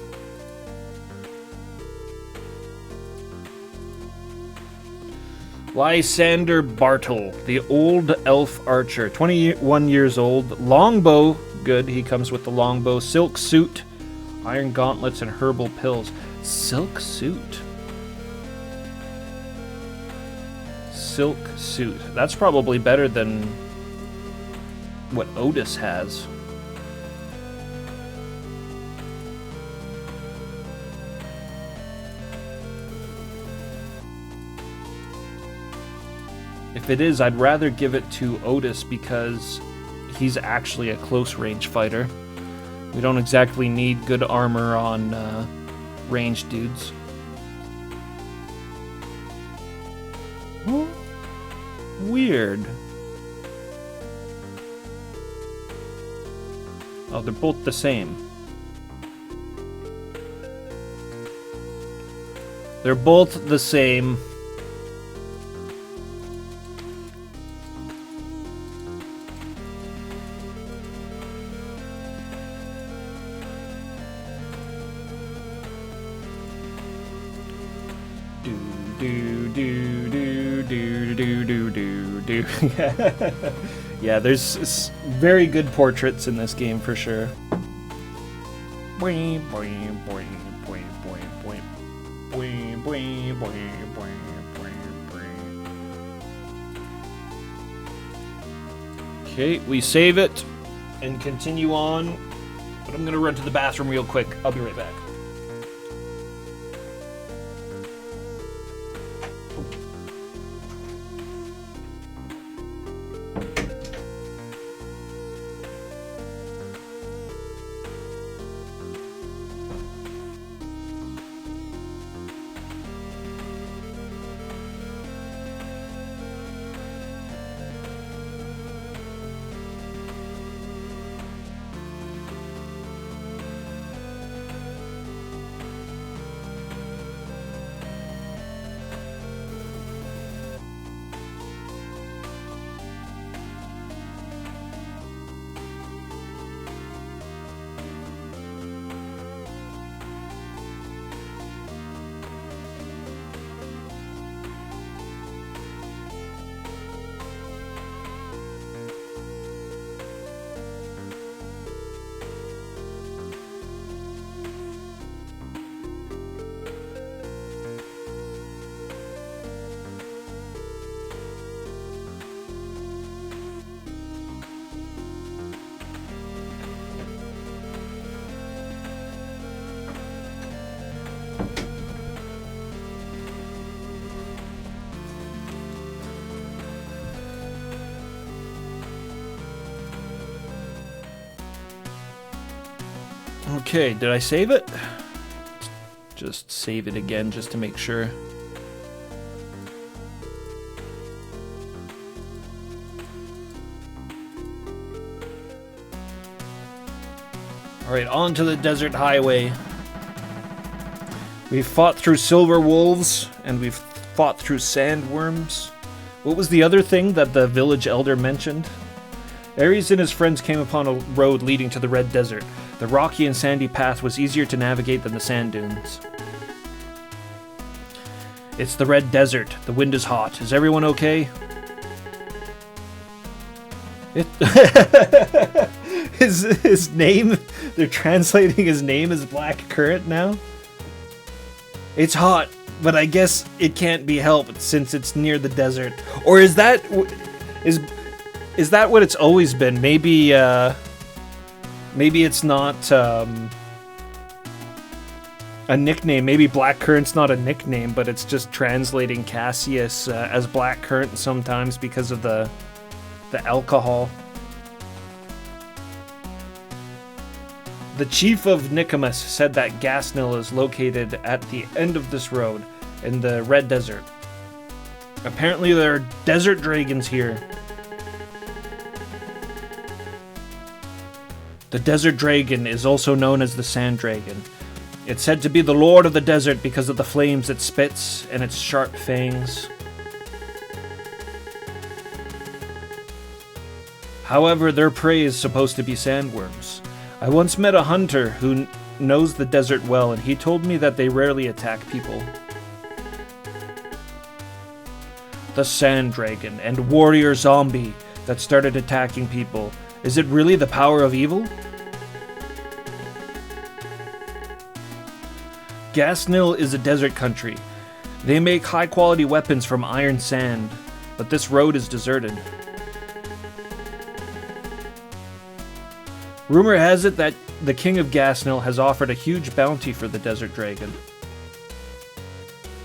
Lysander Bartle, the old elf archer, 21 years old, longbow, good, he comes with the longbow, silk suit, iron gauntlets, and herbal pills. Silk suit. Silk suit. That's probably better than what Otis has. If it is, I'd rather give it to Otis because he's actually a close-range fighter. We don't exactly need good armor on ranged dudes. Weird. Oh, they're both the same. They're both the same. Yeah, there's very good portraits in this game for sure. Okay, we save it and continue on, but I'm gonna run to the bathroom real quick. I'll be right back. Okay, did I save it? Just save it again just to make sure. Alright, on to the desert highway. We've fought through silver wolves, and we've fought through sandworms. What was the other thing that the village elder mentioned? Ares and his friends came upon a road leading to the Red Desert. The rocky and sandy path was easier to navigate than the sand dunes. It's the Red Desert. The wind is hot. Is everyone okay? His name, they're translating his name as Black Current now? It's hot, but I guess it can't be helped since it's near the desert. Or is that what it's always been? Maybe it's not a nickname. Maybe Black Current's not a nickname, but it's just translating Cassius as Black Current sometimes because of the alcohol. The chief of Nicomas said that Gasnil is located at the end of this road in the Red Desert. Apparently there are desert dragons here. The desert dragon is also known as the sand dragon. It's said to be the lord of the desert because of the flames it spits and its sharp fangs. However, their prey is supposed to be sandworms. I once met a hunter who knows the desert well, and he told me that they rarely attack people. The sand dragon and warrior zombie that started attacking people. Is it really the power of evil? Gasnil is a desert country. They make high-quality weapons from iron sand, but this road is deserted. Rumor has it that the king of Gasnil has offered a huge bounty for the desert dragon.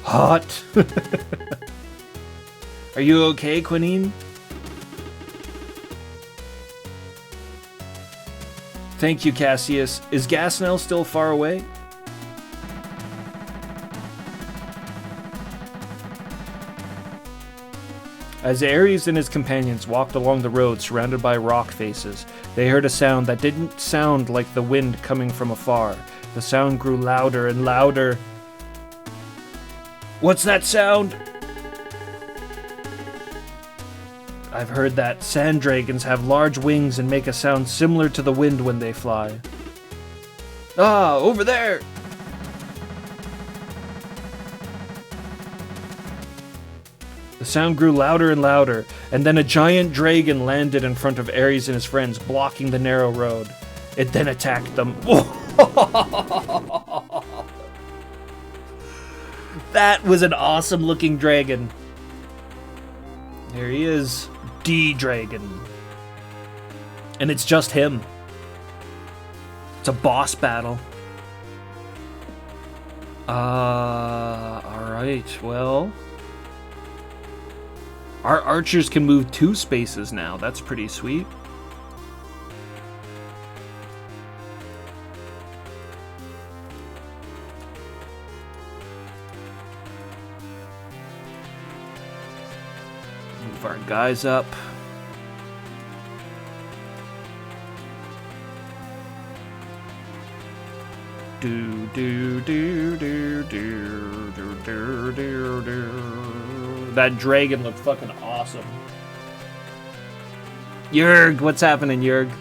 Hot! Are you okay, Quinine? Thank you, Cassius. Is Gasnil still far away? As Ares and his companions walked along the road surrounded by rock faces, they heard a sound that didn't sound like the wind coming from afar. The sound grew louder and louder. What's that sound? I've heard that sand dragons have large wings and make a sound similar to the wind when they fly. Ah, over there! The sound grew louder and louder, and then a giant dragon landed in front of Ares and his friends, blocking the narrow road. It then attacked them. That was an awesome looking dragon. There he is, D-Dragon. And it's just him. It's a boss battle. Alright, well... Our archers can move 2 spaces now. That's pretty sweet. Move our guys up. Do do do do do do do do do. That dragon looked fucking awesome. Jurg, what's happening, Jurg?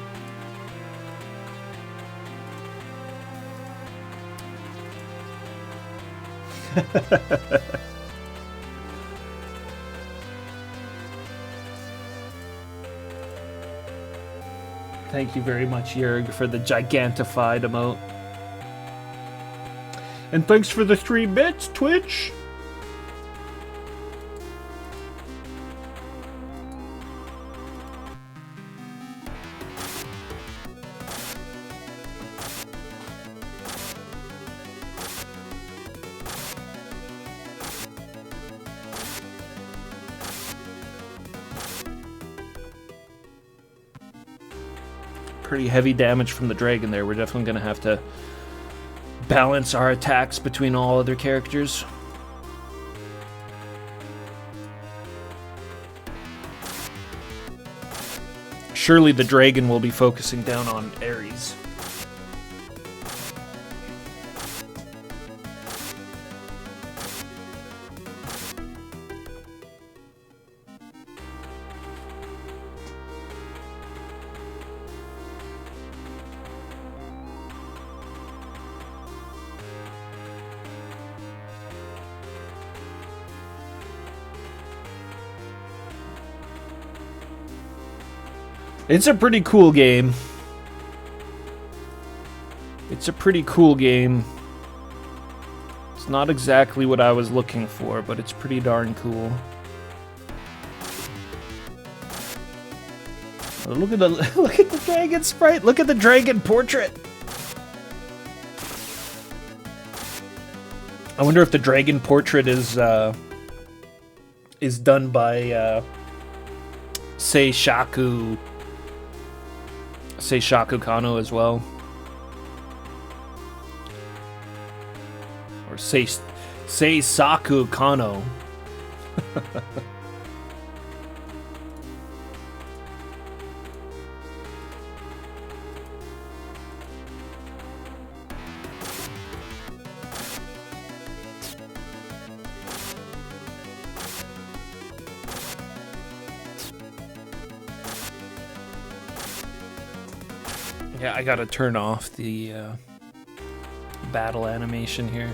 Thank you very much, Jurg, for the gigantified emote. And thanks for the 3 bits, Twitch! pretty heavy damage from the dragon there. We're definitely going to have to balance our attacks between all other characters. Surely the dragon will be focusing down on Ares. It's a pretty cool game. It's a pretty cool game. It's not exactly what I was looking for, but it's pretty darn cool. Oh, look at the dragon sprite. Look at the dragon portrait. I wonder if the dragon portrait is done by Seishaku Kano as well. Or Seisaku Kano. Yeah, I gotta turn off the battle animation here.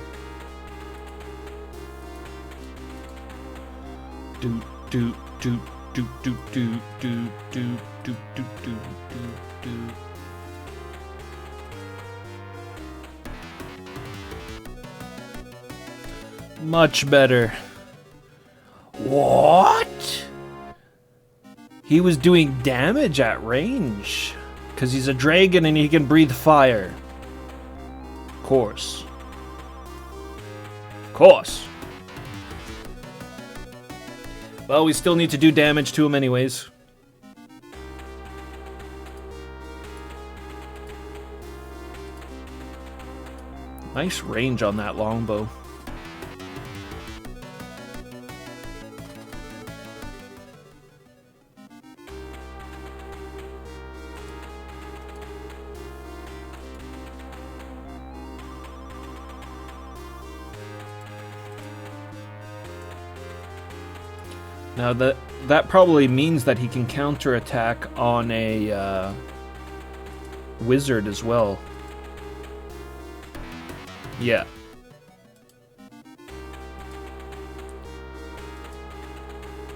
Do do do do do do do do do do do do. Much better. What? He was doing damage at range. Because he's a dragon and he can breathe fire. Of course. Of course. Well, we still need to do damage to him anyways. Nice range on that longbow. Now that probably means that he can counterattack on a wizard as well. Yeah.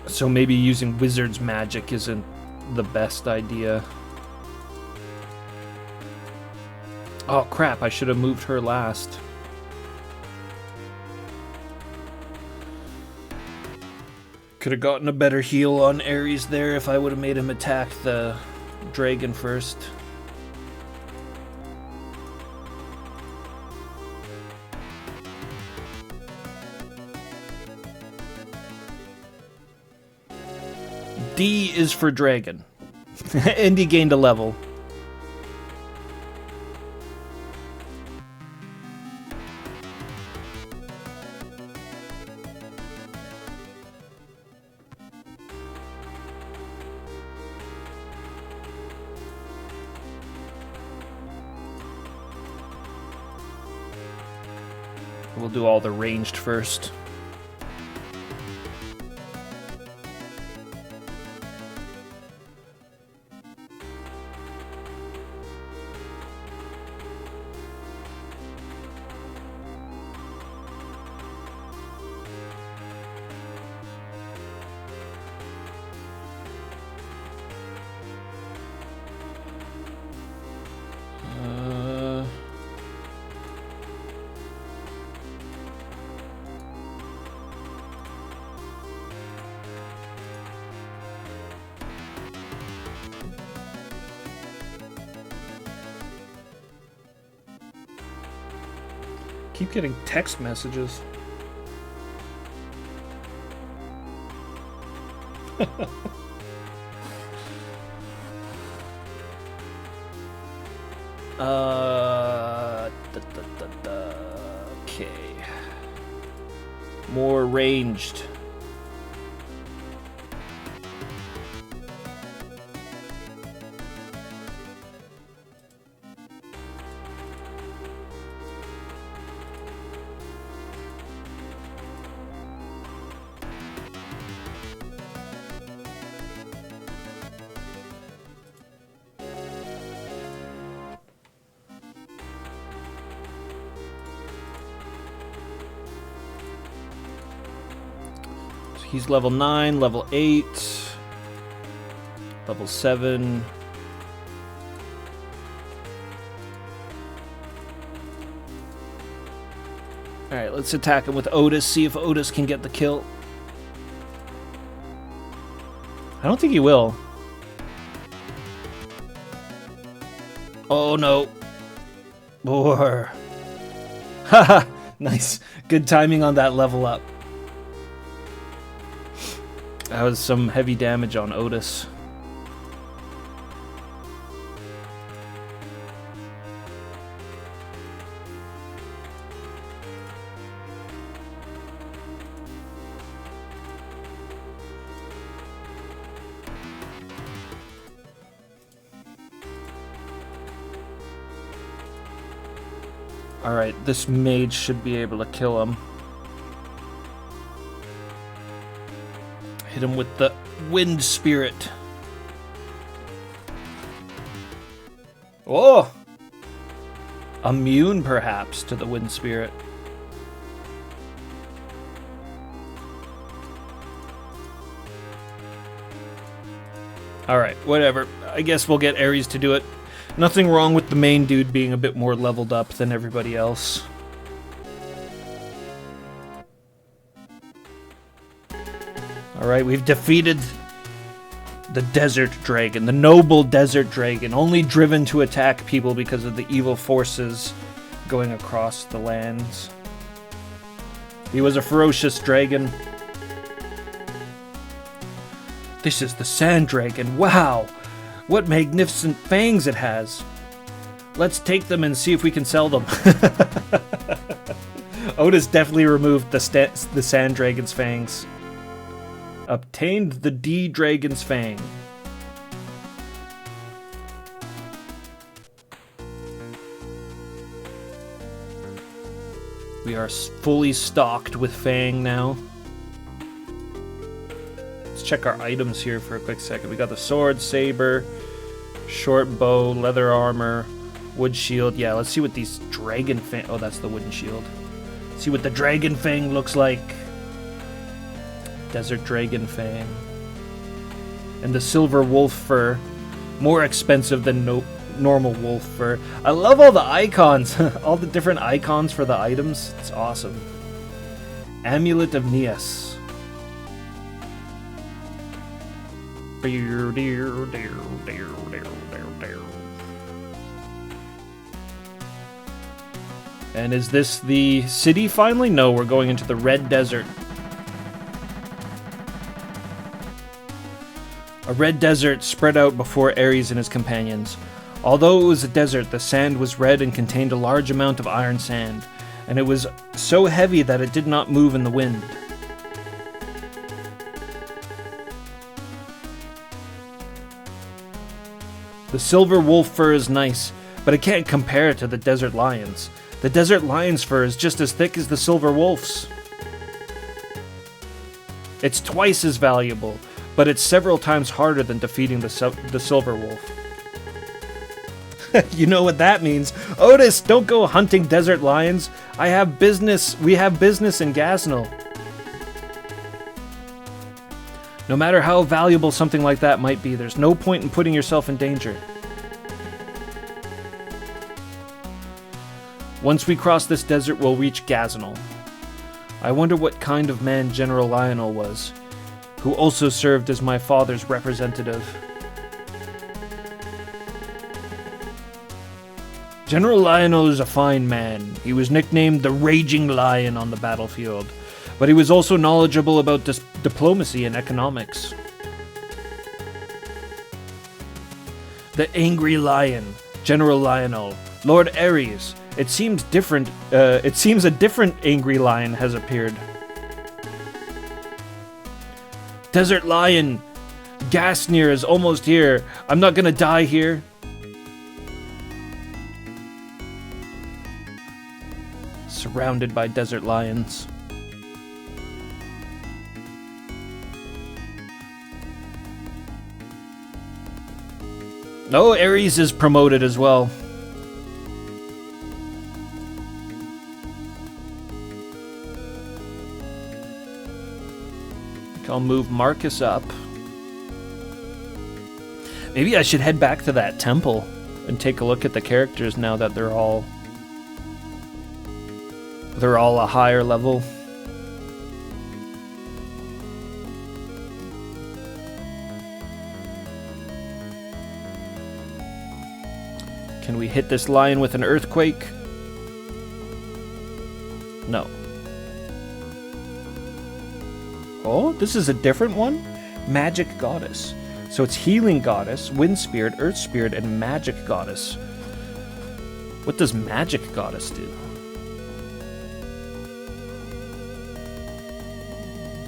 So maybe using wizard's magic isn't the best idea. Oh crap, I should have moved her last. Could have gotten a better heal on Ares there if I would have made him attack the dragon first. D is for dragon. And he gained a level. We'll do all the ranged first. Keep getting text messages. Okay. More ranged. He's level 9, level 8, level 7. Alright, let's attack him with Otis, see if Otis can get the kill. I don't think he will. Oh no. Boar. Haha, nice. Good timing on that level up. That was some heavy damage on Otis. Alright, this mage should be able to kill him. Hit him with the wind spirit. Oh! Immune, perhaps, to the wind spirit. Alright, whatever. I guess we'll get Ares to do it. Nothing wrong with the main dude being a bit more leveled up than everybody else. Alright, we've defeated the desert dragon, the noble desert dragon, only driven to attack people because of the evil forces going across the lands. He was a ferocious dragon. This is the sand dragon. Wow! What magnificent fangs it has. Let's take them and see if we can sell them. Otis definitely removed the sand dragon's fangs. Obtained the D dragon's fang. We are fully stocked with fang now. Let's check our items here for a quick second. We got the sword, saber, short bow, leather armor, wood shield. Yeah, let's see what these dragon fang... Oh, that's the wooden shield. See what the dragon fang looks like. Desert dragon fang. And the silver wolf fur. More expensive than normal wolf fur. I love all the icons. All the different icons for the items. It's awesome. Amulet of Neas. And is this the city finally? No, we're going into the Red Desert. A red desert spread out before Ares and his companions. Although it was a desert, the sand was red and contained a large amount of iron sand, and it was so heavy that it did not move in the wind. The silver wolf fur is nice, but it can't compare to the desert lion's. The desert lion's fur is just as thick as the silver wolf's. It's twice as valuable, but it's several times harder than defeating the silver wolf. You know what that means. Otis, don't go hunting desert lions. We have business in Gasnell. No matter how valuable something like that might be, there's no point in putting yourself in danger. Once we cross this desert, we'll reach Gasnell. I wonder what kind of man General Lionel was, who also served as my father's representative. General Lionel is a fine man. He was nicknamed the Raging Lion on the battlefield, but he was also knowledgeable about diplomacy and economics. The Angry Lion. General Lionel, Lord Ares. It seems different. It seems a different angry lion has appeared. Desert Lion, Gasnir is almost here. I'm not gonna die here. Surrounded by desert lions. No, Ares is promoted as well. I'll move Marcus up. Maybe I should head back to that temple and take a look at the characters now that they're all a higher level. Can we hit this lion with an earthquake? No. Oh, this is a different one? Magic Goddess. So it's Healing Goddess, Wind Spirit, Earth Spirit, and Magic Goddess. What does Magic Goddess do?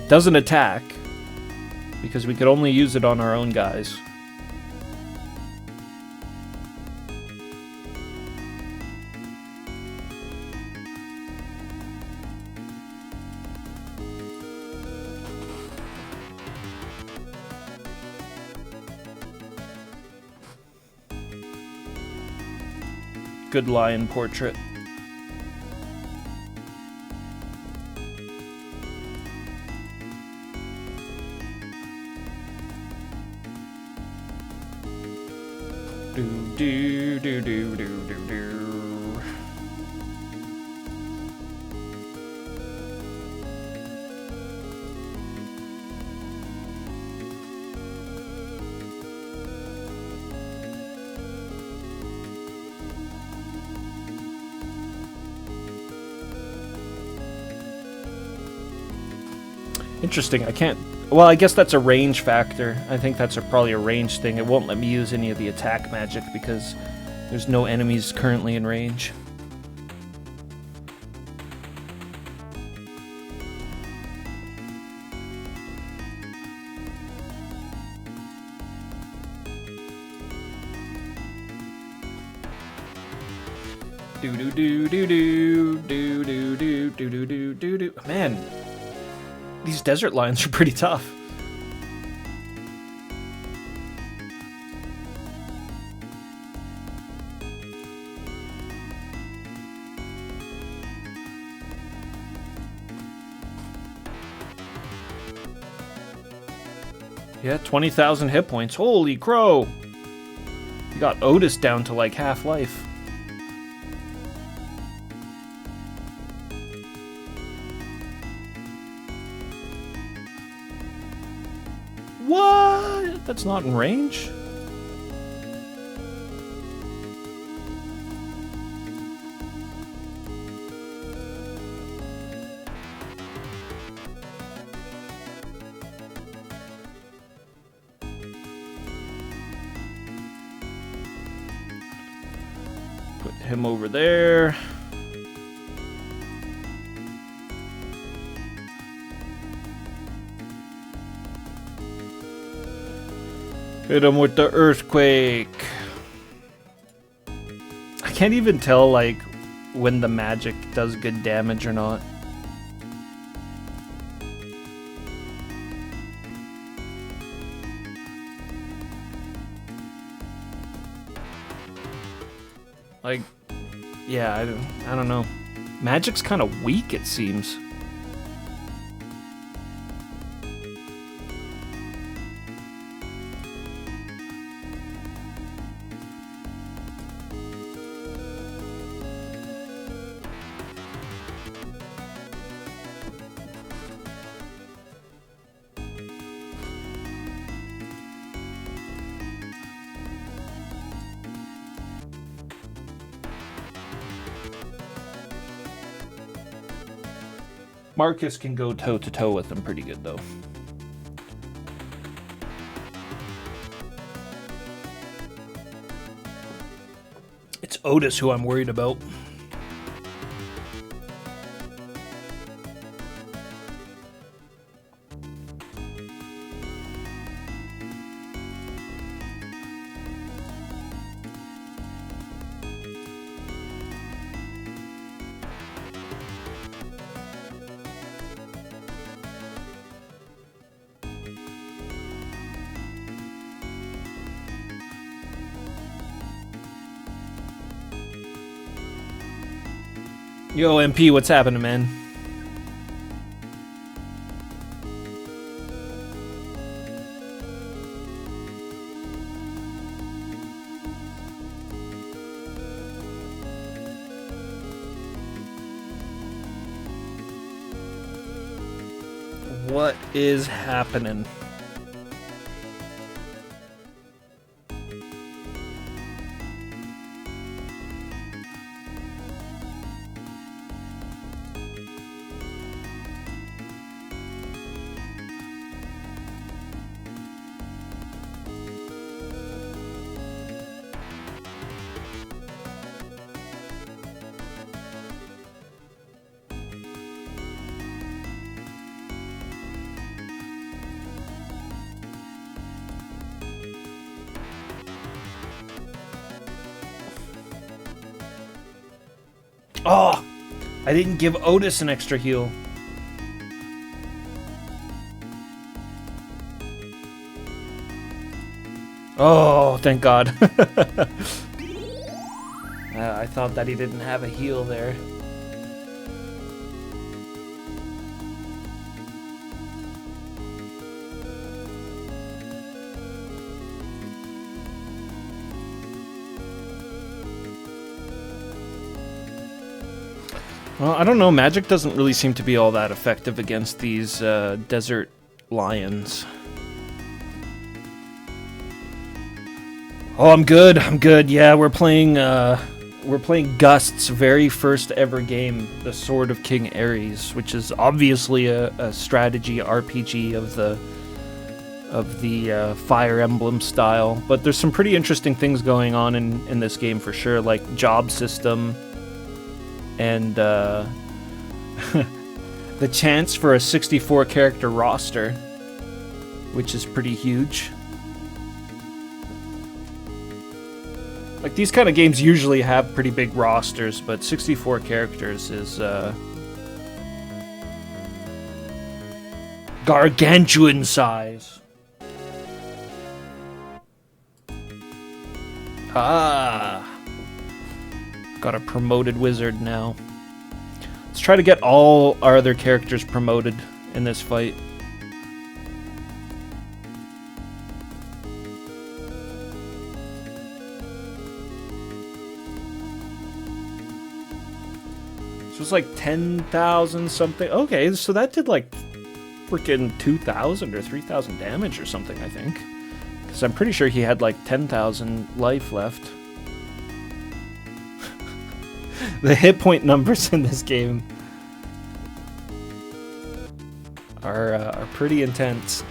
Doesn't attack, because we could only use it on our own guys. Good lion portrait. Do do do do do do do. Interesting, I can't... Well, I guess that's a range factor. I think that's probably a range thing. It won't let me use any of the attack magic because there's no enemies currently in range. Do do do do do do do do do do do do. Man, these desert lions are pretty tough. Yeah, 20,000 hit points. Holy crow! You got Otis down to like half life. What? That's not in range? Put him over there. Hit him with the earthquake. I can't even tell, like, when the magic does good damage or not. Like, yeah, I don't know. Magic's kind of weak, it seems. Marcus can go toe-to-toe with him pretty good, though. Otis who I'm worried about. Yo, MP, what's happening, man? What is happening? Oh, I didn't give Otis an extra heal. Oh, thank God. I thought that he didn't have a heal there. Well, I don't know. Magic doesn't really seem to be all that effective against these desert lions. Oh, I'm good. I'm good. Yeah, we're playing Gust's very first ever game, The Sword of King Ares, which is obviously a strategy RPG of the Fire Emblem style. But there's some pretty interesting things going on in this game for sure, like job system. And the chance for a 64 character roster, which is pretty huge. Like, these kind of games usually have pretty big rosters, but 64 characters is gargantuan size. Ah. Got a promoted wizard now. Let's try to get all our other characters promoted in this fight. So it's like 10,000 something. Okay, so that did like freaking 2,000 or 3,000 damage or something, I think. Because I'm pretty sure he had like 10,000 life left. The hit point numbers in this game are pretty intense.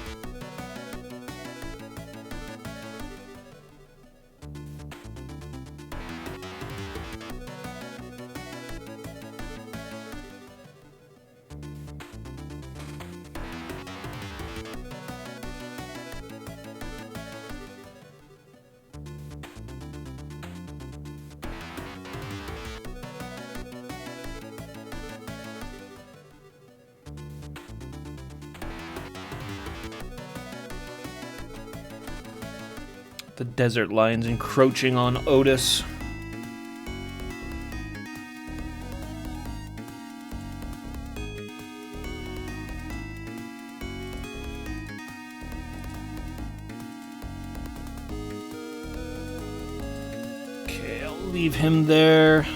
The desert lions encroaching on Otis. Okay, I'll leave him there.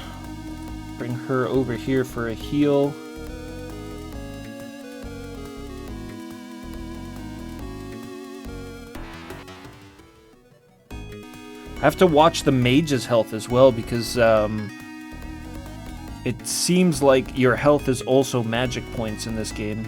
Bring her over here for a heal. I have to watch the mage's health as well, because it seems like your health is also magic points in this game.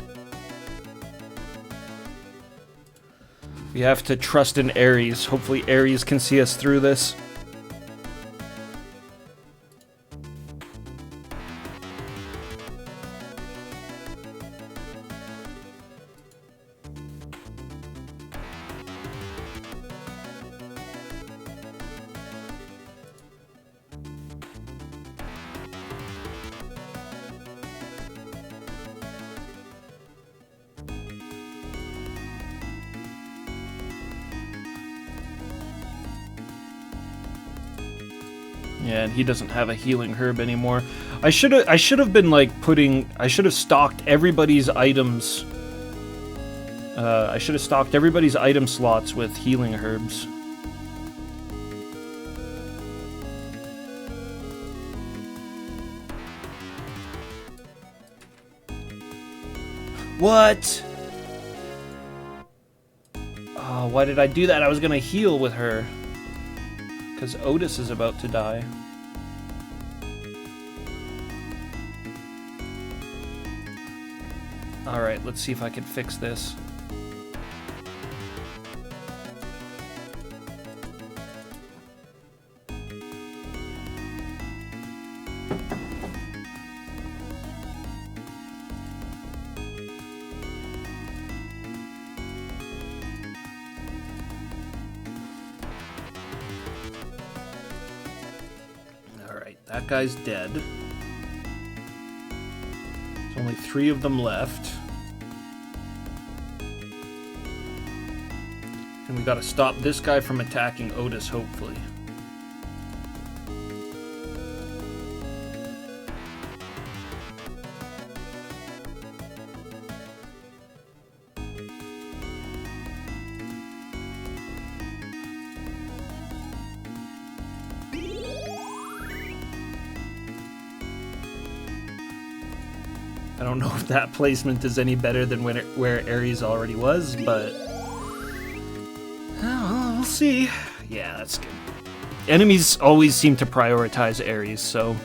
We have to trust in Ares. Hopefully Ares can see us through this. Yeah, and he doesn't have a healing herb anymore. I should have been like I should have stocked everybody's items. I should have stocked everybody's item slots with healing herbs. What? Oh, why did I do that? I was gonna heal with her. Because Otis is about to die. Alright, let's see if I can fix this. That guy's dead. There's only 3 of them left. And we gotta stop this guy from attacking Otis, hopefully. I don't know if that placement is any better than where Ares already was, but we'll see. Yeah, that's good. Enemies always seem to prioritize Ares, so...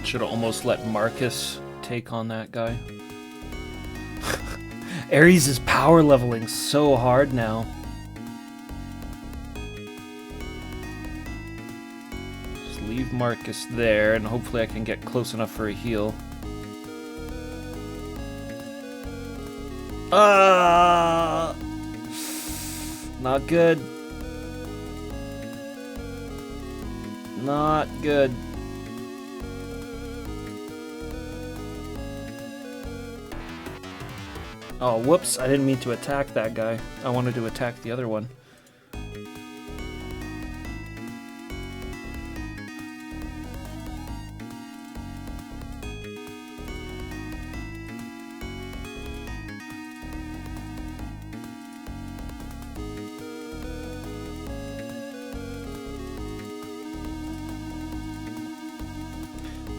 Should have almost let Marcus take on that guy. Ares is power leveling so hard now. Just leave Marcus there, and hopefully I can get close enough for a heal. Not good. Not good. Oh, whoops, I didn't mean to attack that guy. I wanted to attack the other one.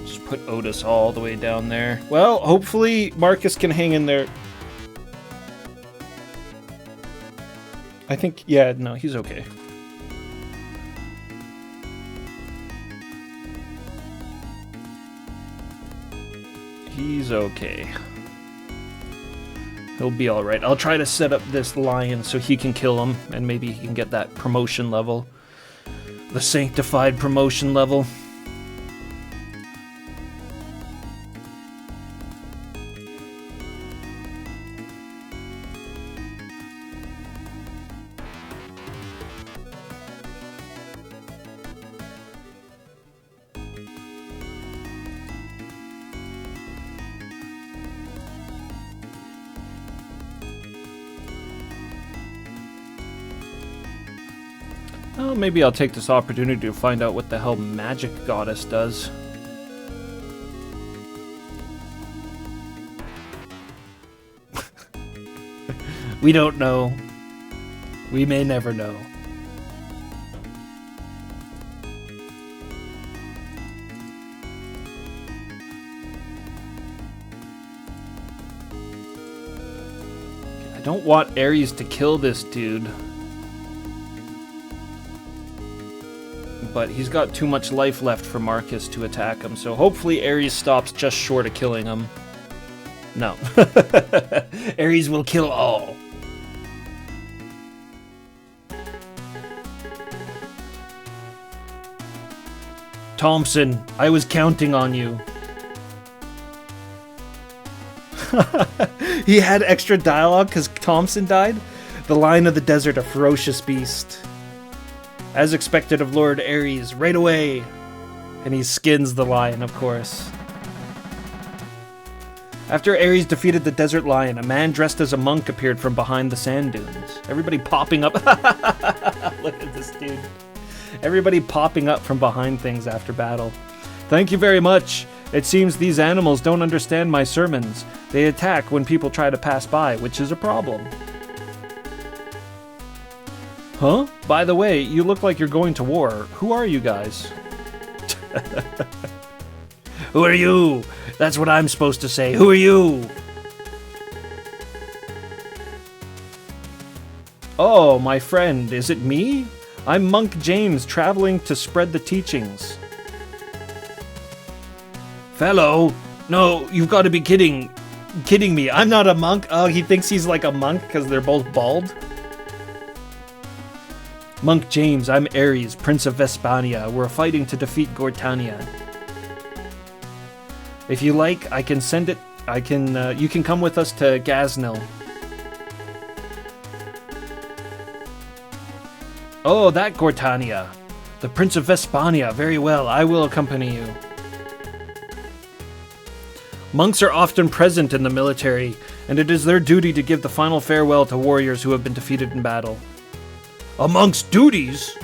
Just put Otis all the way down there. Well, hopefully Marcus can hang in there. I think, yeah, no, he's okay. He's okay. He'll be alright. I'll try to set up this lion so he can kill him, and maybe he can get that promotion level. The sanctified promotion level. Well, maybe I'll take this opportunity to find out what the hell Magic Goddess does. We don't know. We may never know. I don't want Ares to kill this dude. But he's got too much life left for Marcus to attack him, so hopefully Ares stops just short of killing him. No. Ares will kill all. Thompson, I was counting on you. He had extra dialogue because Thompson died? The Lion of the Desert, a ferocious beast. As expected of Lord Ares, right away. And he skins the lion, of course. After Ares defeated the desert lion, a man dressed as a monk appeared from behind the sand dunes. Everybody popping up. Look at this dude. Everybody popping up from behind things after battle. Thank you very much. It seems these animals don't understand my sermons. They attack when people try to pass by, which is a problem. Huh? By the way, you look like you're going to war. Who are you guys? Who are you? That's what I'm supposed to say. Who are you? Oh, my friend, is it me? I'm Monk James, traveling to spread the teachings. Fellow? No, you've got to be kidding me. I'm not a monk. Oh, he thinks he's like a monk because they're both bald. Monk James, I'm Ares, Prince of Vespania. We're fighting to defeat Gortania. If you like, I can send it. You can come with us to Gaznil. Oh, that Gortania. The Prince of Vespania. Very well, I will accompany you. Monks are often present in the military, and it is their duty to give the final farewell to warriors who have been defeated in battle. A monk's duties?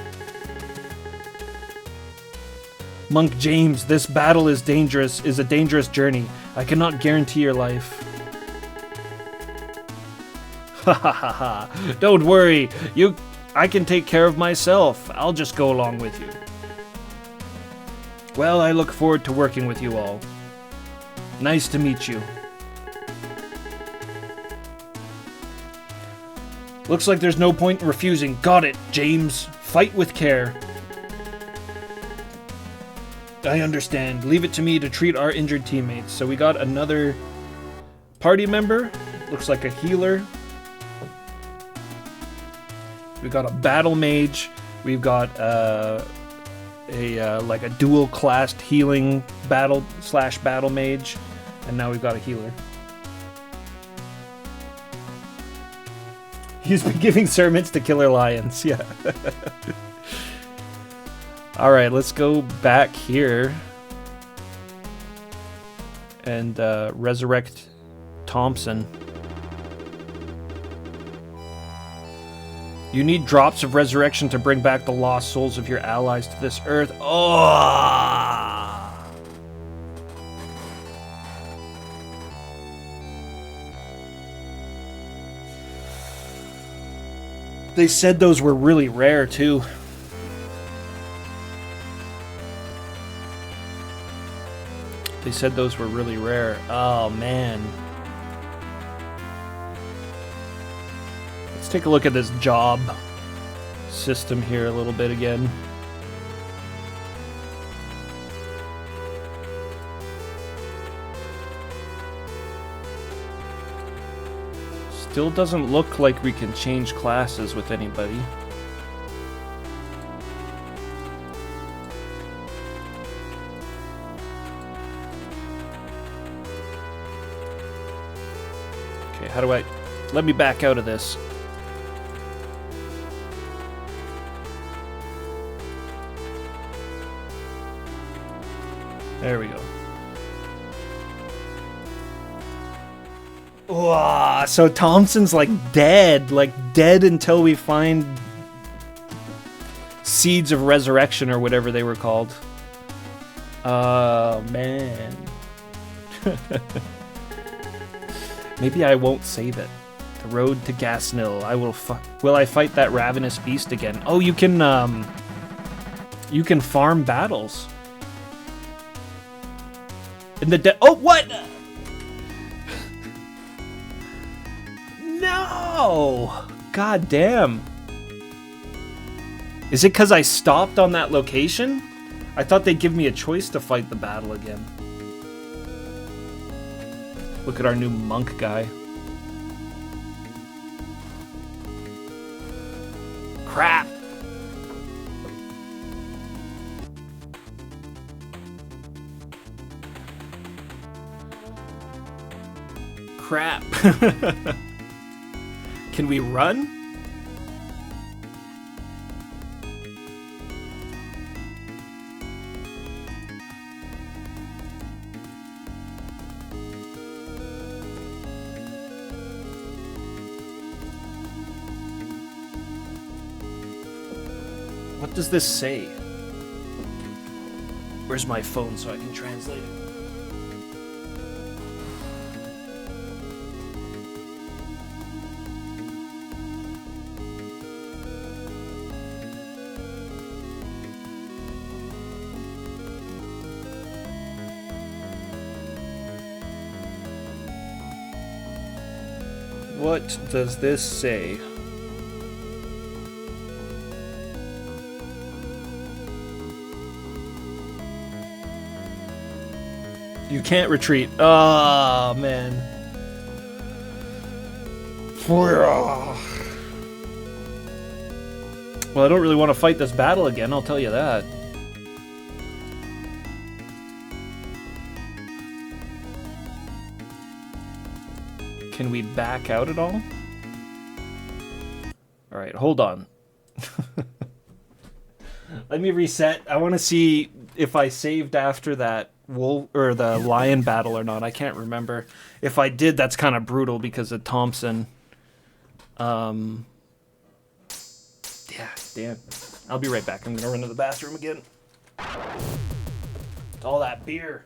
Monk James, this battle is a dangerous journey. I cannot guarantee your life. Ha ha ha ha. Don't worry. I can take care of myself. I'll just go along with you. Well, I look forward to working with you all. Nice to meet you. Looks like there's no point in refusing. Got it, James. Fight with care. I understand. Leave it to me to treat our injured teammates. So we got another party member. Looks like a healer. We got a battle mage. We've got like a dual classed healing battle mage, and now we've got a healer. He's been giving sermons to killer lions. Yeah. All right, let's go back here and resurrect Thompson. You need drops of resurrection to bring back the lost souls of your allies to this earth. Oh! They said those were really rare, too. They said those were really rare. Oh, man. Let's take a look at this job system here a little bit again. Still doesn't look like we can change classes with anybody. Okay, how do I... Let me back out of this. There we go. Wow, so Thompson's like dead until we find seeds of resurrection or whatever they were called. Oh, man. Maybe I won't save it. The road to Gasnil. Will I fight that ravenous beast again? Oh, you can farm battles. In the oh, what? No! God damn. Is it because I stopped on that location? I thought they'd give me a choice to fight the battle again. Look at our new monk guy. Crap! Crap. Can we run? What does this say? Where's my phone so I can translate it? What does this say? You can't retreat. Oh, man. Well, I don't really want to fight this battle again, I'll tell you that. Can we back out at all? Alright, hold on. Let me reset. I want to see if I saved after that wolf or the lion battle or not. I can't remember. If I did, that's kind of brutal because of Thompson. Yeah, damn. I'll be right back. I'm gonna run to the bathroom again. It's all that beer.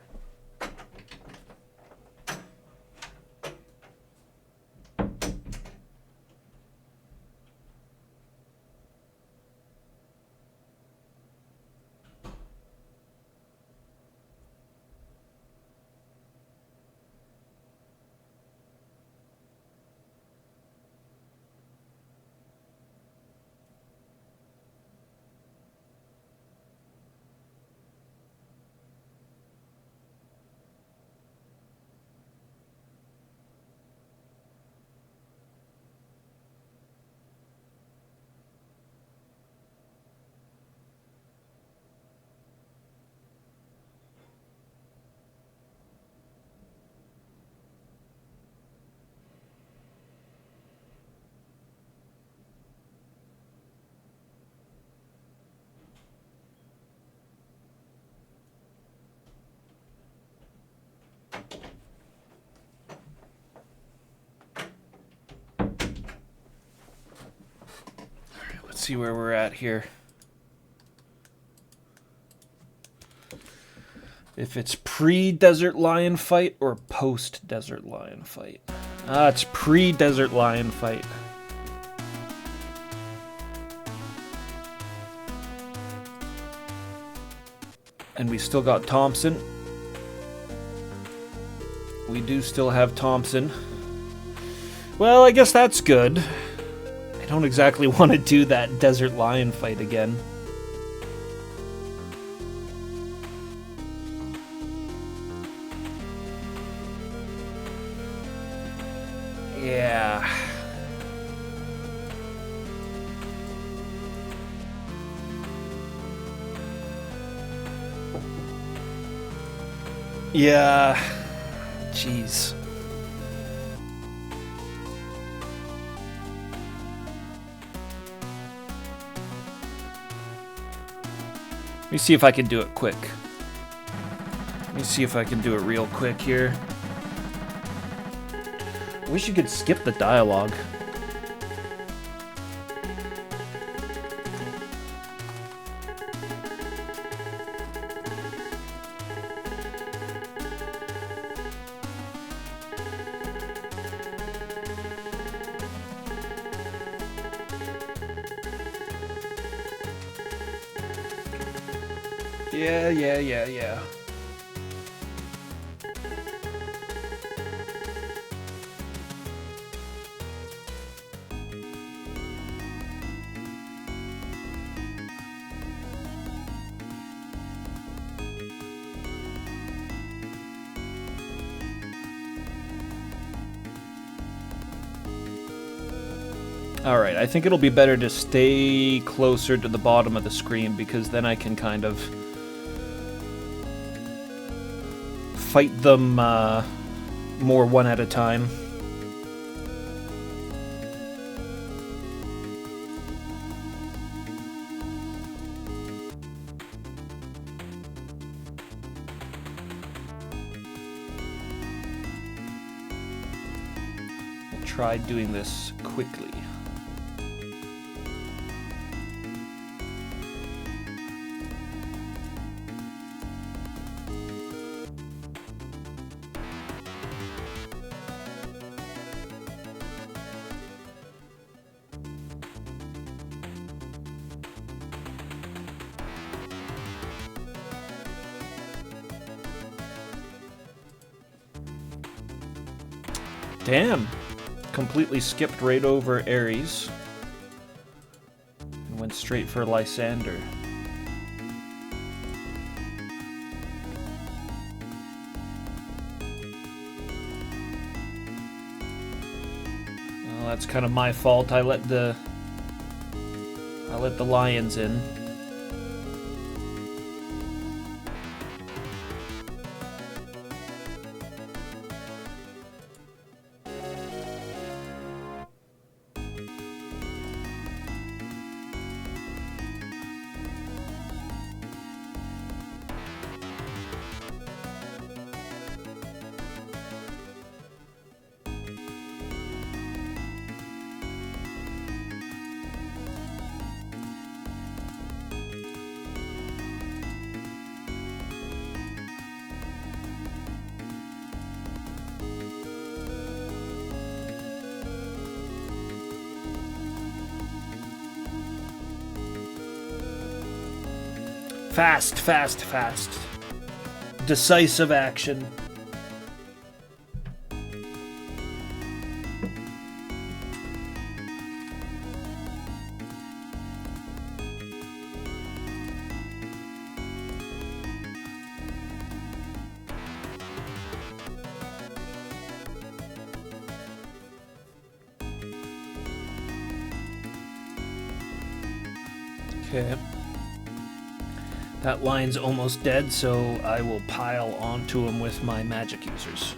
See where we're at here. If it's pre-Desert Lion fight or post-Desert Lion fight. It's pre-Desert Lion fight. And we still got Thompson. We do still have Thompson. Well, I guess that's good. I don't exactly want to do that Desert Lion fight again. Yeah. Yeah. Jeez. Let me see if I can do it quick. Let me see if I can do it real quick here. I wish you could skip the dialogue. Yeah. Alright, I think it'll be better to stay closer to the bottom of the screen because then I can kind of fight them more one at a time. We'll try doing this quickly. Damn! Completely skipped right over Ares. And went straight for Lysander. Well, that's kind of my fault. I let the lions in. Fast. Decisive action. Okay. That line's almost dead, so I will pile onto him with my magic users.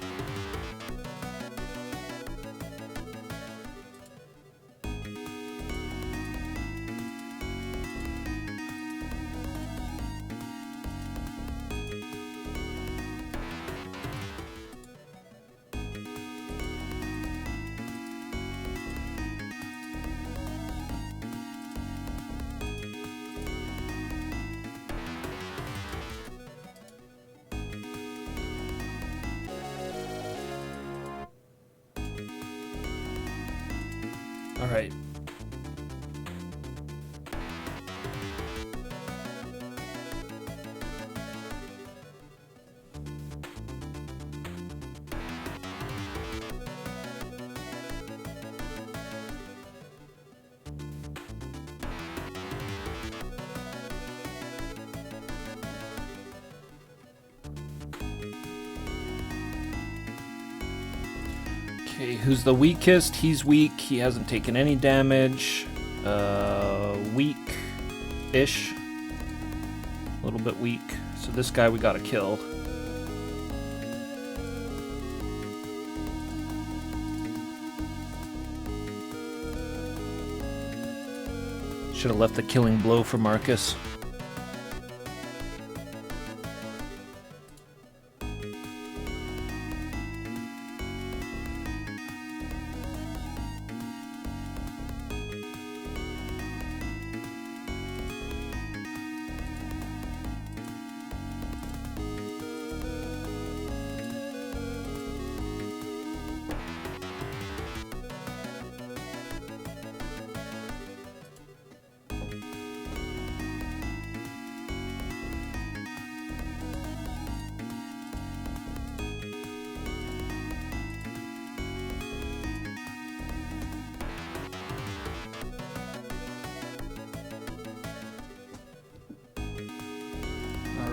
All right. Okay, who's the weakest? He's weak. He hasn't taken any damage. Weak-ish. A little bit weak. So this guy we gotta kill. Should have left the killing blow for Marcus.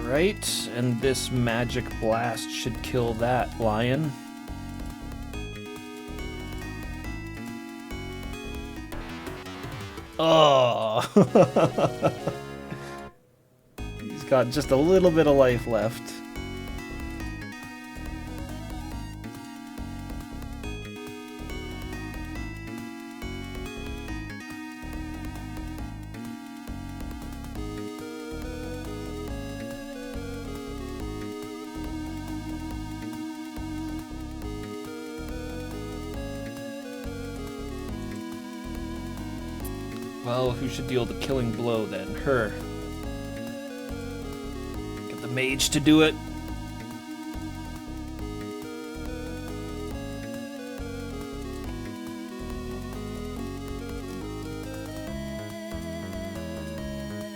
Alright, and this magic blast should kill that lion. Oh! He's got just a little bit of life left. Well, who should deal the killing blow then? Her. Get the mage to do it.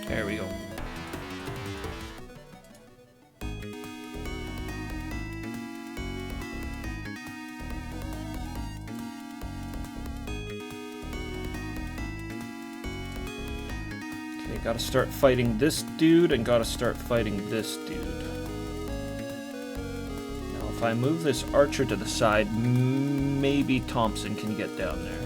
There we go. Gotta start fighting this dude, and gotta start fighting this dude. Now, if I move this archer to the side, maybe Thompson can get down there.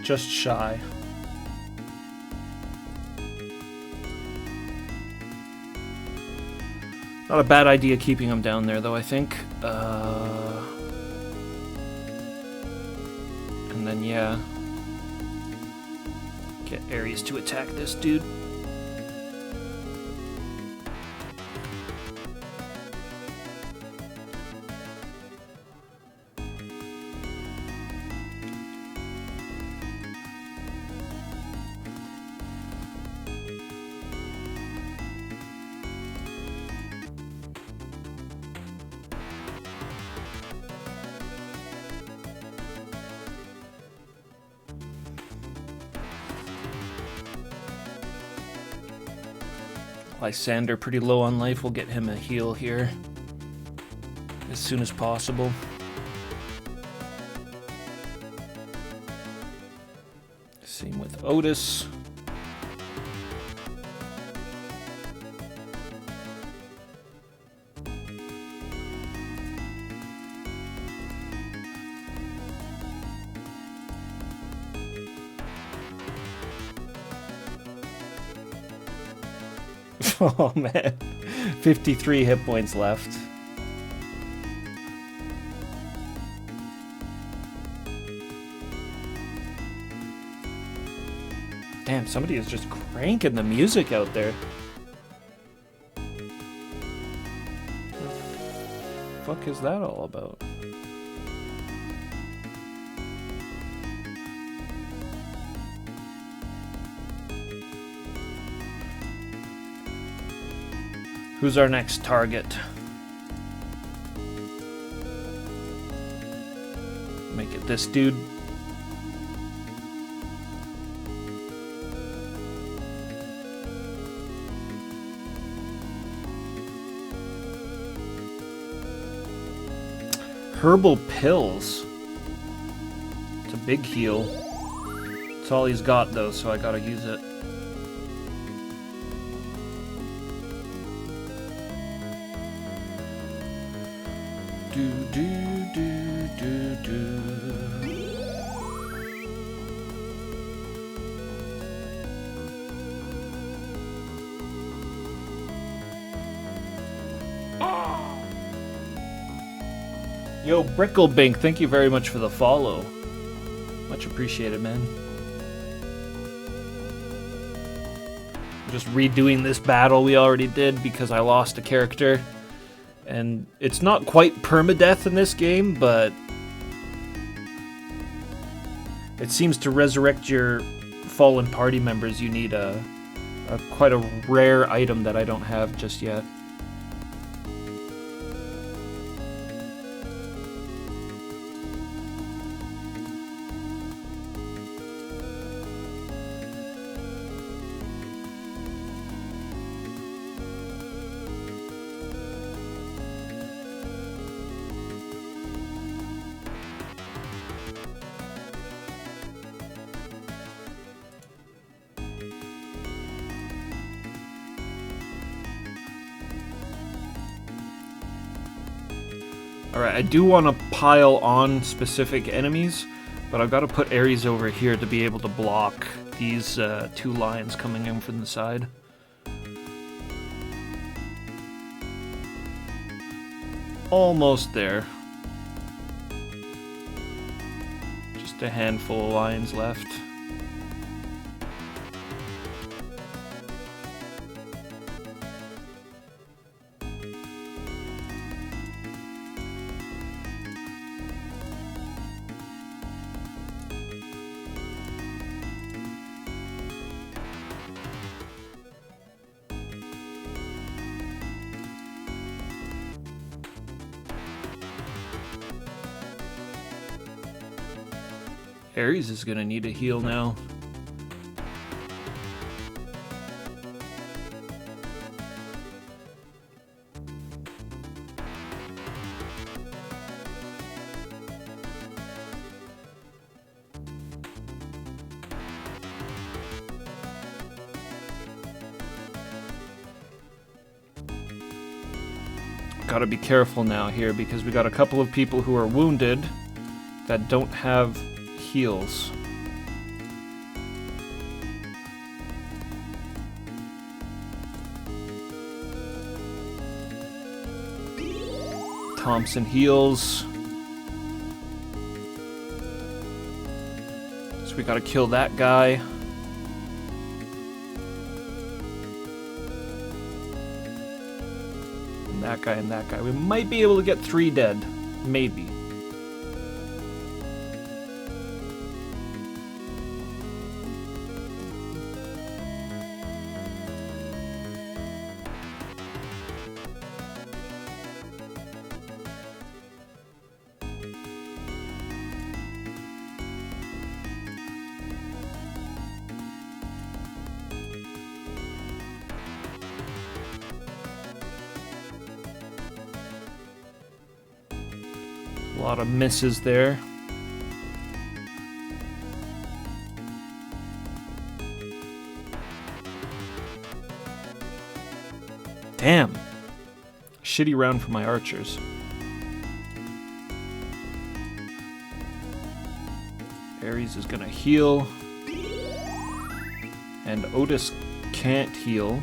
Just shy. Not a bad idea keeping him down there, though, I think. And then, yeah. Get Ares to attack this dude. Lysander pretty low on life. We'll get him a heal here as soon as possible. Same with Otis. Oh man, 53 hit points left. Damn, somebody is just cranking the music out there. What the fuck is that all about? Who's our next target? Make it this dude. Herbal pills. It's a big heal. It's all he's got though, so I gotta use it. Yo, Bricklebink, thank you very much for the follow. Much appreciated, man. Just redoing this battle we already did because I lost a character. And it's not quite permadeath in this game, but it seems to resurrect your fallen party members. You need a quite a rare item that I don't have just yet. Alright, I do want to pile on specific enemies, but I've got to put Ares over here to be able to block these 2 lions coming in from the side. Almost there. Just a handful of lions left. Ares is gonna need a heal now. Gotta be careful now here because we got a couple of people who are wounded that don't have heals. Thompson heals. So we gotta kill that guy. And that guy and that guy. We might be able to get 3 dead. Maybe. A lot of misses there. Damn. Shitty round for my archers. Ares is gonna heal. And Otis can't heal.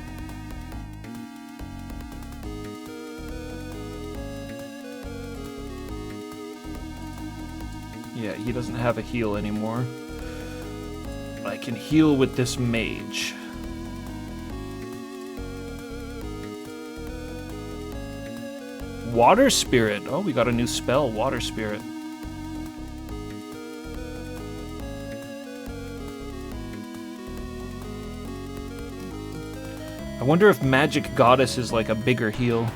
Yeah, he doesn't have a heal anymore. But I can heal with this mage. Water Spirit. Oh, we got a new spell, Water Spirit. I wonder if Magic Goddess is like a bigger heal.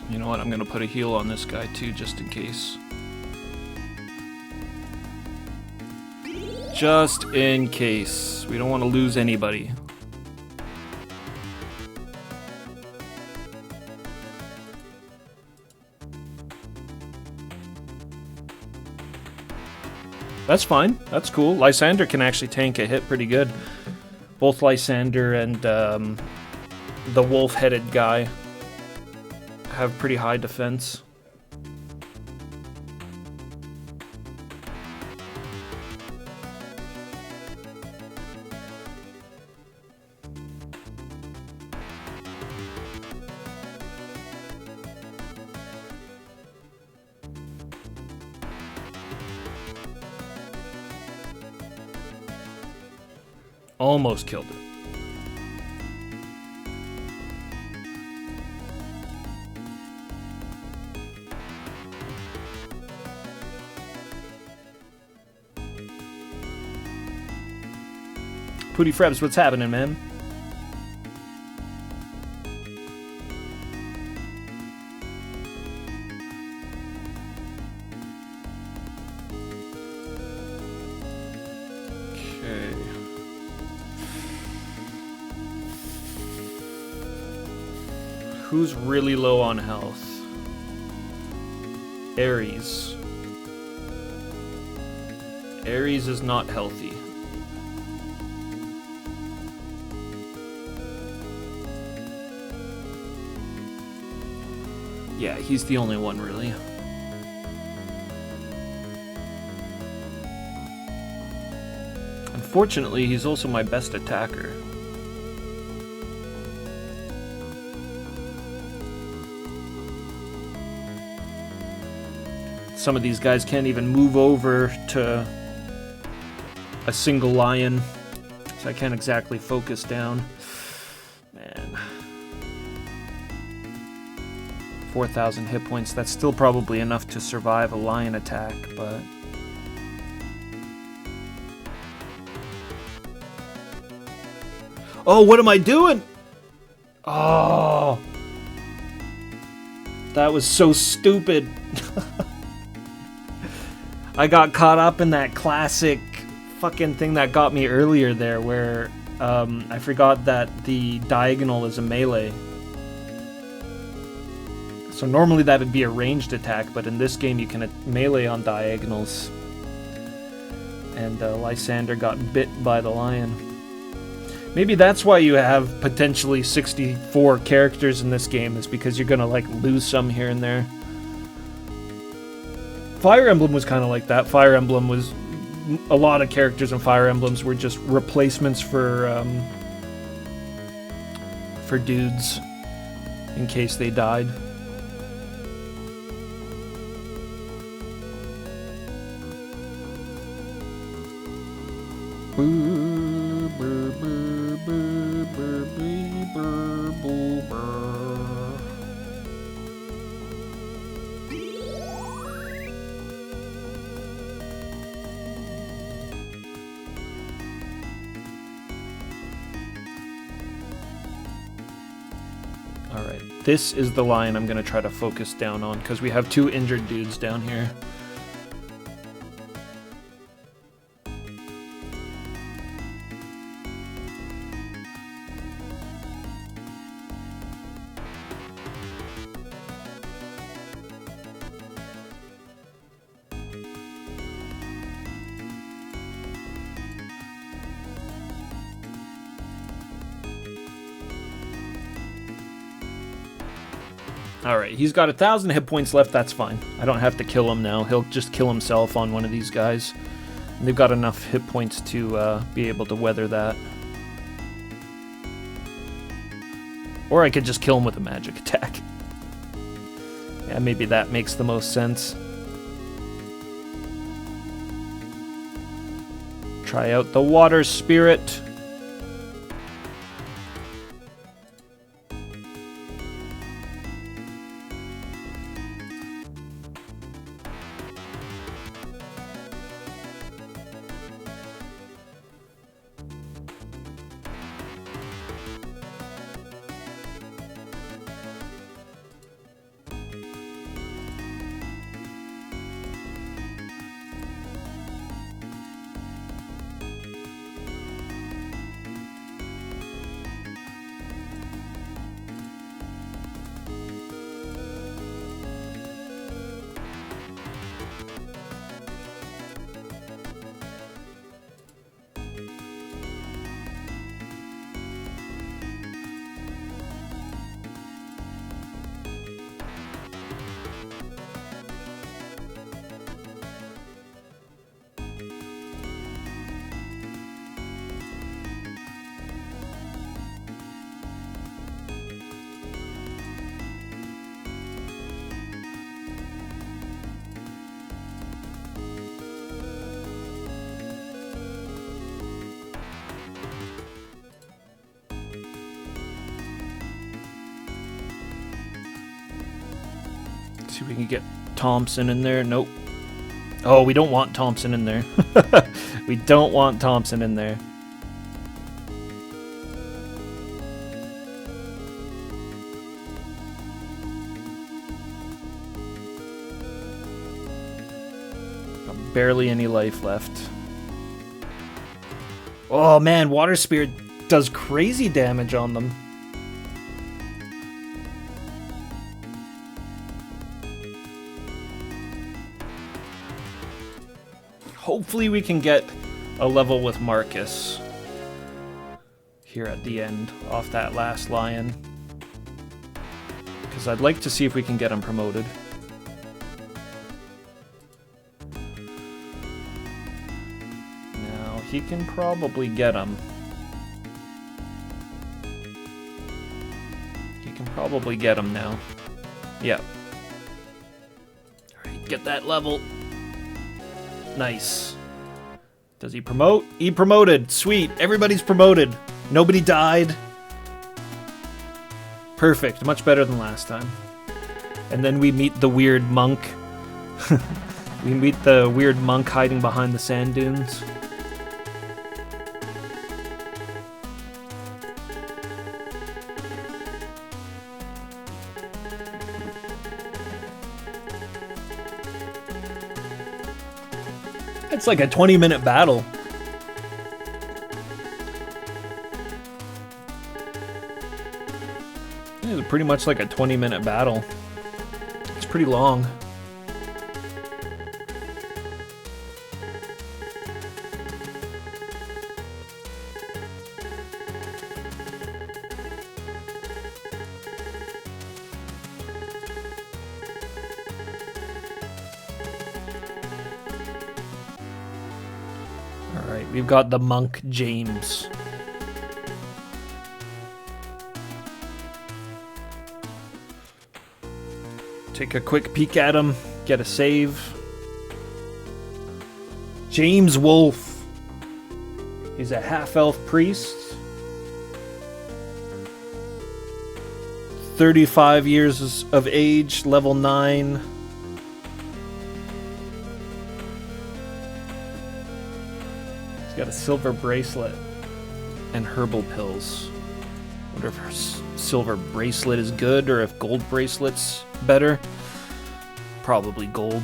You know what, I'm gonna put a heal on this guy too, just in case. Just in case. We don't want to lose anybody. That's fine. That's cool. Lysander can actually tank a hit pretty good. Both Lysander and the wolf-headed guy have pretty high defense. Almost killed it. Pooty Frebs, what's happening, man? Who's really low on health? Ares. Ares is not healthy. Yeah, he's the only one, really. Unfortunately, he's also my best attacker. Some of these guys can't even move over to a single lion, so I can't exactly focus down. Man. 4,000 hit points, that's still probably enough to survive a lion attack, but... Oh, what am I doing? Oh! That was so stupid. I got caught up in that classic fucking thing that got me earlier there, where I forgot that the diagonal is a melee. So normally that would be a ranged attack, but in this game you can melee on diagonals. And Lysander got bit by the lion. Maybe that's why you have potentially 64 characters in this game, is because you're gonna like lose some here and there. Fire Emblem was kind of like that. Fire Emblem was... A lot of characters in Fire Emblems were just replacements for dudes in case they died. Alright, this is the line I'm going to try to focus down on, because we have two injured dudes down here. Alright, he's got 1,000 hit points left, that's fine. I don't have to kill him now. He'll just kill himself on one of these guys. And they've got enough hit points to be able to weather that. Or I could just kill him with a magic attack. Yeah, maybe that makes the most sense. Try out the water spirit. See if we can get Thompson in there. Nope. Oh, we don't want Thompson in there. We don't want Thompson in there. Got barely any life left. Oh man, Water Spirit does crazy damage on them. Hopefully we can get a level with Marcus here at the end, off that last lion. Because I'd like to see if we can get him promoted. Now, he can probably get him. He can probably get him now. Yep. Alright, get that level. Nice. Does he promote? He promoted. Sweet. Everybody's promoted. Nobody died. Perfect. Much better than last time. And then we meet the weird monk. We meet the weird monk hiding behind the sand dunes. It's like a 20-minute battle. It's pretty much like a 20-minute battle. It's pretty long. Alright, we've got the monk James. Take a quick peek at him, get a save. James Wolfe. He's a half-elf priest. 35 years of age, level 9. He's got a silver bracelet and herbal pills. Wonder if her silver bracelet is good or if gold bracelet's better. Probably gold.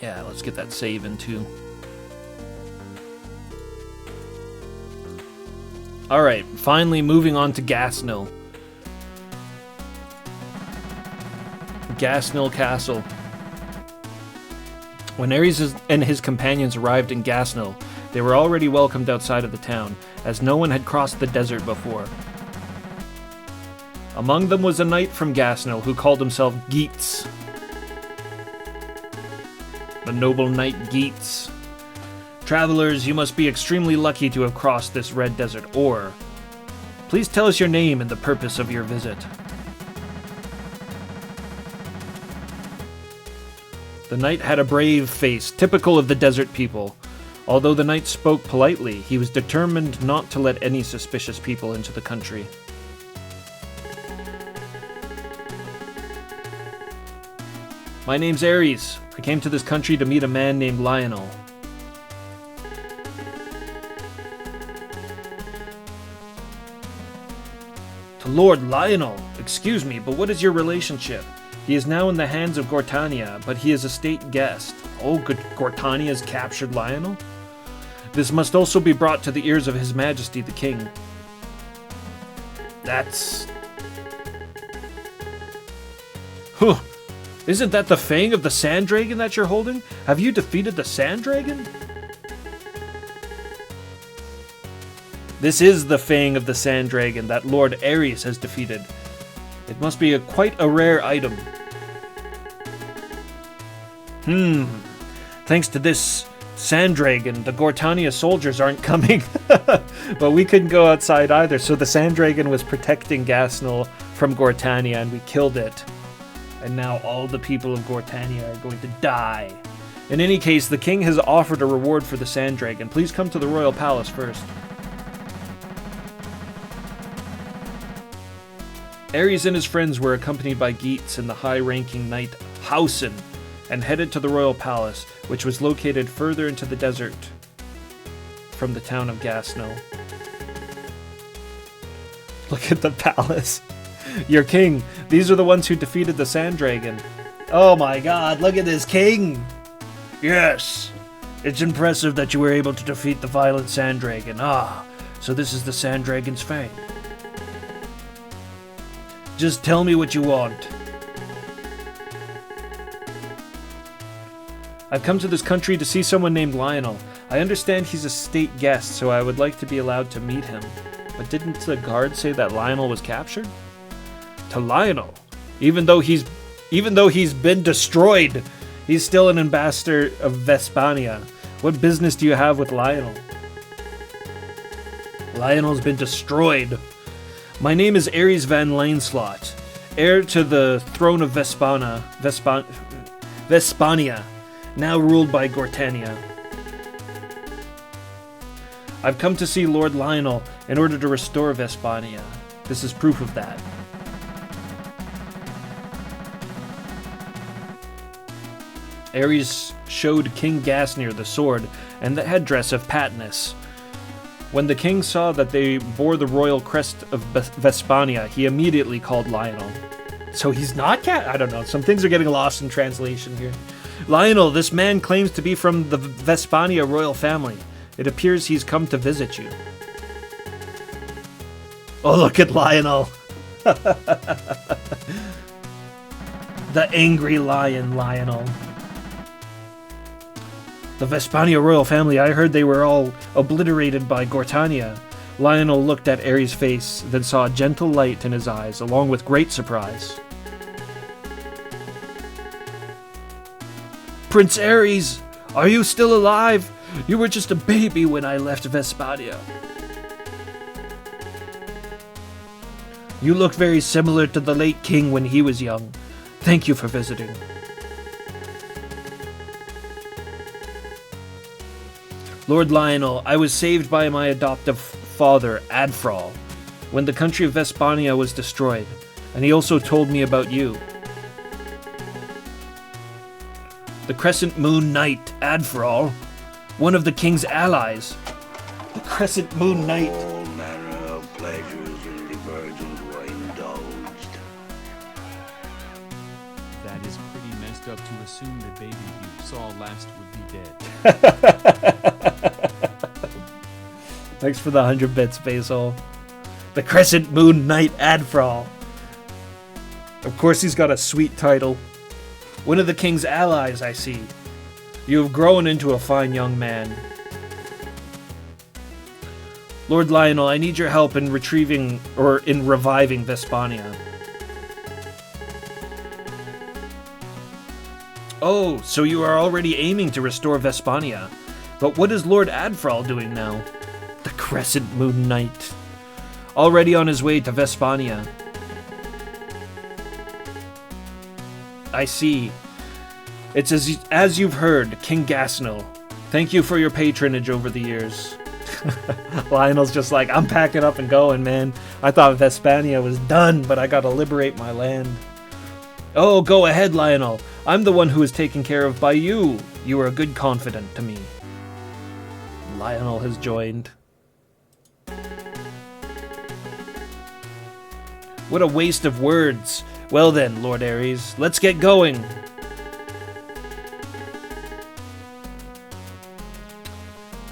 Yeah, let's get that save in too. Alright, finally moving on to Gasnil. Gasnil Castle. When Ares and his companions arrived in Gasnil, they were already welcomed outside of the town, as no one had crossed the desert before. Among them was a knight from Gasnil who called himself Geats. The noble knight Geats. Travelers, you must be extremely lucky to have crossed this red desert ore. Please tell us your name and the purpose of your visit. The knight had a brave face, typical of the desert people. Although the knight spoke politely, he was determined not to let any suspicious people into the country. My name's Ares. I came to this country to meet a man named Lionel. To Lord Lionel? Excuse me, but what is your relationship? He is now in the hands of Gortania, but he is a state guest. Oh, Gortania's captured Lionel? This must also be brought to the ears of His Majesty the King. That's... Huh. Isn't that the fang of the Sand Dragon that you're holding? Have you defeated the Sand Dragon? This is the fang of the Sand Dragon that Lord Ares has defeated. It must be quite a rare item. Thanks to this Sand Dragon, the Gortania soldiers aren't coming. But we couldn't go outside either, so the Sand Dragon was protecting Gasnil from Gortania, and we killed it. And now all the people of Gortania are going to die. In any case, the king has offered a reward for the Sand Dragon. Please come to the royal palace first. Ares and his friends were accompanied by Geats and the high-ranking knight Hausen, and headed to the royal palace, which was located further into the desert from the town of Gasnil. Look at the palace. Your king. These are the ones who defeated the Sand Dragon. Oh my god, look at this king! Yes! It's impressive that you were able to defeat the violent Sand Dragon. Ah, so this is the Sand Dragon's fang. Just tell me what you want. I've come to this country to see someone named Lionel. I understand he's a state guest, so I would like to be allowed to meet him. But didn't the guard say that Lionel was captured? To Lionel? Even though he's been destroyed, he's still an ambassador of Vespania. What business do you have with Lionel? Lionel's been destroyed. My name is Ares van Laneslot, heir to the throne of Vespania, now ruled by Gortania. I've come to see Lord Lionel in order to restore Vespania. This is proof of that. Ares showed King Gasnir the sword and the headdress of Patnus. When the king saw that they bore the royal crest of Vespania, he immediately called Lionel. So he's not I don't know, some things are getting lost in translation here. Lionel, this man claims to be from the Vespania royal family. It appears he's come to visit you. Oh, look at Lionel. The angry lion, Lionel. The Vespania royal family, I heard they were all obliterated by Gortania. Lionel looked at Ares' face, then saw a gentle light in his eyes, along with great surprise. Prince Ares, are you still alive? You were just a baby when I left Vespania. You look very similar to the late king when he was young. Thank you for visiting. Lord Lionel, I was saved by my adoptive father, Adfral, when the country of Vespania was destroyed, and he also told me about you. The Crescent Moon Knight, Adfral, one of the king's allies. The Crescent Moon Knight. All manner of pleasures in the virgins were indulged. That is pretty messed up to assume the baby you saw last would be dead. Thanks for the 100 bits, Basil. The Crescent Moon Knight Adfral. Of course he's got a sweet title. One of the king's allies, I see. You have grown into a fine young man. Lord Lionel, I need your help in reviving Vespania. Oh, so you are already aiming to restore Vespania. But what is Lord Adfral doing now? The Crescent Moon Knight. Already on his way to Vespania. I see. It's as you've heard, King Gasnil. Thank you for your patronage over the years. Lionel's just like, I'm packing up and going, man. I thought Vespania was done, but I gotta liberate my land. Oh, go ahead, Lionel. I'm the one who is taken care of by you. You are a good confidant to me. Lionel has joined. What a waste of words. Well then, Lord Ares, let's get going.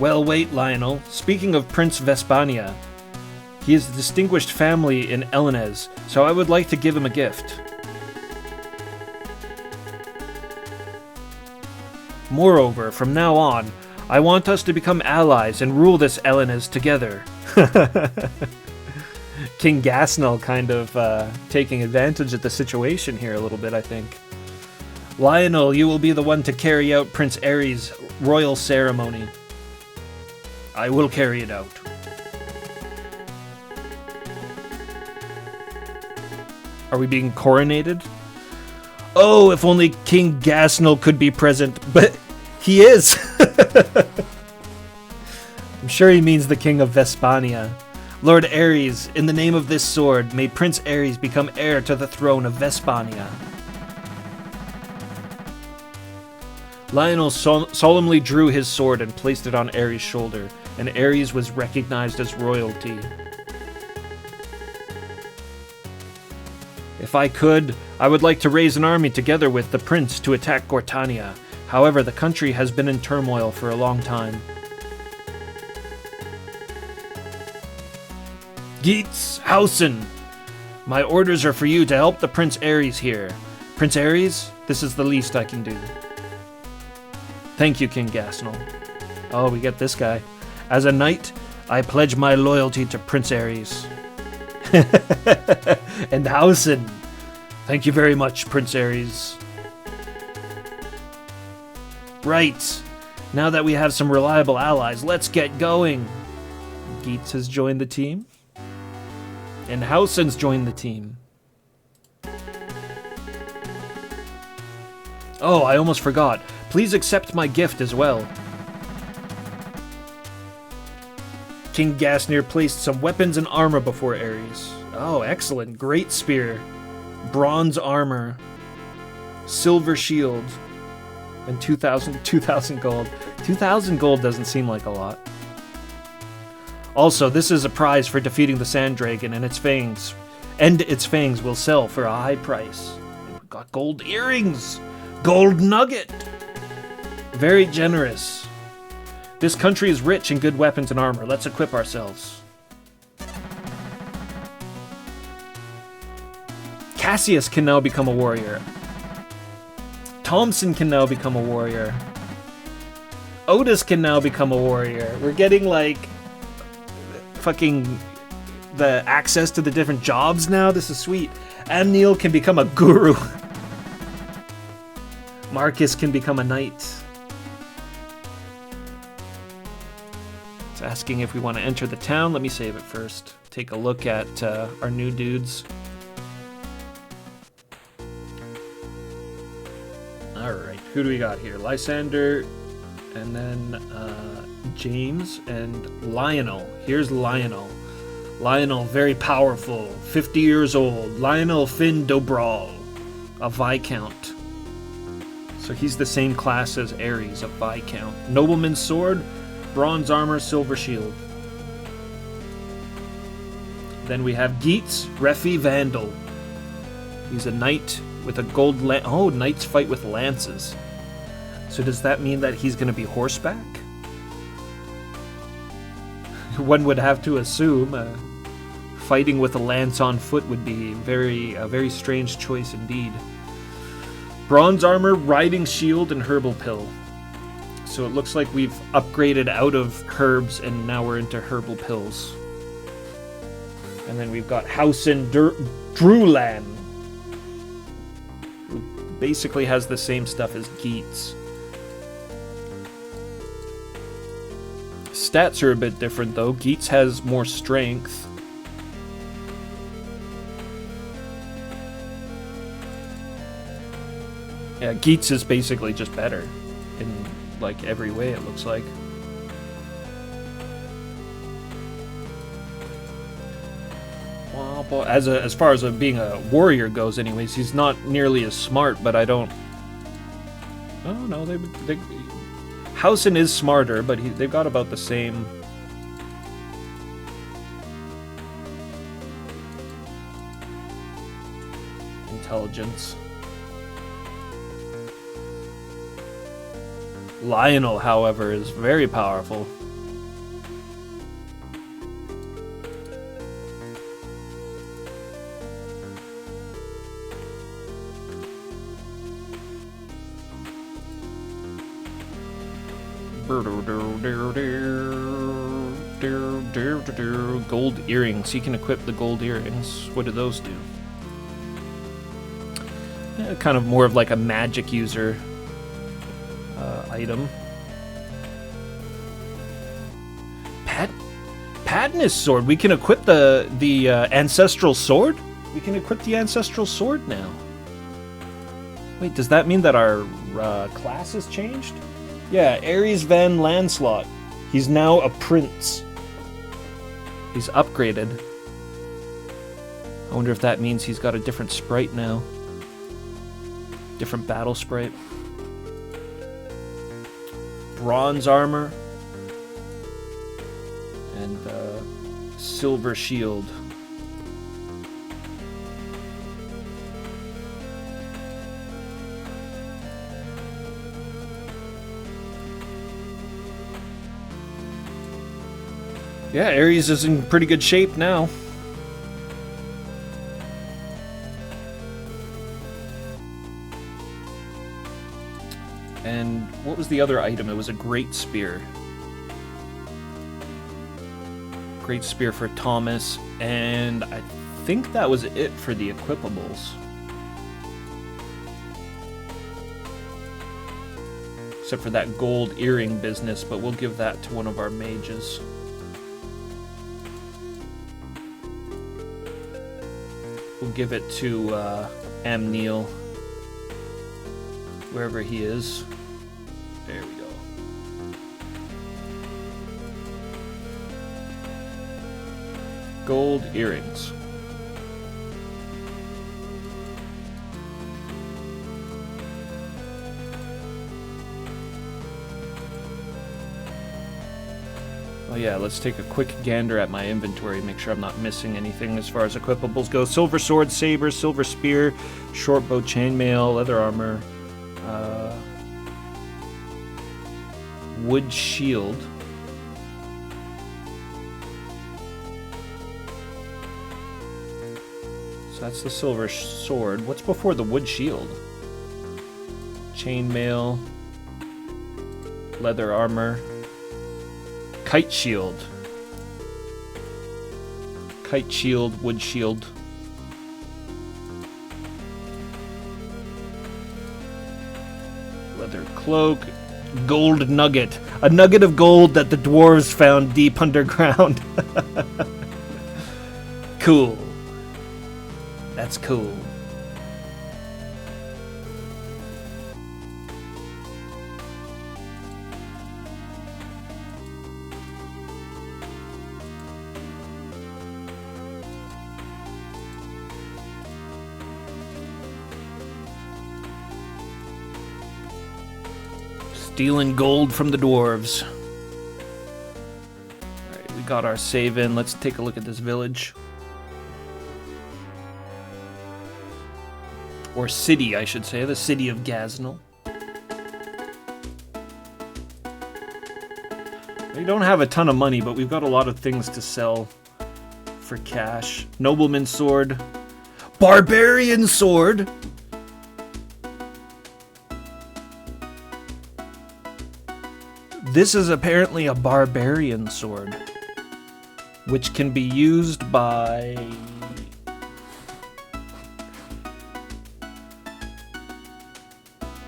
Well, wait, Lionel. Speaking of Prince Vespania, he is a distinguished family in Elenez, so I would like to give him a gift. Moreover, from now on, I want us to become allies and rule this Elenez together. King Gasnil kind of taking advantage of the situation here a little bit, I think. Lionel, you will be the one to carry out Prince Ares' royal ceremony. I will carry it out. Are we being coronated? Oh, if only King Gasnil could be present, but he is. I'm sure he means the King of Vespania. Lord Ares, in the name of this sword, may Prince Ares become heir to the throne of Vespania. Lionel solemnly drew his sword and placed it on Ares' shoulder, and Ares was recognized as royalty. If I could, I would like to raise an army together with the prince to attack Gortania. However, the country has been in turmoil for a long time. Geats, Hausen! My orders are for you to help the Prince Ares here. Prince Ares, this is the least I can do. Thank you, King Gasnell. Oh, we get this guy. As a knight, I pledge my loyalty to Prince Ares. And Hausen. Thank you very much, Prince Ares. Right. Now that we have some reliable allies, let's get going. Geets has joined the team. And Hausen's joined the team. Oh, I almost forgot. Please accept my gift as well. King Gasnir placed some weapons and armor before Ares. Oh, excellent. Great spear. Bronze armor. Silver shield. And 2,000 gold. 2,000 gold doesn't seem like a lot. Also, this is a prize for defeating the Sand Dragon, and its fangs will sell for a high price. We've got gold earrings! Gold nugget! Very generous. This country is rich in good weapons and armor. Let's equip ourselves. Cassius can now become a warrior. Thompson can now become a warrior. Otis can now become a warrior. We're getting, like, fucking the access to the different jobs now. This is sweet. Amneal can become a guru. Marcus can become a knight. It's asking if we want to enter the town. Let me save it first. Take a look at our new dudes. Alright, who do we got here? Lysander, and then James, and Lionel. Here's Lionel. Lionel, very powerful, 50 years old. Lionel Finn Dobral, a Viscount. So he's the same class as Ares, a Viscount. Nobleman's sword, bronze armor, silver shield. Then we have Geets, Refi Vandal. He's a knight with a gold oh, knights fight with lances. So does that mean that he's going to be horseback? One would have to assume fighting with a lance on foot would be a very strange choice indeed. Bronze armor, riding shield, and herbal pill. So it looks like we've upgraded out of herbs and now we're into herbal pills. And then we've got Hausen Drulan, who basically has the same stuff as Geets. Stats are a bit different though. Geets has more strength. Yeah, Geets is basically just better in like every way, it looks like. Well, as far as being a warrior goes, anyways, he's not nearly as smart. But I don't. Oh no, they Hausen is smarter, but they've got about the same. Intelligence. Lionel, however, is very powerful. Gold earrings. You can equip the gold earrings. What do those do? Kind of more of like a magic user item. Patnus sword. We can equip the ancestral sword. We can equip the ancestral sword now. Wait, does that mean that our class has changed? Yeah, Ares Van Lancelot. He's now a prince. He's upgraded. I wonder if that means he's got a different sprite now. Different battle sprite. Bronze armor. And silver shield. Yeah, Ares is in pretty good shape now. And What was the other item? It was a great spear. Great spear for Thomas, and I think that was it for the equipables. Except for that gold earring business, but we'll give that to one of our mages. We'll give it to Amneal, wherever he is. There we go. Gold earrings. Oh yeah, let's take a quick gander at my inventory, make sure I'm not missing anything as far as equipables go. Silver sword, saber, silver spear, short bow, chainmail, leather armor, wood shield. So that's the silver sword. What's before the wood shield? Chainmail, leather armor, kite shield. Kite shield, wood shield. Leather cloak, gold nugget. A nugget of gold that the dwarves found deep underground. Cool. That's cool. Stealing gold from the dwarves. Alright, we got our save in. Let's take a look at this village. Or city, I should say. The city of Gaznel. We don't have a ton of money, but we've got a lot of things to sell for cash. Nobleman's sword. Barbarian sword! This is apparently a barbarian sword, which can be used by...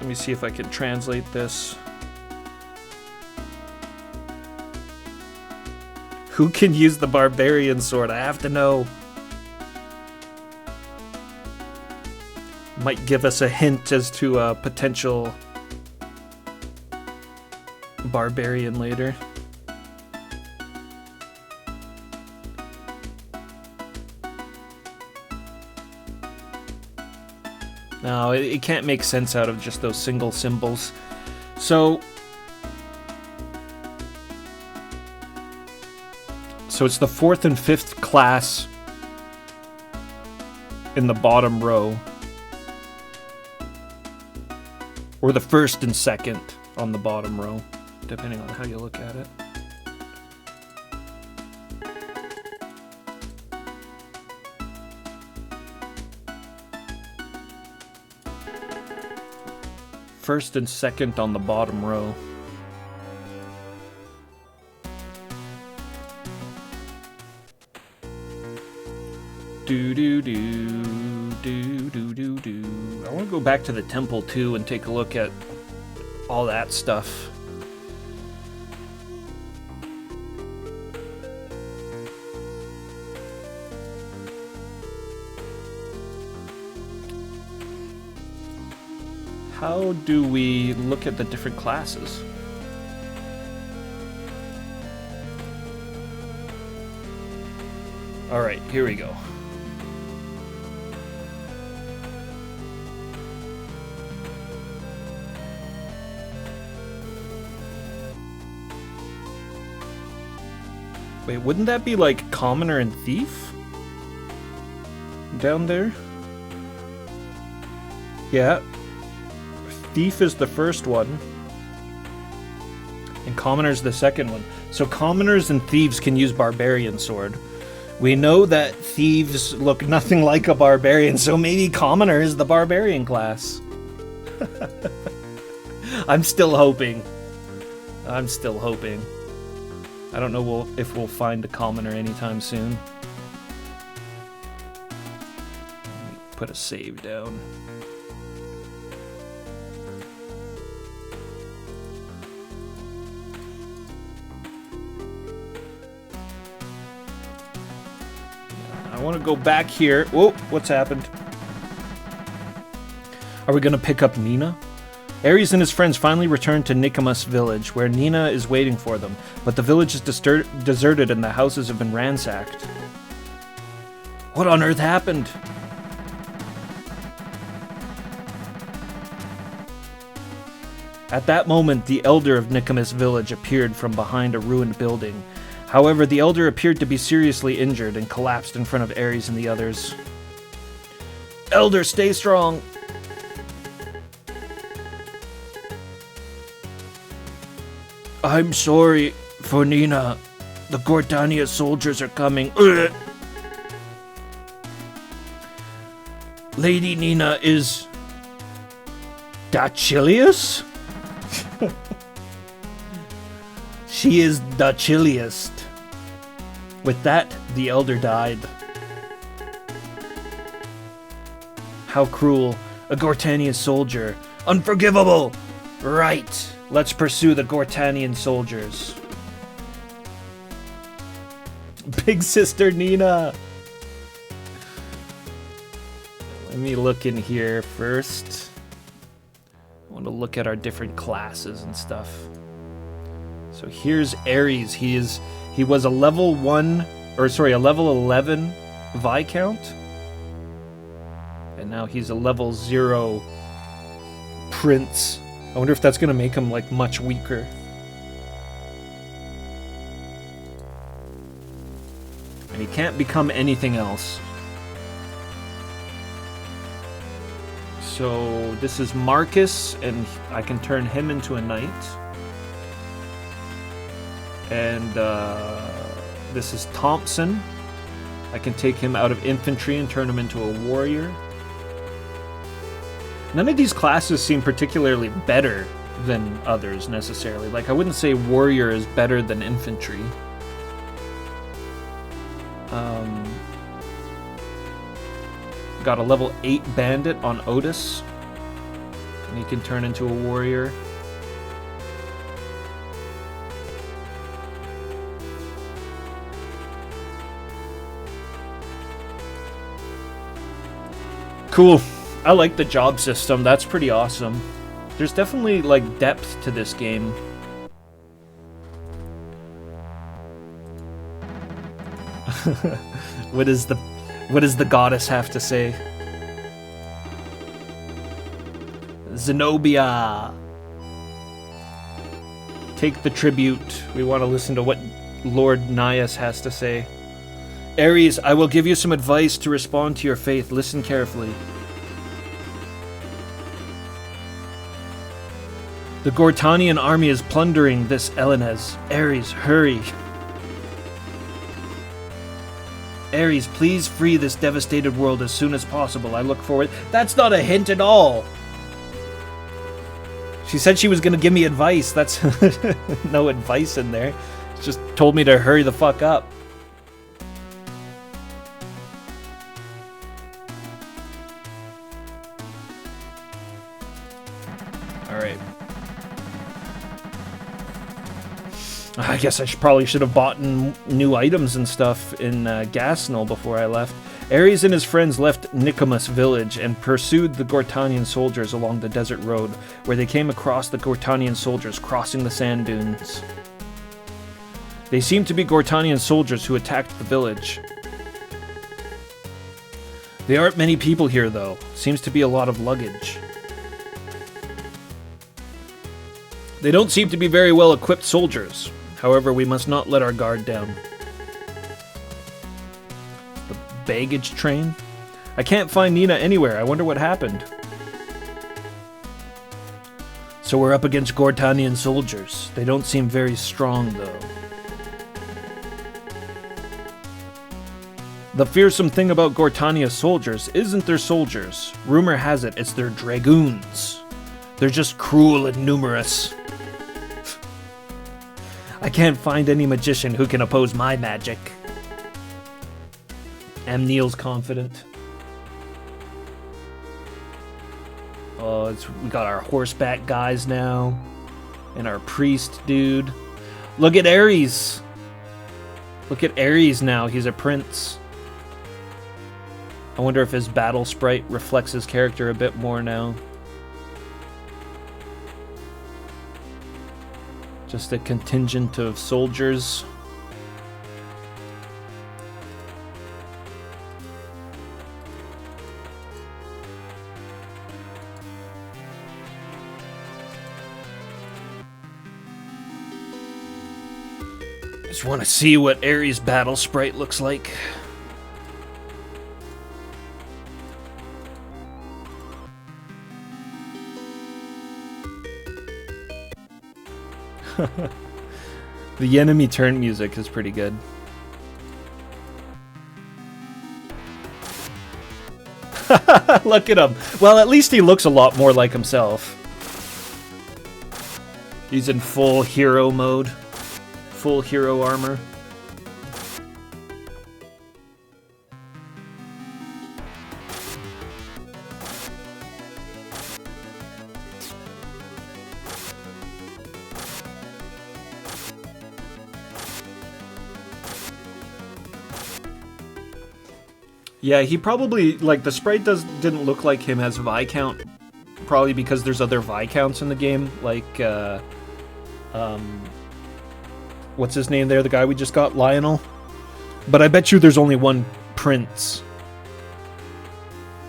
Let me see if I can translate this. Who can use the barbarian sword? I have to know. Might give us a hint as to a potential barbarian later. No, it can't make sense out of just those single symbols. So it's the 4th and 5th class in the bottom row. Or the 1st and 2nd on the bottom row, depending on how you look at it. First and 2nd on the bottom row. Do do do do do do do. I want to go back to the temple too and take a look at all that stuff. How do we look at the different classes? All right, here we go. Wait, wouldn't that be like commoner and thief? Down there? Yeah. Thief is the first one. And commoner's the second one. So commoners and thieves can use barbarian sword. We know that thieves look nothing like a barbarian, so maybe commoner is the barbarian class. I'm still hoping. I'm still hoping. I don't know if we'll find a commoner anytime soon. Put a save down. I want to go back here. Whoa, what's happened? Are we going to pick up Nina? Ares and his friends finally return to Nikomas village, where Nina is waiting for them, but the village is deserted and the houses have been ransacked. What on earth happened? At that moment, the elder of Nikomas village appeared from behind a ruined building. However, the elder appeared to be seriously injured and collapsed in front of Ares and the others. Elder, stay strong! I'm sorry for Nina. The Gortania soldiers are coming. Ugh. Lady Nina is... Dachilius? She is the chilliest. With that, the elder died. How cruel. A Gortanian soldier. Unforgivable! Right. Let's pursue the Gortanian soldiers. Big Sister Nina! Let me look in here first. I want to look at our different classes and stuff. So here's Ares. He was a level 11 Viscount. And now he's a level 0 Prince. I wonder if that's going to make him, like, much weaker. And he can't become anything else. So this is Marcus, and I can turn him into a knight. And this is Thompson. I can take him out of infantry and turn him into a warrior. None of these classes seem particularly better than others, necessarily. Like, I wouldn't say warrior is better than infantry. Got a level 8 bandit on Otis. And he can turn into a warrior. Cool. I like the job system. That's pretty awesome. There's definitely, like, depth to this game. What does the goddess have to say? Zenobia! Take the tribute. We want to listen to what Lord Nias has to say. Ares, I will give you some advice to respond to your faith. Listen carefully. The Gortanian army is plundering this Elenez. Ares, hurry. Ares, please free this devastated world as soon as possible. I look forward... That's not a hint at all! She said she was going to give me advice. That's no advice in there. She just told me to hurry the fuck up. Alright. I guess I probably should have bought new items and stuff in Gasnell before I left. Ares and his friends left Nikomas village and pursued the Gortanian soldiers along the desert road, where they came across the Gortanian soldiers crossing the sand dunes. They seemed to be Gortanian soldiers who attacked the village. There aren't many people here, though. Seems to be a lot of luggage. They don't seem to be very well equipped soldiers. However, we must not let our guard down. The baggage train? I can't find Nina anywhere. I wonder what happened. So we're up against Gortanian soldiers. They don't seem very strong, though. The fearsome thing about Gortania soldiers isn't their soldiers. Rumor has it it's their dragoons. They're just cruel and numerous. I can't find any magician who can oppose my magic. Neil's confident. Oh, we got our horseback guys now. And our priest dude. Look at Ares. Look at Ares now. He's a prince. I wonder if his battle sprite reflects his character a bit more now. Just a contingent of soldiers. Just want to see what Ares' battle sprite looks like. The enemy turn music is pretty good. Look at him. Well, at least he looks a lot more like himself. He's in full hero mode. Full hero armor. Yeah, he probably, like, the sprite didn't look like him as Viscount, probably because there's other Viscounts in the game, like, what's his name there, the guy we just got, Lionel? But I bet you there's only one prince.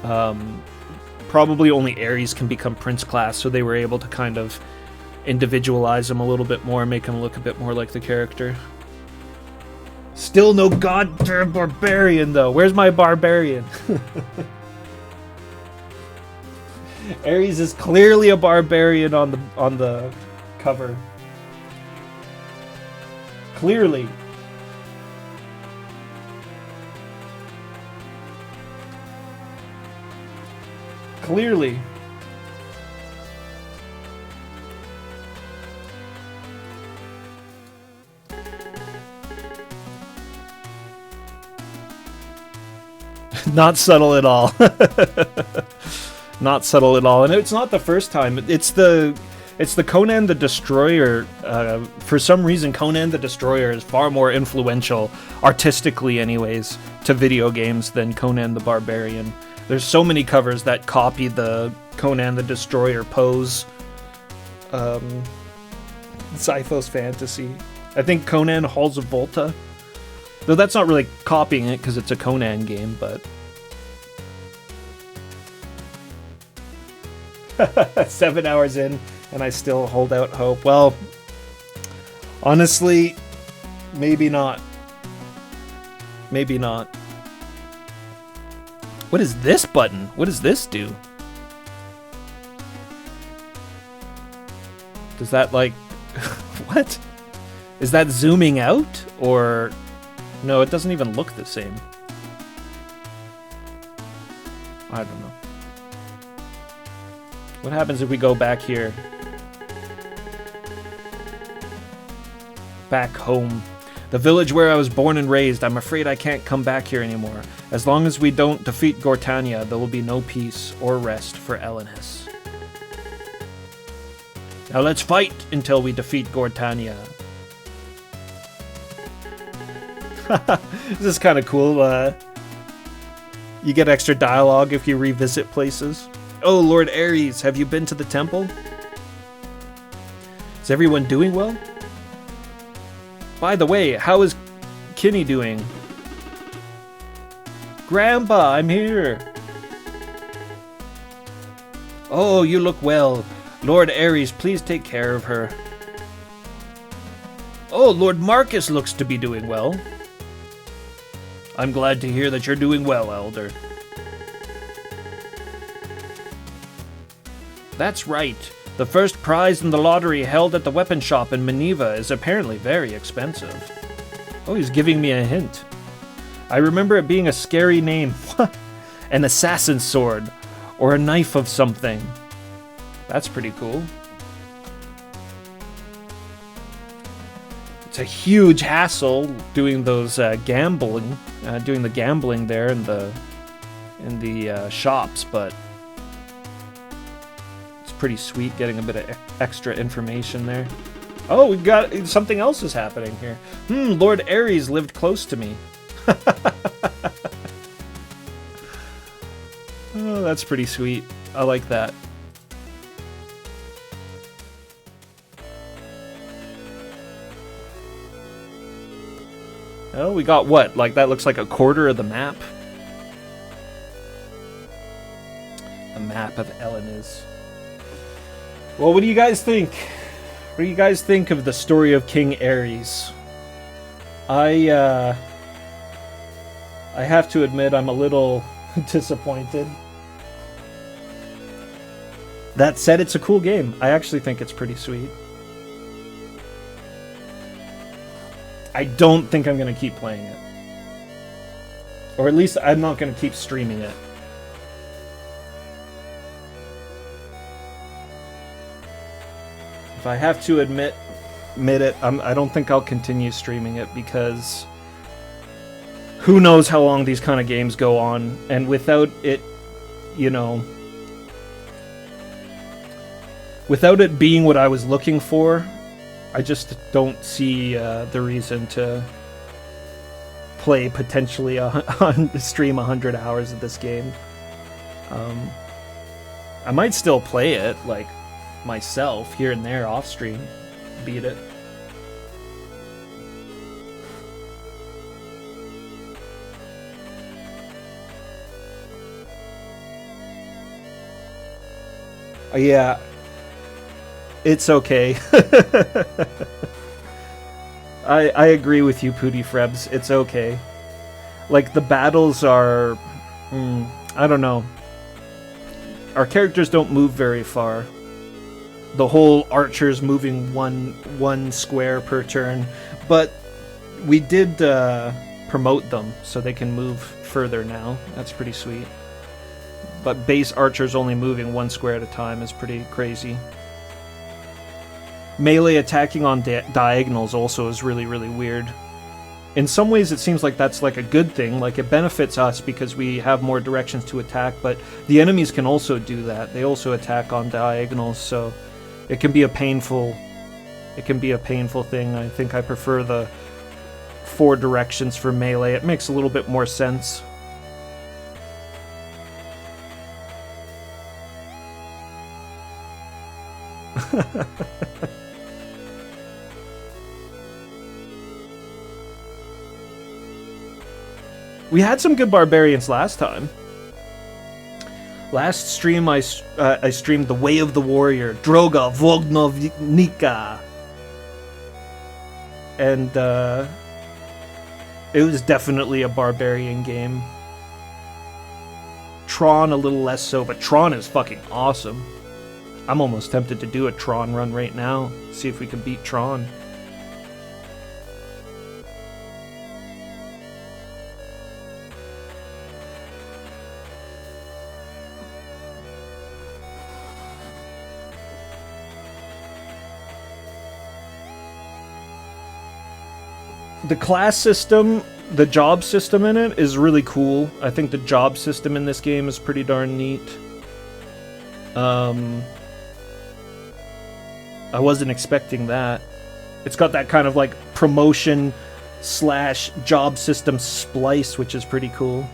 Probably only Ares can become prince class, so they were able to kind of individualize him a little bit more, make him look a bit more like the character. Still no goddamn barbarian, though. Where's my barbarian? Ares is clearly a barbarian on the cover. Clearly. Clearly. Not subtle at all. Not subtle at all. And it's not the first time. It's the Conan the Destroyer. For some reason, Conan the Destroyer is far more influential, artistically anyways, to video games than Conan the Barbarian. There's so many covers that copy the Conan the Destroyer pose. Zyphos Fantasy. I think Conan Halls of Volta. Though that's not really copying it because it's a Conan game, but... 7 hours in, and I still hold out hope. Well, honestly, maybe not. Maybe not. What is this button? What does this do? Does that, like... What? Is that zooming out? Or... No, it doesn't even look the same. I don't know. What happens if we go back here? Back home. The village where I was born and raised. I'm afraid I can't come back here anymore. As long as we don't defeat Gortania, there will be no peace or rest for Elenus. Now let's fight until we defeat Gortania. This is kind of cool. You get extra dialogue if you revisit places. Oh, Lord Ares, have you been to the temple? Is everyone doing well? By the way, how is Kinney doing? Grandpa, I'm here. Oh, you look well. Lord Ares, please take care of her. Oh, Lord Marcus looks to be doing well. I'm glad to hear that you're doing well, Elder. That's right. The first prize in the lottery held at the weapon shop in Maneva is apparently very expensive. Oh, he's giving me a hint. I remember it being a scary name. An assassin's sword. Or a knife of something. That's pretty cool. It's a huge hassle doing those gambling, doing the gambling there in the shops, but it's pretty sweet getting a bit of extra information there. Oh, we got something else is happening here. Lord Ares lived close to me. Oh, that's pretty sweet. I like that. Oh, we got what? Like, that looks like a quarter of the map. The map of Elenis. Well, what do you guys think? What do you guys think of the story of King Ares? I have to admit I'm a little disappointed. That said, it's a cool game. I actually think it's pretty sweet. I don't think I'm going to keep playing it. Or at least I'm not going to keep streaming it. If I have to admit it, I don't think I'll continue streaming it because who knows how long these kind of games go on, and without it, you know, without it being what I was looking for, I just don't see the reason to play potentially stream 100 hours of this game. I might still play it, like, myself, here and there, off stream. Beat it. Yeah. It's okay. I agree with you, Pooty Frebs. It's okay. Like, the battles are... I don't know. Our characters don't move very far. The whole archers moving one square per turn. But we did promote them, so they can move further now. That's pretty sweet. But base archers only moving one square at a time is pretty crazy. Melee attacking on diagonals also is really, really weird. In some ways it seems like that's like a good thing, like it benefits us because we have more directions to attack, but the enemies can also do that. They also attack on diagonals, so it can be a painful thing. I think I prefer the 4 directions for melee. It makes a little bit more sense. We had some good barbarians last time. Last stream I streamed The Way of the Warrior, Droga Vognovnika. And it was definitely a barbarian game. Tron a little less so, but Tron is fucking awesome. I'm almost tempted to do a Tron run right now. See if we can beat Tron. The class system, the job system in it is really cool. I think the job system in this game is pretty darn neat. I wasn't expecting that. It's got that kind of like promotion / job system splice, which is pretty cool.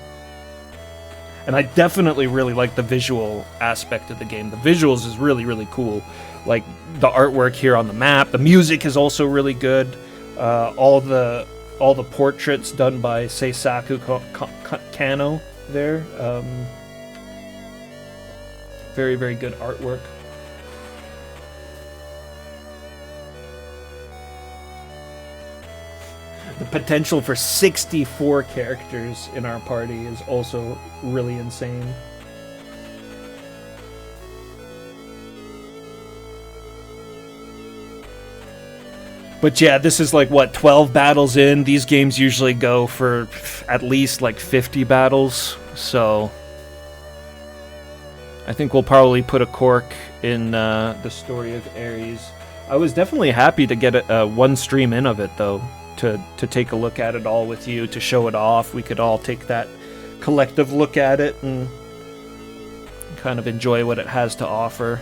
And I definitely really like the visual aspect of the game. The visuals is really, really cool. Like the artwork here on the map. The music is also really good. All the portraits done by Seisaku Kano there. Very, very good artwork. The potential for 64 characters in our party is also really insane. But yeah, this is like, what, 12 battles in? These games usually go for at least like 50 battles, so I think we'll probably put a cork in the story of Ares. I was definitely happy to get one stream in of it, though, to take a look at it all with you, to show it off. We could all take that collective look at it and kind of enjoy what it has to offer.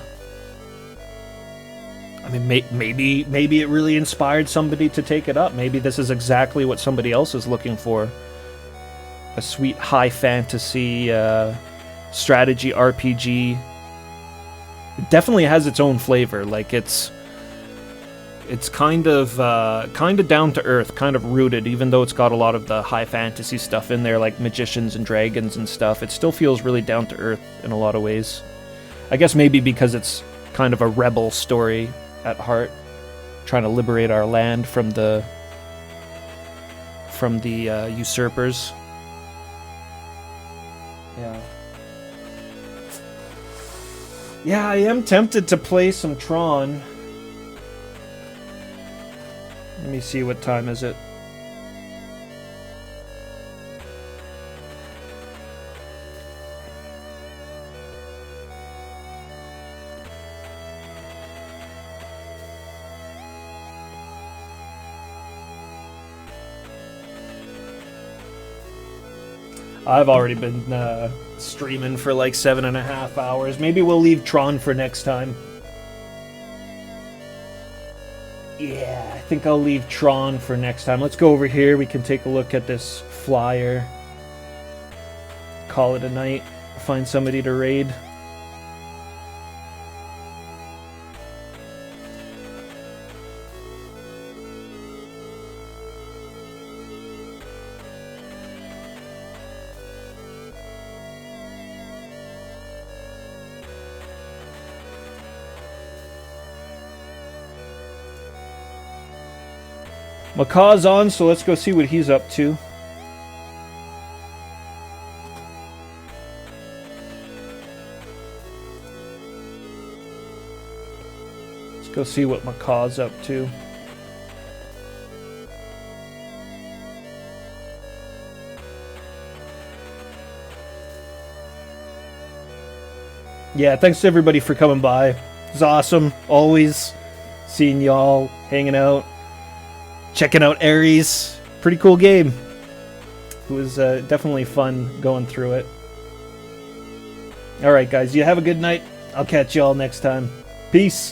I mean, maybe it really inspired somebody to take it up. Maybe this is exactly what somebody else is looking for. A sweet high fantasy strategy RPG. It definitely has its own flavor. Like it's kind of down to earth, kind of rooted. Even though it's got a lot of the high fantasy stuff in there, like magicians and dragons and stuff, it still feels really down to earth in a lot of ways. I guess maybe because it's kind of a rebel story at heart, trying to liberate our land from the usurpers. Yeah, I am tempted to play some Tron. Let me see, what time is it? I've already been streaming for like 7.5 hours. Maybe we'll leave Tron for next time. Yeah, I think I'll leave Tron for next time. Let's go over here. We can take a look at this flyer. Call it a night. Find somebody to raid. Macaw's on, so let's go see what he's up to. Let's go see what Macaw's up to. Yeah, thanks to everybody for coming by. It's awesome. Always seeing y'all, hanging out. Checking out Ares. Pretty cool game. It was definitely fun going through it. Alright guys, you have a good night. I'll catch y'all next time. Peace.